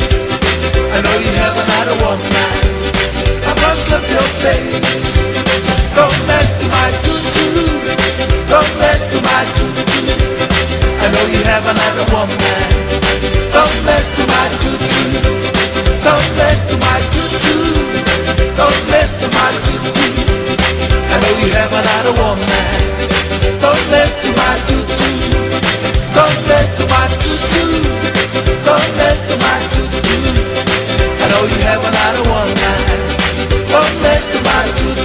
I know you have another one man. I must love your face. Don't mess to my tutu. Don't mess to my tutu. I know you have another one man. Don't mess to my tutu. Don't mess to my tutu. Don't mess to my tutu. I know you have another one man. Don't mess to my tutu. Don't mess to my tutu. Don't mess to my tutu. I know you have another one man. Don't mess to my tutu.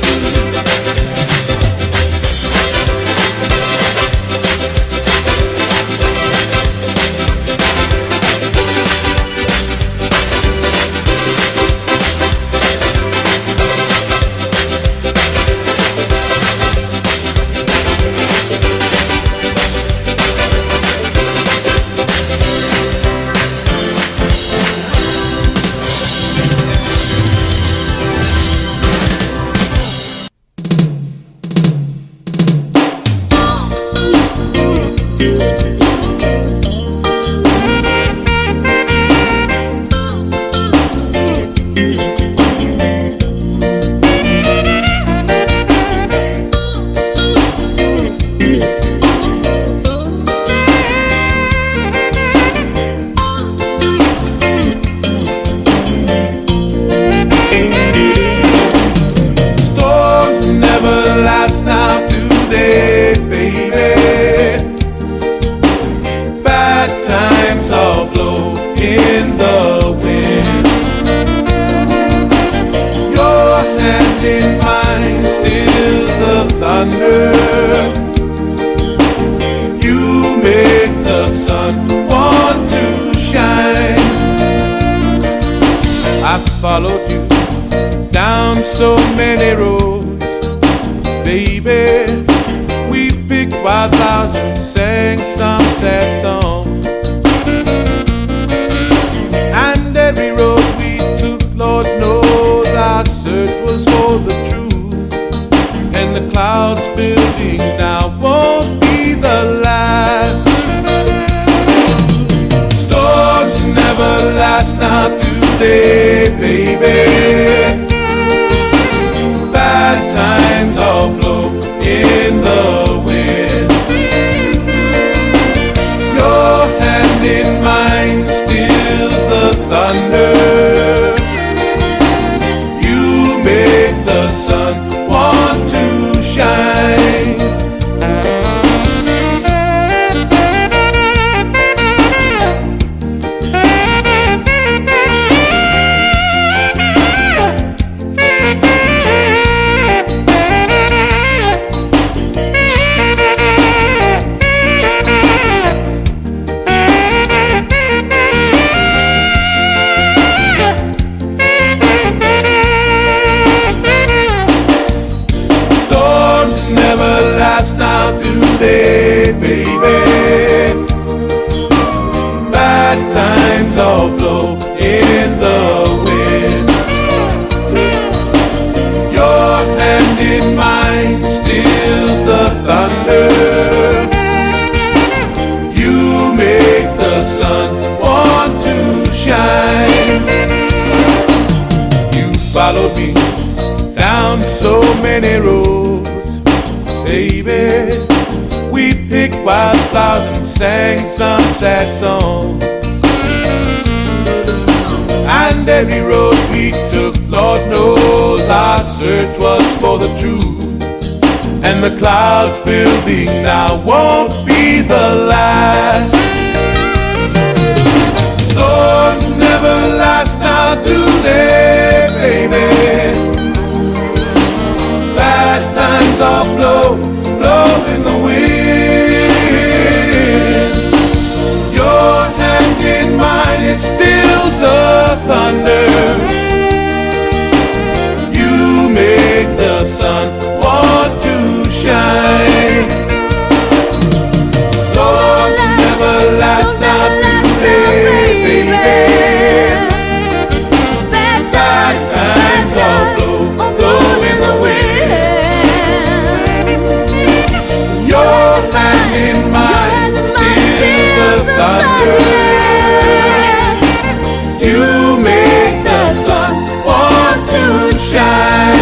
followed you down so many roads, baby. We picked wildflowers and sang some sad songs. And every road we took, Lord knows our search was for the truth. And the clouds building now won't be the last. Storms never last, now do they, baby? Bad times all blow in the wind. Your hand in mine stills the thunder. You make the sun want to shine. Now do they, baby? Bad times all blow in the wind. Your hand in mine stills the thunder. You make the sun want to shine. You followed me down so many roads, baby. We picked wildflowers and sang some sad songs. And every road we took, Lord knows our search was for the truth. And the clouds building now won't be the last. Storms never last, now do they, baby? Bad times all blow in the wind. Your hand in mine, it stills the thunder. You make the sun want to shine. Storms never last, now do they, baby? Bad times all blow in the wind. Your hand in mine stills the thunder. You make the sun want to shine.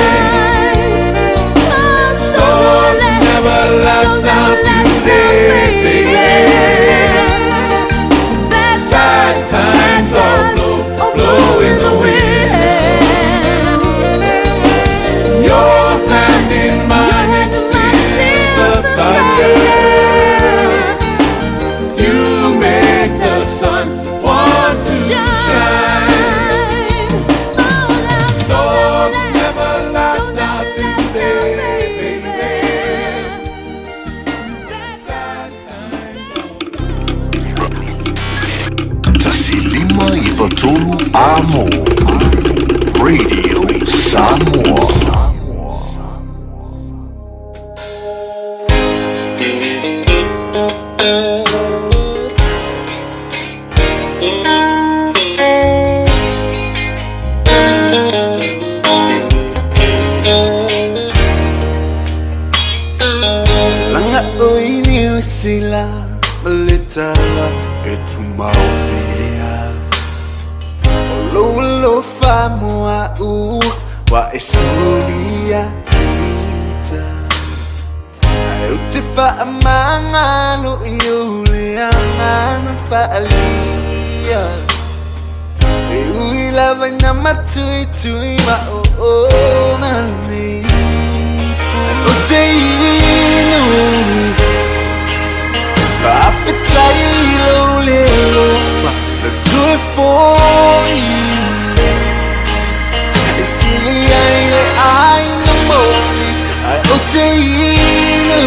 Storms never last, now do they, baby? Bad times all blow in the wind. Your hand in mine, it stills the thunder. You make the sun want to shine. Storms never last, now do they, baby? Tasilima Ivatolu Amo Radio Samoa. Langa oini usila Malitala etumaupia Olo famua wa esulia ita Ayutifa amangalo iule angana faalia Uila vana matui tui ma o nalini Oteinu Bafetailo lelofa Le tue foi Esili aile aina moli Ai oteinu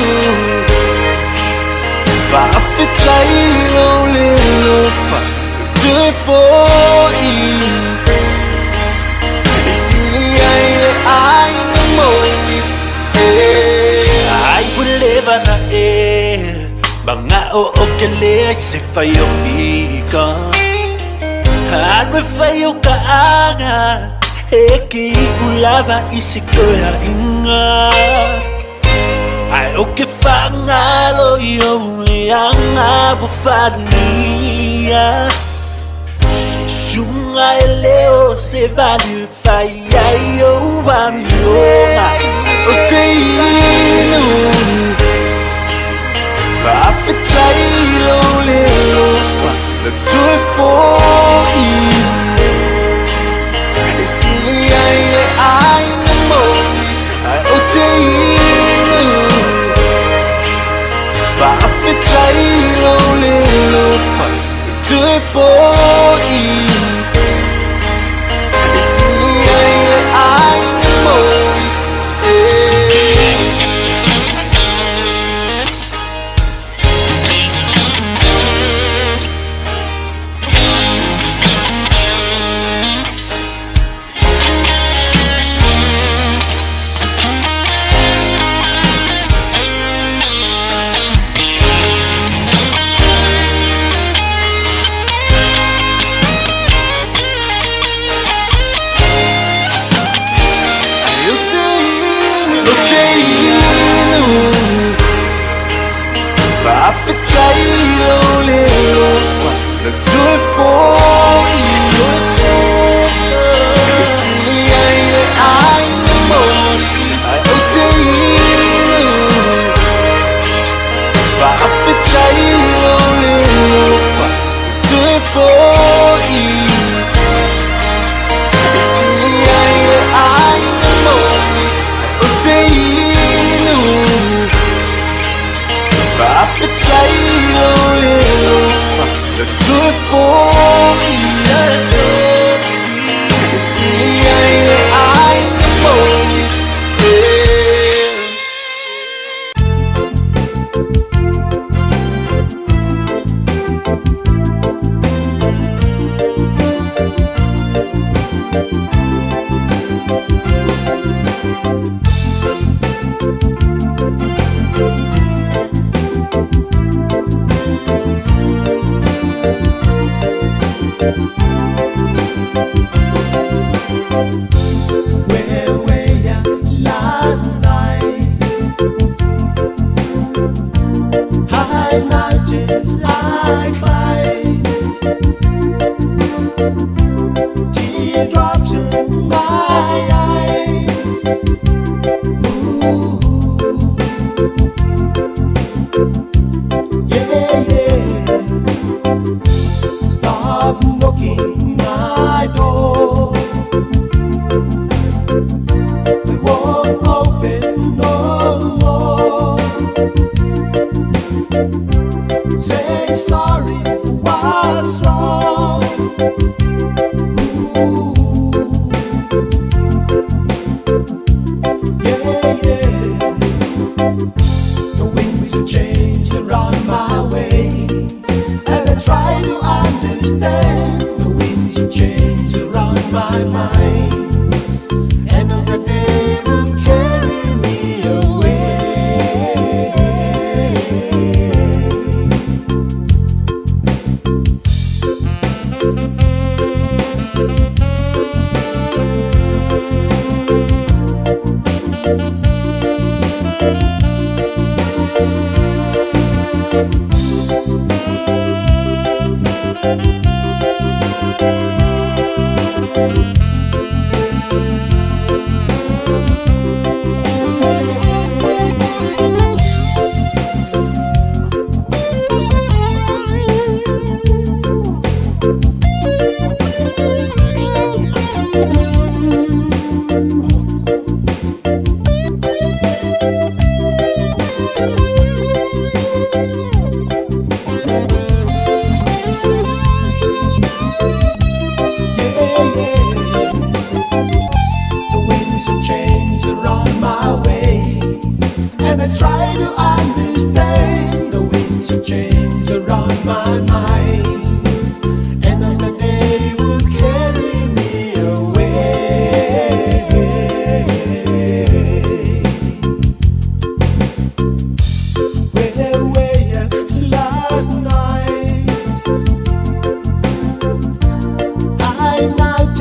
Bafetailo lelofa Le tue foi na e Banga o ke le se fai o fika Hanwe fai o ka anga E ki ulava isi koea inga Ai o ke whangalo I o leanga bufania Sunga e leo se vale fai ai o wamionga O te inu Ba'awhitai lo leo fa Le tue fōi E sili ai le ai na mōi Ai o te inu Ba'awhitai lo leo fa Le tue fōi E sili ai le ai na mōi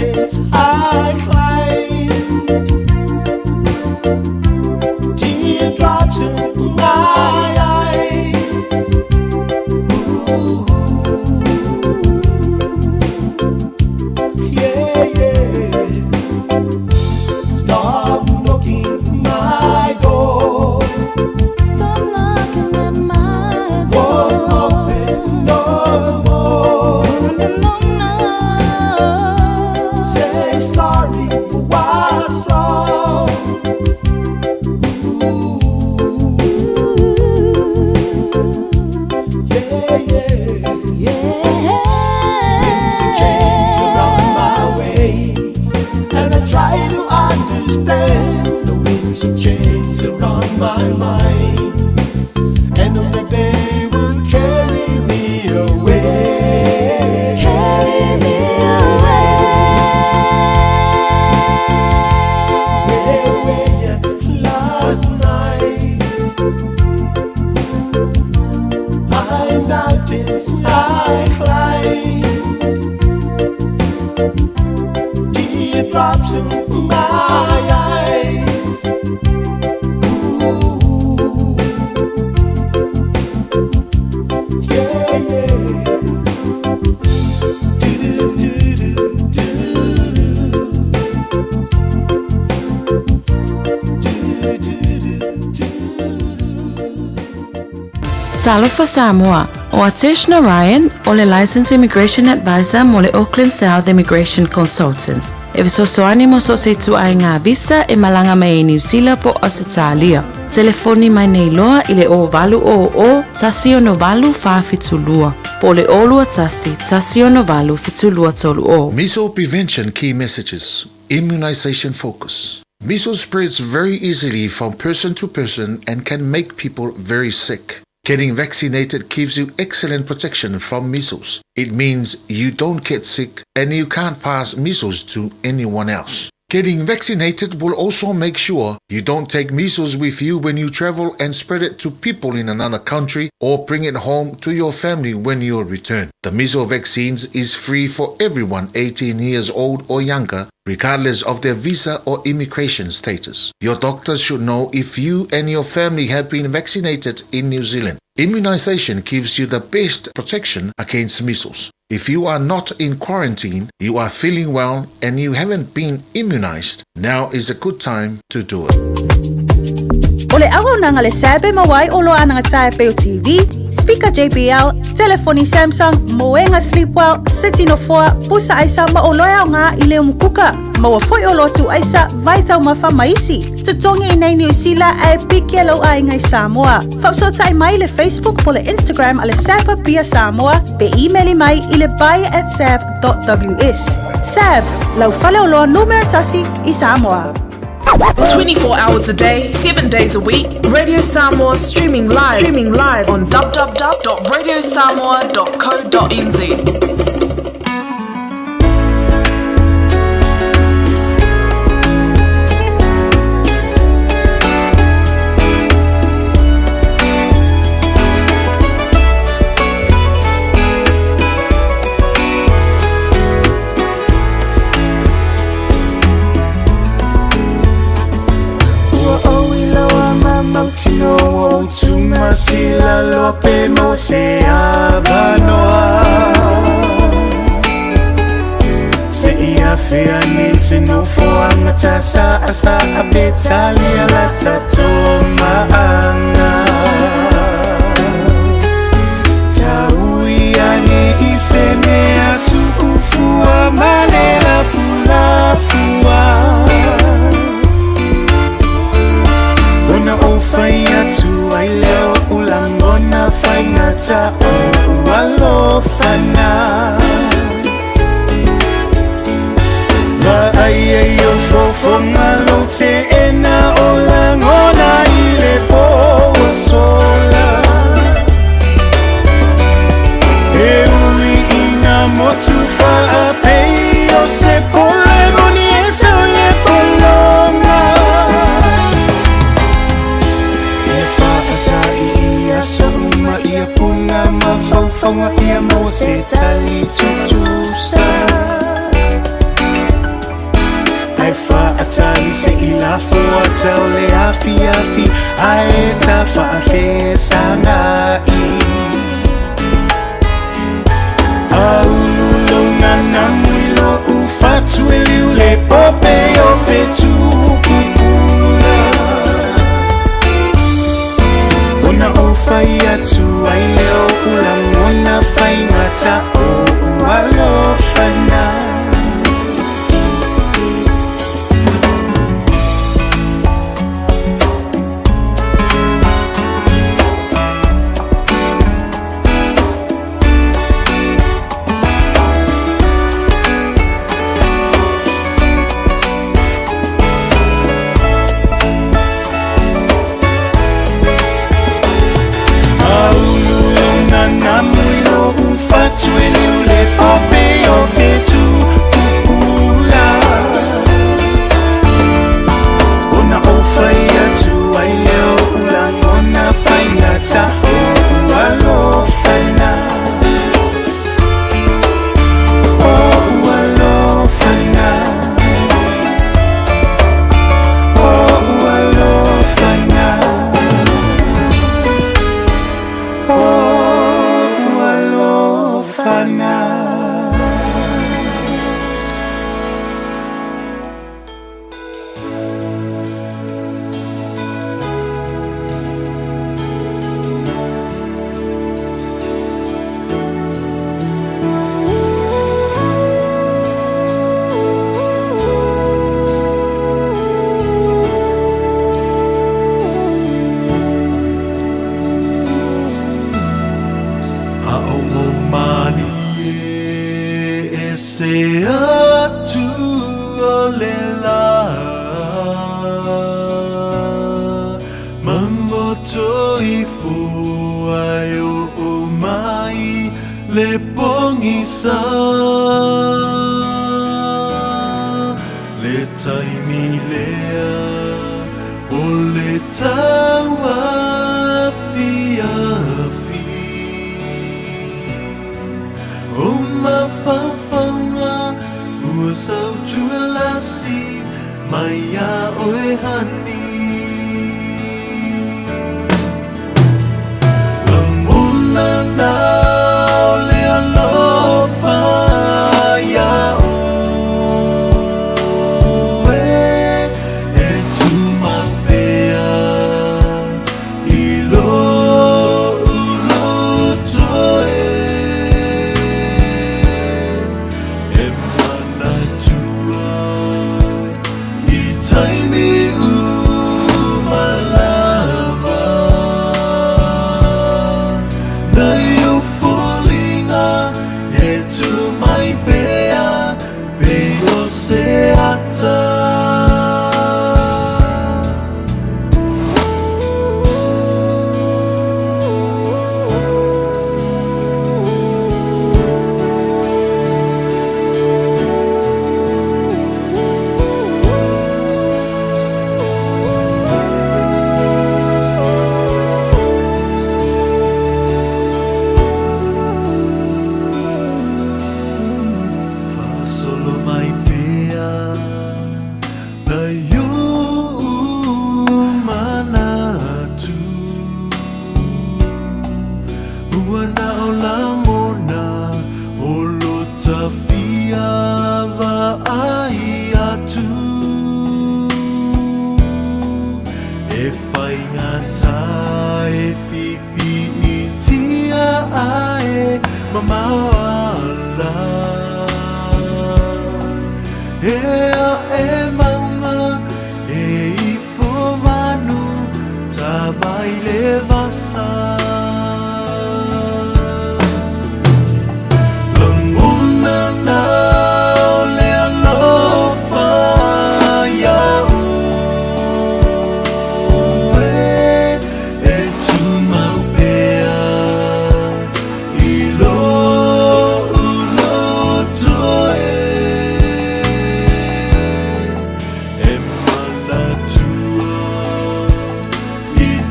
mountains I climb, teardrops in my eyes. Ooh, yeah, yeah. Stop knocking my door. Stop knocking at my door. Won't open no more. Say sorry for what's wrong. Yeah, yeah. Winds and chains around my way, and I try to understand the winds and chains around my mind, and on the day will carry me away. Carry me away. Where were you last night? My mountains I climb, teardrops in my eyes. Ooh, yeah, yeah. Talofa Samoa, o Atishna Ryan, o le Licensed Immigration Advisor mo le Auckland South Immigration Consultants. E visosoani mo so se tu ai ngā visa e malanga mai New Zealand po Australia. Telefoni mai nei loa i le o valu o tasi o no valu wha fitulua. Po le olua tasi o no valu fitulua tolu o. Measles prevention key messages. Immunization focus. Measles spreads very easily from person to person and can make people very sick. Getting vaccinated gives you excellent protection from measles. It means you don't get sick and you can't pass measles to anyone else. Getting vaccinated will also make sure you don't take measles with you when you travel and spread it to people in another country or bring it home to your family when you return. The measles vaccines is free for everyone 18 years old or younger, regardless of their visa or immigration status. Your doctors should know if you and your family have been vaccinated in New Zealand. Immunization gives you the best protection against measles. If you are not in quarantine, you are feeling well and you haven't been immunized, now is a good time to do it. Ole ago nanga le sabe mawai olo ananga tae peo TV, speaker JBL, telefoni Samsung, moenga Sleepwell, City no 4, pusa aisa maoloya nga ile umukuka, mawafoi olo tu aisa, vaitau mafa maisi, tutongi inay New Zealand ay pikelo ay ngay Samoa. Fapso tae mai le Facebook po le Instagram ale sapa pia Samoa, pe emaili mai ile baya@sab.ws. Sab, lau fale olo numero tasi I Samoa. 24 hours a day, 7 days a week, Radio Samoa streaming live on www.radiosamoa.co.nz. Tino tuma sila lope mo se avanoa se ia feani se no foanga tasa asa abetalia la tatoma anga taui ani isene atu ufua manela fulafua Ona o fai atu ai leo ulangona fai ngata o ualofana Va ai o fofo ngalo te ena ulangona ile po tai se ilafu ata ole afi afi ae ta fa'afe sangai Aulu nana mwilo ufatu eliule pope yo fetu pupula Ona ofai atu aileo ulamona fai ngata o ualofana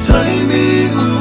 Time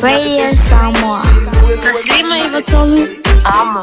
Radio Samoa. Taslima Ivatolu. Amo.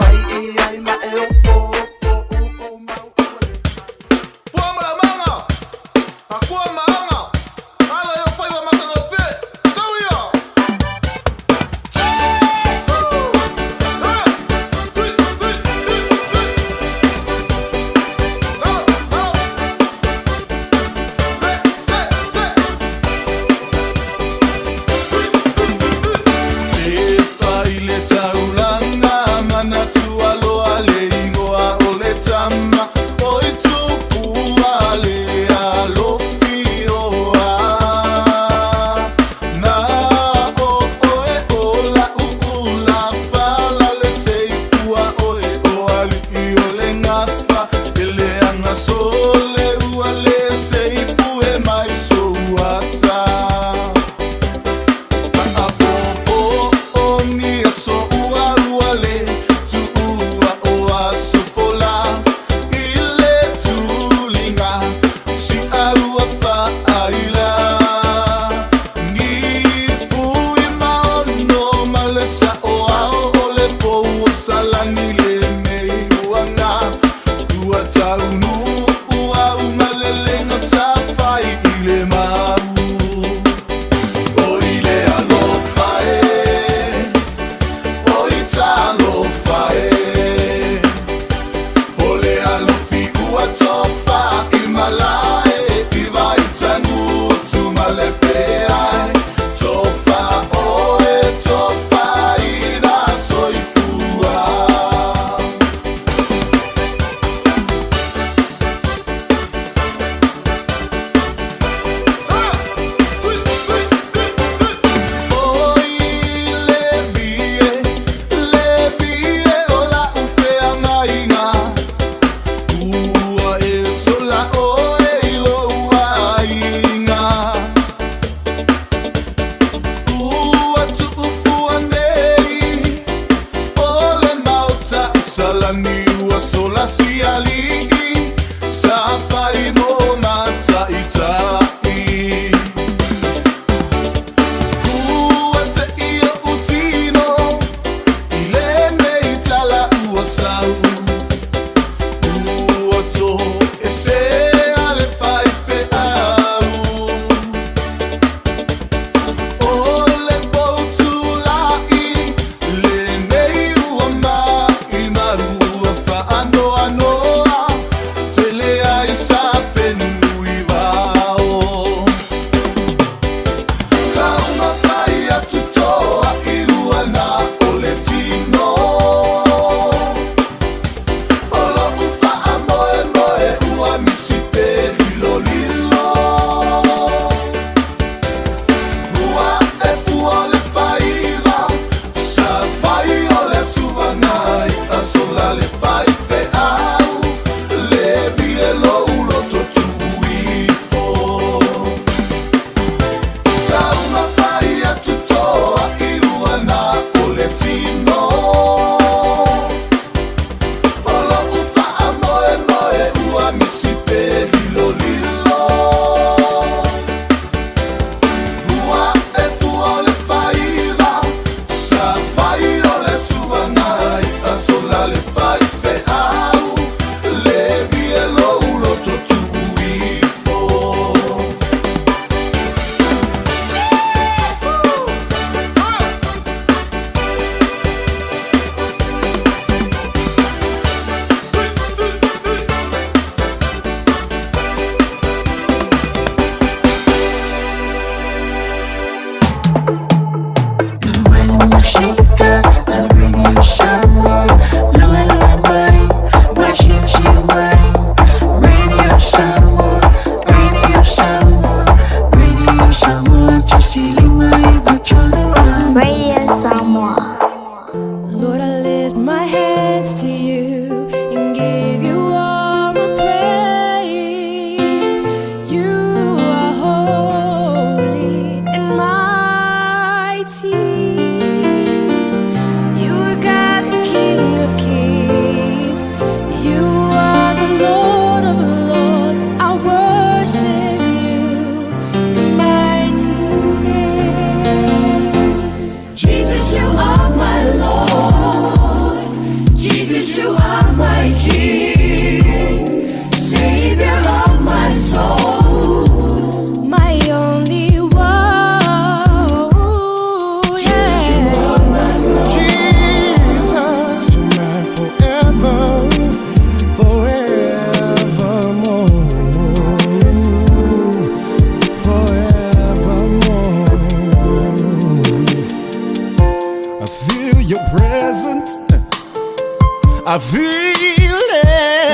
I feel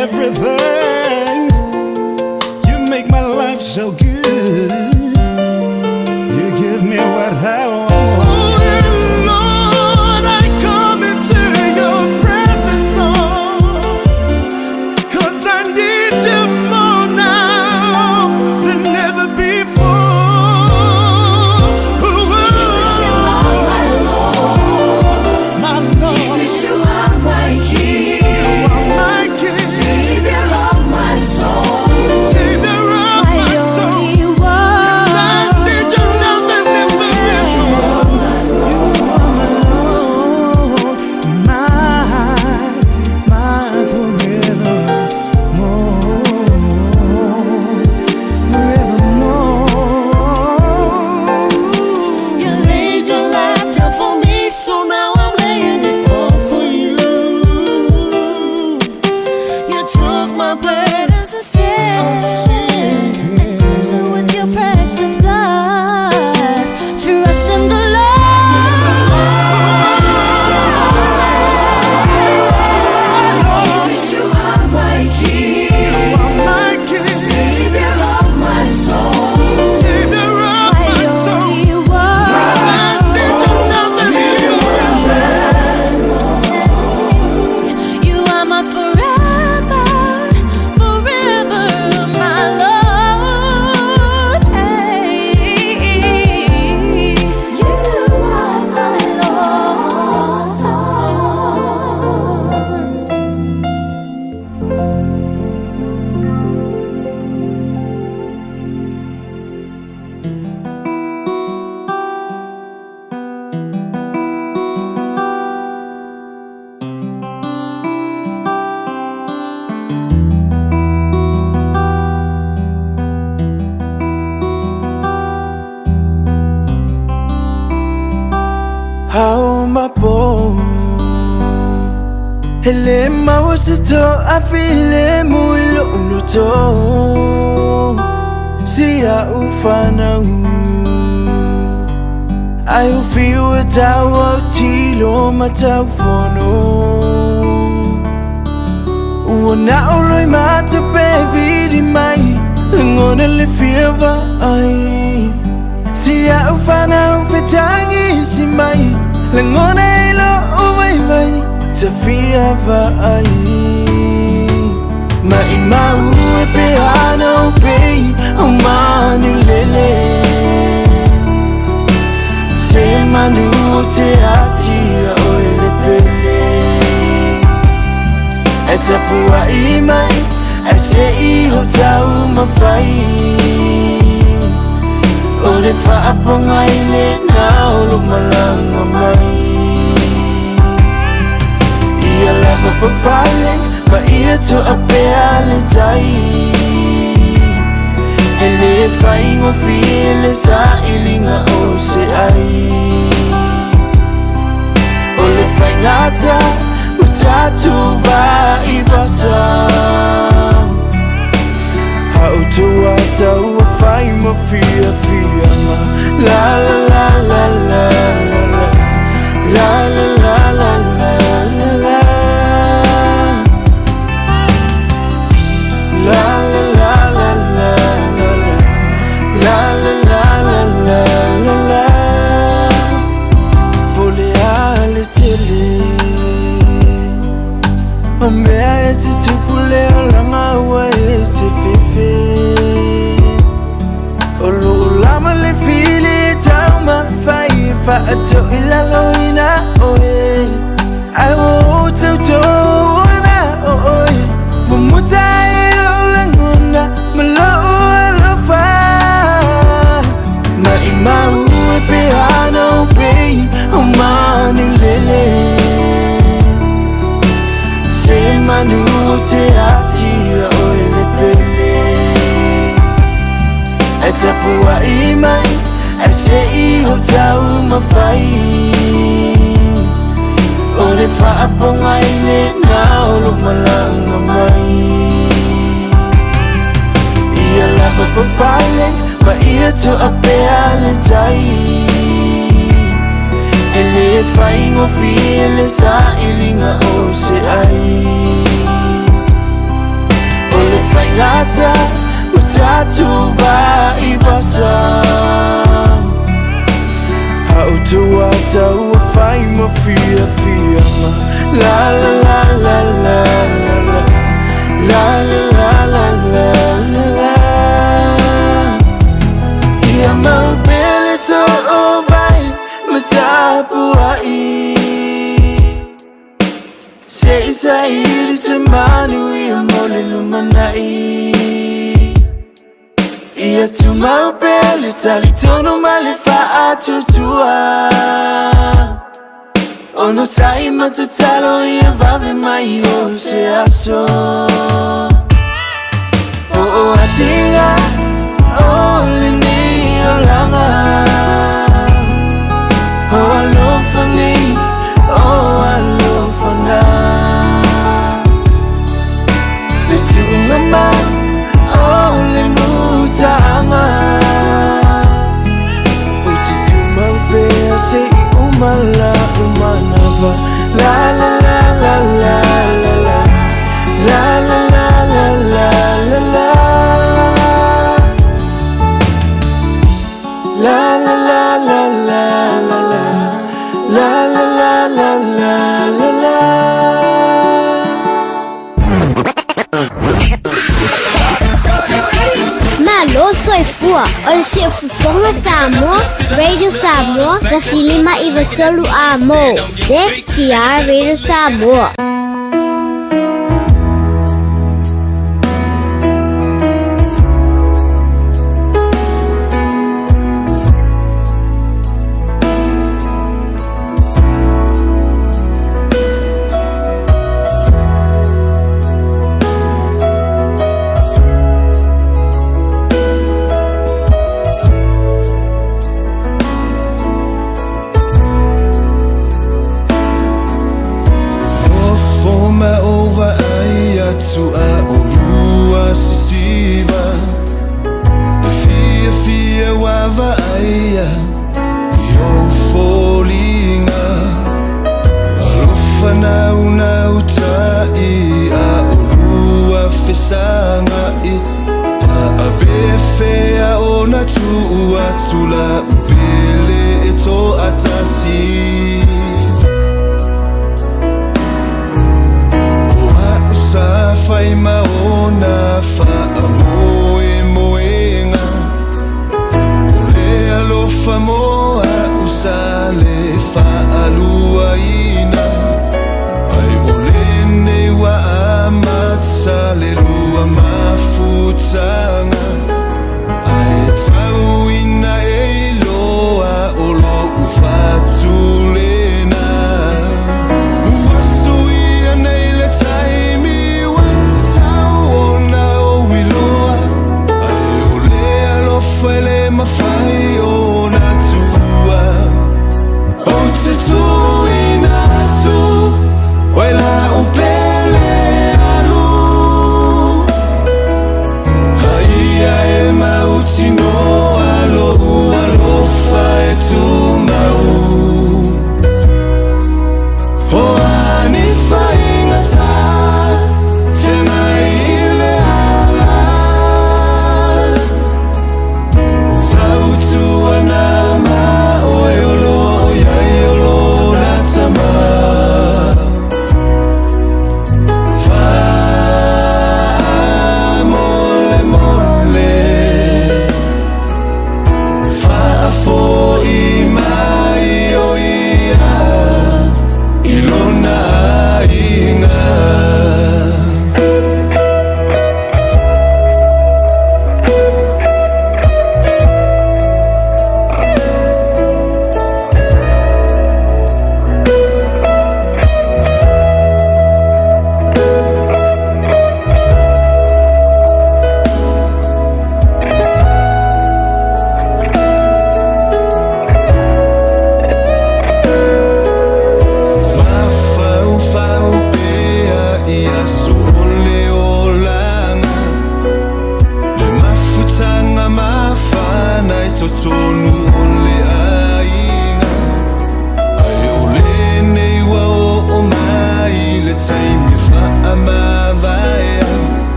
everything. You make my life so good. You give me what I want. Oh, Lord, I come into your presence, Lord, 'cause I need you more now than ever before. Ooh, Jesus, you are my Lord. My Lord. Jesus, you are my King. You are my King. Savior of my soul. Savior of my soul. I need you now than ever before. You are my Lord. My forevermore. You laid your life down for me, so now I'm laying it all for you. You took my burdens and sin, with your precious blood. Trust in the Lord. Jesus, you are my King. You are my King. Savior of my soul. Savior of my soul. I need you now than you are my forever, forever, my Lord. Hey, you are my Lord. How my boy Hele mawasito afile muilo uluto Siya ufana Ayo fiu tawa tilo mataufono Uona uloi mata pevidi mai Ngone le fieva ai Siya ufana ufitangi si mai Langone ilo uwai mai Tafia va ai Ma imau e peana o pei O manu lele Se manu te atia o ele pele E tapua i mai E se i ho tau mawhai O le whaaponga i le nao lo malanga mai Ia lava papale, ma ia to a peale tai E le whaingo file sa ilinga o se ai O le whaingata, utatu wa i basa Hautua tau a whai mo fia fia ma La la la la la la la La la la la la la la La la la la la la La la la la la la la Pole ale tele O mea e te tupule o langa ua e te fefe O loo lama le fili e tau mawhai e whaato i lalo ina oe Ai o tau tōna oe Mo muta e o langona ma loo alofa Ma i mau e peana o pei o manu lele Se manu te atia o ele pele E tapua i mai E se i ho tau mawhai O le whaaponga i le nao lo malanga mai Ia lava papale, ma ia to a peale tai E Le whaingo file sa ilinga o se ai O le whaingata o tatu wa i basa Hau tua tau a whaingo fia fia ma La la la la la la la La la la la la la Ia mau pele to o vai Matapu ai Se isa iri se manu ia mole lumanai Ia tu mau pele tali tono male fa atutua Ono sai matatalo ia vave mai o se aso O atinga o lini o langa O alofani o alofana Le tuinga ma o le mutanga Uti tu mau pea se I umala umanava La la la la la la la La la la la la la la La la la la la la la La la la la la la la Malo soy fua, ol se fufonga Samoa, Radio Samoa, tasilima iwa tolu amo, se kia Radio Samoa.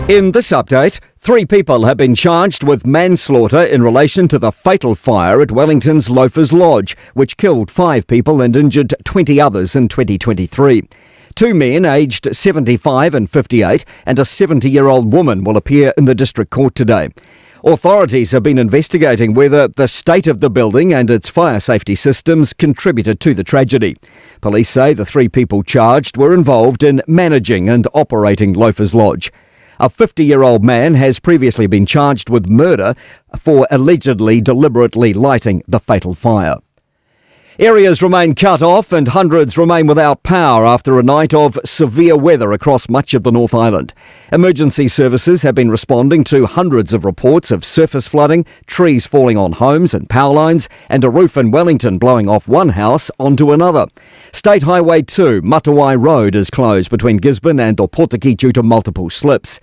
In this update, 3 people have been charged with manslaughter in relation to the fatal fire at Wellington's Loafers Lodge, which killed 5 people and injured 20 others in 2023. 2 men aged 75 and 58 and a 70-year-old woman will appear in the district court today. Authorities have been investigating whether the state of the building and its fire safety systems contributed to the tragedy. Police say the 3 people charged were involved in managing and operating Loafers Lodge. A 50-year-old man has previously been charged with murder for allegedly deliberately lighting the fatal fire. Areas remain cut off and hundreds remain without power after a night of severe weather across much of the North Island. Emergency services have been responding to hundreds of reports of surface flooding, trees falling on homes and power lines, and a roof in Wellington blowing off one house onto another. State Highway 2, Matawai Road, is closed between Gisborne and Opotiki due to multiple slips.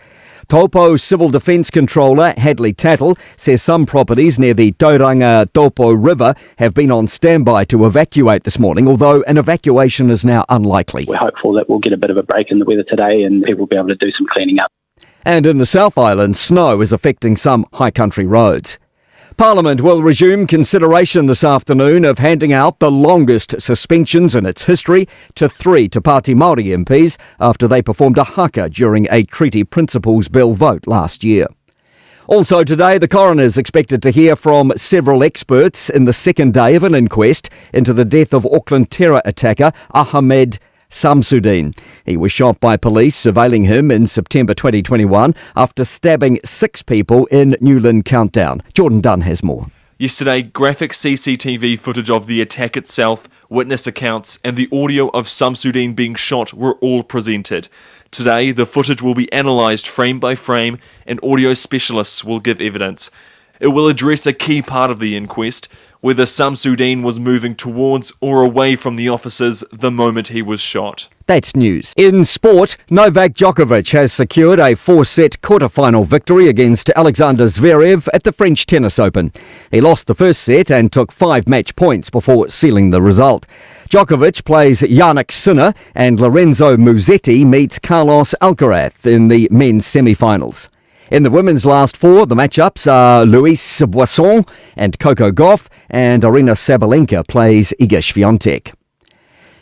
Taupo Civil Defence Controller Hadley Tattle says some properties near the Tauranga Taupo River have been on standby to evacuate this morning, although an evacuation is now unlikely. We're hopeful that we'll get a bit of a break in the weather today and people will be able to do some cleaning up. And in the South Island, snow is affecting some high country roads. Parliament will resume consideration this afternoon of handing out the longest suspensions in its history to 3 Te Pāti Māori MPs after they performed a haka during a Treaty Principles Bill vote last year. Also today, the coroner is expected to hear from several experts in the second day of an inquest into the death of Auckland terror attacker Ahmed Samsudeen. He was shot by police surveilling him in September 2021 after stabbing 6 people in Newland Countdown. Jordan Dunn has more. Yesterday, graphic CCTV footage of the attack itself, witness accounts and the audio of Samsudeen being shot were all presented. Today, the footage will be analysed frame by frame and audio specialists will give evidence. It will address a key part of the inquest, whether Samsudeen was moving towards or away from the officers the moment he was shot. That's news. In sport, Novak Djokovic has secured a 4-set quarter-final victory against Alexander Zverev at the French Tennis Open. He lost the first set and took 5 match points before sealing the result. Djokovic plays Yannick Sinner and Lorenzo Musetti meets Carlos Alcaraz in the men's semi-finals. In the women's last 4, the matchups are Louise Boisson and Coco Gauff, and Arina Sabalenka plays Iga Swiatek.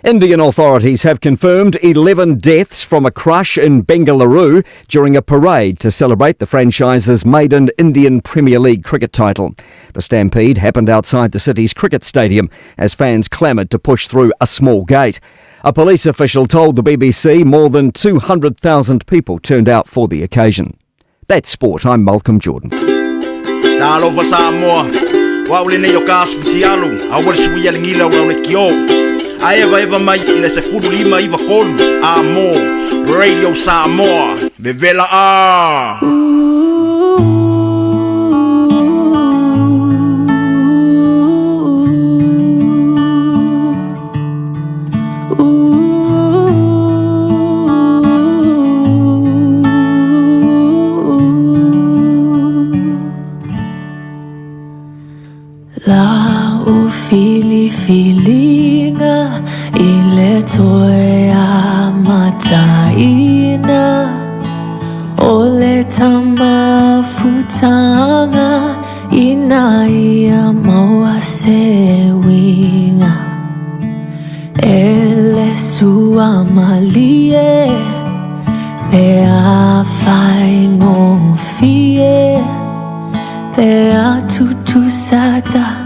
Indian authorities have confirmed 11 deaths from a crush in Bengaluru during a parade to celebrate the franchise's maiden Indian Premier League cricket title. The stampede happened outside the city's cricket stadium as fans clamoured to push through a small gate. A police official told the BBC more than 200,000 people turned out for the occasion. That's sport. I'm Malcolm Jordan. Talo fa Samoa. Wa ule ne yo kas futialu. Awal suya lingila wa ule kio. Aeva eva mai ina se fudu lima iva kolu. Amo Radio Samoa. Bevela a. Feelinga ile toea mataina ole tama futanga inaia mawasewinga ele suamalie pea faingofie pea tutusata